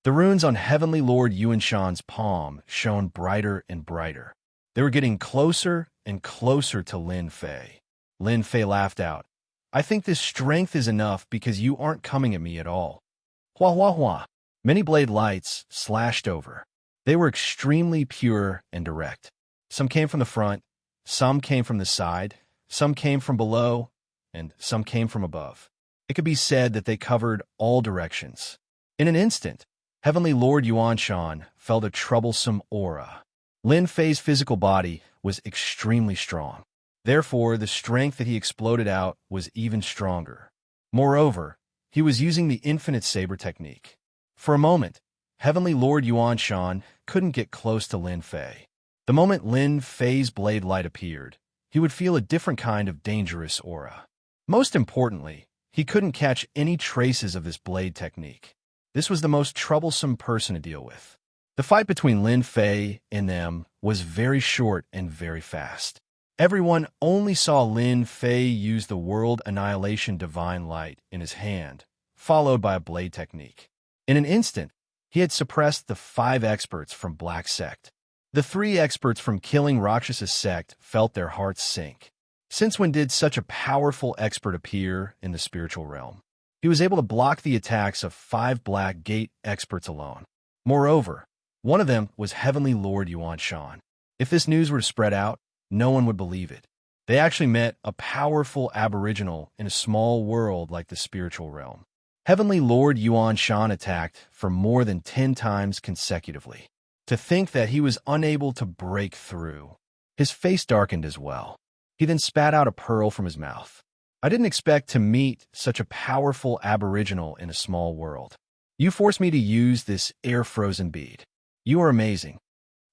The runes on Heavenly Lord Yuanshan's palm shone brighter and brighter. They were getting closer and closer to Lin Fei. Lin Fei laughed out. I think this strength is enough because you aren't coming at me at all. Hua hua hua. Many blade lights slashed over. They were extremely pure and direct. Some came from the front, some came from the side, some came from below, and some came from above. It could be said that they covered all directions. In an instant, Heavenly Lord Yuanshan felt a troublesome aura. Lin Fei's physical body was extremely strong. Therefore, the strength that he exploded out was even stronger. Moreover, he was using the infinite saber technique. For a moment, Heavenly Lord Yuanshan couldn't get close to Lin Fei. The moment Lin Fei's blade light appeared, he would feel a different kind of dangerous aura. Most importantly, he couldn't catch any traces of this blade technique. This was the most troublesome person to deal with. The fight between Lin Fei and them was very short and very fast. Everyone only saw Lin Fei use the world annihilation divine light in his hand, followed by a blade technique. In an instant, he had suppressed the 5 experts from Black Sect. The 3 experts from Killing Rakshasa Sect felt their hearts sink. Since when did such a powerful expert appear in the spiritual realm? He was able to block the attacks of 5 Black Gate experts alone. Moreover, one of them was Heavenly Lord Yuanshan. If this news were to spread out, no one would believe it. They actually met a powerful aboriginal in a small world like the spiritual realm. Heavenly Lord Yuanshan attacked for more than 10 times consecutively. To think that he was unable to break through. His face darkened as well. He then spat out a pearl from his mouth. I didn't expect to meet such a powerful aboriginal in a small world. You forced me to use this air-frozen bead. You are amazing.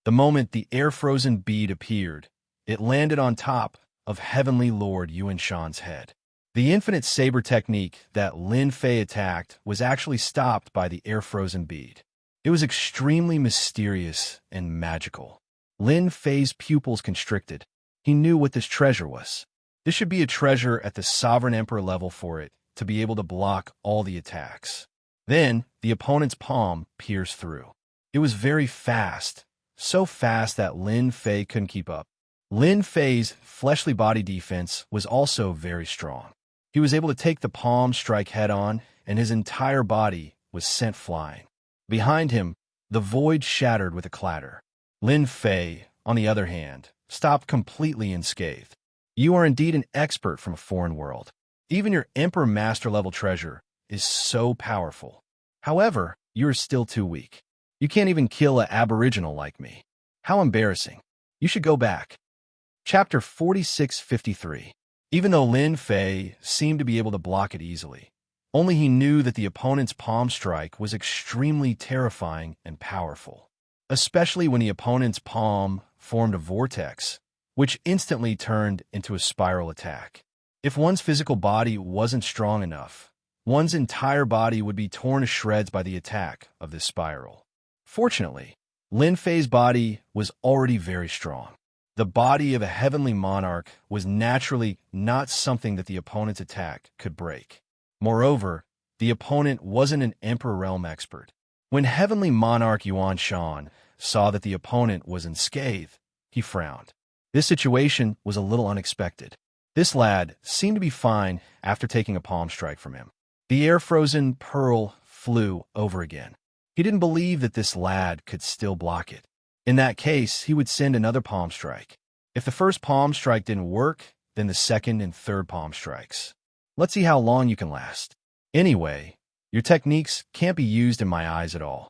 The moment the air-frozen bead appeared, it landed on top of Heavenly Lord Yuanshan's head. The infinite saber technique that Lin Fei attacked was actually stopped by the air-frozen bead. It was extremely mysterious and magical. Lin Fei's pupils constricted. He knew what this treasure was. This should be a treasure at the Sovereign Emperor level for it to be able to block all the attacks. Then, the opponent's palm pierced through. It was very fast, so fast that Lin Fei couldn't keep up. Lin Fei's fleshly body defense was also very strong. He was able to take the palm strike head-on, and his entire body was sent flying. Behind him, the void shattered with a clatter. Lin Fei, on the other hand, stopped completely unscathed. You are indeed an expert from a foreign world. Even your Emperor Master level treasure is so powerful. However, you are still too weak. You can't even kill an aboriginal like me. How embarrassing. You should go back. Chapter 4653. Even though Lin Fei seemed to be able to block it easily, only he knew that the opponent's palm strike was extremely terrifying and powerful, especially when the opponent's palm formed a vortex, which instantly turned into a spiral attack. If one's physical body wasn't strong enough, one's entire body would be torn to shreds by the attack of this spiral. Fortunately, Lin Fei's body was already very strong. The body of a heavenly monarch was naturally not something that the opponent's attack could break. Moreover, the opponent wasn't an Emperor Realm expert. When heavenly monarch Yuan Shan saw that the opponent was unscathed, he frowned. This situation was a little unexpected. This lad seemed to be fine after taking a palm strike from him. The air-frozen pearl flew over again. He didn't believe that this lad could still block it. In that case, he would send another palm strike. If the first palm strike didn't work, then the second and third palm strikes. Let's see how long you can last. Anyway, your techniques can't be used in my eyes at all.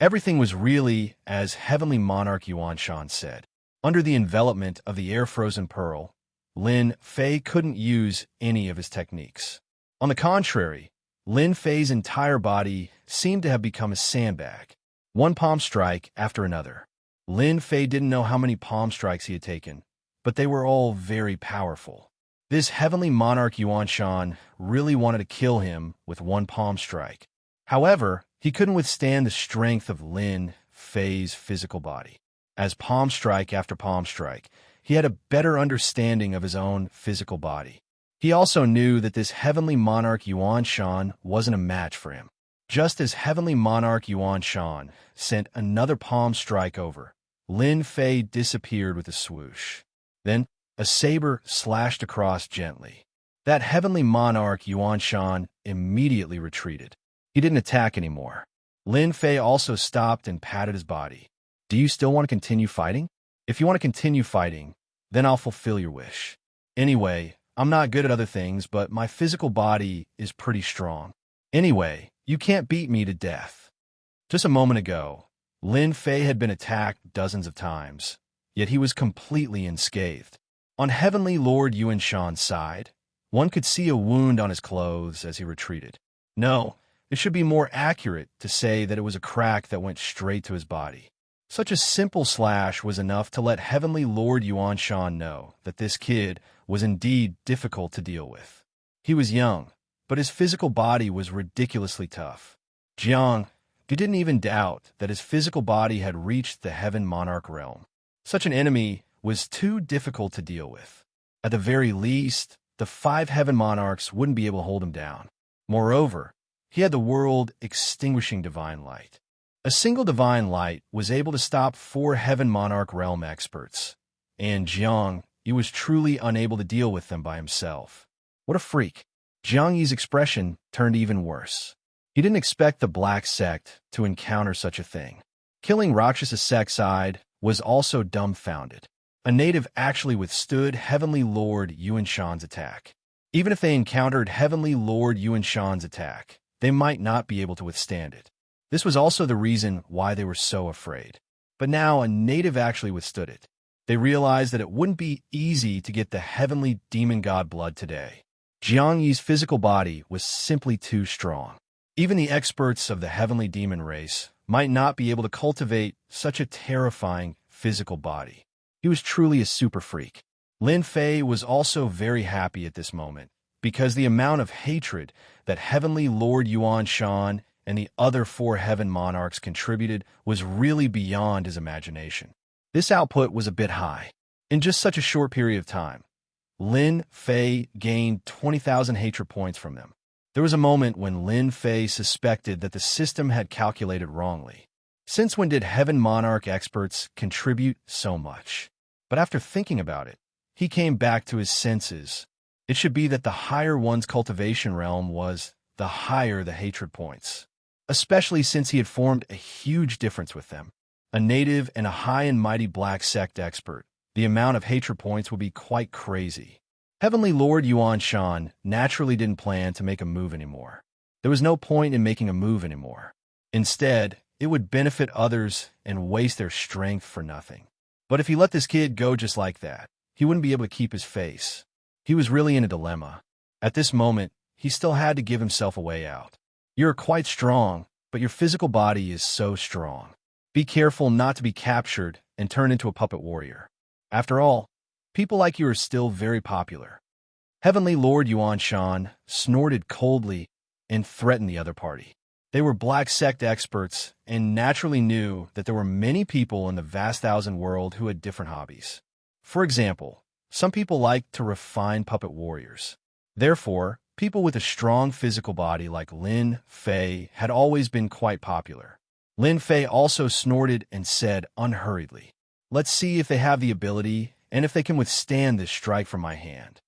Everything was really as Heavenly Monarch Yuan Shan said. Under the envelopment of the air-frozen pearl, Lin Fei couldn't use any of his techniques. On the contrary, Lin Fei's entire body seemed to have become a sandbag, one palm strike after another. Lin Fei didn't know how many palm strikes he had taken, but they were all very powerful. This heavenly monarch Yuan Shan really wanted to kill him with one palm strike. However, he couldn't withstand the strength of Lin Fei's physical body. As palm strike after palm strike, he had a better understanding of his own physical body. He also knew that this heavenly monarch Yuan Shan wasn't a match for him. Just as heavenly monarch Yuan Shan sent another palm strike over, Lin Fei disappeared with a swoosh. Then, a saber slashed across gently. That heavenly monarch Yuan Shan immediately retreated. He didn't attack anymore. Lin Fei also stopped and patted his body. Do you still want to continue fighting? If you want to continue fighting, then I'll fulfill your wish. Anyway, I'm not good at other things, but my physical body is pretty strong. Anyway, you can't beat me to death. Just a moment ago, Lin Fei had been attacked dozens of times, yet he was completely unscathed. On Heavenly Lord Yuan Shan's side, one could see a wound on his clothes as he retreated. No, it should be more accurate to say that it was a crack that went straight to his body. Such a simple slash was enough to let Heavenly Lord Yuan Shan know that this kid was indeed difficult to deal with. He was young, but his physical body was ridiculously tough. Jiang, you didn't even doubt that his physical body had reached the Heaven Monarch realm. Such an enemy was too difficult to deal with. At the very least, the 5 Heaven Monarchs wouldn't be able to hold him down. Moreover, he had the world-extinguishing divine light. A single divine light was able to stop 4 Heaven Monarch realm experts, and Jiang Yi was truly unable to deal with them by himself. What a freak. Jiang Yi's expression turned even worse. He didn't expect the Black Sect to encounter such a thing. Killing Rakshasa Sect's side was also dumbfounded. A native actually withstood Heavenly Lord Yuan Shan's attack. Even if they encountered Heavenly Lord Yuan Shan's attack, they might not be able to withstand it. This was also the reason why they were so afraid. But now a native actually withstood it. They realized that it wouldn't be easy to get the heavenly demon god blood today. Jiang Yi's physical body was simply too strong. Even the experts of the heavenly demon race might not be able to cultivate such a terrifying physical body. He was truly a super freak. Lin Fei was also very happy at this moment, because the amount of hatred that Heavenly Lord Yuan Shan and the other 4 heaven monarchs contributed was really beyond his imagination. This output was a bit high. In just such a short period of time, Lin Fei gained 20,000 hatred points from them. There was a moment when Lin Fei suspected that the system had calculated wrongly. Since when did heaven monarch experts contribute so much? But after thinking about it, he came back to his senses. It should be that the higher one's cultivation realm was, the higher the hatred points. Especially since he had formed a huge difference with them. A native and a high and mighty black sect expert, the amount of hatred points would be quite crazy. Heavenly Lord Xianxia naturally didn't plan to make a move anymore. There was no point in making a move anymore. Instead, it would benefit others and waste their strength for nothing. But if he let this kid go just like that, he wouldn't be able to keep his face. He was really in a dilemma. At this moment, he still had to give himself a way out. You're quite strong, but your physical body is so strong. Be careful not to be captured and turn into a puppet warrior. After all, people like you are still very popular. Heavenly Lord Xianxia snorted coldly and threatened the other party. They were black sect experts and naturally knew that there were many people in the vast thousand world who had different hobbies. For example, some people liked to refine puppet warriors. Therefore, people with a strong physical body like Lin Fei had always been quite popular. Lin Fei also snorted and said unhurriedly, "Let's see if they have the ability and if they can withstand this strike from my hand."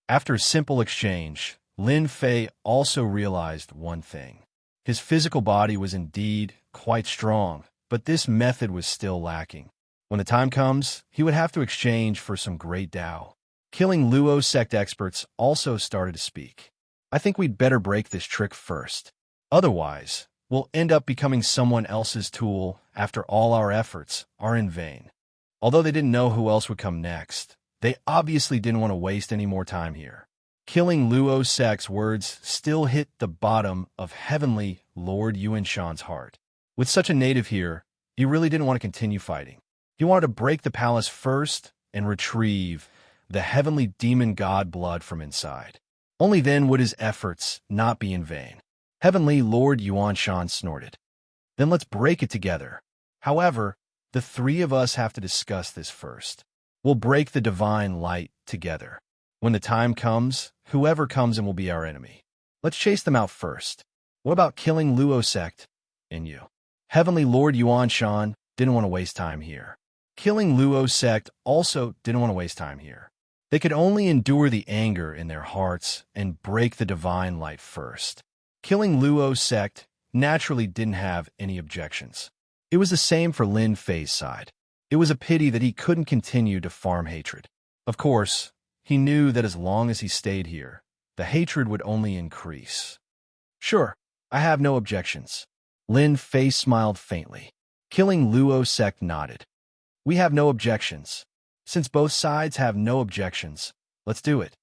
After a simple exchange, Lin Fei also realized one thing. His physical body was indeed quite strong, but this method was still lacking. When the time comes, he would have to exchange for some great Tao. Killing Luo sect experts also started to speak. "I think we'd better break this trick first. Otherwise, we'll end up becoming someone else's tool after all our efforts are in vain." Although they didn't know who else would come next, they obviously didn't want to waste any more time here. Killing Luo sect's words still hit the bottom of Heavenly Lord Xianxia's heart. With such a native here, he really didn't want to continue fighting. He wanted to break the palace first and retrieve the heavenly demon god blood from inside. Only then would his efforts not be in vain. Heavenly Lord Xianxia snorted. "Then let's break it together. However, the 3 of us have to discuss this first. We'll break the divine light together. When the time comes, whoever comes in will be our enemy. Let's chase them out first. What about killing Luo sect and you?" Heavenly Lord Xianxia didn't want to waste time here. Killing Luo sect also didn't want to waste time here. They could only endure the anger in their hearts and break the divine light first. Killing Luo sect naturally didn't have any objections. It was the same for Lin Fei's side. It was a pity that he couldn't continue to farm hatred. Of course, he knew that as long as he stayed here, the hatred would only increase. "Sure, I have no objections." Lin Fei smiled faintly. Killing Luo sect nodded. "We have no objections. Since both sides have no objections, let's do it."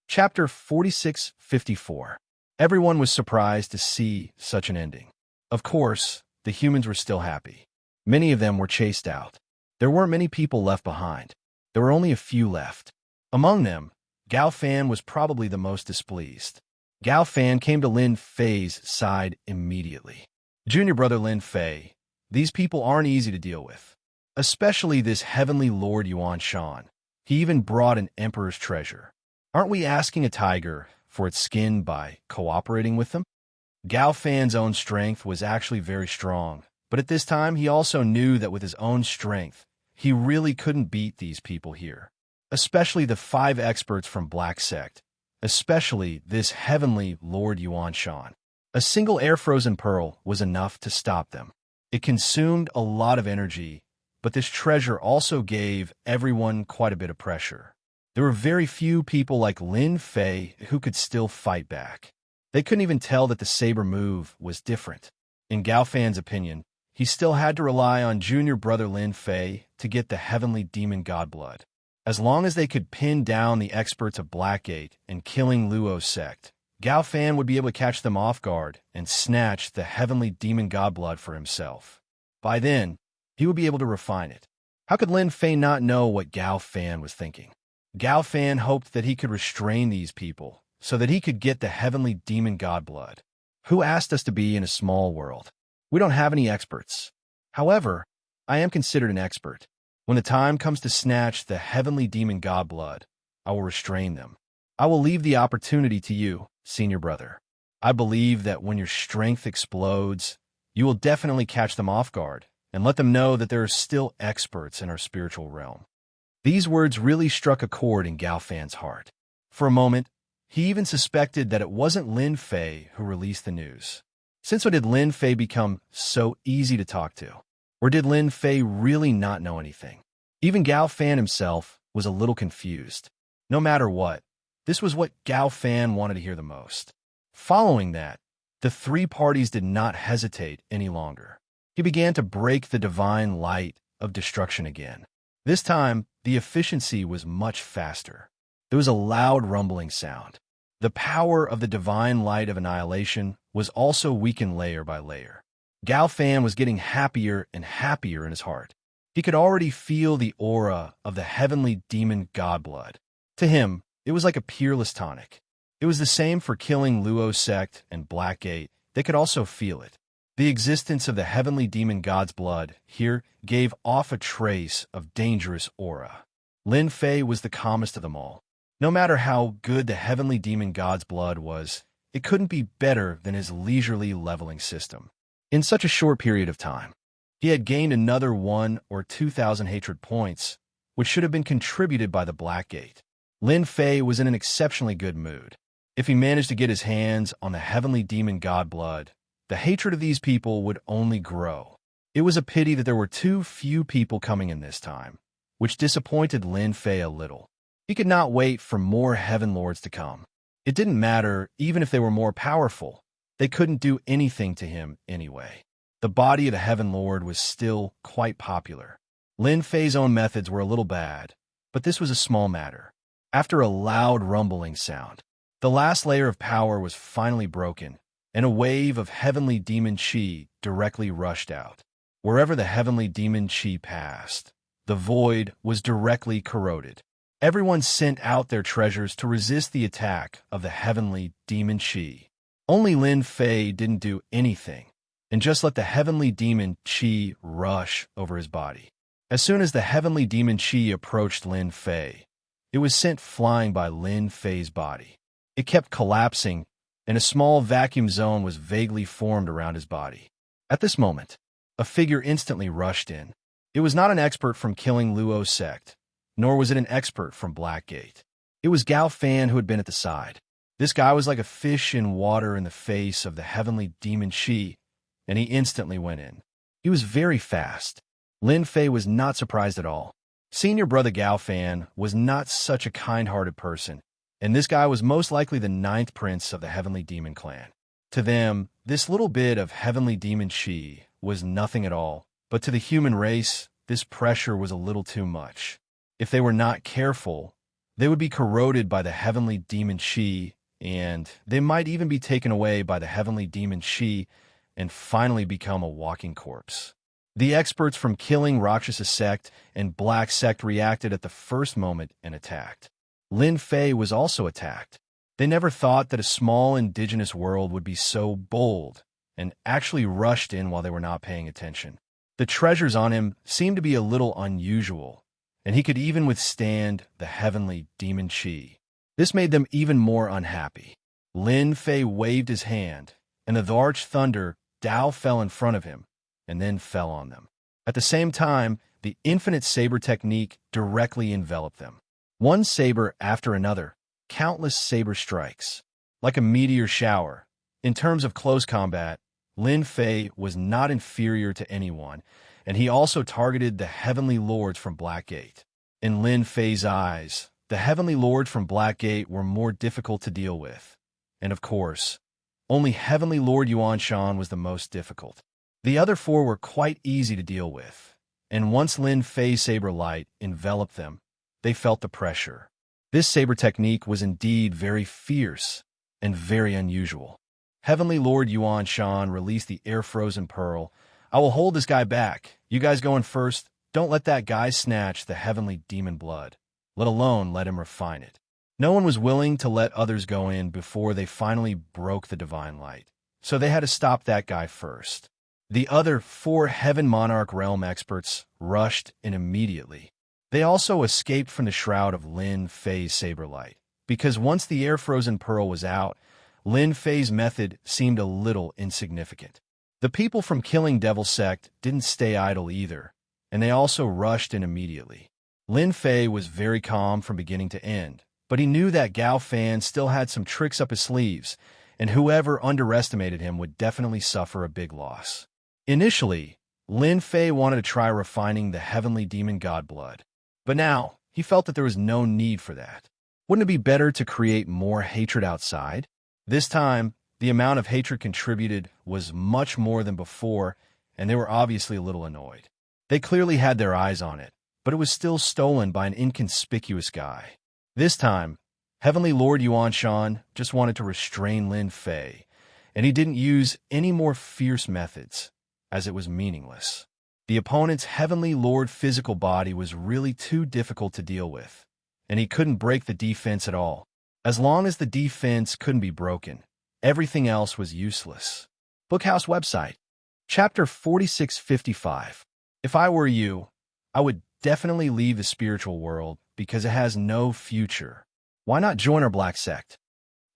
Chapter 4654. Everyone was surprised to see such an ending. Of course, the humans were still happy. Many of them were chased out. There weren't many people left behind. There were only a few left. Among them, Gao Fan was probably the most displeased. Gao Fan came to Lin Fei's side immediately. "Junior brother Lin Fei, these people aren't easy to deal with. Especially this heavenly Lord Xianxia. He even brought an emperor's treasure. Aren't we asking a tiger for its skin by cooperating with them?" Gao Fan's own strength was actually very strong, but at this time he also knew that with his own strength, he really couldn't beat these people here. Especially the 5 experts from Black Sect. Especially this heavenly Lord Xianxia. A single air-frozen pearl was enough to stop them. It consumed a lot of energy, but this treasure also gave everyone quite a bit of pressure. There were very few people like Lin Fei who could still fight back. They couldn't even tell that the saber move was different. In Gao Fan's opinion, he still had to rely on junior brother Lin Fei to get the heavenly demon god blood. As long as they could pin down the experts of Blackgate and killing Luo sect, Gao Fan would be able to catch them off guard and snatch the heavenly demon god blood for himself. By then, he would be able to refine it. How could Lin Fei not know what Gao Fan was thinking? Gao Fan hoped that he could restrain these people so that he could get the heavenly demon god blood. Who asked us to be in a small world? We don't have any experts. However, I am considered an expert. When the time comes to snatch the heavenly demon god blood, I will restrain them. I will leave the opportunity to you, senior brother. I believe that when your strength explodes, you will definitely catch them off guard and let them know that there are still experts in our spiritual realm. These words really struck a chord in Gao Fan's heart. For a moment, he even suspected that it wasn't Lin Fei who released the news. Since when did Lin Fei become so easy to talk to? Or did Lin Fei really not know anything? Even Gao Fan himself was a little confused. No matter what, this was what Gao Fan wanted to hear the most. Following that, the three parties did not hesitate any longer. He began to break the divine light of destruction again. This time, the efficiency was much faster. There was a loud rumbling sound. The power of the divine light of annihilation was also weakened layer by layer. Gao Fan was getting happier and happier in his heart. He could already feel the aura of the heavenly demon godblood. To him, it was like a peerless tonic. It was the same for killing Luo's sect and Blackgate. They could also feel it. The existence of the heavenly demon god's blood here gave off a trace of dangerous aura. Lin Fei was the calmest of them all. No matter how good the heavenly demon god's blood was, it couldn't be better than his leisurely leveling system. In such a short period of time, he had gained another 1,000 or 2,000 hatred points, which should have been contributed by the Blackgate. Lin Fei was in an exceptionally good mood. If he managed to get his hands on the heavenly demon god blood, the hatred of these people would only grow. It was a pity that there were too few people coming in this time, which disappointed Lin Fei a little. He could not wait for more heaven lords to come. It didn't matter even if they were more powerful. They couldn't do anything to him anyway. The body of the heaven lord was still quite popular. Lin Fei's own methods were a little bad, but this was a small matter. After a loud rumbling sound, the last layer of power was finally broken, and a wave of heavenly demon chi directly rushed out. Wherever the heavenly demon chi passed, the void was directly corroded. Everyone sent out their treasures to resist the attack of the heavenly demon chi. Only Lin Fei didn't do anything, and just let the heavenly demon chi rush over his body. As soon as the heavenly demon chi approached Lin Fei, it was sent flying by Lin Fei's body. It kept collapsing, and a small vacuum zone was vaguely formed around his body. At this moment, a figure instantly rushed in. It was not an expert from killing Luo's sect, nor was it an expert from Blackgate. It was Gao Fan who had been at the side. This guy was like a fish in water in the face of the heavenly demon chi, and he instantly went in. He was very fast. Lin Fei was not surprised at all. Senior brother Gao Fan was not such a kind-hearted person, and this guy was most likely the 9th prince of the heavenly demon clan. To them, this little bit of heavenly demon chi was nothing at all, but to the human race, this pressure was a little too much. If they were not careful, they would be corroded by the heavenly demon chi, and they might even be taken away by the heavenly demon chi and finally become a walking corpse. The experts from killing Rakshasa sect and Black sect reacted at the first moment and attacked. Lin Fei was also attacked. They never thought that a small indigenous world would be so bold and actually rushed in while they were not paying attention. The treasures on him seemed to be a little unusual, and he could even withstand the heavenly demon chi. This made them even more unhappy. Lin Fei waved his hand, and the arch thunder Dao fell in front of him, and then fell on them. At the same time, the infinite saber technique directly enveloped them. One saber after another, countless saber strikes. Like a meteor shower. In terms of close combat, Lin Fei was not inferior to anyone, and he also targeted the heavenly lords from Blackgate. In Lin Fei's eyes, the heavenly lords from Blackgate were more difficult to deal with. And of course, only heavenly lord Xianxia was the most difficult. The other four were quite easy to deal with, and once Lin Fei's saber light enveloped them, they felt the pressure. This saber technique was indeed very fierce and very unusual. Heavenly Lord Xianxia released the air-frozen pearl. I will hold this guy back. You guys go in first. Don't let that guy snatch the heavenly demon blood, let alone let him refine it. No one was willing to let others go in before they finally broke the divine light. so they had to stop that guy first. The other 4 Heaven Monarch Realm experts rushed in immediately. They also escaped from the shroud of Lin Fei's Saberlight, because once the Air Frozen Pearl was out, Lin Fei's method seemed a little insignificant. The people from Killing Devil Sect didn't stay idle either, and they also rushed in immediately. Lin Fei was very calm from beginning to end, but he knew that Gao Fan still had some tricks up his sleeves, and whoever underestimated him would definitely suffer a big loss. Initially, Lin Fei wanted to try refining the heavenly demon god blood, but now he felt that there was no need for that. Wouldn't it be better to create more hatred outside? This time, the amount of hatred contributed was much more than before, and they were obviously a little annoyed. They clearly had their eyes on it, but it was still stolen by an inconspicuous guy. This time, Heavenly Lord Xianxia just wanted to restrain Lin Fei, and he didn't use any more fierce methods, as it was meaningless. The opponent's Heavenly Lord physical body was really too difficult to deal with, and he couldn't break the defense at all. As long as the defense couldn't be broken, everything else was useless. Bookhouse website. Chapter 4655. If I were you, I would definitely leave the spiritual world because it has no future. Why not join our black sect?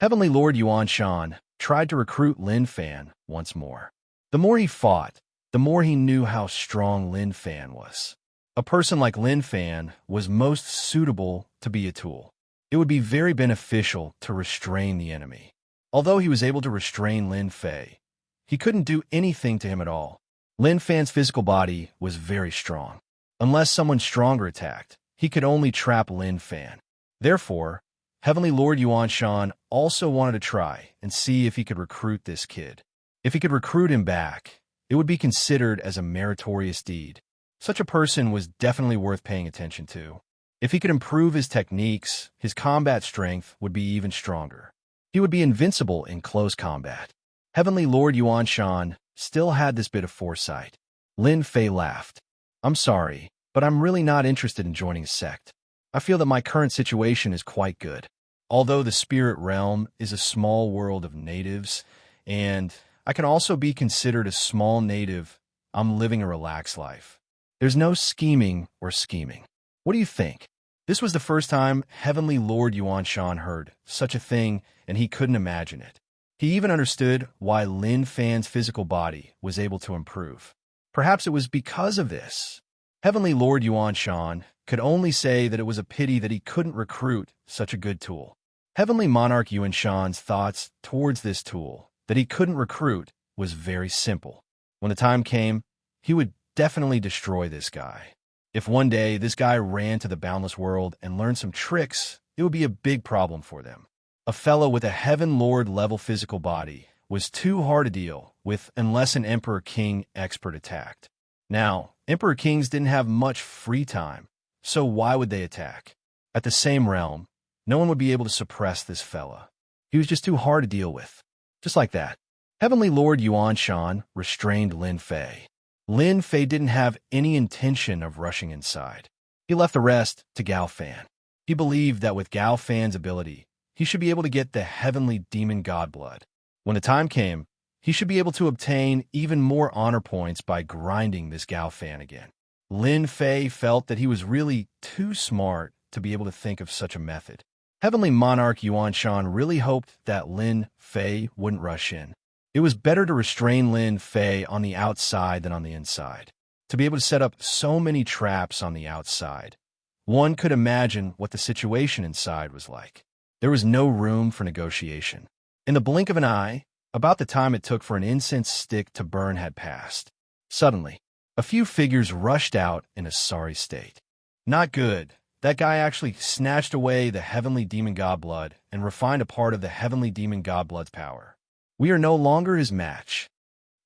Heavenly Lord Xianxia tried to recruit Lin Fan once more. The more he fought, the more he knew how strong Lin Fan was. A person like Lin Fan was most suitable to be a tool. It would be very beneficial to restrain the enemy. Although he was able to restrain Lin Fei, he couldn't do anything to him at all. Lin Fan's physical body was very strong. Unless someone stronger attacked, he could only trap Lin Fan. Therefore, Heavenly Lord Xianxia also wanted to try and see if he could recruit this kid. If he could recruit him back, it would be considered as a meritorious deed. Such a person was definitely worth paying attention to. If he could improve his techniques, his combat strength would be even stronger. He would be invincible in close combat. Heavenly Lord Xianxia still had this bit of foresight. Lin Fei laughed. I'm sorry, but I'm really not interested in joining a sect. I feel that my current situation is quite good. Although the spirit realm is a small world of natives, and I can also be considered a small native, I'm living a relaxed life. There's no scheming or scheming. What do you think? This was the first time Heavenly Lord Xianxia heard such a thing, and he couldn't imagine it. He even understood why Lin Fan's physical body was able to improve. Perhaps it was because of this. Heavenly Lord Xianxia could only say that it was a pity that he couldn't recruit such a good tool. Heavenly Monarch Yuanshan's thoughts towards this tool that he couldn't recruit was very simple. When the time came, he would definitely destroy this guy. If one day this guy ran to the boundless world and learned some tricks, it would be a big problem for them. A fellow with a Heaven Lord level physical body was too hard to deal with unless an Emperor King expert attacked. Now, Emperor Kings didn't have much free time, so why would they attack? At the same realm, no one would be able to suppress this fella. He was just too hard to deal with. Just like that, Heavenly Lord Xianxia restrained Lin Fei. Lin Fei didn't have any intention of rushing inside. He left the rest to Gao Fan. He believed that with Gao Fan's ability, he should be able to get the heavenly demon god blood. When the time came, he should be able to obtain even more honor points by grinding this Gao Fan again. Lin Fei felt that he was really too smart to be able to think of such a method. Heavenly Monarch Xianxia really hoped that Lin Fei wouldn't rush in. It was better to restrain Lin Fei on the outside than on the inside. To be able to set up so many traps on the outside, one could imagine what the situation inside was like. There was no room for negotiation. In the blink of an eye, about the time it took for an incense stick to burn had passed. Suddenly, a few figures rushed out in a sorry state. Not good. That guy actually snatched away the heavenly demon god blood and refined a part of the heavenly demon god blood's power. We are no longer his match.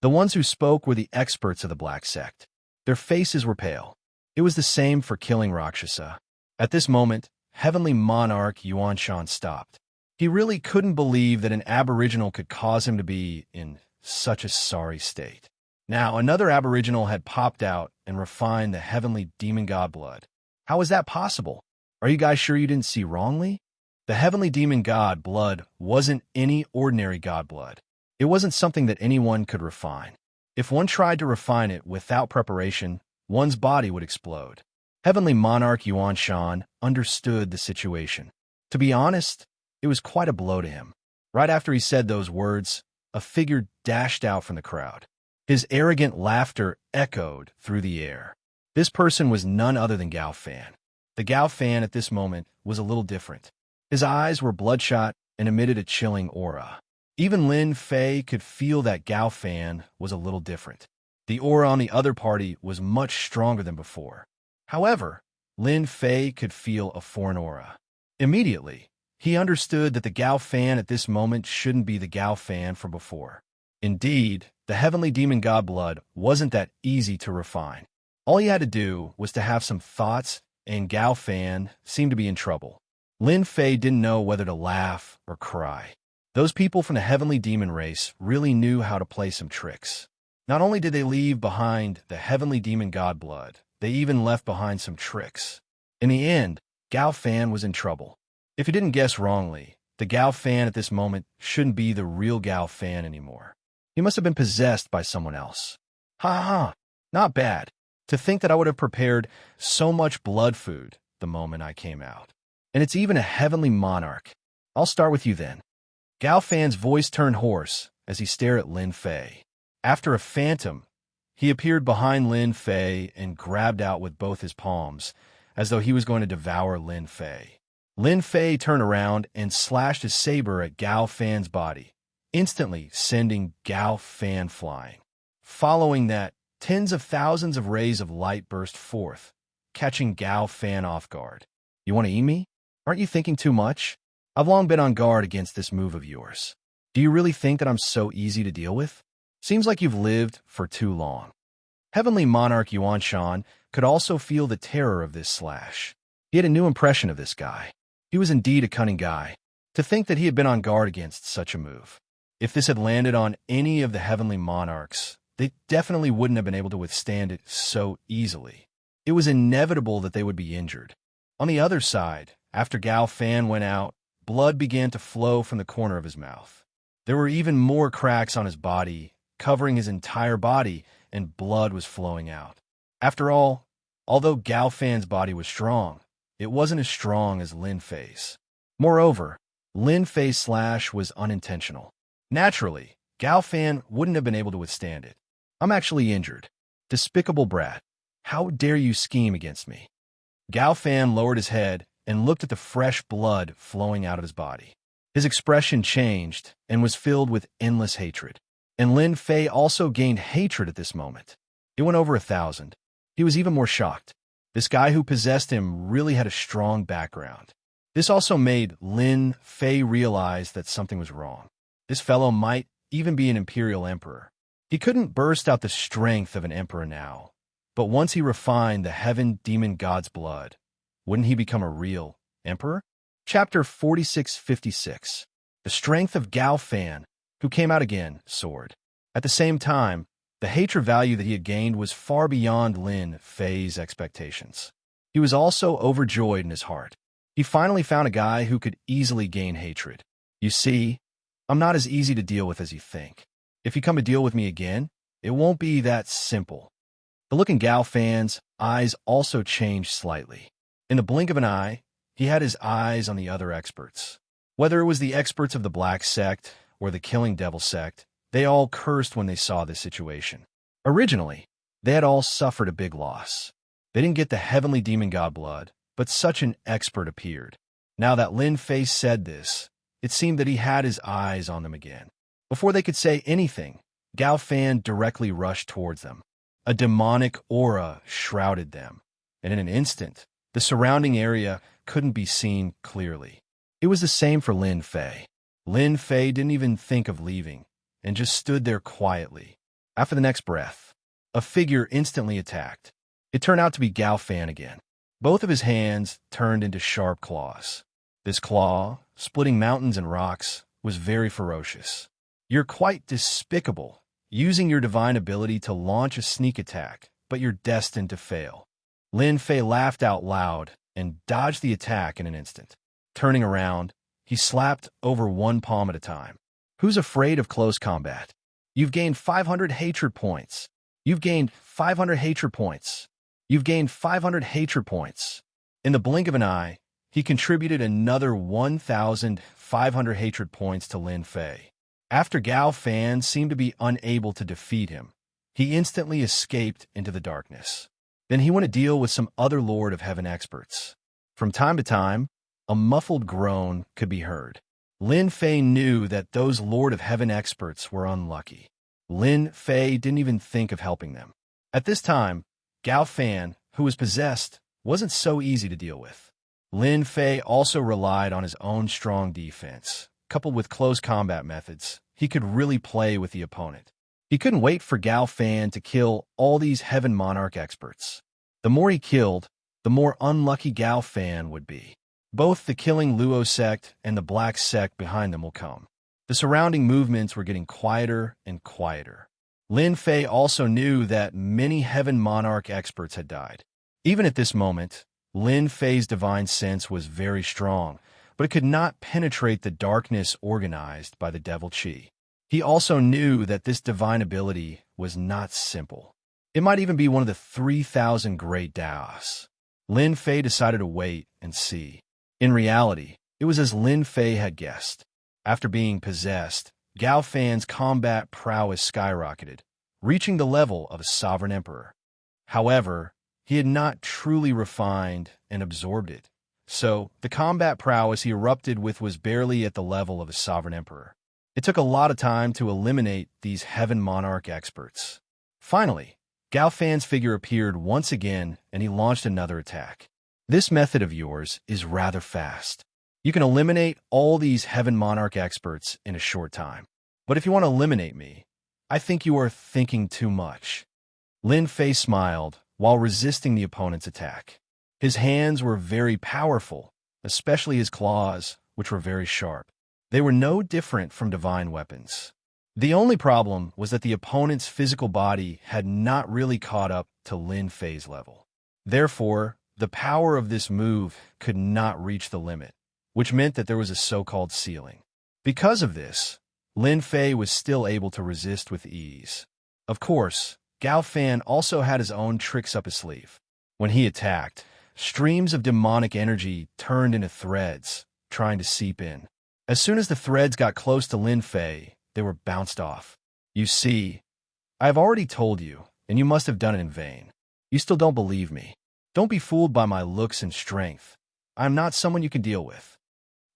The ones who spoke were the experts of the Black Sect. Their faces were pale. It was the same for killing Rakshasa. At this moment, Heavenly Monarch Xianxia stopped. He really couldn't believe that an aboriginal could cause him to be in such a sorry state. Now, another aboriginal had popped out and refined the heavenly demon god blood. How is that possible? Are you guys sure you didn't see wrongly? The heavenly demon god blood wasn't any ordinary god blood. It wasn't something that anyone could refine. If one tried to refine it without preparation, one's body would explode. Heavenly Monarch Xianxia understood the situation. To be honest, it was quite a blow to him. Right after he said those words, a figure dashed out from the crowd. His arrogant laughter echoed through the air. This person was none other than Gao Fan. The Gao Fan at this moment was a little different. His eyes were bloodshot and emitted a chilling aura. Even Lin Fei could feel that Gao Fan was a little different. The aura on the other party was much stronger than before. However, Lin Fei could feel a foreign aura. Immediately, he understood that the Gao Fan at this moment shouldn't be the Gao Fan from before. Indeed, the heavenly demon god blood wasn't that easy to refine. All he had to do was to have some thoughts, and Gao Fan seemed to be in trouble. Lin Fei didn't know whether to laugh or cry. Those people from the heavenly demon race really knew how to play some tricks. Not only did they leave behind the heavenly demon god blood, they even left behind some tricks. In the end, Gao Fan was in trouble. If he didn't guess wrongly, the Gao Fan at this moment shouldn't be the real Gao Fan anymore. He must have been possessed by someone else. Ha ha, not bad. To think that I would have prepared so much blood food the moment I came out. And it's even a heavenly monarch. I'll start with you then. Gao Fan's voice turned hoarse as he stared at Lin Fei. After a phantom, he appeared behind Lin Fei and grabbed out with both his palms, as though he was going to devour Lin Fei. Lin Fei turned around and slashed his saber at Gao Fan's body, instantly sending Gao Fan flying. Following that, tens of thousands of rays of light burst forth, catching Gao Fan off guard. You want to eat me? Aren't you thinking too much? I've long been on guard against this move of yours. Do you really think that I'm so easy to deal with? Seems like you've lived for too long. Heavenly Monarch Xianxia could also feel the terror of this slash. He had a new impression of this guy. He was indeed a cunning guy. To think that he had been on guard against such a move. If this had landed on any of the heavenly monarchs, they definitely wouldn't have been able to withstand it so easily. It was inevitable that they would be injured. On the other side, after Gao Fan went out, blood began to flow from the corner of his mouth. There were even more cracks on his body, covering his entire body, and blood was flowing out. After all, although Gao Fan's body was strong, it wasn't as strong as Lin Fei's. Moreover, Lin Fei's slash was unintentional. Naturally, Gao Fan wouldn't have been able to withstand it. I'm actually injured. Despicable brat. How dare you scheme against me? Gao Fan lowered his head and looked at the fresh blood flowing out of his body. His expression changed and was filled with endless hatred. And Lin Fei also gained hatred at this moment. It went over 1,000. He was even more shocked. This guy who possessed him really had a strong background. This also made Lin Fei realize that something was wrong. This fellow might even be an imperial emperor. He couldn't burst out the strength of an emperor now, but once he refined the heaven demon god's blood, wouldn't he become a real emperor? Chapter 4656. The strength of Gao Fan, who came out again, soared. At the same time, the hatred value that he had gained was far beyond Lin Fei's expectations. He was also overjoyed in his heart. He finally found a guy who could easily gain hatred. You see, I'm not as easy to deal with as you think. If you come to deal with me again, it won't be that simple. The look in Gao Fan's eyes also changed slightly. In the blink of an eye, he had his eyes on the other experts. Whether it was the experts of the Black Sect or the Killing Devil Sect, they all cursed when they saw this situation. Originally, they had all suffered a big loss. They didn't get the heavenly demon god blood, but such an expert appeared. Now that Lin Fei said this, it seemed that he had his eyes on them again. Before they could say anything, Gao Fan directly rushed towards them. A demonic aura shrouded them, and in an instant, the surrounding area couldn't be seen clearly. It was the same for Lin Fei. Lin Fei didn't even think of leaving, and just stood there quietly. After the next breath, a figure instantly attacked. It turned out to be Gao Fan again. Both of his hands turned into sharp claws. This claw, splitting mountains and rocks, was very ferocious. You're quite despicable, using your divine ability to launch a sneak attack, but you're destined to fail. Lin Fei laughed out loud and dodged the attack in an instant. Turning around, he slapped over one palm at a time. Who's afraid of close combat? You've gained 500 hatred points. You've gained 500 hatred points. You've gained 500 hatred points. In the blink of an eye, he contributed another 1,500 hatred points to Lin Fei. After Gao Fan seemed to be unable to defeat him, he instantly escaped into the darkness. Then he went to deal with some other Lord of Heaven experts. From time to time, a muffled groan could be heard. Lin Fei knew that those Lord of Heaven experts were unlucky. Lin Fei didn't even think of helping them. At this time, Gao Fan, who was possessed, wasn't so easy to deal with. Lin Fei also relied on his own strong defense. Coupled with close combat methods, he could really play with the opponent. He couldn't wait for Gao Fan to kill all these Heaven Monarch experts. The more he killed, the more unlucky Gao Fan would be. Both the killing Luo sect and the Black sect behind them will come. The surrounding movements were getting quieter and quieter. Lin Fei also knew that many Heaven Monarch experts had died. Even at this moment, Lin Fei's divine sense was very strong, but it could not penetrate the darkness organized by the devil Qi. He also knew that this divine ability was not simple. It might even be one of the 3,000 great Daos. Lin Fei decided to wait and see. In reality, it was as Lin Fei had guessed. After being possessed, Gao Fan's combat prowess skyrocketed, reaching the level of a sovereign emperor. However, he had not truly refined and absorbed it, so the combat prowess he erupted with was barely at the level of a sovereign emperor. It took a lot of time to eliminate these Heaven Monarch experts. Finally, Gao Fan's figure appeared once again, and he launched another attack. This method of yours is rather fast. You can eliminate all these Heaven Monarch experts in a short time. But if you want to eliminate me, I think you are thinking too much. Lin Fei smiled while resisting the opponent's attack. His hands were very powerful, especially his claws, which were very sharp. They were no different from divine weapons. The only problem was that the opponent's physical body had not really caught up to Lin Fei's level. Therefore, the power of this move could not reach the limit, which meant that there was a so-called ceiling. Because of this, Lin Fei was still able to resist with ease. Of course, Gao Fan also had his own tricks up his sleeve. When he attacked, streams of demonic energy turned into threads, trying to seep in. As soon as the threads got close to Lin Fei, they were bounced off. You see, I have already told you, and you must have done it in vain. You still don't believe me. Don't be fooled by my looks and strength. I am not someone you can deal with.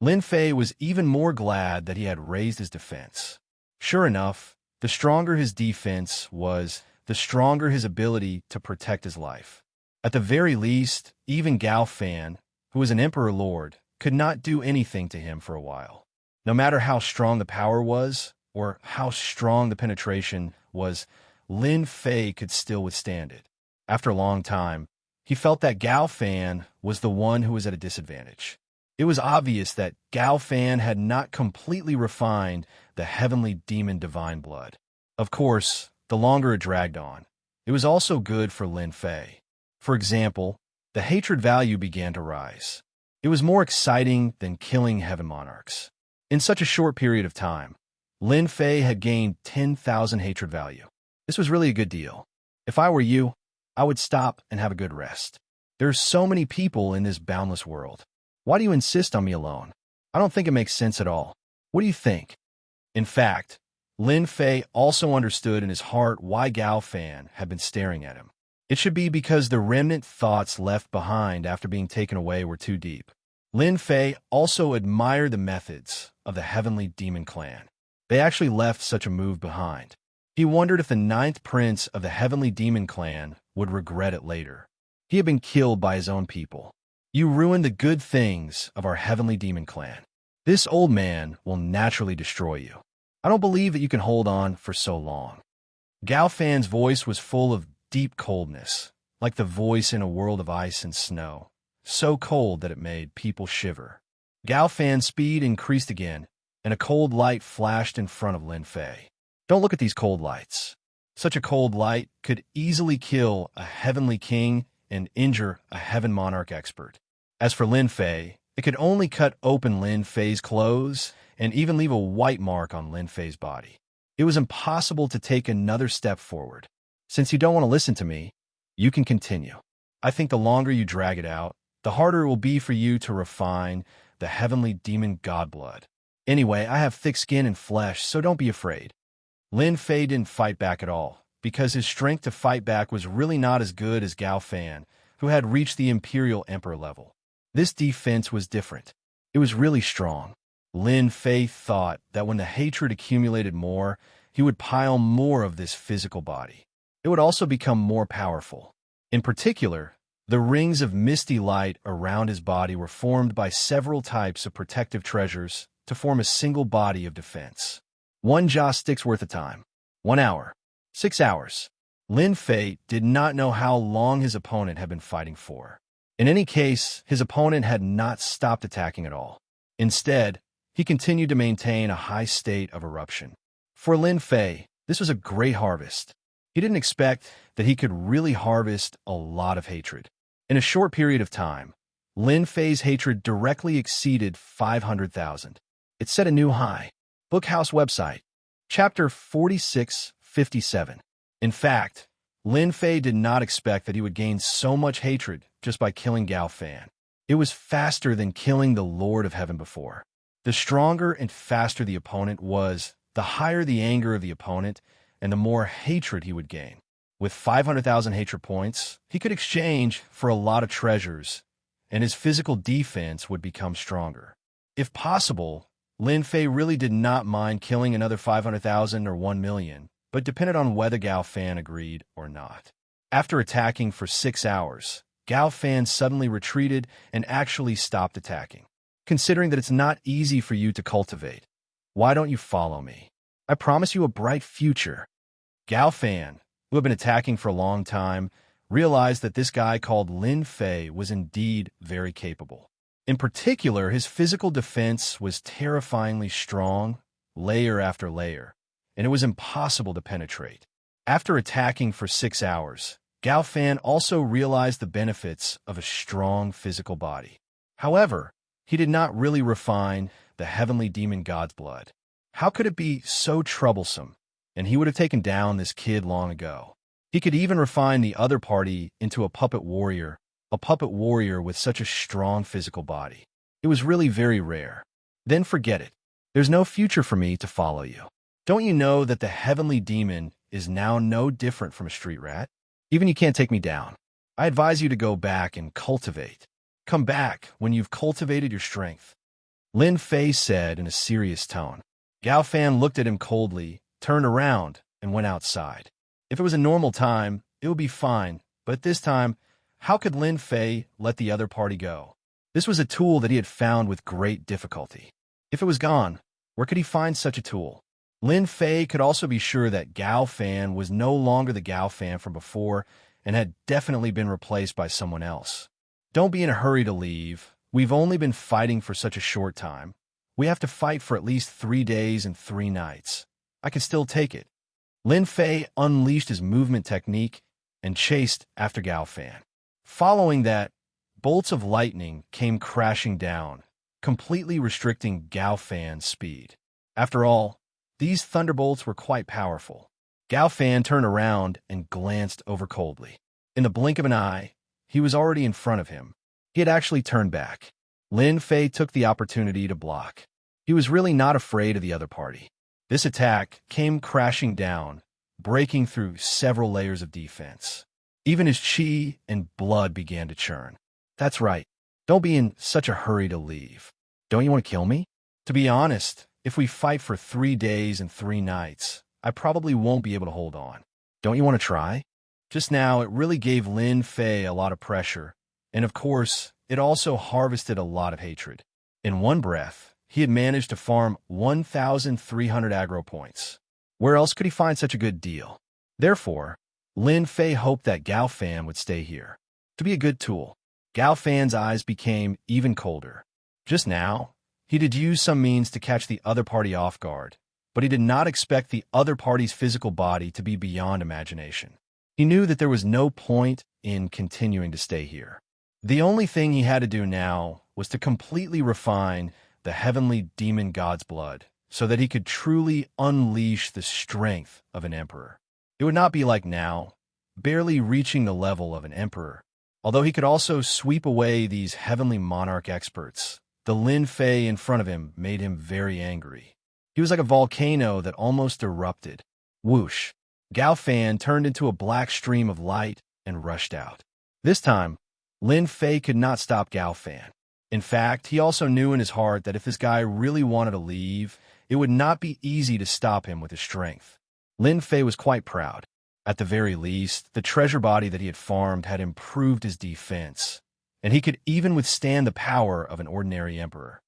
Lin Fei was even more glad that he had raised his defense. Sure enough, the stronger his defense was, the stronger his ability to protect his life. At the very least, even Gao Fan, who was an Emperor Lord, could not do anything to him for a while. No matter how strong the power was, or how strong the penetration was, Lin Fei could still withstand it. After a long time, he felt that Gao Fan was the one who was at a disadvantage. It was obvious that Gao Fan had not completely refined the heavenly demon divine blood. Of course, the longer it dragged on, it was also good for Lin Fei. For example, the hatred value began to rise. It was more exciting than killing Heaven Monarchs. In such a short period of time, Lin Fei had gained 10,000 hatred value. This was really a good deal. If I were you, I would stop and have a good rest. There are so many people in this boundless world. Why do you insist on me alone? I don't think it makes sense at all. What do you think? In fact, Lin Fei also understood in his heart why Gao Fan had been staring at him. It should be because the remnant thoughts left behind after being taken away were too deep. Lin Fei also admired the methods of the Heavenly Demon Clan. They actually left such a move behind. He wondered if the 9th prince of the Heavenly Demon Clan would regret it later. He had been killed by his own people. You ruined the good things of our Heavenly Demon Clan. This old man will naturally destroy you. I don't believe that you can hold on for so long. Gao Fan's voice was full of deep coldness, like the voice in a world of ice and snow, so cold that it made people shiver. Gao Fan's speed increased again, and a cold light flashed in front of Lin Fei. Don't look at these cold lights. Such a cold light could easily kill a heavenly king and injure a Heaven Monarch expert. As for Lin Fei, it could only cut open Lin Fei's clothes and even leave a white mark on Lin Fei's body. It was impossible to take another step forward. Since you don't want to listen to me, you can continue. I think the longer you drag it out, the harder it will be for you to refine the heavenly demon god blood. Anyway, I have thick skin and flesh, so don't be afraid. Lin Fei didn't fight back at all, because his strength to fight back was really not as good as Gao Fan, who had reached the Imperial Emperor level. This defense was different. It was really strong. Lin Fei thought that when the hatred accumulated more, he would pile more of this physical body. It would also become more powerful. In particular, the rings of misty light around his body were formed by several types of protective treasures to form a single body of defense. 1 jaw stick's worth of time. 1 hour. 6 hours. Lin Fei did not know how long his opponent had been fighting for. In any case, his opponent had not stopped attacking at all. Instead, he continued to maintain a high state of eruption. For Lin Fei, this was a great harvest. He didn't expect that he could really harvest a lot of hatred. In a short period of time, Lin Fei's hatred directly exceeded 500,000. It set a new high. Bookhouse website. Chapter 4657. In fact, Lin Fei did not expect that he would gain so much hatred just by killing Gao Fan. It was faster than killing the Lord of Heaven before. The stronger and faster the opponent was, the higher the anger of the opponent, and the more hatred he would gain. With 500,000 hatred points, he could exchange for a lot of treasures, and his physical defense would become stronger. If possible, Lin Fei really did not mind killing another 500,000 or 1 million, but depended on whether Gao Fan agreed or not. After attacking for 6 hours, Gao Fan suddenly retreated and actually stopped attacking. Considering that it's not easy for you to cultivate, why don't you follow me? I promise you a bright future. Gao Fan, who had been attacking for a long time, realized that this guy called Lin Fei was indeed very capable. In particular, his physical defense was terrifyingly strong, layer after layer, and it was impossible to penetrate. After attacking for 6 hours, Gao Fan also realized the benefits of a strong physical body. However, he did not really refine the heavenly demon god's blood. How could it be so troublesome? And he would have taken down this kid long ago. He could even refine the other party into a puppet warrior with such a strong physical body. It was really very rare. Then forget it. There's no future for me to follow you. Don't you know that the heavenly demon is now no different from a street rat? Even you can't take me down. I advise you to go back and cultivate. Come back when you've cultivated your strength. Lin Fei said in a serious tone. Gao Fan looked at him coldly, turned around, and went outside. If it was a normal time, it would be fine, but this time, how could Lin Fei let the other party go? This was a tool that he had found with great difficulty. If it was gone, where could he find such a tool? Lin Fei could also be sure that Gao Fan was no longer the Gao Fan from before and had definitely been replaced by someone else. Don't be in a hurry to leave. We've only been fighting for such a short time. We have to fight for at least 3 days and 3 nights. I can still take it. Lin Fei unleashed his movement technique and chased after Gao Fan. Following that, bolts of lightning came crashing down, completely restricting Gao Fan's speed. After all, these thunderbolts were quite powerful. Gao Fan turned around and glanced over coldly. In the blink of an eye, he was already in front of him. He had actually turned back. Lin Fei took the opportunity to block. He was really not afraid of the other party. This attack came crashing down, breaking through several layers of defense. Even his chi and blood began to churn. That's right. Don't be in such a hurry to leave. Don't you want to kill me? To be honest, if we fight for 3 days and 3 nights, I probably won't be able to hold on. Don't you want to try? Just now, it really gave Lin Fei a lot of pressure, and of course, it also harvested a lot of hatred. In one breath, he had managed to farm 1,300 aggro points. Where else could he find such a good deal? Therefore, Lin Fei hoped that Gao Fan would stay here. To be a good tool, Gao Fan's eyes became even colder. Just now, he did use some means to catch the other party off guard, but he did not expect the other party's physical body to be beyond imagination. He knew that there was no point in continuing to stay here. The only thing he had to do now was to completely refine the heavenly demon god's blood, so that he could truly unleash the strength of an emperor. It would not be like now, barely reaching the level of an emperor. Although he could also sweep away these heavenly monarch experts, the Lin Fei in front of him made him very angry. He was like a volcano that almost erupted. Whoosh! Gao Fan turned into a black stream of light and rushed out. This time, Lin Fei could not stop Gao Fan. In fact, he also knew in his heart that if this guy really wanted to leave, it would not be easy to stop him with his strength. Lin Fei was quite proud. At the very least, the treasure body that he had farmed had improved his defense, and he could even withstand the power of an ordinary emperor.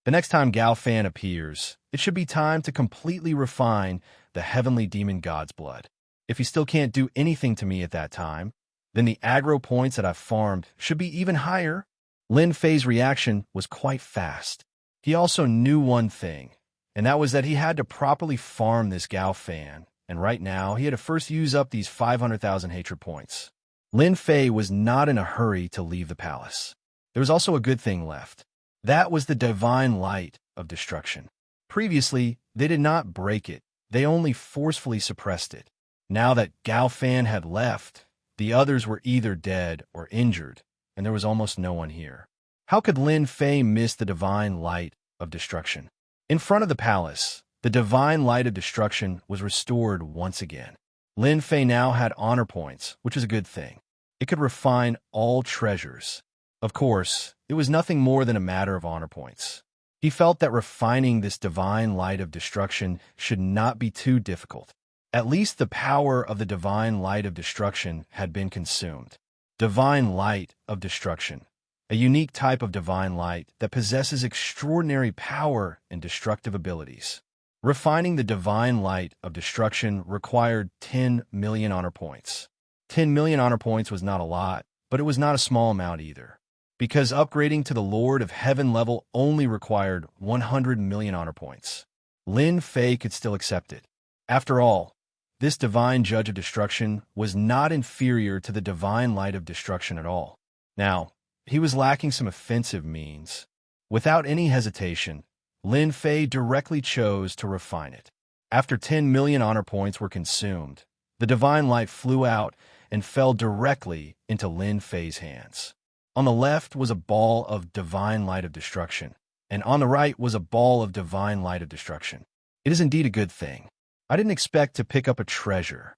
The next time Gao Fan appears, it should be time to completely refine the heavenly demon god's blood. If he still can't do anything to me at that time, then the aggro points that I've farmed should be even higher. Lin Fei's reaction was quite fast. He also knew one thing, and that was that he had to properly farm this Gao Fan, and right now he had to first use up these 500,000 hatred points. Lin Fei was not in a hurry to leave the palace. There was also a good thing left. That was the divine light of destruction. Previously, they did not break it, they only forcefully suppressed it. Now that Gao Fan had left, the others were either dead or injured, and there was almost no one here. How could Lin Fei miss the divine light of destruction? In front of the palace, the divine light of destruction was restored once again. Lin Fei now had honor points, which is a good thing. It could refine all treasures. Of course, it was nothing more than a matter of honor points. He felt that refining this divine light of destruction should not be too difficult. At least the power of the divine light of destruction had been consumed. Divine light of destruction, a unique type of divine light that possesses extraordinary power and destructive abilities. Refining the divine light of destruction required 10 million honor points. 10 million honor points was not a lot, but it was not a small amount either, because upgrading to the Lord of Heaven level only required 100 million honor points. Lin Fei could still accept it. After all, this divine judge of destruction was not inferior to the divine light of destruction at all. Now, he was lacking some offensive means. Without any hesitation, Lin Fei directly chose to refine it. After 10 million honor points were consumed, the divine light flew out and fell directly into Lin Fei's hands. On the left was a ball of divine light of destruction, and on the right was a ball of divine light of destruction. It is indeed a good thing. I didn't expect to pick up a treasure.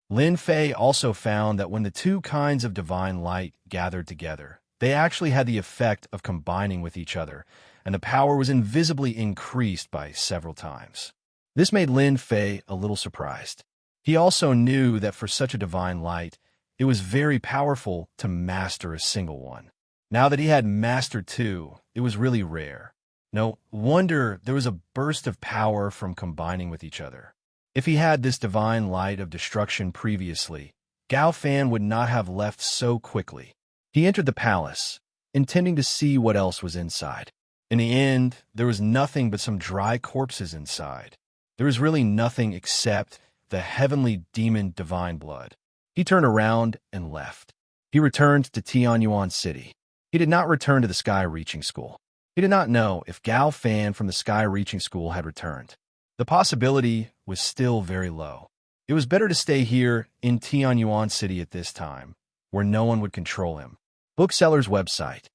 Lin Fei also found that when the two kinds of divine light gathered together, they actually had the effect of combining with each other, and the power was invisibly increased by several times. This made Lin Fei a little surprised. He also knew that for such a divine light, it was very powerful to master a single one. Now that he had mastered two, it was really rare. No wonder there was a burst of power from combining with each other. If he had this divine light of destruction previously, Gao Fan would not have left so quickly. He entered the palace, intending to see what else was inside. In the end, there was nothing but some dry corpses inside. There was really nothing except the heavenly demon divine blood. He turned around and left. He returned to Tianyuan City. He did not return to the Sky Reaching School. He did not know if Gao Fan from the Sky Reaching School had returned. The possibility was still very low. It was better to stay here in Tianyuan City at this time, where no one would control him. Bookseller's website.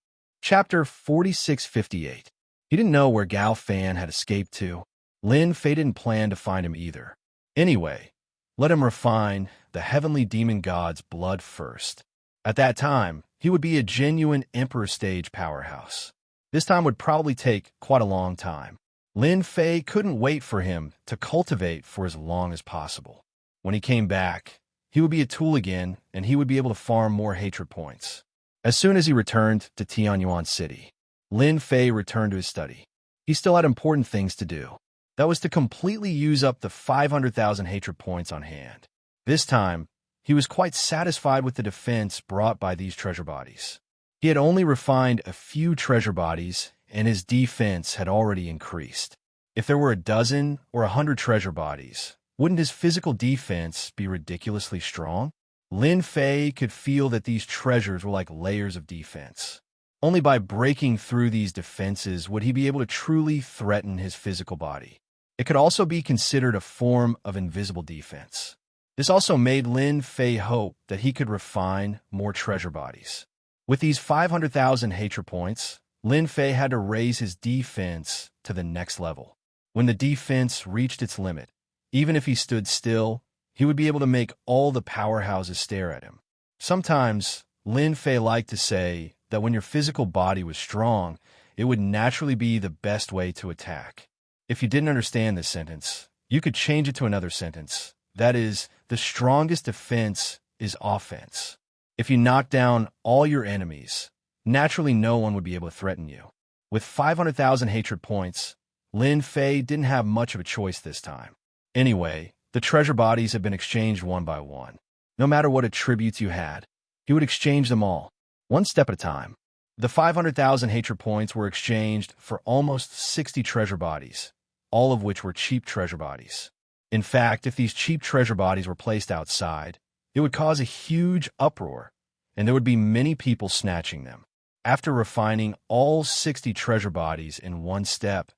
Chapter 4658. He didn't know where Gao Fan had escaped to. Lin Fei didn't plan to find him either. Anyway, let him refine the heavenly demon god's blood first. At that time, he would be a genuine Emperor stage powerhouse. This time would probably take quite a long time. Lin Fei couldn't wait for him to cultivate for as long as possible. When he came back, he would be a tool again, and he would be able to farm more hatred points. As soon as he returned to Tianyuan City, Lin Fei returned to his study. He still had important things to do. That was to completely use up the 500,000 hatred points on hand. This time, he was quite satisfied with the defense brought by these treasure bodies. He had only refined a few treasure bodies, and his defense had already increased. If there were a dozen or 100 treasure bodies, wouldn't his physical defense be ridiculously strong? Lin Fei could feel that these treasures were like layers of defense. Only by breaking through these defenses would he be able to truly threaten his physical body. It could also be considered a form of invisible defense. This also made Lin Fei hope that he could refine more treasure bodies. With these 500,000 hatred points, Lin Fei had to raise his defense to the next level. When the defense reached its limit, even if he stood still, he would be able to make all the powerhouses stare at him. Sometimes, Lin Fei liked to say that when your physical body was strong, it would naturally be the best way to attack. If you didn't understand this sentence, you could change it to another sentence. That is, the strongest defense is offense. If you knock down all your enemies, naturally no one would be able to threaten you. With 500,000 hatred points, Lin Fei didn't have much of a choice this time. Anyway, the treasure bodies had been exchanged one by one. No matter what attributes you had, he would exchange them all, one step at a time. The 500,000 hatred points were exchanged for almost 60 treasure bodies, all of which were cheap treasure bodies. In fact, if these cheap treasure bodies were placed outside, it would cause a huge uproar, and there would be many people snatching them. After refining all 60 treasure bodies in one step,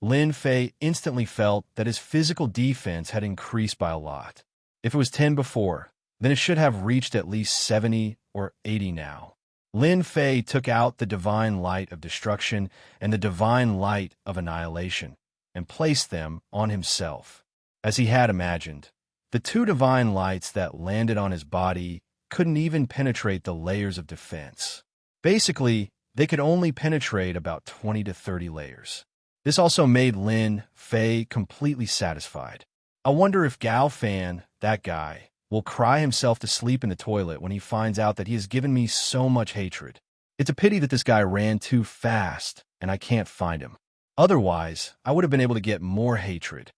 Lin Fei instantly felt that his physical defense had increased by a lot. If it was 10 before, then it should have reached at least 70 or 80 now. Lin Fei took out the divine light of destruction and the divine light of annihilation and placed them on himself. As he had imagined, the two divine lights that landed on his body couldn't even penetrate the layers of defense. Basically, they could only penetrate about 20 to 30 layers. This also made Lin Fei completely satisfied. I wonder if Gao Fan, that guy, will cry himself to sleep in the toilet when he finds out that he has given me so much hatred. It's a pity that this guy ran too fast and I can't find him. Otherwise, I would have been able to get more hatred.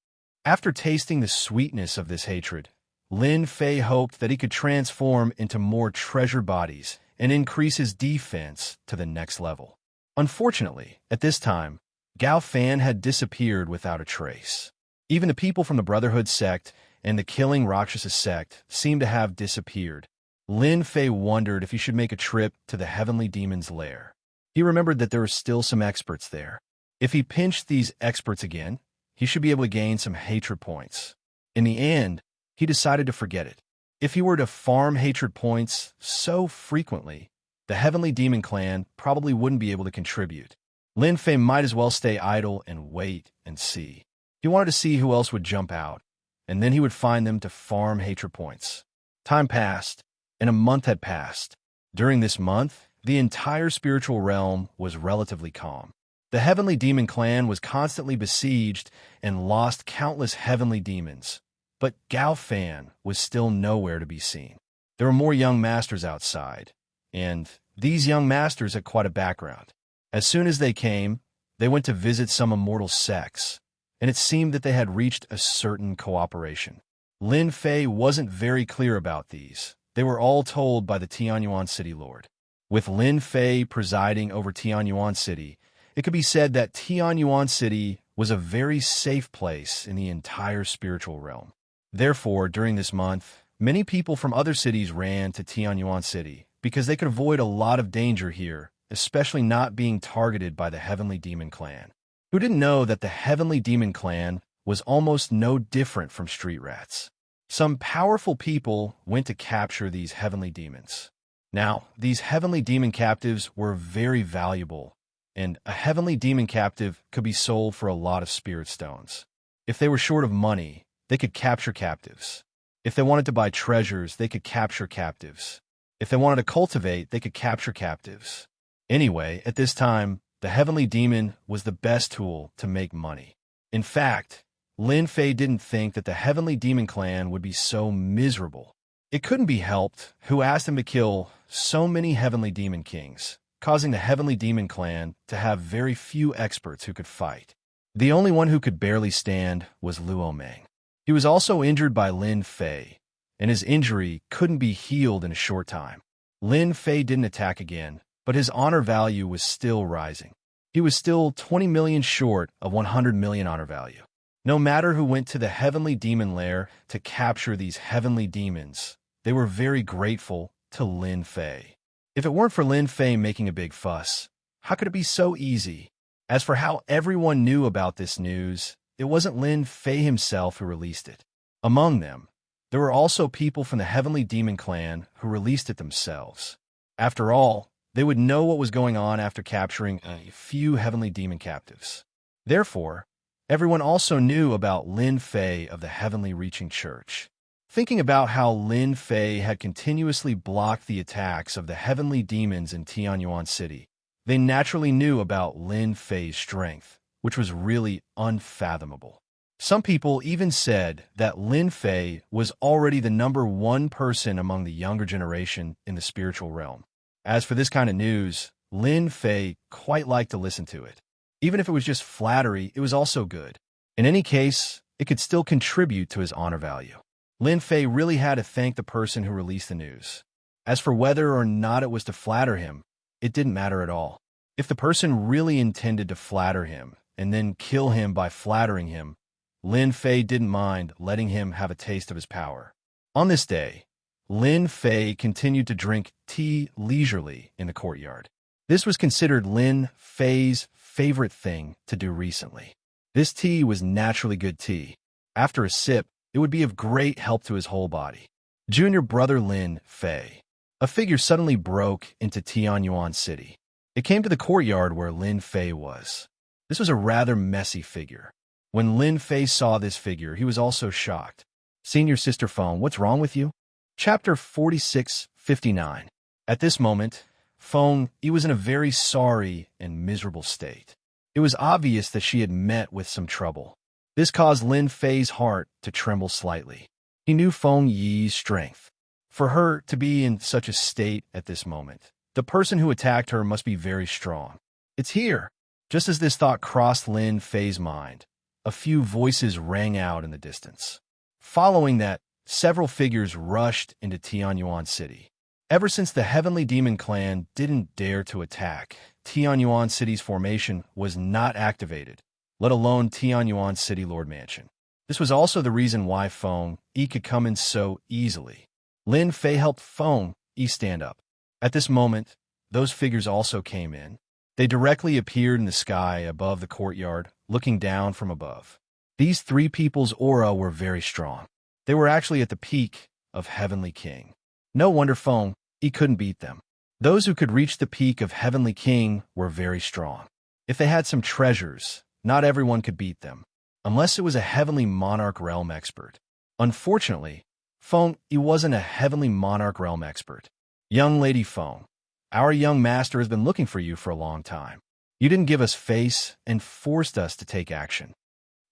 After tasting the sweetness of this hatred, Lin Fei hoped that he could transform into more treasure bodies and increase his defense to the next level. Unfortunately, at this time, Gao Fan had disappeared without a trace. Even the people from the Brotherhood sect and the Killing Rakshasa sect seemed to have disappeared. Lin Fei wondered if he should make a trip to the Heavenly Demon's lair. He remembered that there were still some experts there. If he pinched these experts again, he should be able to gain some hatred points. In the end, he decided to forget it. If he were to farm hatred points so frequently, the Heavenly Demon clan probably wouldn't be able to contribute. Lin Fei might as well stay idle and wait and see. He wanted to see who else would jump out, and then he would find them to farm hatred points. Time passed, and a month had passed. During this month, the entire spiritual realm was relatively calm. The Heavenly Demon clan was constantly besieged and lost countless heavenly demons, but Gao Fan was still nowhere to be seen. There were more young masters outside, and these young masters had quite a background. As soon as they came, they went to visit some immortal sects, and it seemed that they had reached a certain cooperation. Lin Fei wasn't very clear about these. They were all told by the Tianyuan City Lord. With Lin Fei presiding over Tianyuan City, it could be said that Tianyuan City was a very safe place in the entire spiritual realm. Therefore, during this month, many people from other cities ran to Tianyuan City because they could avoid a lot of danger here, especially not being targeted by the Heavenly Demon clan. Who didn't know that the Heavenly Demon clan was almost no different from street rats? Some powerful people went to capture these heavenly demons. Now, these heavenly demon captives were very valuable, and a heavenly demon captive could be sold for a lot of spirit stones. If they were short of money, they could capture captives. If they wanted to buy treasures, they could capture captives. If they wanted to cultivate, they could capture captives. Anyway, at this time, the heavenly demon was the best tool to make money. In fact, Lin Fei didn't think that the Heavenly Demon clan would be so miserable. It couldn't be helped who asked him to kill so many Heavenly Demon kings, causing the Heavenly Demon clan to have very few experts who could fight. The only one who could barely stand was Luo Meng. He was also injured by Lin Fei, and his injury couldn't be healed in a short time. Lin Fei didn't attack again, but his honor value was still rising. He was still 20 million short of 100 million honor value. No matter who went to the Heavenly Demon lair to capture these heavenly demons, they were very grateful to Lin Fei. If it weren't for Lin Fei making a big fuss, How could it be so easy? As for how everyone knew about this news, it wasn't Lin Fei himself who released it. Among them, there were also people from the Heavenly Demon Clan who released it themselves. After all, they would know what was going on after capturing a few Heavenly Demon captives. Therefore, everyone also knew about Lin Fei of the Heavenly Reaching Church. Thinking about how Lin Fei had continuously blocked the attacks of the Heavenly Demons in Tianyuan City, they naturally knew about Lin Fei's strength, which was really unfathomable. Some people even said that Lin Fei was already the #1 person among the younger generation in the spiritual realm. As for this kind of news, Lin Fei quite liked to listen to it. Even if it was just flattery, it was also good. In any case, it could still contribute to his honor value. Lin Fei really had to thank the person who released the news. As for whether or not it was to flatter him, it didn't matter at all. If the person really intended to flatter him and then kill him by flattering him, Lin Fei didn't mind letting him have a taste of his power. On this day, Lin Fei continued to drink tea leisurely in the courtyard. This was considered Lin Fei's favorite thing to do recently. This tea was naturally good tea. After a sip, it would be of great help to his whole body. Junior brother Lin Fei. A figure suddenly broke into Tianyuan City. It came to the courtyard where Lin Fei was. This was a rather messy figure. When Lin Fei saw this figure, he was also shocked. Senior Sister Feng, what's wrong with you? Chapter 46:59. At this moment, Feng Yi was in a very sorry and miserable state. It was obvious that she had met with some trouble. This caused Lin Fei's heart to tremble slightly. He knew Feng Yi's strength. For her to be in such a state at this moment, the person who attacked her must be very strong. It's here. Just as this thought crossed Lin Fei's mind, a few voices rang out in the distance. Following that, several figures rushed into Tianyuan City. Ever since the Heavenly Demon Clan didn't dare to attack, Tianyuan City's formation was not activated, let alone Tianyuan City Lord Mansion. This was also the reason why Feng Yi could come in so easily. Lin Fei helped Feng Yi stand up. At this moment, those figures also came in. They directly appeared in the sky above the courtyard, looking down from above. These three people's aura were very strong. They were actually at the peak of Heavenly King. No wonder Feng Yi couldn't beat them. Those who could reach the peak of Heavenly King were very strong. If they had some treasures, not everyone could beat them, unless it was a Heavenly Monarch Realm expert. Unfortunately, Feng Yi wasn't a Heavenly Monarch Realm expert. Young Lady Feng, our young master has been looking for you for a long time. You didn't give us face and forced us to take action.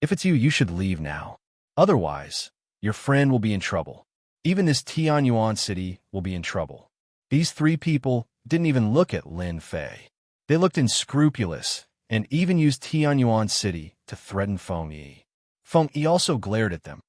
If it's you, you should leave now. Otherwise, your friend will be in trouble. Even this Tianyuan City will be in trouble. These three people didn't even look at Lin Fei. They looked unscrupulous and even used Tianyuan City to threaten Feng Yi. Feng Yi also glared at them.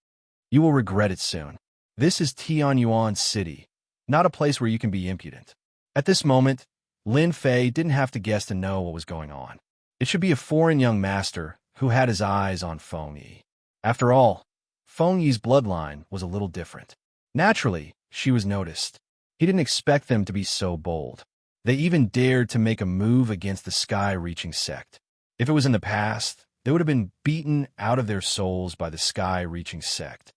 You will regret it soon. This is Tianyuan City, not a place where you can be impudent. At this moment, Lin Fei didn't have to guess to know what was going on. It should be a foreign young master who had his eyes on Feng Yi. After all, Feng Yi's bloodline was a little different. Naturally, she was noticed. He didn't expect them to be so bold. They even dared to make a move against the Sky-Reaching sect. If it was in the past, they would have been beaten out of their souls by the Sky-Reaching sect.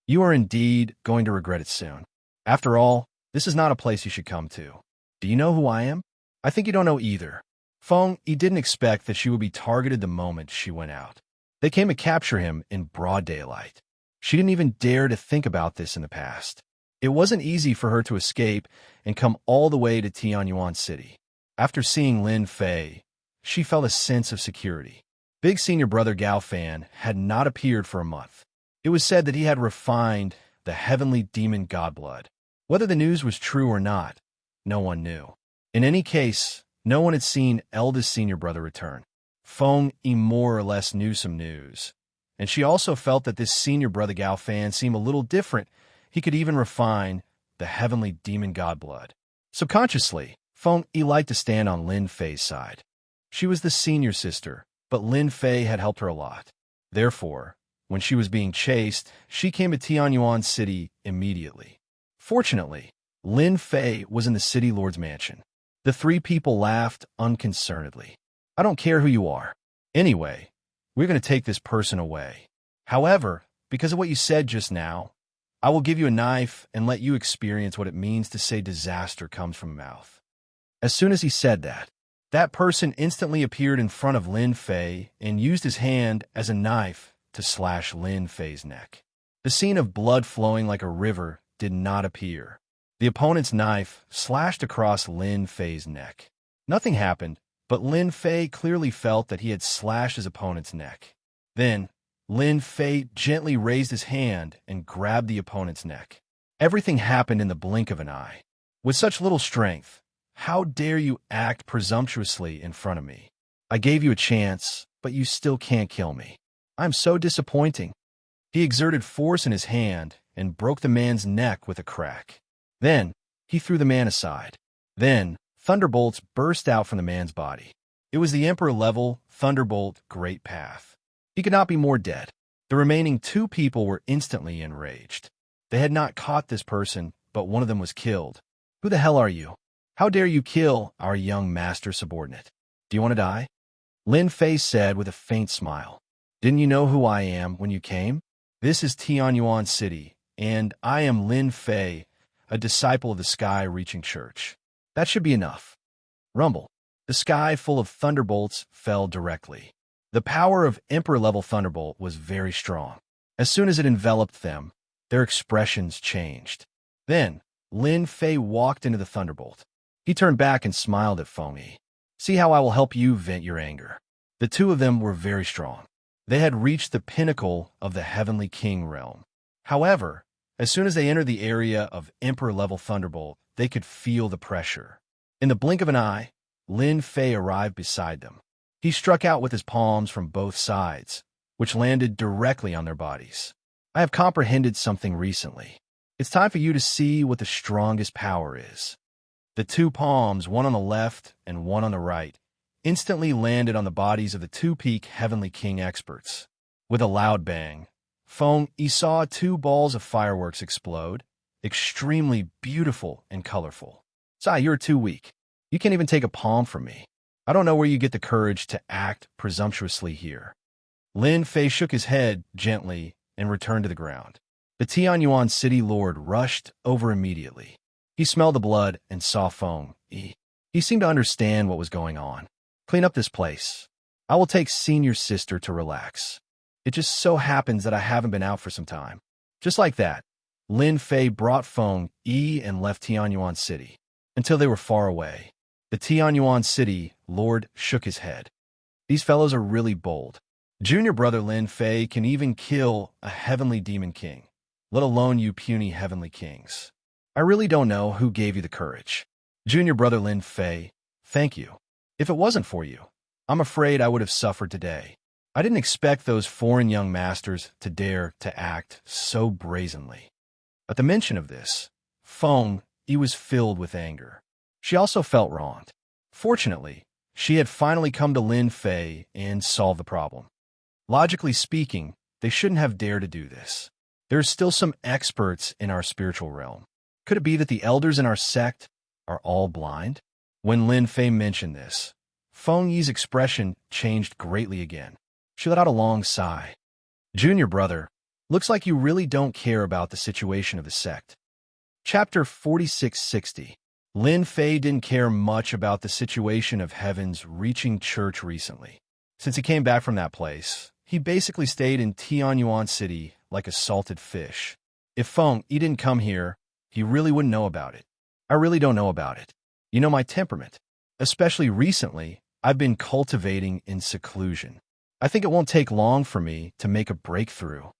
You are indeed going to regret it soon. After all, this is not a place you should come to. Do you know who I am? I think you don't know either. Feng Yi didn't expect that she would be targeted the moment she went out. They came to capture him in broad daylight. She didn't even dare to think about this in the past. It wasn't easy for her to escape and come all the way to Tianyuan City. After seeing Lin Fei, she felt a sense of security. Big senior brother Gao Fan had not appeared for a month. It was said that he had refined the heavenly demon godblood. Whether the news was true or not, no one knew. In any case, no one had seen eldest senior brother return. Feng Yi more or less knew some news, and she also felt that this senior brother Gao Fan seemed a little different. He could even refine the heavenly demon godblood. Subconsciously, Feng Yi liked to stand on Lin Fei's side. She was the senior sister, but Lin Fei had helped her a lot. Therefore, when she was being chased, she came to Tianyuan City immediately. Fortunately, Lin Fei was in the city lord's mansion. The three people laughed unconcernedly. I don't care who you are. Anyway, we're going to take this person away. However, because of what you said just now, I will give you a knife and let you experience what it means to say disaster comes from a mouth. As soon as he said that, that person instantly appeared in front of Lin Fei and used his hand as a knife to slash Lin Fei's neck. The scene of blood flowing like a river did not appear. The opponent's knife slashed across Lin Fei's neck. Nothing happened, but Lin Fei clearly felt that he had slashed his opponent's neck. Then, Lin Fei gently raised his hand and grabbed the opponent's neck. Everything happened in the blink of an eye. With such little strength, how dare you act presumptuously in front of me? I gave you a chance, but you still can't kill me. I'm so disappointing. He exerted force in his hand and broke the man's neck with a crack. Then, he threw the man aside. Then, thunderbolts burst out from the man's body. It was the Emperor-level Thunderbolt Great Path. He could not be more dead. The remaining two people were instantly enraged. They had not caught this person, but one of them was killed. Who the hell are you? How dare you kill our young master subordinate? Do you want to die? Lin Fei said with a faint smile. Didn't you know who I am when you came? This is Tianyuan City, and I am Lin Fei, a disciple of the sky-reaching church. That should be enough. Rumble. The sky full of thunderbolts fell directly. The power of Emperor-level Thunderbolt was very strong. As soon as it enveloped them, their expressions changed. Then, Lin Fei walked into the Thunderbolt. He turned back and smiled at Feng Yi. See how I will help you vent your anger. The two of them were very strong. They had reached the pinnacle of the Heavenly King realm. However, as soon as they entered the area of Emperor-level Thunderbolt, they could feel the pressure. In the blink of an eye, Lin Fei arrived beside them. He struck out with his palms from both sides, which landed directly on their bodies. I have comprehended something recently. It's time for you to see what the strongest power is. The two palms, one on the left and one on the right, instantly landed on the bodies of the two-peak Heavenly King experts. With a loud bang, Feng Yi saw two balls of fireworks explode, extremely beautiful and colorful. Sai, you're too weak. You can't even take a palm from me. I don't know where you get the courage to act presumptuously here. Lin Fei shook his head gently and returned to the ground. The Tianyuan city lord rushed over immediately. He smelled the blood and saw Feng Yi. He seemed to understand what was going on. Clean up this place. I will take senior sister to relax. It just so happens that I haven't been out for some time. Just like that, Lin Fei brought Feng Yi and left Tianyuan City. Until they were far away, the Tianyuan City lord shook his head. These fellows are really bold. Junior brother Lin Fei can even kill a heavenly demon king, let alone you puny heavenly kings. I really don't know who gave you the courage. Junior brother Lin Fei, thank you. If it wasn't for you, I'm afraid I would have suffered today. I didn't expect those foreign young masters to dare to act so brazenly. At the mention of this, Feng Yi was filled with anger. She also felt wronged. Fortunately, she had finally come to Lin Fei and solved the problem. Logically speaking, they shouldn't have dared to do this. There are still some experts in our spiritual realm. Could it be that the elders in our sect are all blind? When Lin Fei mentioned this, Feng Yi's expression changed greatly again. She let out a long sigh. Junior brother, looks like you really don't care about the situation of the sect. Chapter 4660. Lin Fei didn't care much about the situation of Heaven's reaching church recently. Since he came back from that place, he basically stayed in Tianyuan City like a salted fish. If Feng Yi didn't come here, he really wouldn't know about it. I really don't know about it. You know my temperament. Especially recently, I've been cultivating in seclusion. I think it won't take long for me to make a breakthrough.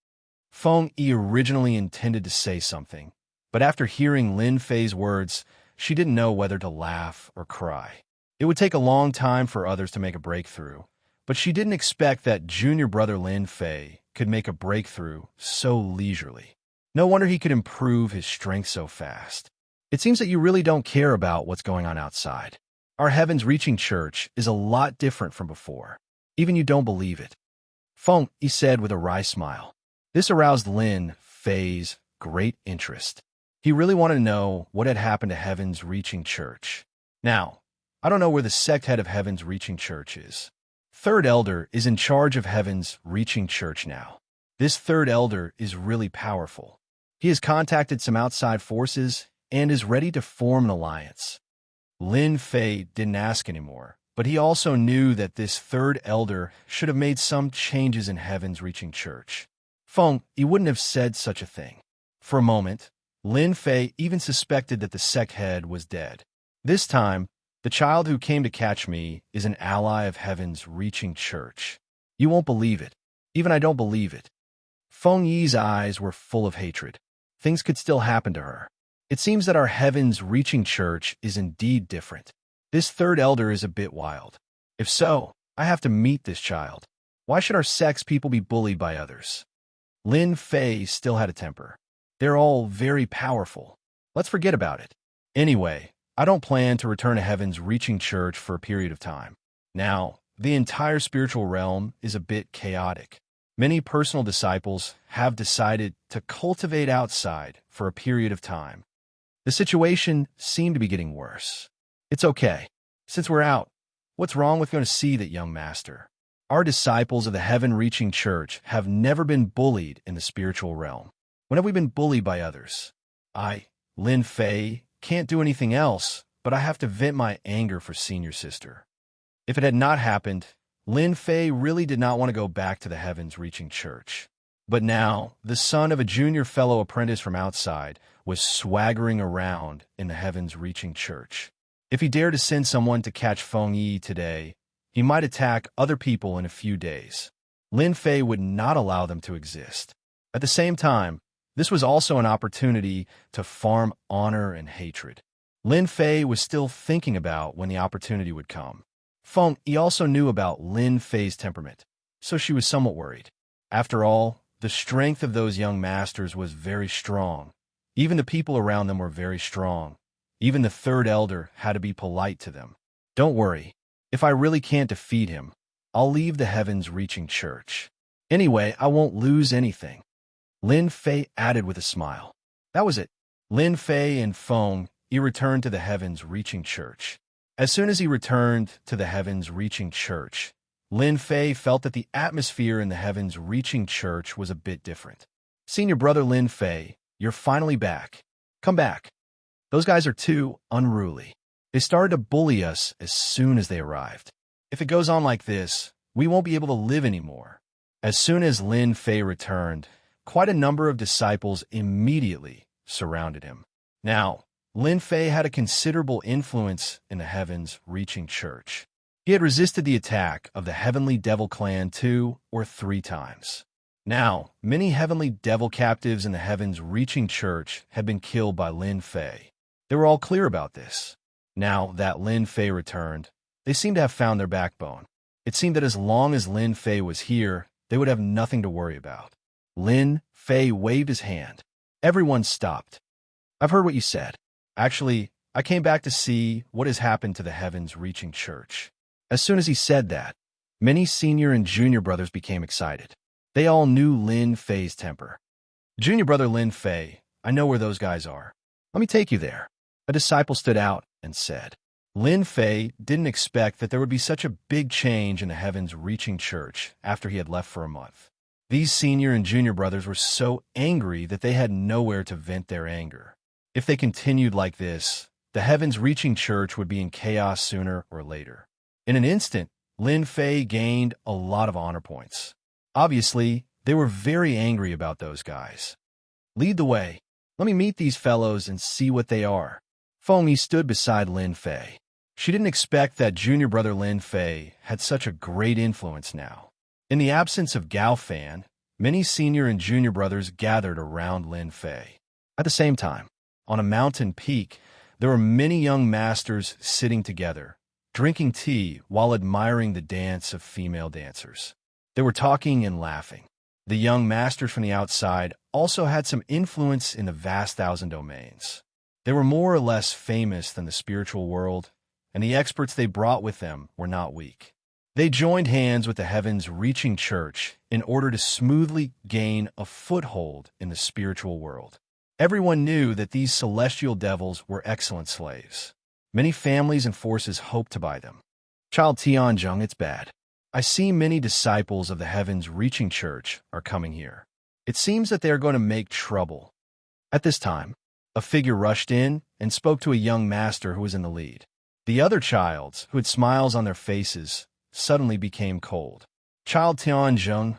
Feng Yi originally intended to say something, but after hearing Lin Fei's words, she didn't know whether to laugh or cry. It would take a long time for others to make a breakthrough, but she didn't expect that junior brother Lin Fei could make a breakthrough so leisurely. No wonder he could improve his strength so fast. It seems that you really don't care about what's going on outside. Our Heaven's Reaching Church is a lot different from before. Even you don't believe it. Feng Yi said with a wry smile. This aroused Lin Fei's great interest. He really wanted to know what had happened to Heaven's Reaching Church. Now, I don't know where the sect head of Heaven's Reaching Church is. Third elder is in charge of Heaven's Reaching Church now. This third elder is really powerful. He has contacted some outside forces and is ready to form an alliance. Lin Fei didn't ask anymore, but he also knew that this third elder should have made some changes in Heaven's Reaching Church. Feng, he wouldn't have said such a thing. For a moment, Lin Fei even suspected that the sect head was dead. This time, the child who came to catch me is an ally of Heaven's Reaching Church. You won't believe it. Even I don't believe it. Feng Yi's eyes were full of hatred. Things could still happen to her. It seems that our Heaven's Reaching Church is indeed different. This third elder is a bit wild. If so, I have to meet this child. Why should our sect's people be bullied by others? Lin Fei still had a temper. They're all very powerful. Let's forget about it. Anyway, I don't plan to return to Heaven's Reaching Church for a period of time. Now, the entire spiritual realm is a bit chaotic. Many personal disciples have decided to cultivate outside for a period of time. The situation seemed to be getting worse. It's okay. Since we're out, what's wrong with going to see that young master? Our disciples of the Heaven Reaching Church have never been bullied in the spiritual realm. When have we been bullied by others? I, Lin Fei, can't do anything else, but I have to vent my anger for senior sister. If it had not happened, Lin Fei really did not want to go back to the Heavens Reaching Church. But now, the son of a junior fellow apprentice from outside was swaggering around in the Heavens Reaching Church. If he dared to send someone to catch Feng Yi today, he might attack other people in a few days. Lin Fei would not allow them to exist. At the same time, this was also an opportunity to farm honor and hatred. Lin Fei was still thinking about when the opportunity would come. Feng Yi also knew about Lin Fei's temperament, so she was somewhat worried. After all, the strength of those young masters was very strong. Even the people around them were very strong. Even the third elder had to be polite to them. Don't worry. If I really can't defeat him, I'll leave the Heavens Reaching Church. Anyway, I won't lose anything. Lin Fei added with a smile. That was it. Lin Fei and Feng Yi returned to the Heavens Reaching Church. As soon as he returned to the Heavens Reaching Church, Lin Fei felt that the atmosphere in the Heavens Reaching Church was a bit different. Senior brother Lin Fei, you're finally back. Come back. Those guys are too unruly. They started to bully us as soon as they arrived. If it goes on like this, we won't be able to live anymore. As soon as Lin Fei returned, quite a number of disciples immediately surrounded him. Now, Lin Fei had a considerable influence in the Heavens Reaching Church. He had resisted the attack of the Heavenly Devil Clan 2 or 3 times. Now, many Heavenly Devil captives in the Heavens Reaching Church had been killed by Lin Fei. They were all clear about this. Now that Lin Fei returned, they seemed to have found their backbone. It seemed that as long as Lin Fei was here, they would have nothing to worry about. Lin Fei waved his hand. Everyone stopped. I've heard what you said. Actually, I came back to see what has happened to the Heavens Reaching Church. As soon as he said that, many senior and junior brothers became excited. They all knew Lin Fei's temper. Junior brother Lin Fei, I know where those guys are. Let me take you there. A disciple stood out and said. Lin Fei didn't expect that there would be such a big change in the Heavens Reaching Church after he had left for a month. These senior and junior brothers were so angry that they had nowhere to vent their anger. If they continued like this, the Heavens Reaching Church would be in chaos sooner or later. In an instant, Lin Fei gained a lot of honor points. Obviously, they were very angry about those guys. Lead the way. Let me meet these fellows and see what they are. Feng Yi stood beside Lin Fei. She didn't expect that junior brother Lin Fei had such a great influence now. In the absence of Gao Fan, many senior and junior brothers gathered around Lin Fei. At the same time, on a mountain peak, there were many young masters sitting together, drinking tea while admiring the dance of female dancers. They were talking and laughing. The young masters from the outside also had some influence in the vast thousand domains. They were more or less famous than the spiritual world, and the experts they brought with them were not weak. They joined hands with the Heavens Reaching Church in order to smoothly gain a foothold in the spiritual world. Everyone knew that these celestial devils were excellent slaves. Many families and forces hope to buy them. Child Tianzheng, it's bad. I see many disciples of the heavens reaching church are coming here. It seems that they are going to make trouble. At this time, a figure rushed in and spoke to a young master who was in the lead. The other childs, who had smiles on their faces, suddenly became cold. Child Tianzheng